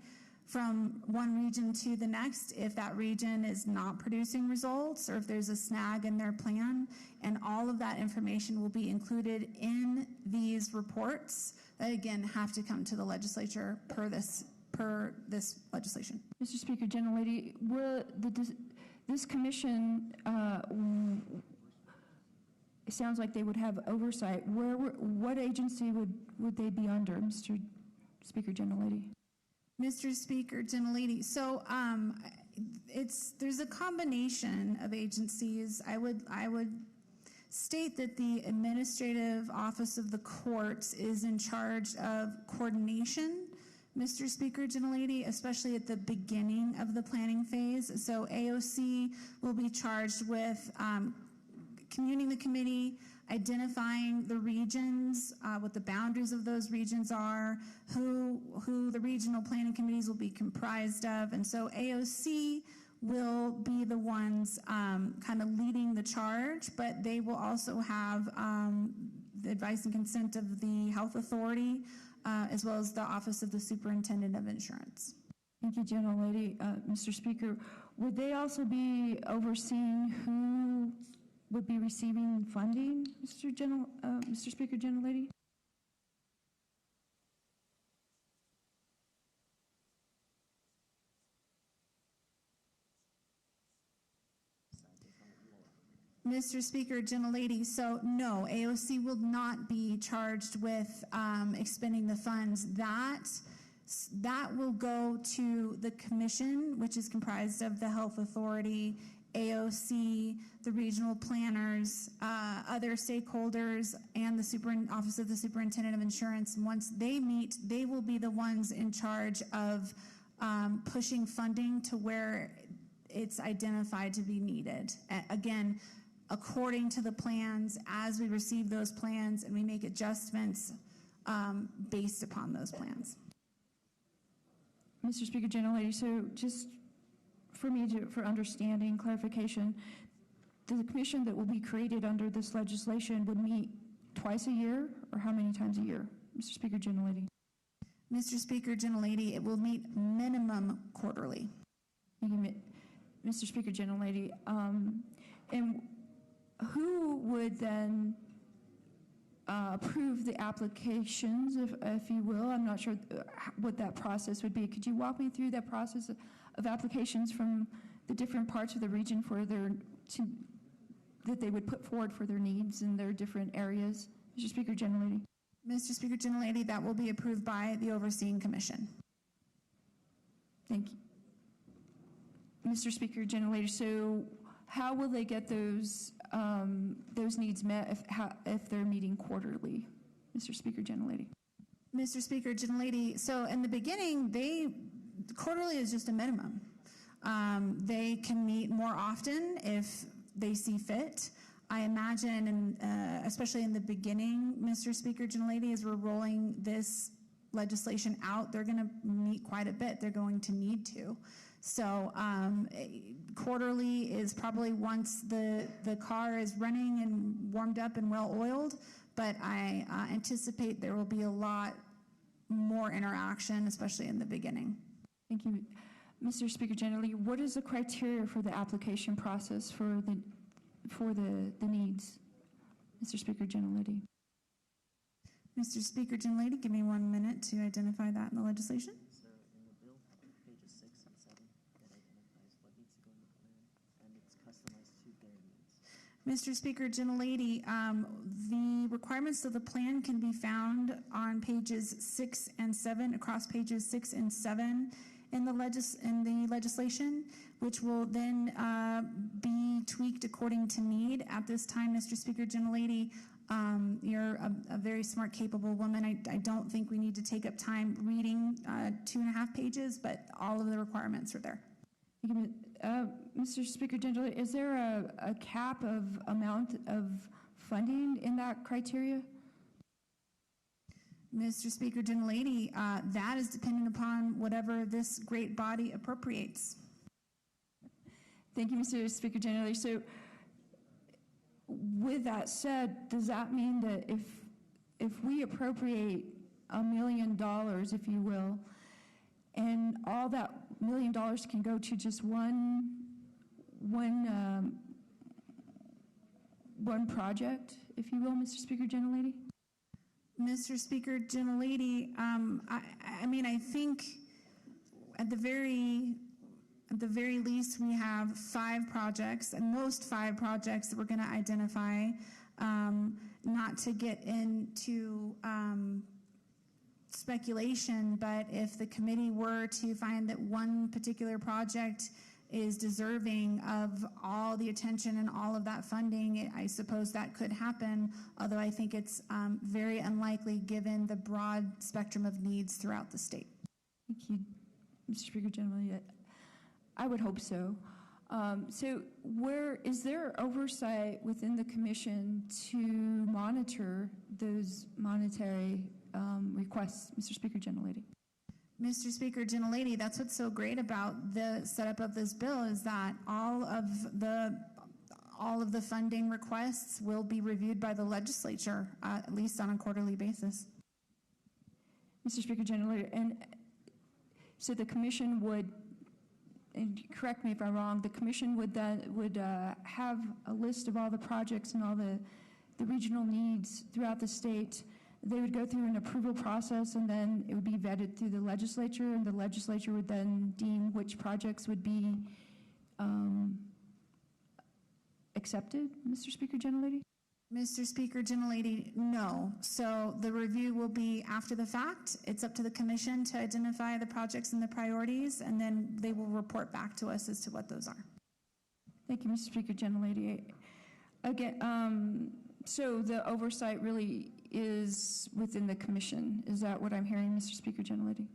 Speaker 5: from one region to the next if that region is not producing results or if there's a snag in their plan. And all of that information will be included in these reports that, again, have to come to the legislature per this legislation.
Speaker 2: Mr. Speaker, Gentlelady, this commission, it sounds like they would have oversight. What agency would they be under, Mr. Speaker, Gentlelady?
Speaker 5: Mr. Speaker, Gentlelady, so there's a combination of agencies. I would state that the Administrative Office of the Courts is in charge of coordination, Mr. Speaker, Gentlelady, especially at the beginning of the planning phase. So AOC will be charged with convening the committee, identifying the regions, what the boundaries of those regions are, who the regional planning committees will be comprised of. And so AOC will be the ones kind of leading the charge, but they will also have the advice and consent of the health authority, as well as the Office of the Superintendent of Insurance.
Speaker 2: Thank you, Gentlelady. Mr. Speaker, would they also be overseeing who would be receiving funding, Mr. Speaker, Gentlelady?
Speaker 5: Mr. Speaker, Gentlelady, so no, AOC will not be charged with expending the funds. That will go to the commission, which is comprised of the health authority, AOC, the regional planners, other stakeholders, and the Office of the Superintendent of Insurance. And once they meet, they will be the ones in charge of pushing funding to where it's identified to be needed. Again, according to the plans, as we receive those plans and we make adjustments based upon those plans.
Speaker 2: Mr. Speaker, Gentlelady, so just for understanding, clarification, the commission that will be created under this legislation would meet twice a year, or how many times a year? Mr. Speaker, Gentlelady.
Speaker 5: Mr. Speaker, Gentlelady, it will meet minimum quarterly.
Speaker 2: Mr. Speaker, Gentlelady, and who would then approve the applications, if you will? I'm not sure what that process would be. Could you walk me through that process of applications from the different parts of the region for that they would put forward for their needs in their different areas? Mr. Speaker, Gentlelady.
Speaker 5: Mr. Speaker, Gentlelady, that will be approved by the overseeing commission.
Speaker 2: Thank you. Mr. Speaker, Gentlelady, so how will they get those needs met if they're meeting quarterly? Mr. Speaker, Gentlelady.
Speaker 5: Mr. Speaker, Gentlelady, so in the beginning, quarterly is just a minimum. They can meet more often if they see fit. I imagine, and especially in the beginning, Mr. Speaker, Gentlelady, as we're rolling this legislation out, they're going to meet quite a bit. They're going to need to. So quarterly is probably once the car is running and warmed up and well oiled, but I anticipate there will be a lot more interaction, especially in the beginning.
Speaker 2: Thank you. Mr. Speaker, Gentlelady, what is the criteria for the application process for the needs? Mr. Speaker, Gentlelady.
Speaker 5: Mr. Speaker, Gentlelady, give me 1 minute to identify that in the legislation.
Speaker 17: So in the bill, pages 6 and 7, it identifies what needs to go in the plan, and it's customized to their needs.
Speaker 5: Mr. Speaker, Gentlelady, the requirements of the plan can be found on pages 6 and 7, across pages 6 and 7 in the legislation, which will then be tweaked according to need. At this time, Mr. Speaker, Gentlelady, you're a very smart, capable woman. I don't think we need to take up time reading 2.5 pages, but all of the requirements are there.
Speaker 2: Mr. Speaker, Gentlelady, is there a cap of amount of funding in that criteria?
Speaker 5: Mr. Speaker, Gentlelady, that is dependent upon whatever this great body appropriates.
Speaker 2: Thank you, Mr. Speaker, Gentlelady. So, with that said, does that mean that if we appropriate $1 million, if you will, and all that $1 million can go to just one project, if you will, Mr. Speaker, Gentlelady?
Speaker 5: Mr. Speaker, Gentlelady, I think at the very least we have 5 projects, at most 5 projects that we're going to identify, not to get into speculation, but if the committee were to find that one particular project is deserving of all the attention and all of that funding, I suppose that could happen, although I think it's very unlikely given the broad spectrum of needs throughout the state.
Speaker 2: Thank you, Mr. Speaker, Gentlelady. I would hope so. So is there oversight within the commission to monitor those monetary requests, Mr. Speaker, Gentlelady?
Speaker 5: Mr. Speaker, Gentlelady, that's what's so great about the setup of this bill is that all of the funding requests will be reviewed by the legislature, at least on a quarterly basis.
Speaker 2: Mr. Speaker, Gentlelady, and so the commission would, and correct me if I'm wrong, the commission would have a list of all the projects and all the regional needs throughout the state. They would go through an approval process, and then it would be vetted through the legislature, and the legislature would then deem which projects would be accepted, Mr. Speaker, Gentlelady?
Speaker 5: Mr. Speaker, Gentlelady, no. So the review will be after the fact. It's up to the commission to identify the projects and the priorities, and then they will report back to us as to what those are.
Speaker 2: Thank you, Mr. Speaker, Gentlelady. Again, so the oversight really is within the commission. Is that what I'm hearing, Mr. Speaker, Gentlelady?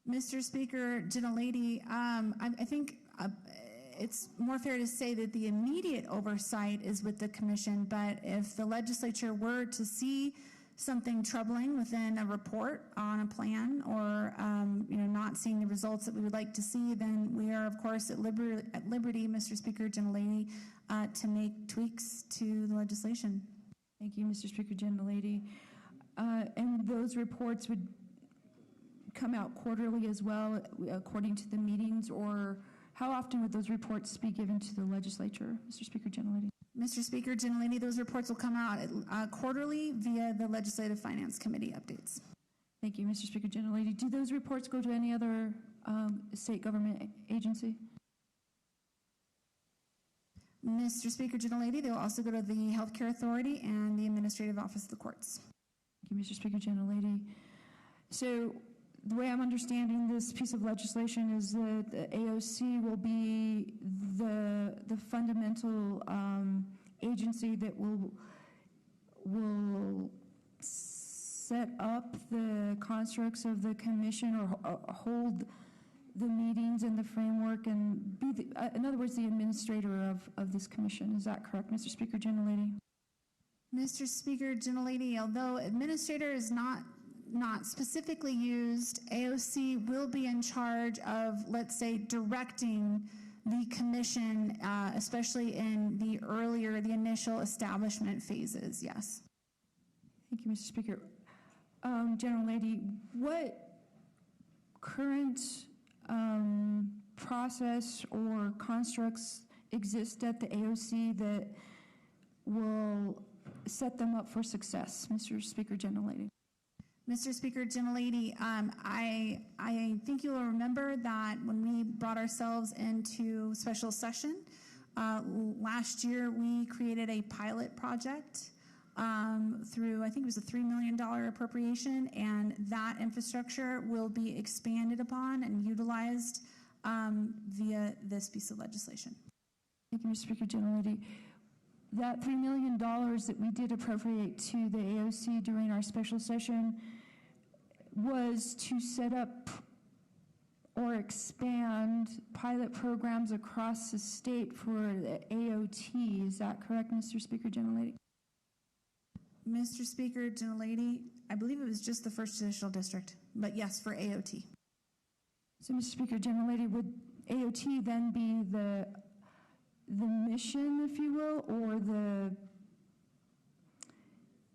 Speaker 5: Mr. Speaker, Gentlelady, I think it's more fair to say that the immediate oversight is with the commission, but if the legislature were to see something troubling within a report on a plan, or not seeing the results that we would like to see, then we are, of course, at liberty, Mr. Speaker, gentlelady, to make tweaks to the legislation.
Speaker 2: Thank you, Mr. Speaker, gentlelady. And those reports would come out quarterly as well, according to the meetings, or how often would those reports be given to the legislature, Mr. Speaker, gentlelady?
Speaker 5: Mr. Speaker, gentlelady, those reports will come out quarterly via the Legislative Finance Committee updates.
Speaker 2: Thank you, Mr. Speaker, gentlelady. Do those reports go to any other state government agency?
Speaker 5: Mr. Speaker, gentlelady, they will also go to the Healthcare Authority and the Administrative Office of the Courts.
Speaker 2: Thank you, Mr. Speaker, gentlelady. So the way I'm understanding this piece of legislation is that the AOC will be the fundamental agency that will set up the constructs of the commission, or hold the meetings and the framework, and be in other words, the administrator of this commission. Is that correct, Mr. Speaker, gentlelady?
Speaker 5: Mr. Speaker, gentlelady, although administrator is not specifically used, AOC will be in charge of, let's say, directing the commission, especially in the initial establishment phases, yes.
Speaker 2: Thank you, Mr. Speaker. Gentlelady, what current process or constructs exist at the AOC that will set them up for success, Mr. Speaker, gentlelady?
Speaker 5: Mr. Speaker, gentlelady, I think you'll remember that when we brought ourselves into special session last year, we created a pilot project through, I think it was a $3 million appropriation, and that infrastructure will be expanded upon and utilized via this piece of legislation.
Speaker 2: Thank you, Mr. Speaker, gentlelady. That $3 million that we did appropriate to the AOC during our special session was to set up or expand pilot programs across the state for the AOT. Is that correct, Mr. Speaker, gentlelady?
Speaker 5: Mr. Speaker, gentlelady, I believe it was just the 1st Judicial District, but yes, for AOT.
Speaker 2: So, Mr. Speaker, gentlelady, would AOT then be the mission, if you will, or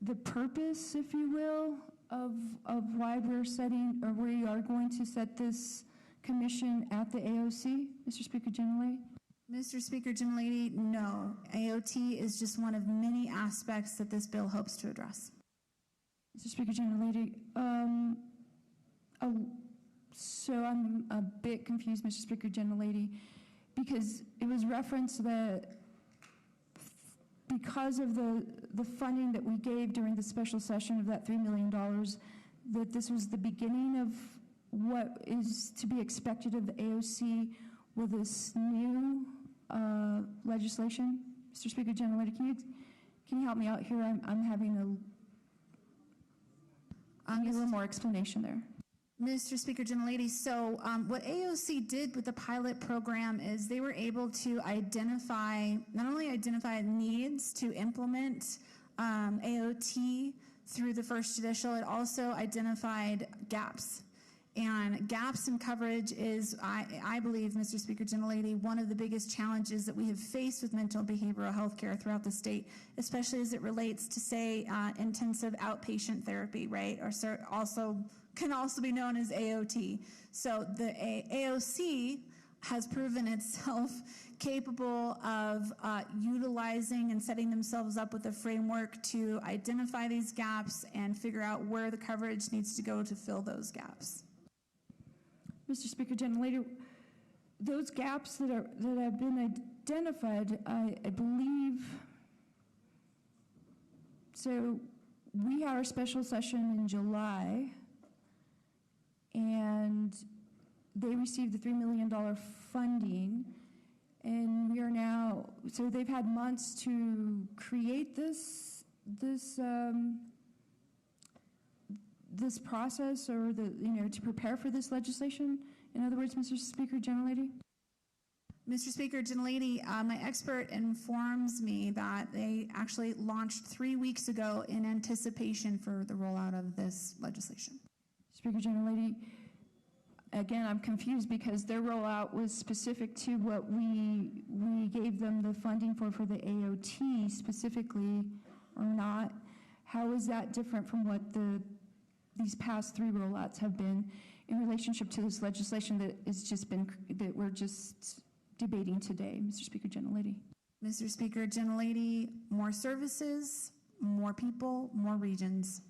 Speaker 2: the purpose, if you will, of why we're setting, or we are going to set this commission at the AOC, Mr. Speaker, gentlelady?
Speaker 5: Mr. Speaker, gentlelady, no. AOT is just one of many aspects that this bill hopes to address.
Speaker 2: Mr. Speaker, gentlelady, so I'm a bit confused, Mr. Speaker, gentlelady, because it was referenced that because of the funding that we gave during the special session of that $3 million, that this was the beginning of what is to be expected of the AOC with this new legislation. Mr. Speaker, gentlelady, can you help me out here? I'm having I need a little more explanation there.
Speaker 5: Mr. Speaker, gentlelady, so what AOC did with the pilot program is they were able to not only identify needs to implement AOT through the 1st Judicial, it also identified gaps. And gaps in coverage is, I believe, Mr. Speaker, gentlelady, one of the biggest challenges that we have faced with mental and behavioral health care throughout the state, especially as it relates to, say, intensive outpatient therapy, right? Or can also be known as AOT. So the AOC has proven itself capable of utilizing and setting themselves up with a framework to identify these gaps and figure out where the coverage needs to go to fill those gaps.
Speaker 2: Mr. Speaker, gentlelady, those gaps that have been identified, I believe, so we had our special session in July, and they received the $3 million funding, and we are now, so they've had months to create this process, or to prepare for this legislation. In other words, Mr. Speaker, gentlelady?
Speaker 5: Mr. Speaker, gentlelady, my expert informs me that they actually launched 3 weeks ago in anticipation for the rollout of this legislation.
Speaker 2: Speaker Gentlelady, again, I'm confused because their rollout was specific to what we gave them the funding for the AOT specifically or not. How is that different from what these past 3 rollouts have been in relationship to this legislation that we're just debating today, Mr. Speaker, Gentlelady?
Speaker 5: Mr. Speaker, gentlelady, more services, more people, more regions.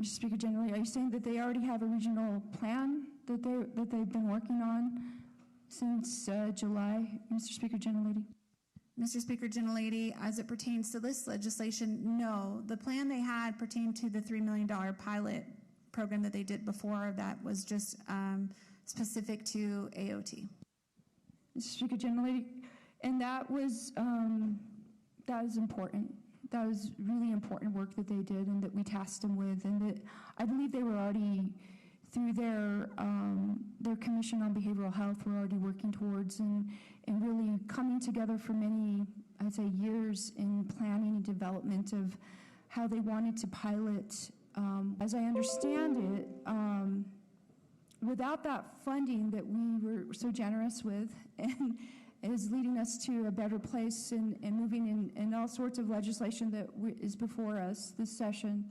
Speaker 2: Mr. Speaker, Gentlelady, are you saying that they already have a regional plan that they've been working on since July, Mr. Speaker, Gentlelady?
Speaker 5: Mr. Speaker, gentlelady, as it pertains to this legislation, no. The plan they had pertained to the $3 million pilot program that they did before that was just specific to AOT.
Speaker 2: Mr. Speaker, Gentlelady, and that was important. That was really important work that they did and that we tasked them with, and that I believe they were already, through their Commission on Behavioral Health, were already working towards and really coming together for many, I'd say, years in planning and development of how they wanted to pilot. As I understand it, without that funding that we were so generous with and is leading us to a better place and moving in all sorts of legislation that is before us this session,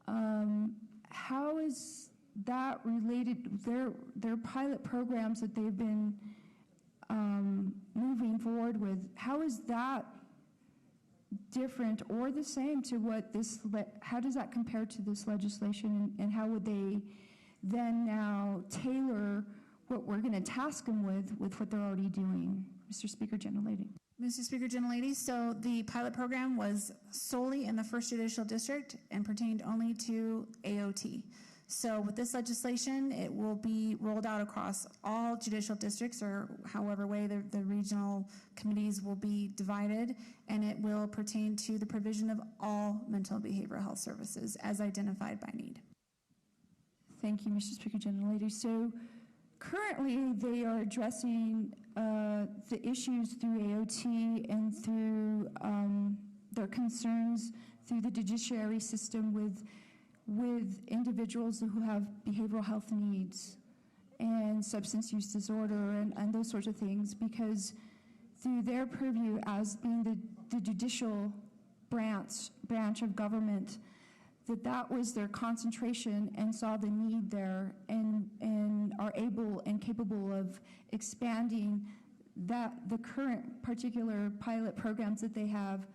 Speaker 2: how is that related, their pilot programs that they've been moving forward with, how is that different or the same to what how does that compare to this legislation, and how would they then now tailor what we're going to task them with what they're already doing? Mr. Speaker, Gentlelady.
Speaker 5: Mr. Speaker, gentlelady, so the pilot program was solely in the 1st Judicial District and pertained only to AOT. So with this legislation, it will be rolled out across all judicial districts, or however way the regional committees will be divided, and it will pertain to the provision of all mental and behavioral health services as identified by need.
Speaker 2: Thank you, Mr. Speaker, Gentlelady. So currently they are addressing the issues through AOT and through their concerns through the judiciary system with individuals who have behavioral health needs and substance use disorder and those sorts of things, because through their purview as being the judicial branch of government, that was their concentration and saw the need there and are able and capable of expanding the current particular pilot programs that they have.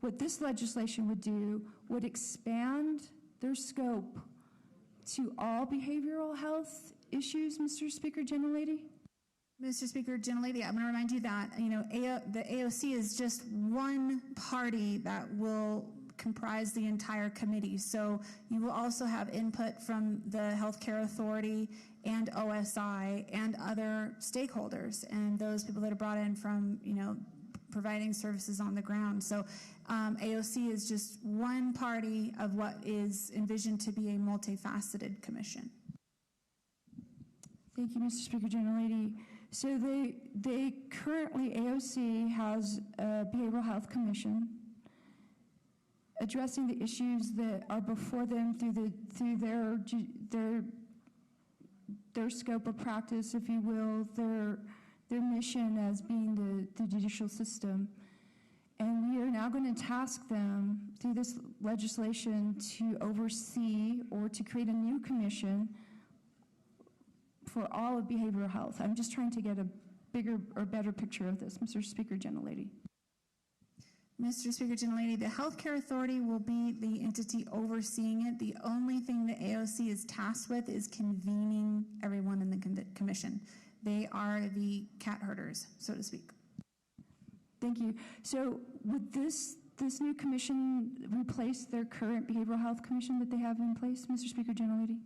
Speaker 2: What this legislation would do would expand their scope to all behavioral health issues, Mr. Speaker, Gentlelady?
Speaker 5: Mr. Speaker, gentlelady, I'm going to remind you that the AOC is just one party that will comprise the entire committee. So you will also have input from the Healthcare Authority and OSI and other stakeholders and those people that are brought in from providing services on the ground. So AOC is just one party of what is envisioned to be a multifaceted commission.
Speaker 2: Thank you, Mr. Speaker, Gentlelady. So they currently, AOC has a behavioral health commission addressing the issues that are before them through their scope of practice, if you will, their mission as being the judicial system. And we are now going to task them through this legislation to oversee or to create a new commission for all of behavioral health. I'm just trying to get a bigger or better picture of this, Mr. Speaker, Gentlelady.
Speaker 5: Mr. Speaker, gentlelady, the Healthcare Authority will be the entity overseeing it. The only thing the AOC is tasked with is convening everyone in the commission. They are the cat herders, so to speak.
Speaker 2: Thank you. So would this new commission replace their current behavioral health commission that they have in place, Mr. Speaker, Gentlelady?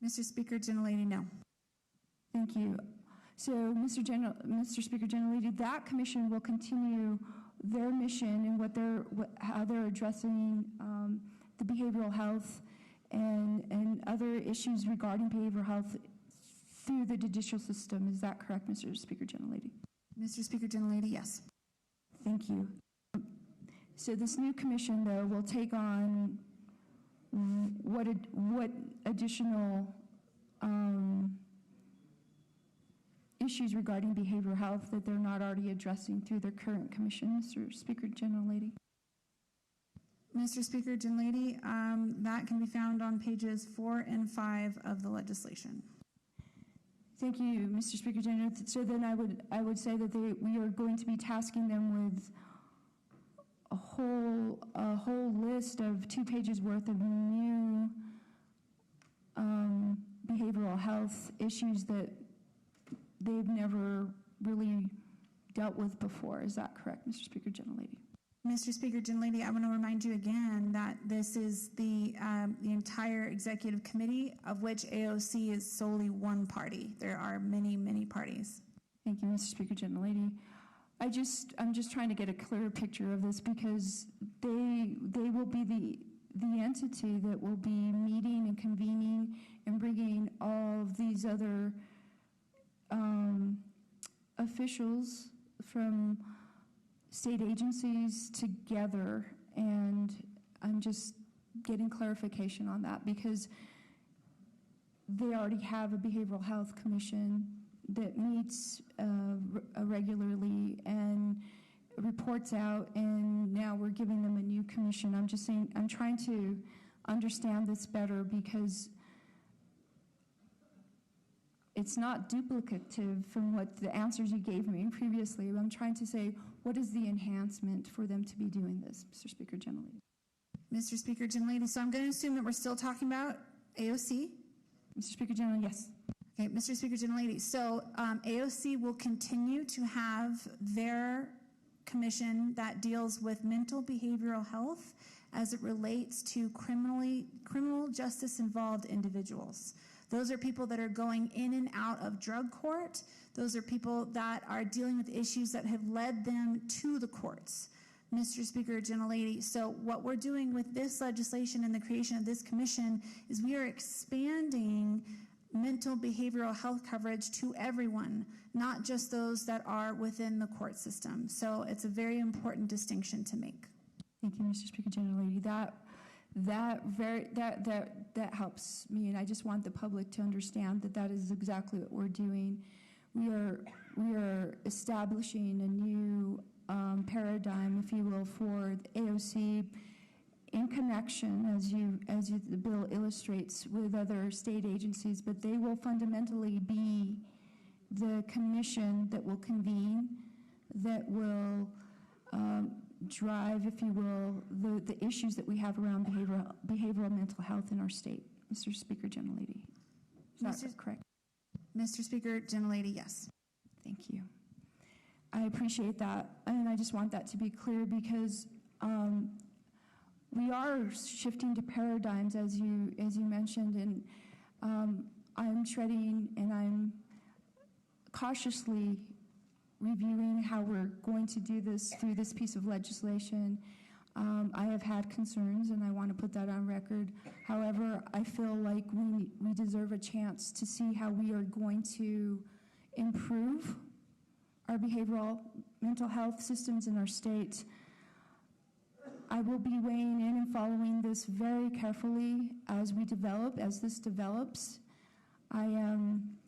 Speaker 5: Mr. Speaker, gentlelady, no.
Speaker 2: Thank you. So, Mr. Speaker, Gentlelady, that commission will continue their mission and how they're addressing the behavioral health and other issues regarding behavioral health through the judicial system. Is that correct, Mr. Speaker, Gentlelady?
Speaker 5: Mr. Speaker, Gentlelady, yes.
Speaker 2: Thank you. So this new commission, though, will take on what additional issues regarding behavioral health that they're not already addressing through their current commission, Mr. Speaker, Gentlelady?
Speaker 5: Mr. Speaker, Gentlelady, that can be found on pages 4 and 5 of the legislation.
Speaker 2: Thank you, Mr. Speaker General. So then I would say that we are going to be tasking them with a whole list of 2 pages worth of new behavioral health issues that they've never really dealt with before. Is that correct, Mr. Speaker Gentlelady?
Speaker 5: Mr. Speaker, Gentlelady, I want to remind you again that this is the entire executive committee, of which AOC is solely one party. There are many, many parties.
Speaker 2: Thank you, Mr. Speaker, Gentlelady. I'm just trying to get a clearer picture of this because they will be the entity that will be meeting and convening and bringing all of these other officials from state agencies together, and I'm just getting clarification on that because they already have a behavioral health commission that meets regularly and reports out, and now we're giving them a new commission. I'm just saying, I'm trying to understand this better because it's not duplicative from what the answers you gave me previously. I'm trying to say, what is the enhancement for them to be doing this, Mr. Speaker, Gentlelady?
Speaker 5: Mr. Speaker, Gentlelady, so I'm going to assume that we're still talking about AOC?
Speaker 2: Mr. Speaker, Gentlelady, yes.
Speaker 5: Okay, Mr. Speaker, Gentlelady, so AOC will continue to have their commission that deals with mental behavioral health as it relates to criminal justice involved individuals. Those are people that are going in and out of drug court. Those are people that are dealing with issues that have led them to the courts. Mr. Speaker, Gentlelady, so what we're doing with this legislation and the creation of this commission is we are expanding mental behavioral health coverage to everyone, not just those that are within the court system. So it's a very important distinction to make.
Speaker 2: Thank you, Mr. Speaker, Gentlelady. That helps me, and I just want the public to understand that that is exactly what we're doing. We are establishing a new paradigm, if you will, for the AOC in connection, as the bill illustrates, with other state agencies, but they will fundamentally be the commission that will convene, that will drive, if you will, the issues that we have around behavioral mental health in our state. Mr. Speaker, Gentlelady. Is that correct?
Speaker 5: Mr. Speaker, Gentlelady, yes.
Speaker 2: Thank you. I appreciate that, and I just want that to be clear because we are shifting to paradigms, as you mentioned, and I'm treading and I'm cautiously reviewing how we're going to do this through this piece of legislation. I have had concerns, and I want to put that on record. However, I feel like we deserve a chance to see how we are going to improve our behavioral mental health systems in our state. I will be weighing in and following this very carefully as this develops. I am,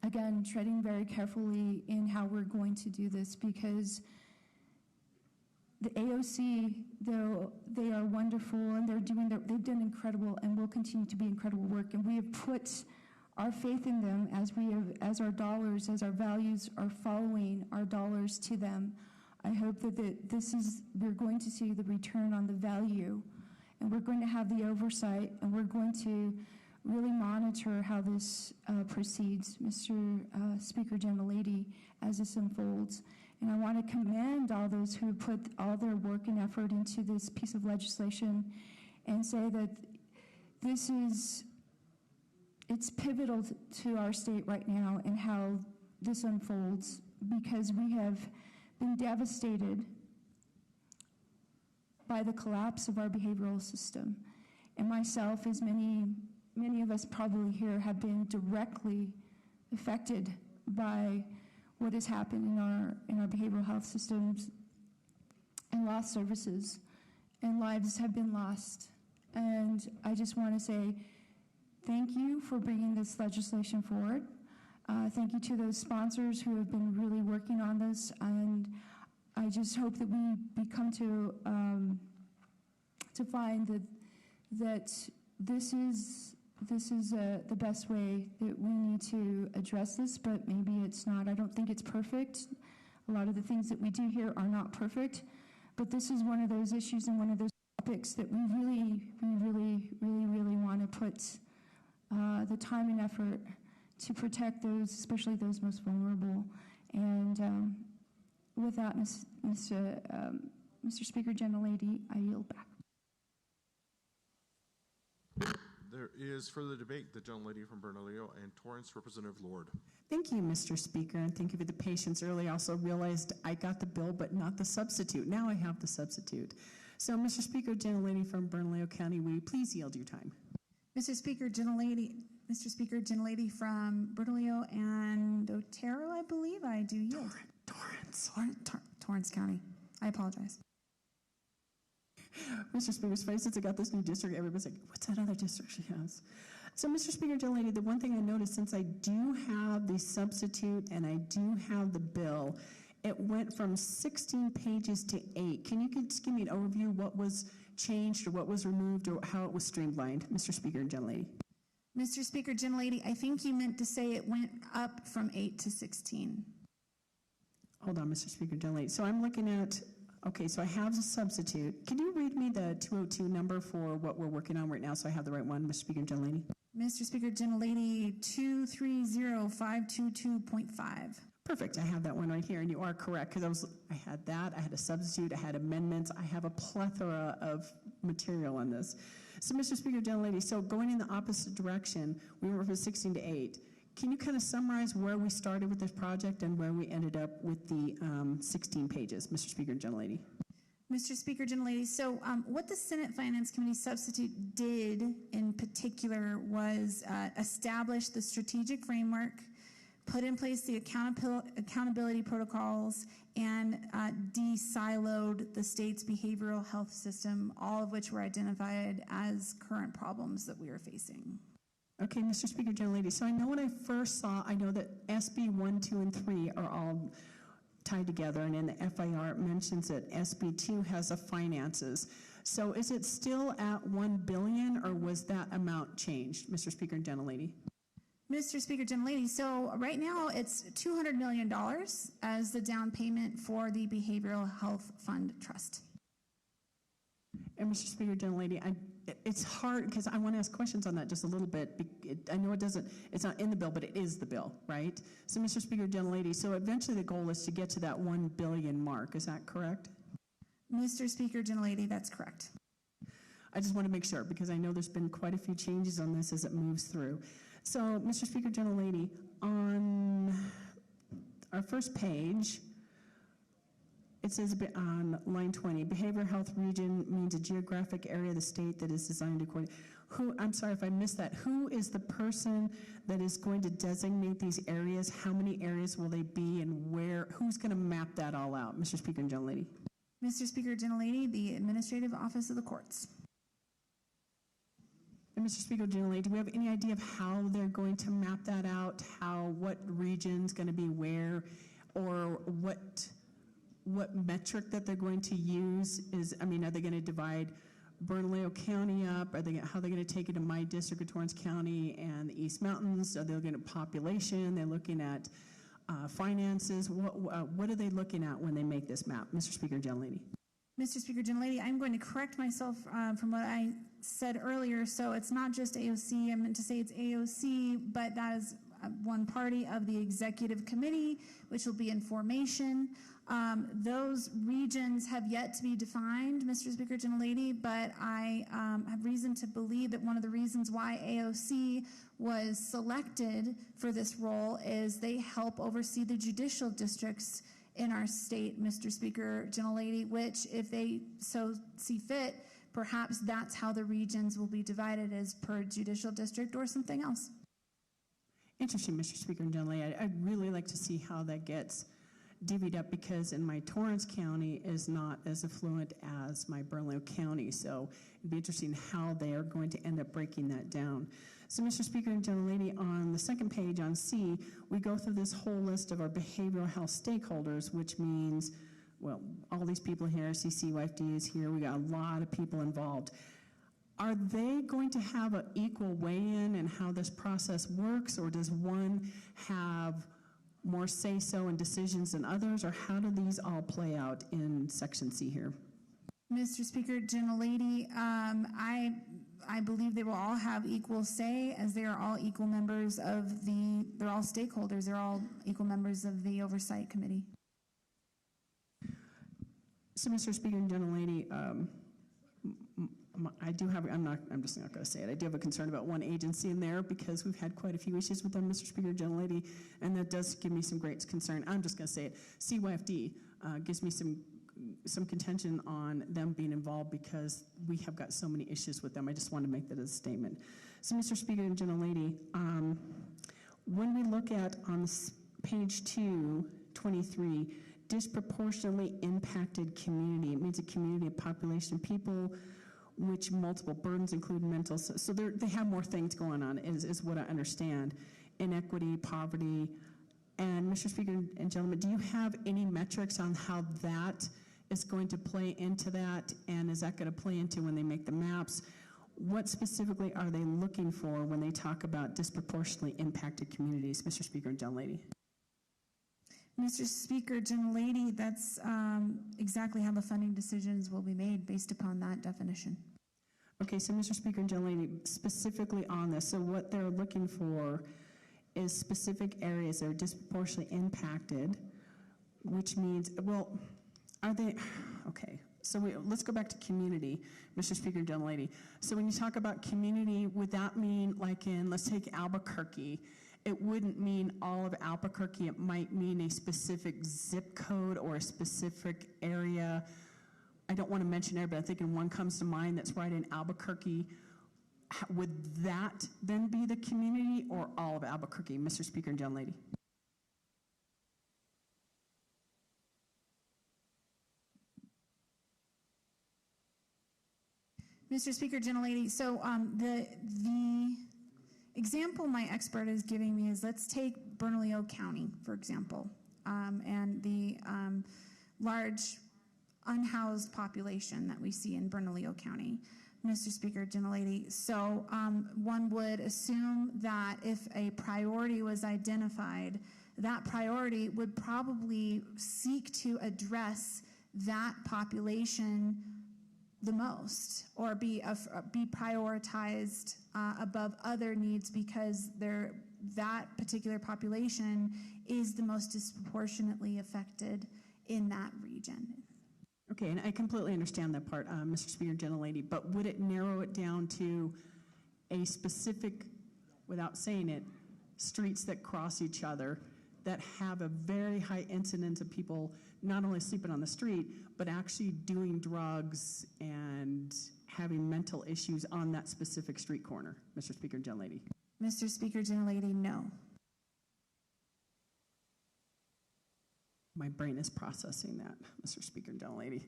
Speaker 2: again, treading very carefully in how we're going to do this because the AOC, though they are wonderful and they've done incredible and will continue to be incredible work, and we have put our faith in them as our dollars, as our values are following our dollars to them. I hope that we're going to see the return on the value, and we're going to have the oversight, and we're going to really monitor how this proceeds, Mr. Speaker, Gentlelady, as this unfolds. And I want to commend all those who put all their work and effort into this piece of legislation and say that it's pivotal to our state right now and how this unfolds, because we have been devastated by the collapse of our behavioral system. And myself, as many of us probably here, have been directly affected by what has happened in our behavioral health systems, and lost services, and lives have been lost. And I just want to say thank you for bringing this legislation forward. Thank you to those sponsors who have been really working on this, and I just hope that we come to find that this is the best way that we need to address this, but maybe it's not. I don't think it's perfect. A lot of the things that we do here are not perfect, but this is one of those issues and one of those topics that we really want to put the time and effort to protect those, especially those most vulnerable. And with that, Mr. Speaker, Gentlelady, I yield back.
Speaker 6: There is further debate. The gentlelady from Bernalillo and Torrance, Representative Lord.
Speaker 7: Thank you, Mr. Speaker, and thank you for the patience early. I also realized I got the bill, but not the substitute. Now I have the substitute. So, Mr. Speaker, gentlelady from Bernalillo County, will you please yield your time?
Speaker 5: Mr. Speaker, gentlelady from Bernalillo and Otero, I believe. I do yield. Torrance County. I apologize.
Speaker 7: Mr. Speaker, since I got this new district, everybody's like, what's that other district she has? So, Mr. Speaker, gentlelady, the one thing I noticed, since I do have the substitute and I do have the bill, it went from 16 pages to 8. Can you just give me an overview what was changed or what was removed or how it was streamlined, Mr. Speaker and gentlelady?
Speaker 5: Mr. Speaker, gentlelady, I think you meant to say it went up from 8 to 16.
Speaker 7: Hold on, Mr. Speaker, gentlelady. So I'm looking at, okay, so I have the substitute. Can you read me the 202 number for what we're working on right now so I have the right one, Mr. Speaker and gentlelady?
Speaker 5: Mr. Speaker, gentlelady, 230522.5.
Speaker 7: Perfect. I have that one right here, and you are correct because I had that, I had a substitute, I had amendments, I have a plethora of material on this. So, Mr. Speaker, gentlelady, so going in the opposite direction, we went from 16 to 8. Can you kind of summarize where we started with this project and where we ended up with the 16 pages, Mr. Speaker and gentlelady?
Speaker 5: Mr. Speaker, gentlelady, so what the Senate Finance Committee substitute did in particular was establish the strategic framework, put in place the accountability protocols, and de-siloed the state's behavioral health system, all of which were identified as current problems that we are facing.
Speaker 7: Okay, Mr. Speaker, gentlelady, so I know when I first saw, I know that SB 1, 2, and 3 are all tied together, and in the FIR it mentions that SB 2 has the finances. So is it still at $1 billion, or was that amount changed, Mr. Speaker and gentlelady?
Speaker 5: Mr. Speaker, gentlelady, so right now it's $200 million as the down payment for the Behavioral Health Fund Trust.
Speaker 7: And Mr. Speaker, gentlelady, it's hard because I want to ask questions on that just a little bit. I know it's not in the bill, but it is the bill, right? So, Mr. Speaker, gentlelady, so eventually the goal is to get to that $1 billion mark. Is that correct?
Speaker 5: Mr. Speaker, gentlelady, that's correct.
Speaker 7: I just want to make sure because I know there's been quite a few changes on this as it moves through. So, Mr. Speaker, gentlelady, on our first page, it says on line 20, behavioral health region means a geographic area of the state that is designed according. I'm sorry if I missed that. Who is the person that is going to designate these areas? How many areas will they be, and where? Who's going to map that all out, Mr. Speaker and gentlelady?
Speaker 5: Mr. Speaker, gentlelady, the Administrative Office of the Courts.
Speaker 7: And Mr. Speaker, gentlelady, do we have any idea of how they're going to map that out? What region's going to be where, or what metric that they're going to use is? I mean, are they going to divide Bernalillo County up? How are they going to take it to my district of Torrance County and the East Mountains? Are they looking at population? They're looking at finances. What are they looking at when they make this map, Mr. Speaker, gentlelady?
Speaker 5: Mr. Speaker, gentlelady, I'm going to correct myself from what I said earlier. So it's not just AOC. I meant to say it's AOC, but that is one party of the executive committee, which will be in formation. Those regions have yet to be defined, Mr. Speaker, gentlelady, but I have reason to believe that one of the reasons why AOC was selected for this role is they help oversee the judicial districts in our state, Mr. Speaker, gentlelady, which if they so see fit, perhaps that's how the regions will be divided, as per judicial district or something else.
Speaker 7: Interesting, Mr. Speaker and Gentlelady. I'd really like to see how that gets divvied up, because in my Torrance County is not as affluent as my Bernalillo County, so it'd be interesting how they are going to end up breaking that down. So, Mr. Speaker and Gentlelady, on the second page on C, we go through this whole list of our behavioral health stakeholders, which means, well, all these people here, CCYFD is here, we got a lot of people involved. Are they going to have an equal weigh-in in how this process works, or does one have more say-so in decisions than others, or how do these all play out in Section C here?
Speaker 2: Mr. Speaker, Gentlelady, I believe they will all have equal say, as they are all equal members of they're all stakeholders, they're all equal members of the Oversight Committee.
Speaker 7: So, Mr. Speaker and Gentlelady, I'm just not going to say it. I do have a concern about one agency in there, because we've had quite a few issues with them, Mr. Speaker, Gentlelady, and that does give me some great concern. I'm just going to say it. CYFD gives me some contention on them being involved, because we have got so many issues with them. I just want to make that as a statement. So, Mr. Speaker and Gentlelady, when we look at on page 223, disproportionately impacted community, it means a community of population of people which multiple burdens, including mental, so they have more things going on, is what I understand. Inequity, poverty, and Mr. Speaker and gentlemen, do you have any metrics on how that is going to play into that, and is that going to play into when they make the maps? What specifically are they looking for when they talk about disproportionately impacted communities, Mr. Speaker and gentlelady?
Speaker 2: Mr. Speaker, Gentlelady, that's exactly how the funding decisions will be made based upon that definition.
Speaker 7: Okay, so Mr. Speaker and Gentlelady, specifically on this, so what they're looking for is specific areas that are disproportionately impacted, which means, well, are they, okay, so let's go back to community, Mr. Speaker and Gentlelady. So when you talk about community, would that mean, like in, let's take Albuquerque, it wouldn't mean all of Albuquerque, it might mean a specific zip code or a specific area. I don't want to mention there, but I think one comes to mind that's right in Albuquerque. Would that then be the community or all of Albuquerque, Mr. Speaker and gentlelady?
Speaker 2: Mr. Speaker, gentlelady, so the example my expert is giving me is, let's take Bernalillo County, for example, and the large unhoused population that we see in Bernalillo County, Mr. Speaker, gentlelady. So one would assume that if a priority was identified, that priority would probably seek to address that population the most, or be prioritized above other needs, because that particular population is the most disproportionately affected in that region.
Speaker 7: Okay, and I completely understand that part, Mr. Speaker, gentlelady, but would it narrow it down to a specific, without saying it, streets that cross each other that have a very high incidence of people not only sleeping on the street, but actually doing drugs and having mental issues on that specific street corner, Mr. Speaker, gentlelady?
Speaker 2: Mr. Speaker, gentlelady, no.
Speaker 7: My brain is processing that, Mr. Speaker, gentlelady.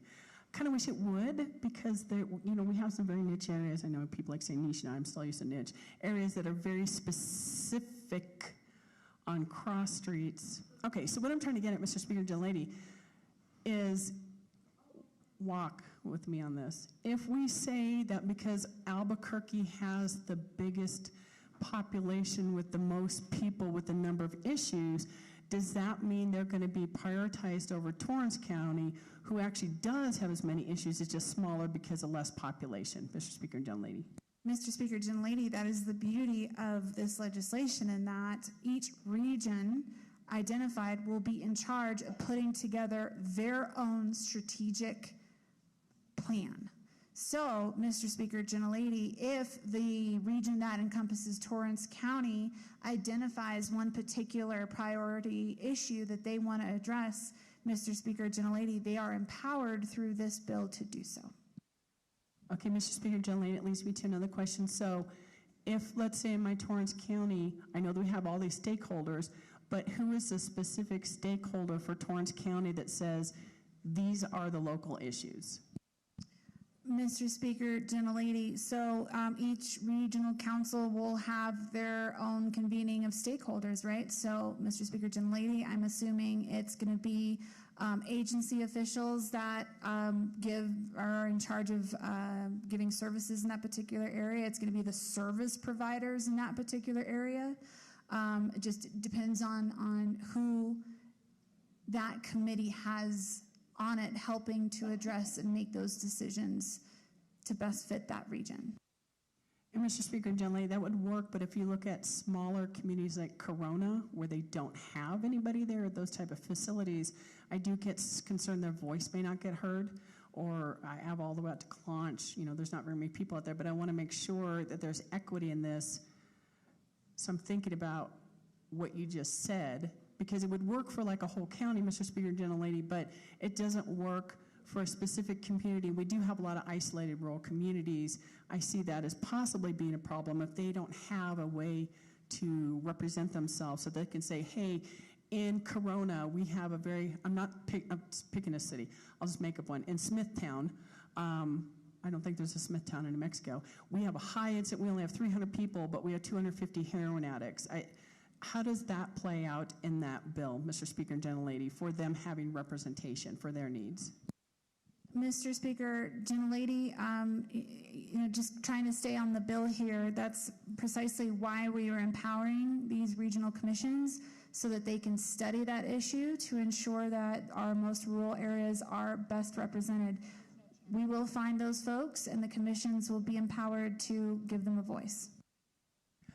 Speaker 7: Kind of wish it would, because we have some very niche areas. I know people like saying niche, and I'm still used to niche. Areas that are very specific on cross streets. Okay, so what I'm trying to get at, Mr. Speaker, gentlelady, is walk with me on this. If we say that because Albuquerque has the biggest population with the most people with the number of issues, does that mean they're going to be prioritized over Torrance County, who actually does have as many issues, it's just smaller because of less population, Mr. Speaker and gentlelady?
Speaker 2: Mr. Speaker, gentlelady, that is the beauty of this legislation, in that each region identified will be in charge of putting together their own strategic plan. So, Mr. Speaker, gentlelady, if the region that encompasses Torrance County identifies one particular priority issue that they want to address, Mr. Speaker, gentlelady, they are empowered through this bill to do so.
Speaker 7: Okay, Mr. Speaker, gentlelady, it leads me to another question. So, if, let's say in my Torrance County, I know that we have all these stakeholders, but who is the specific stakeholder for Torrance County that says these are the local issues?
Speaker 2: Mr. Speaker, gentlelady, so each regional council will have their own convening of stakeholders, right? So, Mr. Speaker, gentlelady, I'm assuming it's going to be agency officials that are in charge of giving services in that particular area. It's going to be the service providers in that particular area. It just depends on who that committee has on it, helping to address and make those decisions to best fit that region.
Speaker 7: And Mr. Speaker, generally that would work, but if you look at smaller communities like Corona, where they don't have anybody there at those type of facilities, I do get concerned their voice may not get heard, or I have all the way out to Clonch, there's not very many people out there, but I want to make sure that there's equity in this. So I'm thinking about what you just said, because it would work for like a whole county, Mr. Speaker, gentlelady, but it doesn't work for a specific community. We do have a lot of isolated rural communities. I see that as possibly being a problem if they don't have a way to represent themselves so they can say, hey, in Corona, we have a very, I'm picking a city, I'll just make up one. In Smithtown, I don't think there's a Smithtown in New Mexico, we have a high incident, we only have 300 people, but we have 250 heroin addicts. How does that play out in that bill, Mr. Speaker and gentlelady, for them having representation for their needs?
Speaker 2: Mr. Speaker, gentlelady, just trying to stay on the bill here, that's precisely why we are empowering these regional commissions so that they can study that issue to ensure that our most rural areas are best represented. We will find those folks, and the commissions will be empowered to give them a voice.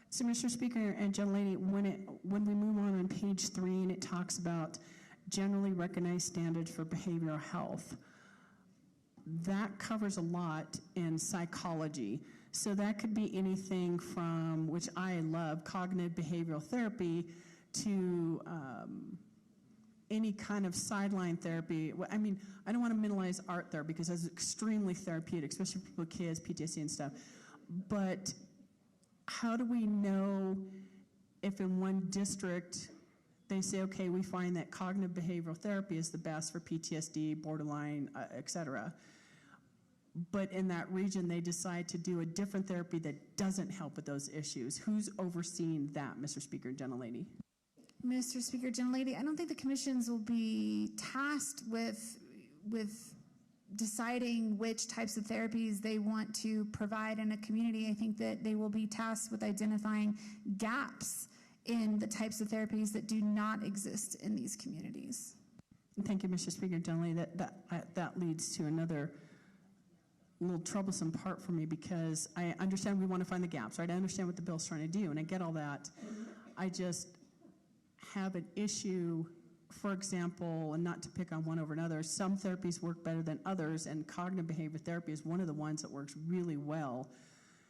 Speaker 7: So, Mr. Speaker and gentlelady, when we move on page 3 and it talks about generally recognized standards for behavioral health, that covers a lot in psychology. So that could be anything from, which I love, cognitive behavioral therapy, to any kind of sideline therapy. I mean, I don't want to minimize art therapy because that's extremely therapeutic, especially for people with kids, PTSD and stuff. But how do we know if in one district they say, okay, we find that cognitive behavioral therapy is the best for PTSD, borderline, et cetera, but in that region they decide to do a different therapy that doesn't help with those issues? Who's overseeing that, Mr. Speaker, gentlelady?
Speaker 2: Mr. Speaker, gentlelady, I don't think the commissions will be tasked with deciding which types of therapies they want to provide in a community. I think that they will be tasked with identifying gaps in the types of therapies that do not exist in these communities.
Speaker 7: Thank you, Mr. Speaker, generally that leads to another little troublesome part for me, because I understand we want to find the gaps, right? I understand what the bill's trying to do, and I get all that. I just have an issue, for example, and not to pick on one over another, some therapies work better than others, and cognitive behavior therapy is one of the ones that works really well.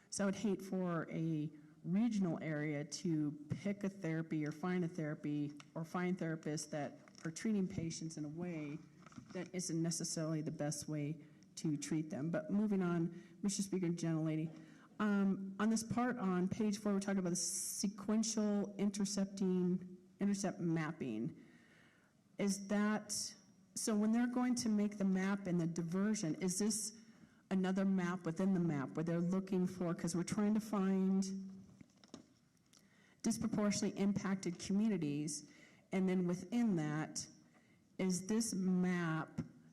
Speaker 7: So I would hate for a regional area to pick a therapy or find a therapy or find therapists that are treating patients in a way that isn't necessarily the best way to treat them. But moving on, Mr. Speaker, gentlelady, on this part on page 4, we're talking about the sequential intercept mapping. Is that, so when they're going to make the map and the diversion, is this another map within the map where they're looking for, because we're trying to find disproportionately impacted communities, and then within that, is this map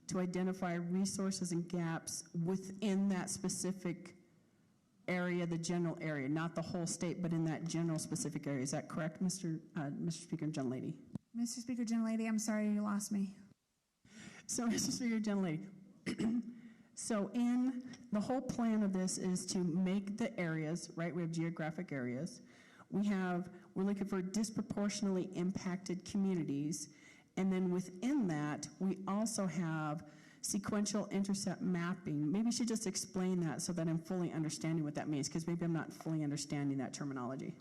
Speaker 7: to identify resources and gaps within that specific area, the general area, not the whole state, but in that general specific area? Is that correct, Mr. Speaker and gentlelady?
Speaker 2: Mr. Speaker, gentlelady, I'm sorry you lost me.
Speaker 7: So, Mr. Speaker, gentlelady, so in the whole plan of this is to make the areas, right? We have geographic areas. We're looking for disproportionately impacted communities. And then within that, we also have sequential intercept mapping. Maybe you should just explain that so that I'm fully understanding what that means, because maybe I'm not fully understanding that terminology.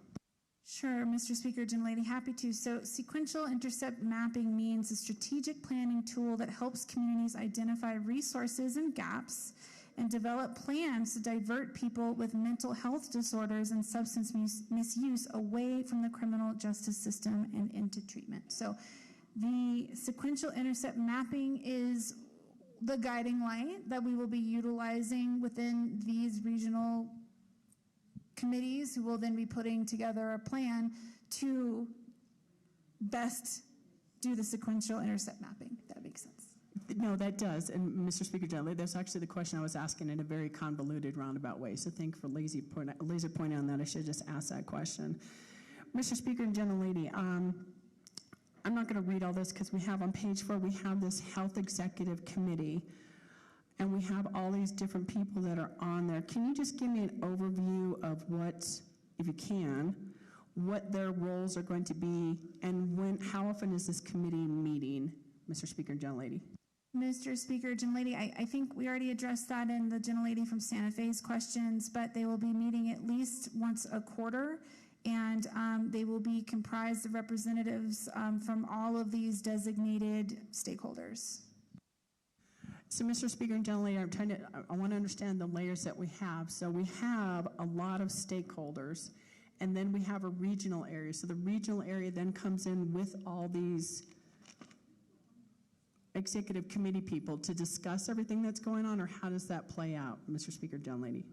Speaker 2: Sure, Mr. Speaker, gentlelady, happy to. So sequential intercept mapping means a strategic planning tool that helps communities identify resources and gaps
Speaker 5: and develop plans to divert people with mental health disorders and substance misuse away from the criminal justice system and into treatment. So the sequential intercept mapping is the guiding light that we will be utilizing within these regional committees, who will then be putting together a plan to best do the sequential intercept mapping, if that makes sense.
Speaker 7: No, that does. And Mr. Speaker, generally, that's actually the question I was asking in a very convoluted, roundabout way. So thank you for laser pointing on that. I should have just asked that question. Mr. Speaker and Gentlelady, I'm not going to read all this because we have on page 4, we have this Health Executive Committee, and we have all these different people that are on there. Can you just give me an overview of what, if you can, what their roles are going to be, and how often is this committee meeting, Mr. Speaker and Gentlelady?
Speaker 5: Mr. Speaker, Gentlelady, I think we already addressed that in the Gentlelady from Santa Fe's questions, but they will be meeting at least once a quarter, and they will be comprised of representatives from all of these designated stakeholders.
Speaker 7: So, Mr. Speaker and Gentlelady, I want to understand the layers that we have. So we have a lot of stakeholders, and then we have a regional area. So the regional area then comes in with all these executive committee people to discuss everything that's going on, or how does that play out, Mr. Speaker, Gentlelady?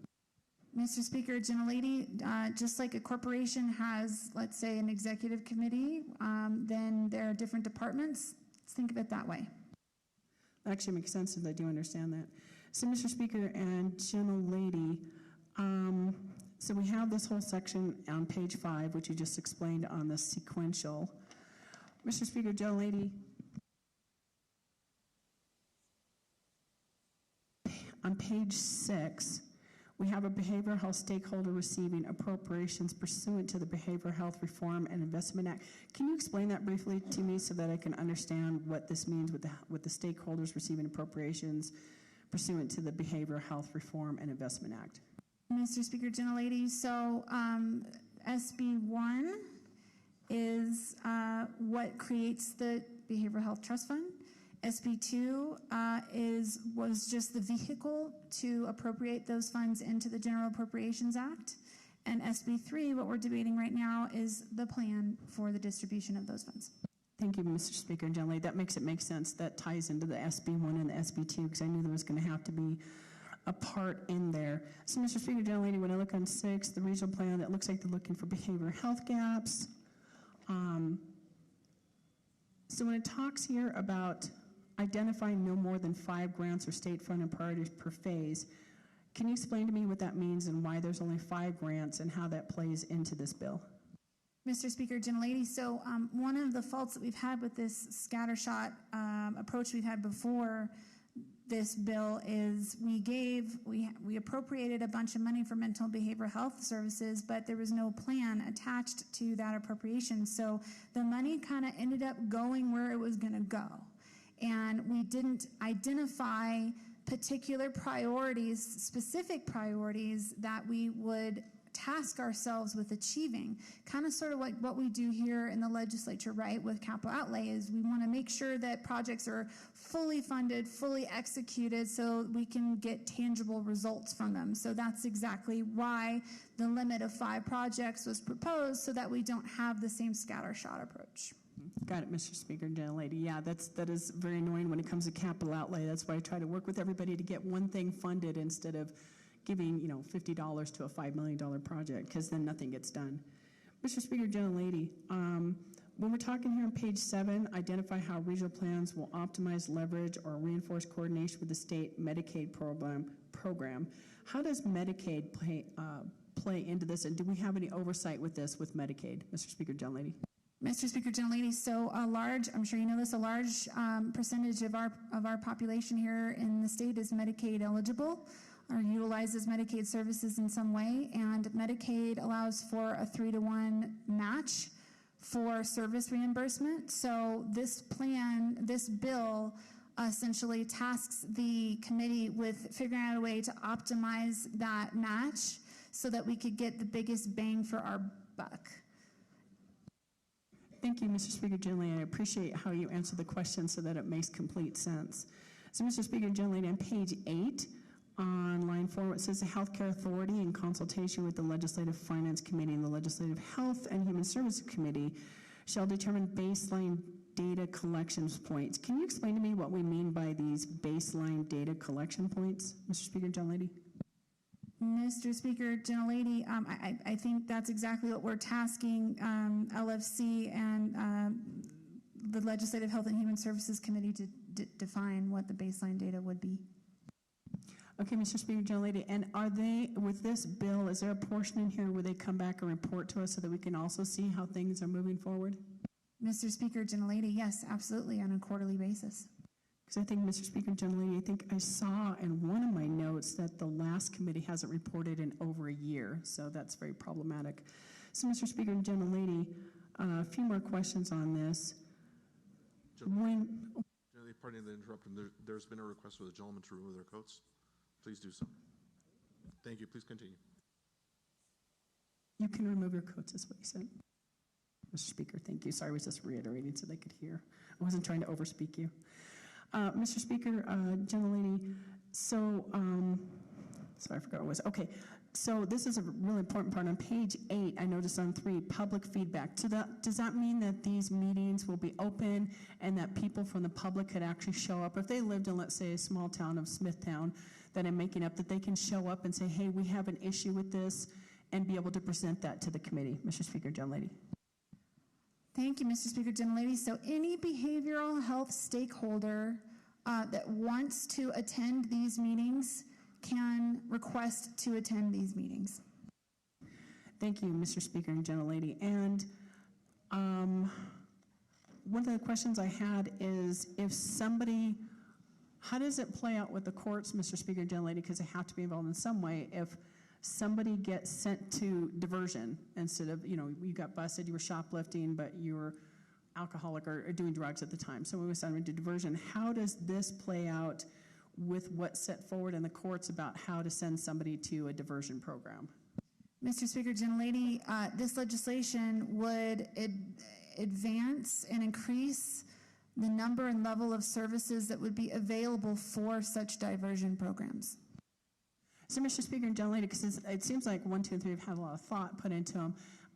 Speaker 5: Mr. Speaker, Gentlelady, just like a corporation has, let's say, an executive committee, then there are different departments. Let's think of it that way.
Speaker 7: That actually makes sense, and I do understand that. So, Mr. Speaker and Gentlelady, so we have this whole section on page 5, which you just explained on the sequential. Mr. Speaker, Gentlelady, on page 6, we have a behavioral health stakeholder receiving appropriations pursuant to the Behavioral Health Reform and Investment Act. Can you explain that briefly to me so that I can understand what this means with the stakeholders receiving appropriations pursuant to the Behavioral Health Reform and Investment Act?
Speaker 5: Mr. Speaker, Gentlelady, so SB1 is what creates the Behavioral Health Trust Fund. SB2 was just the vehicle to appropriate those funds into the General Appropriations Act. And SB3, what we're debating right now, is the plan for the distribution of those funds.
Speaker 7: Thank you, Mr. Speaker and Gentlelady. That makes sense. That ties into the SB1 and the SB2, because I knew there was going to have to be a part in there. So, Mr. Speaker, Gentlelady, when I look on 6, the regional plan, it looks like they're looking for behavioral health gaps. So when it talks here about identifying no more than 5 grants or state-funded priorities per phase, can you explain to me what that means and why there's only 5 grants and how that plays into this bill?
Speaker 5: Mr. Speaker, Gentlelady, so one of the faults that we've had with this scattershot approach we've had before this bill is we appropriated a bunch of money for mental and behavioral health services, but there was no plan attached to that appropriation. So the money kind of ended up going where it was going to go. And we didn't identify particular priorities, specific priorities that we would task ourselves with achieving. Kind of sort of like what we do here in the legislature, right, with capital outlay, is we want to make sure that projects are fully funded, fully executed, so we can get tangible results from them. So that's exactly why the limit of 5 projects was proposed, so that we don't have the same scattershot approach.
Speaker 7: Got it, Mr. Speaker and Gentlelady. Yeah, that is very annoying when it comes to capital outlay. That's why I try to work with everybody to get one thing funded instead of giving, $50 to a $5 million project, because then nothing gets done. Mr. Speaker, Gentlelady, when we're talking here on page 7, identify how regional plans will optimize, leverage, or reinforce coordination with the state Medicaid program. How does Medicaid play into this, and do we have any oversight with this with Medicaid, Mr. Speaker, Gentlelady?
Speaker 5: Mr. Speaker, Gentlelady, so I'm sure you know this, a large percentage of our population here in the state is Medicaid eligible or utilizes Medicaid services in some way, and Medicaid allows for a 3-to-1 match for service reimbursement. So this bill essentially tasks the committee with figuring out a way to optimize that match so that we could get the biggest bang for our buck.
Speaker 7: Thank you, Mr. Speaker, Gentlelady. I appreciate how you answer the question so that it makes complete sense. So, Mr. Speaker, Gentlelady, on page 8, On line 4, it says the Healthcare Authority, in consultation with the Legislative Finance Committee and the Legislative Health and Human Services Committee, shall determine baseline data collections points. Can you explain to me what we mean by these baseline data collection points, Mr. Speaker, gentlelady?
Speaker 2: Mr. Speaker, gentlelady, I think that's exactly what we're tasking LFC and the Legislative Health and Human Services Committee to define what the baseline data would be.
Speaker 7: Okay, Mr. Speaker, gentlelady, and are they, with this bill, is there a portion in here where they come back and report to us so that we can also see how things are moving forward?
Speaker 2: Mr. Speaker, gentlelady, yes, absolutely, on a quarterly basis.
Speaker 7: Because I think, Mr. Speaker, gentlelady, I think I saw in one of my notes that the last committee hasn't reported in over a year, so that's very problematic. So, Mr. Speaker and gentlelady, a few more questions on this.
Speaker 6: Gentlelady, pardon the interruption. There's been a request for the gentleman to remove their coats. Please do so. Thank you. Please continue.
Speaker 7: You can remove your coats, is what you said. Mr. Speaker, thank you. Sorry, I was just reiterating so they could hear. I wasn't trying to overspeak you. Mr. Speaker, gentlelady, so, sorry, I forgot what it was. Okay, so this is a really important part. On page 8, I noticed on 3, public feedback. So does that mean that these meetings will be open and that people from the public could actually show up? If they lived in, let's say, a small town of Smithtown that I'm making up, that they can show up and say, hey, we have an issue with this, and be able to present that to the committee. Mr. Speaker, gentlelady.
Speaker 2: Thank you, Mr. Speaker, gentlelady. So any behavioral health stakeholder that wants to attend these meetings can request to attend these meetings.
Speaker 7: Thank you, Mr. Speaker and gentlelady. And one of the questions I had is if somebody, how does it play out with the courts, Mr. Speaker and gentlelady, because they have to be involved in some way, if somebody gets sent to diversion instead of, you you got busted, you were shoplifting, but you were alcoholic or doing drugs at the time. So we were sent to diversion. How does this play out with what's set forward in the courts about how to send somebody to a diversion program?
Speaker 2: Mr. Speaker, gentlelady, this legislation would advance and increase the number and level of services that would be available for such diversion programs.
Speaker 7: So, Mr. Speaker and gentlelady, because it seems like 1, 2, and 3 have had a lot of thought put into them,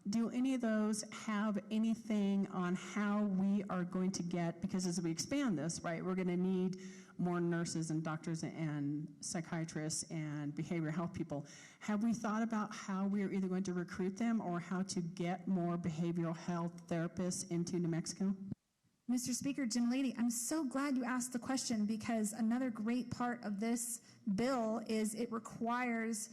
Speaker 7: do any of those have anything on how we are going to get, because as we expand this, right, we're going to need more nurses and doctors and psychiatrists and behavioral health people. Have we thought about how we are either going to recruit them or how to get more behavioral health therapists into New Mexico?
Speaker 2: Mr. Speaker, gentlelady, I'm so glad you asked the question, because another great part of this bill is it requires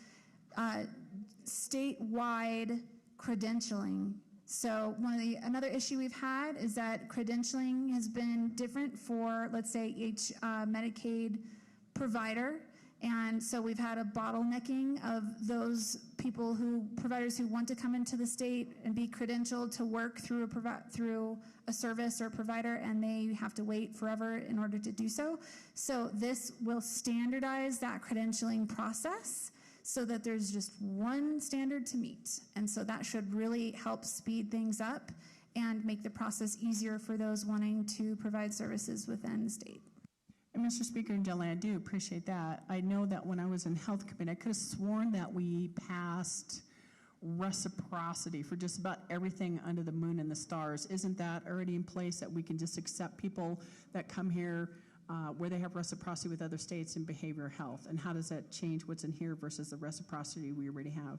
Speaker 2: statewide credentialing. So another issue we've had is that credentialing has been different for, let's say, each Medicaid provider. And so we've had a bottlenecking of those providers who want to come into the state and be credentialed to work through a service or a provider, and they have to wait forever in order to do so. So this will standardize that credentialing process so that there's just one standard to meet. And so that should really help speed things up and make the process easier for those wanting to provide services within the state.
Speaker 7: And Mr. Speaker and gentlelady, I do appreciate that. I know that when I was in Health Committee, I could have sworn that we passed reciprocity for just about everything under the moon and the stars. Isn't that already in place, that we can just accept people that come here where they have reciprocity with other states in behavioral health? And how does that change what's in here versus the reciprocity we already have?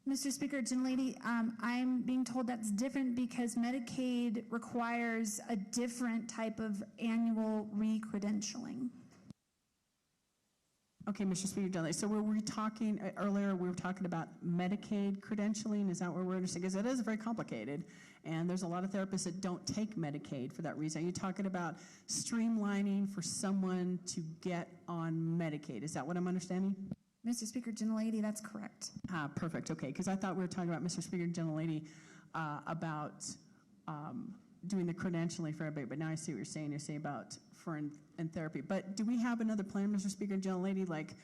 Speaker 2: Mr. Speaker, gentlelady, I'm being told that's different because Medicaid requires a different type of annual re-credentialing.
Speaker 7: Okay, Mr. Speaker, gentlelady, so were we talking, earlier we were talking about Medicaid credentialing, is that what we're understanding? Because it is very complicated, and there's a lot of therapists that don't take Medicaid for that reason. Are you talking about streamlining for someone to get on Medicaid? Is that what I'm understanding?
Speaker 2: Mr. Speaker, gentlelady, that's correct.
Speaker 7: Perfect, okay, because I thought we were talking about, Mr. Speaker, gentlelady, about doing the credentialing for everybody, but now I see what you're saying. You're saying about for in therapy. But do we have another plan, Mr. Speaker, gentlelady, like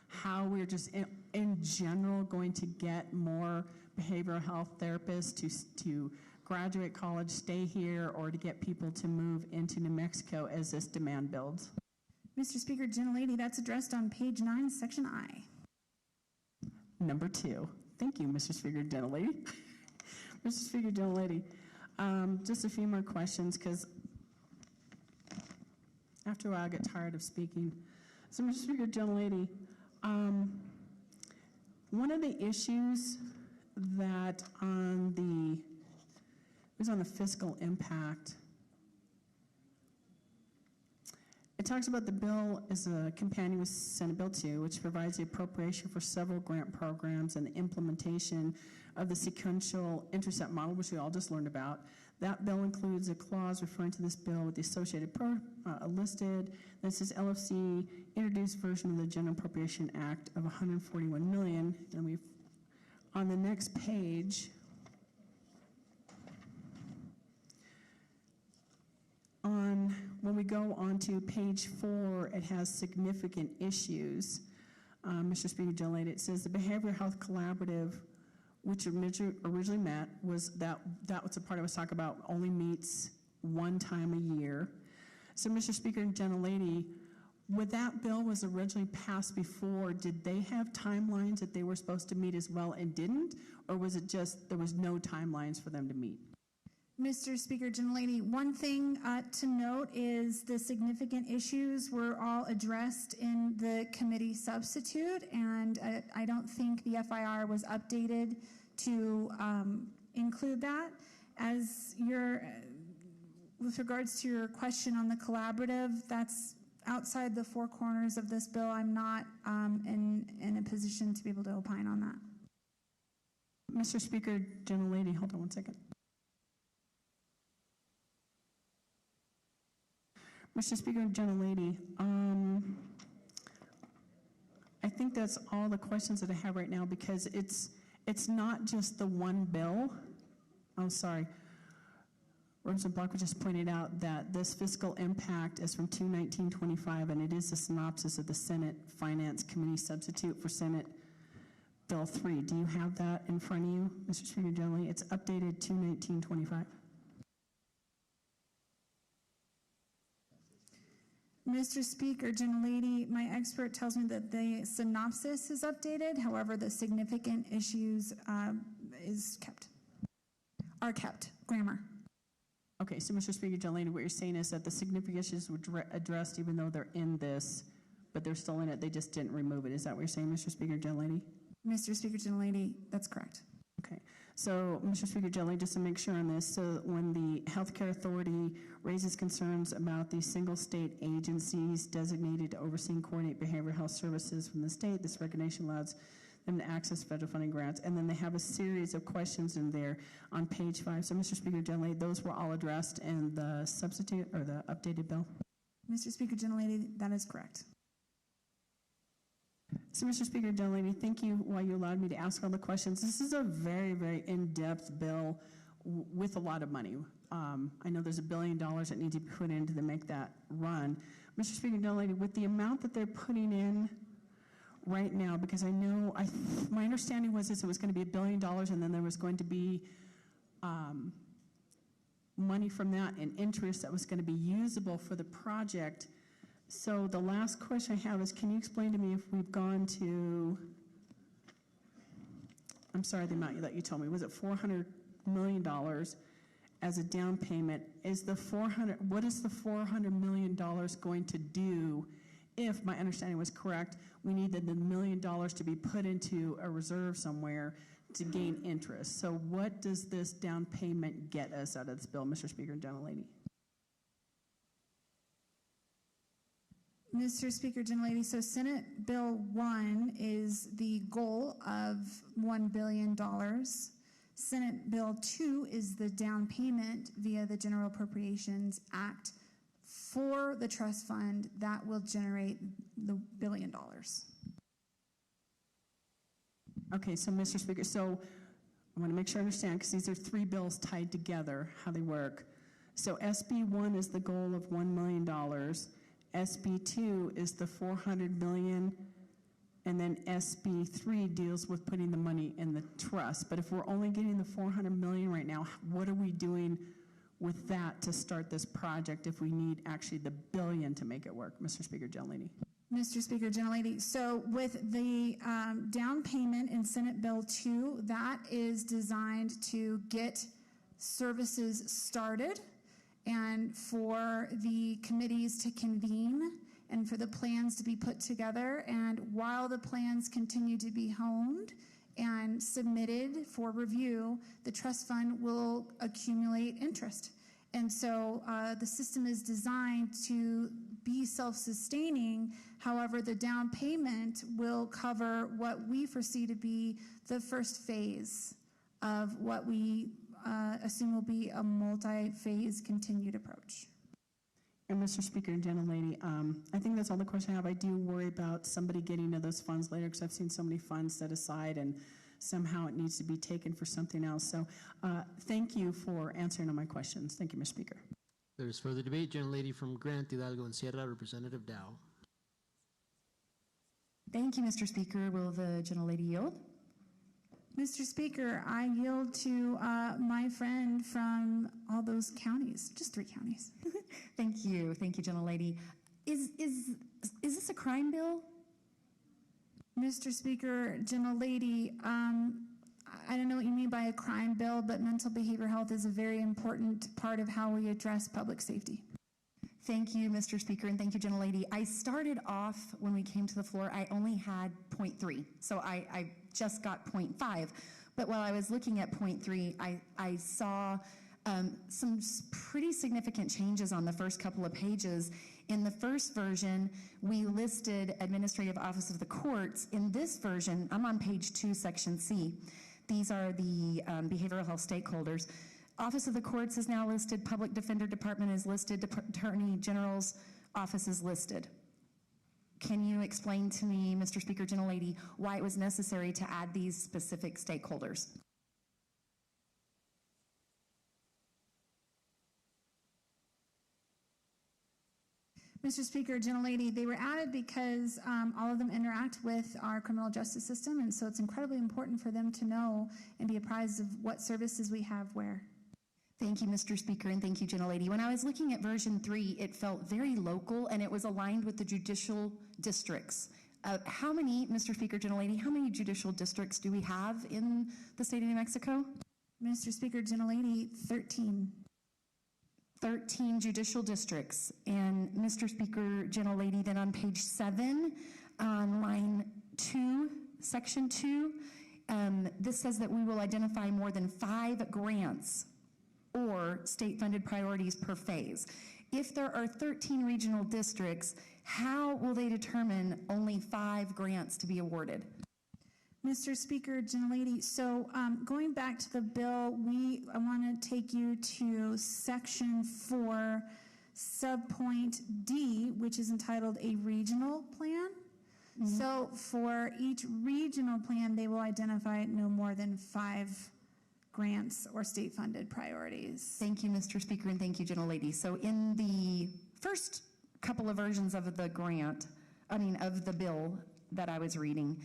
Speaker 7: how we're just in general going to get more behavioral health therapists to graduate college, stay here, or to get people to move into New Mexico as this demand builds?
Speaker 5: Mr. Speaker, gentlelady, that's addressed on page 9, section I.
Speaker 7: Number 2. Thank you, Mr. Speaker, gentlelady. Mr. Speaker, gentlelady, just a few more questions, because after a while I get tired of speaking. So, Mr. Speaker, gentlelady, one of the issues that was on the fiscal impact, it talks about the bill as a companion with Senate Bill 2, which provides the appropriation for several grant programs and the implementation of the sequential intercept model, which we all just learned about. That bill includes a clause referring to this bill with the associated listed. This is LFC introduced version of the General Appropriation Act of $141 million. And on the next page, when we go on to page 4, it has significant issues. Mr. Speaker, gentlelady, it says the Behavioral Health Collaborative, which originally met, was that was the part I was talking about, only meets one time a year. So, Mr. Speaker and gentlelady, when that bill was originally passed before, did they have timelines that they were supposed to meet as well and didn't? Or was it just there was no timelines for them to meet?
Speaker 5: Mr. Speaker, gentlelady, one thing to note is the significant issues were all addressed in the committee substitute, and I don't think the FIR was updated to include that. With regards to your question on the collaborative, that's outside the four corners of this bill. I'm not in a position to be able to opine on that.
Speaker 7: Mr. Speaker, gentlelady, hold on one second. Mr. Speaker, gentlelady, I think that's all the questions that I have right now, because it's not just the one bill. Oh, sorry. Representative Block just pointed out that this fiscal impact is from 2/19/25, and it is a synopsis of the Senate Finance Committee substitute for Senate Bill 3. Do you have that in front of you, Mr. Speaker, gentlelady? It's updated 2/19/25.
Speaker 5: Mr. Speaker, gentlelady, my expert tells me that the synopsis is updated. However, the significant issues are kept. Grammar.
Speaker 7: Okay, so Mr. Speaker, gentlelady, what you're saying is that the significant issues were addressed even though they're in this, but they're still in it, they just didn't remove it. Is that what you're saying, Mr. Speaker, gentlelady?
Speaker 5: Mr. Speaker, gentlelady, that's correct.
Speaker 7: Okay, so Mr. Speaker, gentlelady, just to make sure on this, so when the Healthcare Authority raises concerns about the single state agencies designated to oversee and coordinate behavioral health services from the state, this recognition allows them to access federal funding grants, and then they have a series of questions in there on page 5. So, Mr. Speaker, gentlelady, those were all addressed in the substitute or the updated bill?
Speaker 5: Mr. Speaker, gentlelady, that is correct.
Speaker 7: So, Mr. Speaker, gentlelady, thank you while you allowed me to ask all the questions. This is a very, very in-depth bill with a lot of money. I know there's $1 billion that needs to be put in to make that run. Mr. Speaker, gentlelady, with the amount that they're putting in right now, because I know, my understanding was it was going to be $1 billion, and then there was going to be money from that and interest that was going to be usable for the project. So the last question I have is, can you explain to me if we've gone to, I'm sorry, the amount that you told me, was it $400 million as a down payment? What is the $400 million going to do? If my understanding was correct, we needed the $1 million to be put into a reserve somewhere to gain interest. So what does this down payment get us out of this bill, Mr. Speaker and gentlelady?
Speaker 5: Mr. Speaker, gentlelady, so Senate Bill 1 is the goal of $1 billion. Senate Bill 2 is the down payment via the General Appropriations Act for the trust fund that will generate the $1 billion.
Speaker 7: Okay, so Mr. Speaker, so I want to make sure I understand, because these are 3 bills tied together, how they work. So SB 1 is the goal of $1 million. SB 2 is the $400 million and then SB 3 deals with putting the money in the trust. But if we're only getting the $400 million right now, what are we doing with that to start this project if we need actually the billion to make it work? Mr. Speaker, Gentlelady.
Speaker 2: Mr. Speaker, Gentlelady, so with the down payment in Senate Bill 2, that is designed to get services started and for the committees to convene and for the plans to be put together. And while the plans continue to be honed and submitted for review, the trust fund will accumulate interest. And so the system is designed to be self-sustaining. However, the down payment will cover what we foresee to be the first phase of what we assume will be a multi-phase continued approach.
Speaker 7: And Mr. Speaker and Gentlelady, I think that's all the question I have. I do worry about somebody getting to those funds later because I've seen so many funds set aside and somehow it needs to be taken for something else. So thank you for answering all my questions. Thank you, Mr. Speaker.
Speaker 1: There's further debate. Gentlelady from Grant, Hidalgo, and Sierra, Representative Dow.
Speaker 18: Thank you, Mr. Speaker. Will the Gentlelady yield?
Speaker 2: Mr. Speaker, I yield to my friend from all those counties, just 3 counties.
Speaker 18: Thank you, Gentlelady. Is this a crime bill?
Speaker 2: Mr. Speaker, Gentlelady, I don't know what you mean by a crime bill, but mental behavioral health is a very important part of how we address public safety.
Speaker 18: Thank you, Mr. Speaker, and thank you, Gentlelady. I started off, when we came to the floor, I only had point 3, so I just got point 5. But while I was looking at point 3, I saw some pretty significant changes on the first couple of pages. In the first version, we listed Administrative Office of the Courts. In this version, I'm on page 2, section C. These are the behavioral health stakeholders. Office of the Courts is now listed, Public Defender Department is listed, Attorney General's office is listed. Can you explain to me, Mr. Speaker, Gentlelady, why it was necessary to add these specific stakeholders?
Speaker 2: Mr. Speaker, Gentlelady, they were added because all of them interact with our criminal justice system, and so it's incredibly important for them to know and be apprised of what services we have where.
Speaker 18: Thank you, Mr. Speaker, and thank you, Gentlelady. When I was looking at version 3, it felt very local, and it was aligned with the judicial districts. How many, Mr. Speaker, Gentlelady, how many judicial districts do we have in the state of New Mexico?
Speaker 2: Mr. Speaker, Gentlelady, 13.
Speaker 18: 13 judicial districts. And Mr. Speaker, Gentlelady, then on page 7, on line 2, section 2, this says that we will identify more than 5 grants or state-funded priorities per phase. If there are 13 regional districts, how will they determine only 5 grants to be awarded?
Speaker 2: Mr. Speaker, Gentlelady, so going back to the bill, I want to take you to section 4, subpoint D, which is entitled a regional plan. Mm-hmm. So for each regional plan, they will identify no more than 5 grants or state-funded priorities.
Speaker 18: Thank you, Mr. Speaker, and thank you, Gentlelady. So in the first couple of versions of the of the bill that I was reading,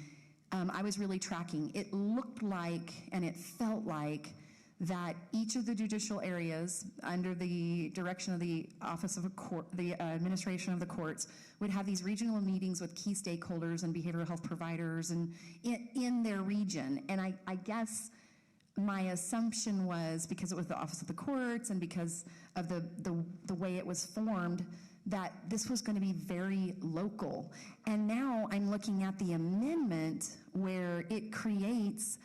Speaker 18: I was really tracking. It looked like and it felt like that each of the judicial areas under the direction of the Office of the Administration of the Courts would have these regional meetings with key stakeholders and behavioral health providers and in their region. And I guess my assumption was, because it was the Office of the Courts and because of the way it was formed, that this was going to be very local. And now I'm looking at the amendment where it creates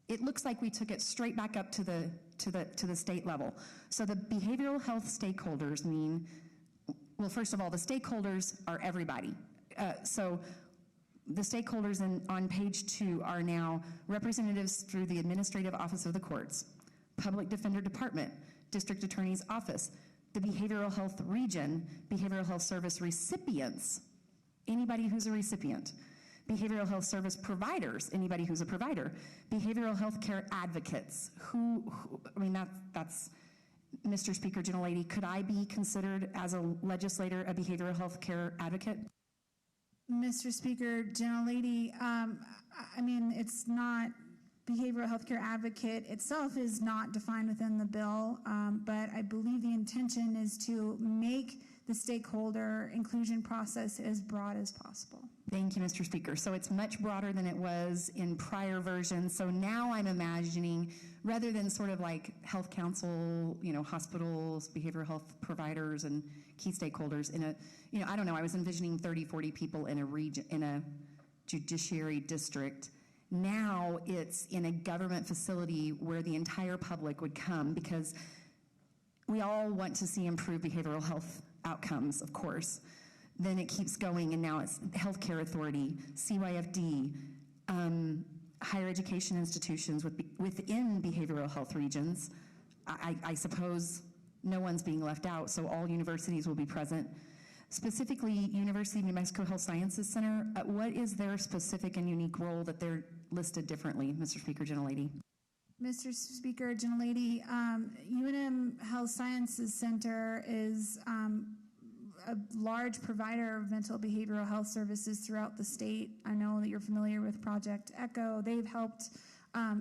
Speaker 18: it looks like we took it straight back up to the state level. So the behavioral health stakeholders mean, well, first of all, the stakeholders are everybody. So the stakeholders on page 2 are now representatives through the Administrative Office of the Courts, Public Defender Department, District Attorney's Office, the Behavioral Health Region, Behavioral Health Service recipients, anybody who's a recipient, behavioral health service providers, anybody who's a provider, behavioral health care advocates, that's Mr. Speaker, Gentlelady, could I be considered as a legislator a behavioral health care advocate?
Speaker 5: Mr. Speaker, Gentlelady, I mean, it's not, behavioral health care advocate itself is not defined within the bill, but I believe the intention is to make the stakeholder inclusion process as broad as possible.
Speaker 18: Thank you, Mr. Speaker. So it's much broader than it was in prior versions. So now I'm imagining, rather than sort of like health council, hospitals, behavioral health providers, and key stakeholders in a, I don't know, I was envisioning 30, 40 people in a region, in a judiciary district. Now it's in a government facility where the entire public would come, because we all want to see improved behavioral health outcomes, of course. Then it keeps going, and now it's Healthcare Authority, CYFD, higher education institutions within behavioral health regions. I suppose no one's being left out, so all universities will be present. Specifically, University of New Mexico Health Sciences Center, what is their specific and unique role that they're listed differently, Mr. Speaker, Gentlelady?
Speaker 5: Mr. Speaker, Gentlelady, UNM Health Sciences Center is a large provider of mental behavioral health services throughout the state. I know that you're familiar with Project ECHO. They've helped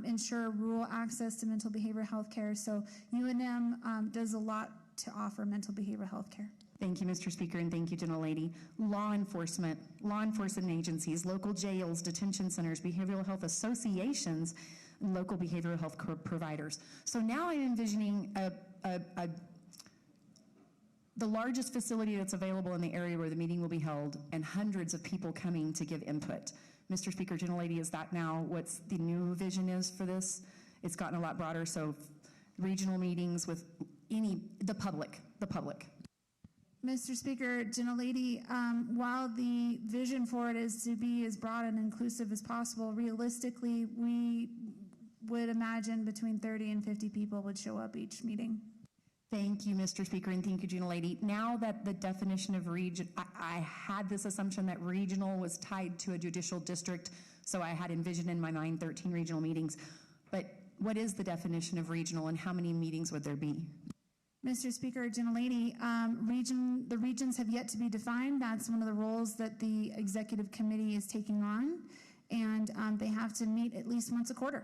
Speaker 5: ensure rural access to mental behavioral health care. So UNM does a lot to offer mental behavioral health care.
Speaker 18: Thank you, Mr. Speaker, and thank you, Gentlelady. Law enforcement agencies, local jails, detention centers, behavioral health associations, and local behavioral health providers. So now I'm envisioning the largest facility that's available in the area where the meeting will be held, and hundreds of people coming to give input. Mr. Speaker, Gentlelady, is that now what's the new vision is for this? It's gotten a lot broader, so regional meetings with the public.
Speaker 5: Mr. Speaker, Gentlelady, while the vision for it is to be as broad and inclusive as possible, realistically, we would imagine between 30 and 50 people would show up each meeting.
Speaker 18: Thank you, Mr. Speaker, and thank you, Gentlelady. Now that the definition of region, I had this assumption that regional was tied to a judicial district, so I had envisioned in my mind 13 regional meetings. But what is the definition of regional, and how many meetings would there be?
Speaker 5: Mr. Speaker, Gentlelady, the regions have yet to be defined. That's one of the roles that the executive committee is taking on, and they have to meet at least once a quarter.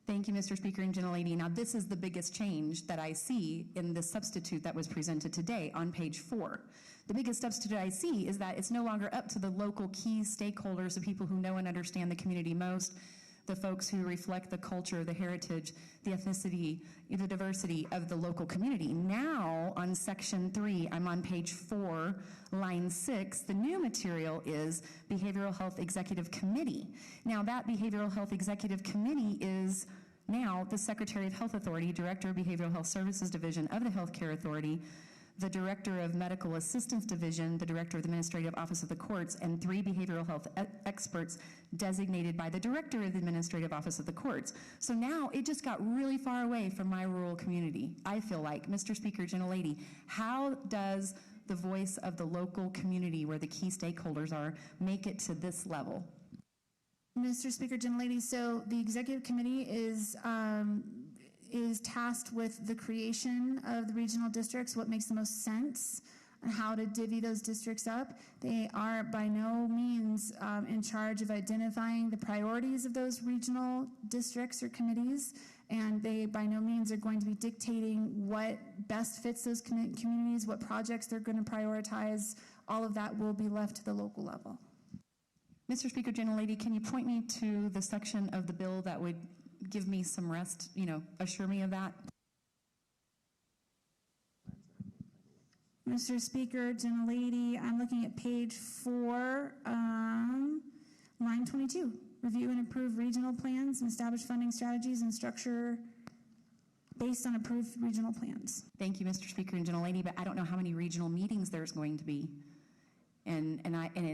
Speaker 18: Thank you, Mr. Speaker and Gentlelady. Now, this is the biggest change that I see in the substitute that was presented today on page 4. The biggest substitute I see is that it's no longer up to the local key stakeholders, the people who know and understand the community most, the folks who reflect the culture, the heritage, the ethnicity, the diversity of the local community. Now, on section 3, I'm on page 4, line 6, the new material is Behavioral Health Executive Committee. Now, that Behavioral Health Executive Committee is now the Secretary of Health Authority, Director of Behavioral Health Services Division of the Healthcare Authority, the Director of Medical Assistance Division, the Director of the Administrative Office of the Courts, and 3 behavioral health experts designated by the Director of the Administrative Office of the Courts. So now it just got really far away from my rural community, I feel like. Mr. Speaker, Gentlelady, how does the voice of the local community, where the key stakeholders are, make it to this level?
Speaker 5: Mr. Speaker, Gentlelady, so the executive committee is tasked with the creation of the regional districts, what makes the most sense, and how to divvy those districts up. They are by no means in charge of identifying the priorities of those regional districts or committees, and they by no means are going to be dictating what best fits those communities, what projects they're going to prioritize. All of that will be left to the local level.
Speaker 18: Mr. Speaker, Gentlelady, can you point me to the section of the bill that would give me some rest, assure me of that?
Speaker 5: Mr. Speaker, Gentlelady, I'm looking at page 4, line 22. Review and approve regional plans and establish funding strategies and structure based on approved regional plans.
Speaker 18: Thank you, Mr. Speaker and Gentlelady, but I don't know how many regional meetings there's going to be. And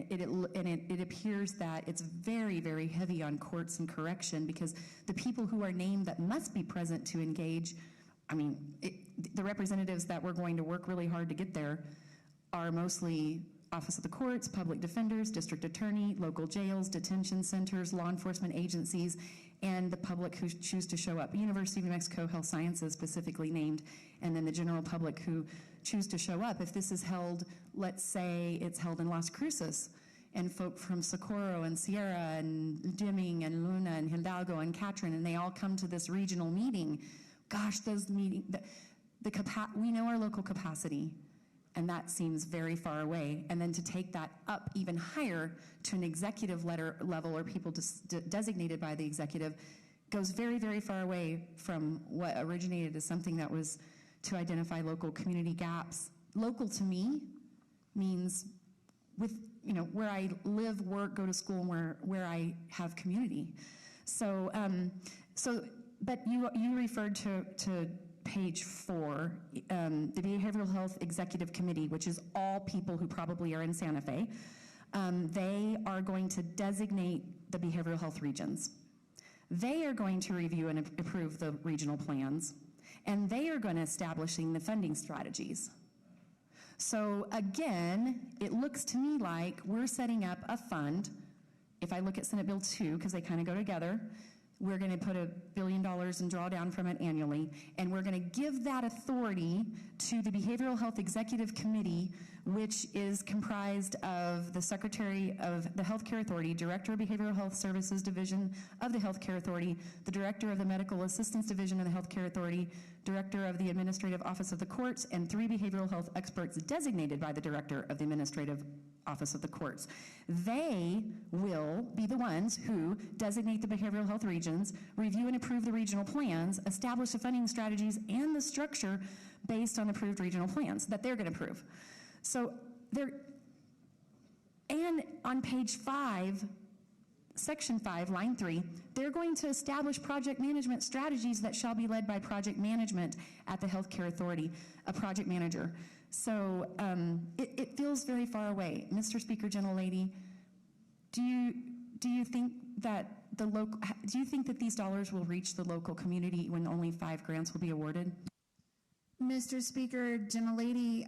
Speaker 18: it appears that it's very, very heavy on courts and correction, because the people who are named that must be present to engage, the representatives that we're going to work really hard to get there are mostly Office of the Courts, public defenders, district attorney, local jails, detention centers, law enforcement agencies, and the public who choose to show up. University of New Mexico Health Sciences specifically named, and then the general public who choose to show up. If this is held, let's say it's held in Las Cruces, and folk from Socorro and Sierra and Deming and Luna and Hidalgo and Catron, and they all come to this regional meeting. Gosh, those meetings, we know our local capacity, and that seems very far away. And then to take that up even higher to an executive level or people designated by the executive goes very, very far away from what originated as something that was to identify local community gaps. Local to me means with, where I live, work, go to school, and where I have community. So, but you referred to page 4, the Behavioral Health Executive Committee, which is all people who probably are in Santa Fe. They are going to designate the behavioral health regions. They are going to review and approve the regional plans, and they are going to establishing the funding strategies. So again, it looks to me like we're setting up a fund. If I look at Senate Bill 2, because they kind of go together, we're going to put $1 billion and draw down from it annually, and we're going to give that authority to the Behavioral Health Executive Committee, which is comprised of the Secretary of the Healthcare Authority, Director of Behavioral Health Services Division of the Healthcare Authority, the Director of the Medical Assistance Division of the Healthcare Authority, Director of the Administrative Office of the Courts, and 3 behavioral health experts designated by the Director of the Administrative Office of the Courts. They will be the ones who designate the behavioral health regions, review and approve the regional plans, establish the funding strategies and the structure based on approved regional plans that they're going to approve. So and on page 5, section 5, line 3, they're going to establish project management strategies that shall be led by project management at the Healthcare Authority, a project manager. So it feels very far away. Mr. Speaker, gentlelady, do you think that do you think that these dollars will reach the local community when only 5 grants will be awarded?
Speaker 5: Mr. Speaker, gentlelady,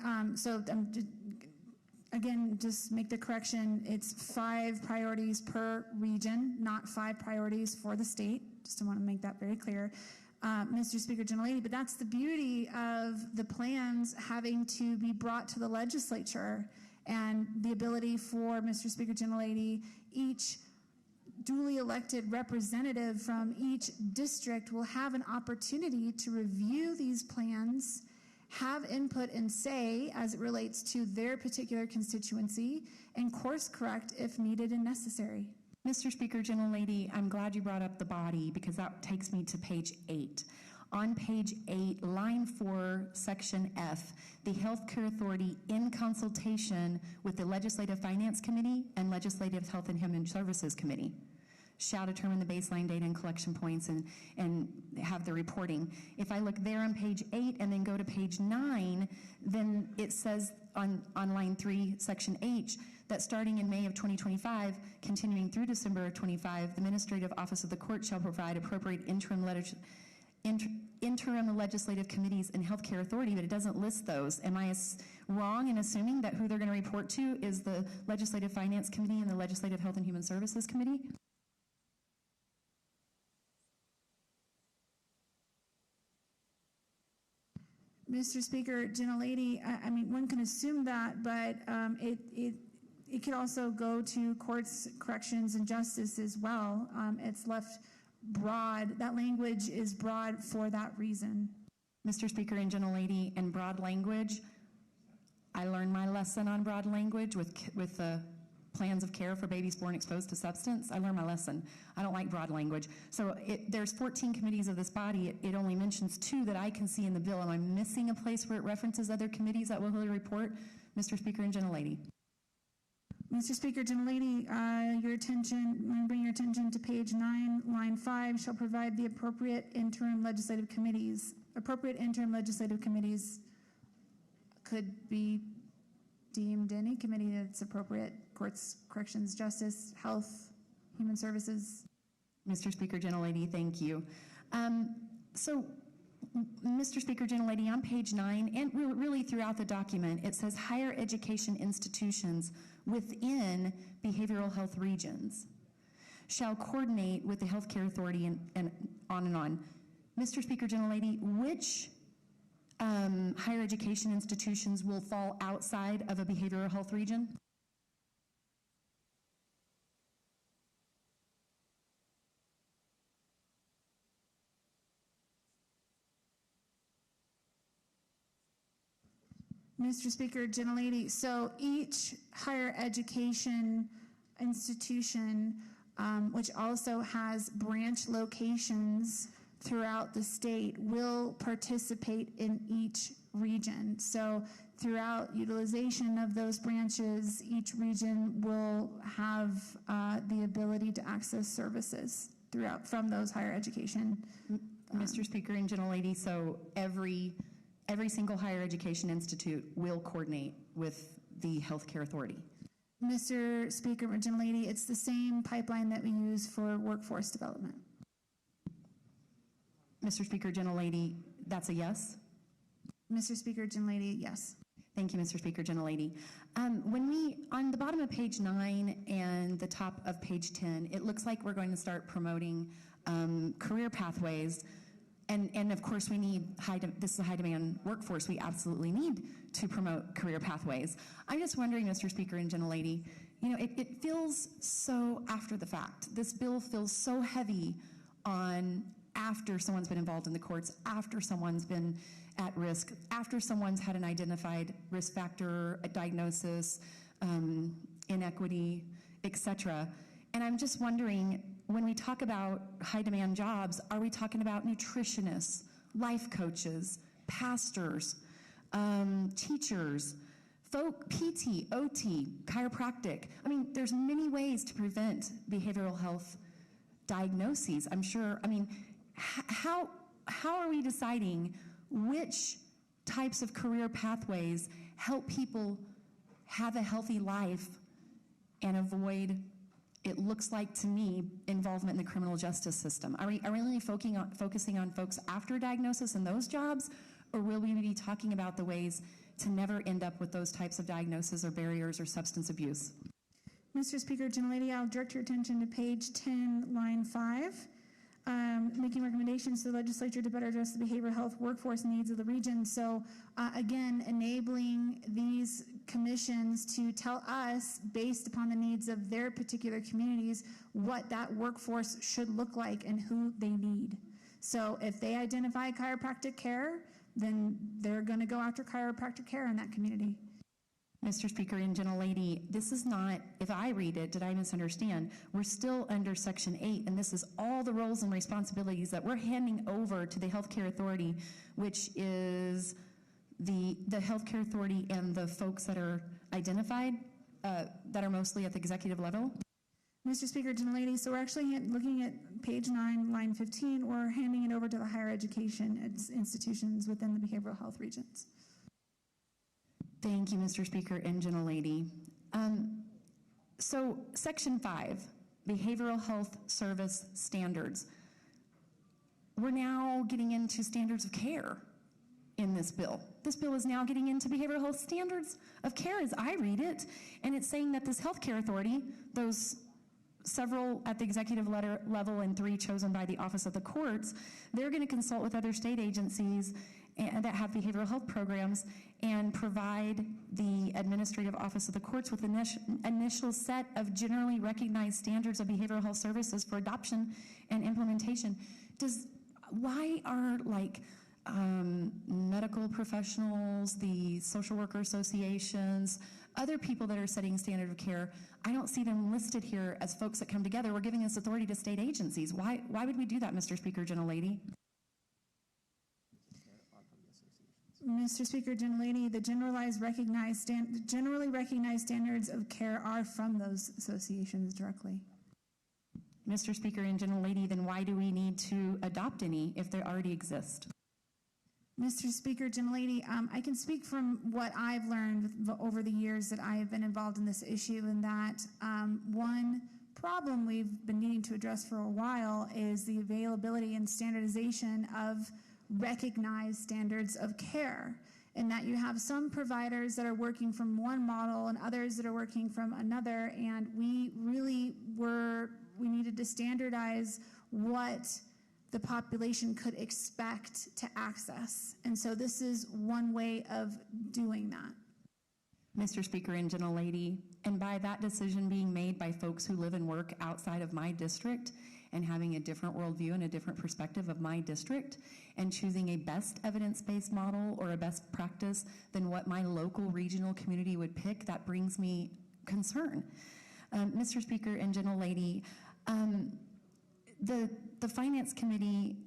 Speaker 5: again, just make the correction. It's 5 priorities per region, not 5 priorities for the state. Just want to make that very clear. Mr. Speaker, gentlelady, but that's the beauty of the plans having to be brought to the legislature and the ability for, Mr. Speaker, gentlelady, each duly elected representative from each district will have an opportunity to review these plans, have input and say as it relates to their particular constituency, and course correct if needed and necessary.
Speaker 18: Mr. Speaker, gentlelady, I'm glad you brought up the body because that takes me to page 8. On page 8, line 4, section F, the Healthcare Authority, in consultation with the Legislative Finance Committee and Legislative Health and Human Services Committee, shall determine the baseline data and collection points and have the reporting. If I look there on page 8 and then go to page 9, then it says on line 3, section H, that starting in May of 2025, continuing through December of 25, the Administrative Office of the Court shall provide appropriate interim legislative committees and healthcare authority, but it doesn't list those. Am I wrong in assuming that who they're going to report to is the Legislative Finance Committee and the Legislative Health and Human Services Committee?
Speaker 5: Mr. Speaker, gentlelady, I mean, one can assume that, but it could also go to courts, corrections, and justice as well. It's left broad. That language is broad for that reason.
Speaker 18: Mr. Speaker and gentlelady, in broad language, I learned my lesson on broad language with the plans of care for babies born exposed to substance. I learned my lesson. I don't like broad language. So there's 14 committees of this body. It only mentions 2 that I can see in the bill. Am I missing a place where it references other committees that will report? Mr. Speaker and gentlelady.
Speaker 5: Mr. Speaker, gentlelady, bring your attention to page 9, line 5, shall provide the appropriate interim legislative committees. Appropriate interim legislative committees could be deemed any committee that's appropriate: courts, corrections, justice, health, human services.
Speaker 18: Mr. Speaker, gentlelady, thank you. So, Mr. Speaker, gentlelady, on page 9, and really throughout the document, it says higher education institutions within behavioral health regions shall coordinate with the Healthcare Authority and on and on. Mr. Speaker, gentlelady, which higher education institutions will fall outside of a behavioral health region?
Speaker 2: Mr. Speaker, gentlelady, so each higher education institution, which also has branch locations throughout the state, will participate in each region. So throughout utilization of those branches, each region will have the ability to access services throughout from those higher education.
Speaker 18: Mr. Speaker and gentlelady, so every single higher education institute will coordinate with the healthcare authority.
Speaker 2: Mr. Speaker, gentlelady, it's the same pipeline that we use for workforce development.
Speaker 18: Mr. Speaker, gentlelady, that's a yes?
Speaker 2: Mr. Speaker, gentlelady, yes.
Speaker 18: Thank you, Mr. Speaker, gentlelady. When we, on the bottom of page 9 and the top of page 10, it looks like we're going to start promoting career pathways. And of course, we need this is a high demand workforce. We absolutely need to promote career pathways. I'm just wondering, Mr. Speaker and gentlelady, you know, it feels so after the fact. This bill feels so heavy on after someone's been involved in the courts, after someone's been at risk, after someone's had an identified risk factor, a diagnosis, inequity, etc. And I'm just wondering, when we talk about high demand jobs, are we talking about nutritionists, life coaches, pastors, teachers, PT, OT, chiropractic? I mean, there's many ways to prevent behavioral health diagnoses. I'm sure, I mean, how are we deciding which types of career pathways help people have a healthy life and avoid, it looks like to me, involvement in the criminal justice system? Are we really focusing on folks after diagnosis in those jobs, or will we be talking about the ways to never end up with those types of diagnoses or barriers or substance abuse?
Speaker 2: Mr. Speaker, gentlelady, I'll direct your attention to page 10, line 5. Making recommendations to the legislature to better address the behavioral health workforce needs of the region. So again, enabling these commissions to tell us, based upon the needs of their particular communities, what that workforce should look like and who they need. So if they identify chiropractic care, then they're going to go after chiropractic care in that community.
Speaker 18: Mr. Speaker and gentlelady, this is not, if I read it, did I misunderstand? We're still under Section 8, and this is all the roles and responsibilities that we're handing over to the Healthcare Authority, which is the Healthcare Authority and the folks that are identified, that are mostly at the executive level.
Speaker 2: Mr. Speaker, gentlelady, so we're actually looking at page 9, line 15, we're handing it over to the higher education institutions within the behavioral health regions.
Speaker 18: Thank you, Mr. Speaker and gentlelady. So Section 5, Behavioral Health Service Standards. We're now getting into standards of care in this bill. This bill is now getting into behavioral health standards of care as I read it, and it's saying that this healthcare authority, those several at the executive level and 3 chosen by the Office of the Courts, they're going to consult with other state agencies that have behavioral health programs and provide the Administrative Office of the Courts with an initial set of generally recognized standards of behavioral health services for adoption and implementation. Why are medical professionals, the social worker associations, other people that are setting standard of care, I don't see them listed here as folks that come together. We're giving this authority to state agencies. Why would we do that, Mr. Speaker, gentlelady?
Speaker 2: Mr. Speaker, gentlelady, the generally recognized standards of care are from those associations directly.
Speaker 18: Mr. Speaker and gentlelady, then why do we need to adopt any if they already exist?
Speaker 2: Mr. Speaker, gentlelady, I can speak from what I've learned over the years that I have been involved in this issue, and that one problem we've been needing to address for a while is the availability and standardization of recognized standards of care, and that you have some providers that are working from one model and others that are working from another, and we needed to standardize what the population could expect to access. And so this is one way of doing that.
Speaker 18: Mr. Speaker and gentlelady, and by that decision being made by folks who live and work outside of my district, and having a different worldview and a different perspective of my district and choosing a best evidence-based model or a best practice than what my local regional community would pick, that brings me concern. Mr. Speaker and Gentle Lady, the Finance Committee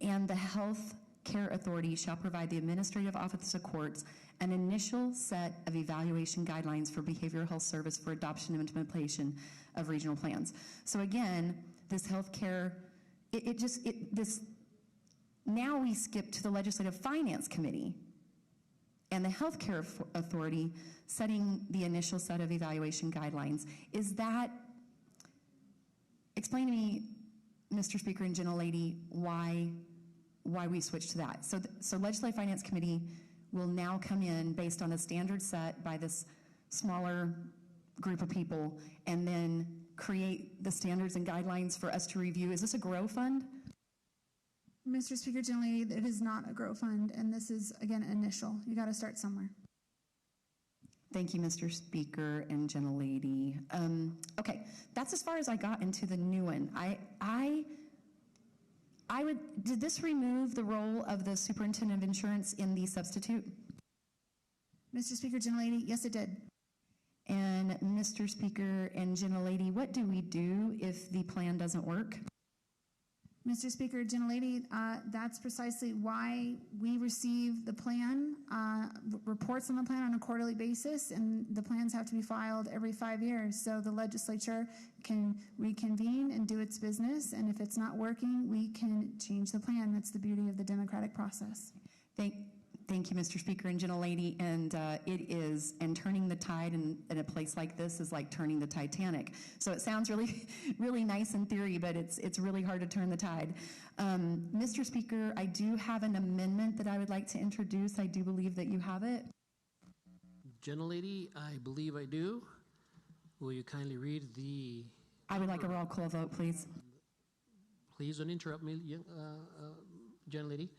Speaker 18: and the Health Care Authority shall provide the Administrative Office of Courts an initial set of evaluation guidelines for behavioral health service for adoption and implementation of regional plans. So again, this healthcare, now we skip to the Legislative Finance Committee and the Healthcare Authority setting the initial set of evaluation guidelines. Is that, explain to me, Mr. Speaker and Gentle Lady, why we switched to that. So Legislative Finance Committee will now come in based on a standard set by this smaller group of people and then create the standards and guidelines for us to review. Is this a GROW fund?
Speaker 2: Mr. Speaker, Gentle Lady, it is not a GROW fund, and this is, again, initial. You got to start somewhere.
Speaker 18: Thank you, Mr. Speaker and Gentle Lady. Okay, that's as far as I got into the new one. Did this remove the role of the Superintendent of Insurance in the substitute?
Speaker 2: Mr. Speaker, Gentle Lady, yes, it did.
Speaker 18: And Mr. Speaker and Gentle Lady, what do we do if the plan doesn't work?
Speaker 2: Mr. Speaker, Gentle Lady, that's precisely why we receive the plan, reports on the plan on a quarterly basis, and the plans have to be filed every 5 years. So the legislature can reconvene and do its business, and if it's not working, we can change the plan. That's the beauty of the democratic process.
Speaker 18: Thank you, Mr. Speaker and Gentle Lady, and turning the tide in a place like this is like turning the Titanic. So it sounds really, really nice in theory, but it's really hard to turn the tide. Mr. Speaker, I do have an amendment that I would like to introduce. I do believe that you have it.
Speaker 1: Gentle Lady, I believe I do. Will you kindly read the...
Speaker 18: I would like a roll call vote, please.
Speaker 1: Please don't interrupt me, Gentle Lady.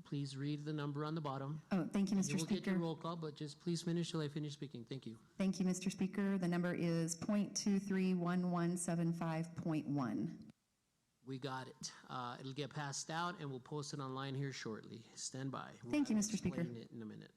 Speaker 1: Please read the number on the bottom.
Speaker 18: Oh, thank you, Mr.
Speaker 1: You will
Speaker 18: Speaker.
Speaker 1: get your roll call, but just please finish till I finish speaking. Thank you.
Speaker 18: Thank you, Mr. Speaker. The number is .231175.1.
Speaker 1: We got it. It'll get passed out, and we'll post it online here shortly. Stand by.
Speaker 18: Thank you, Mr. Speaker.
Speaker 1: Explain it in a minute.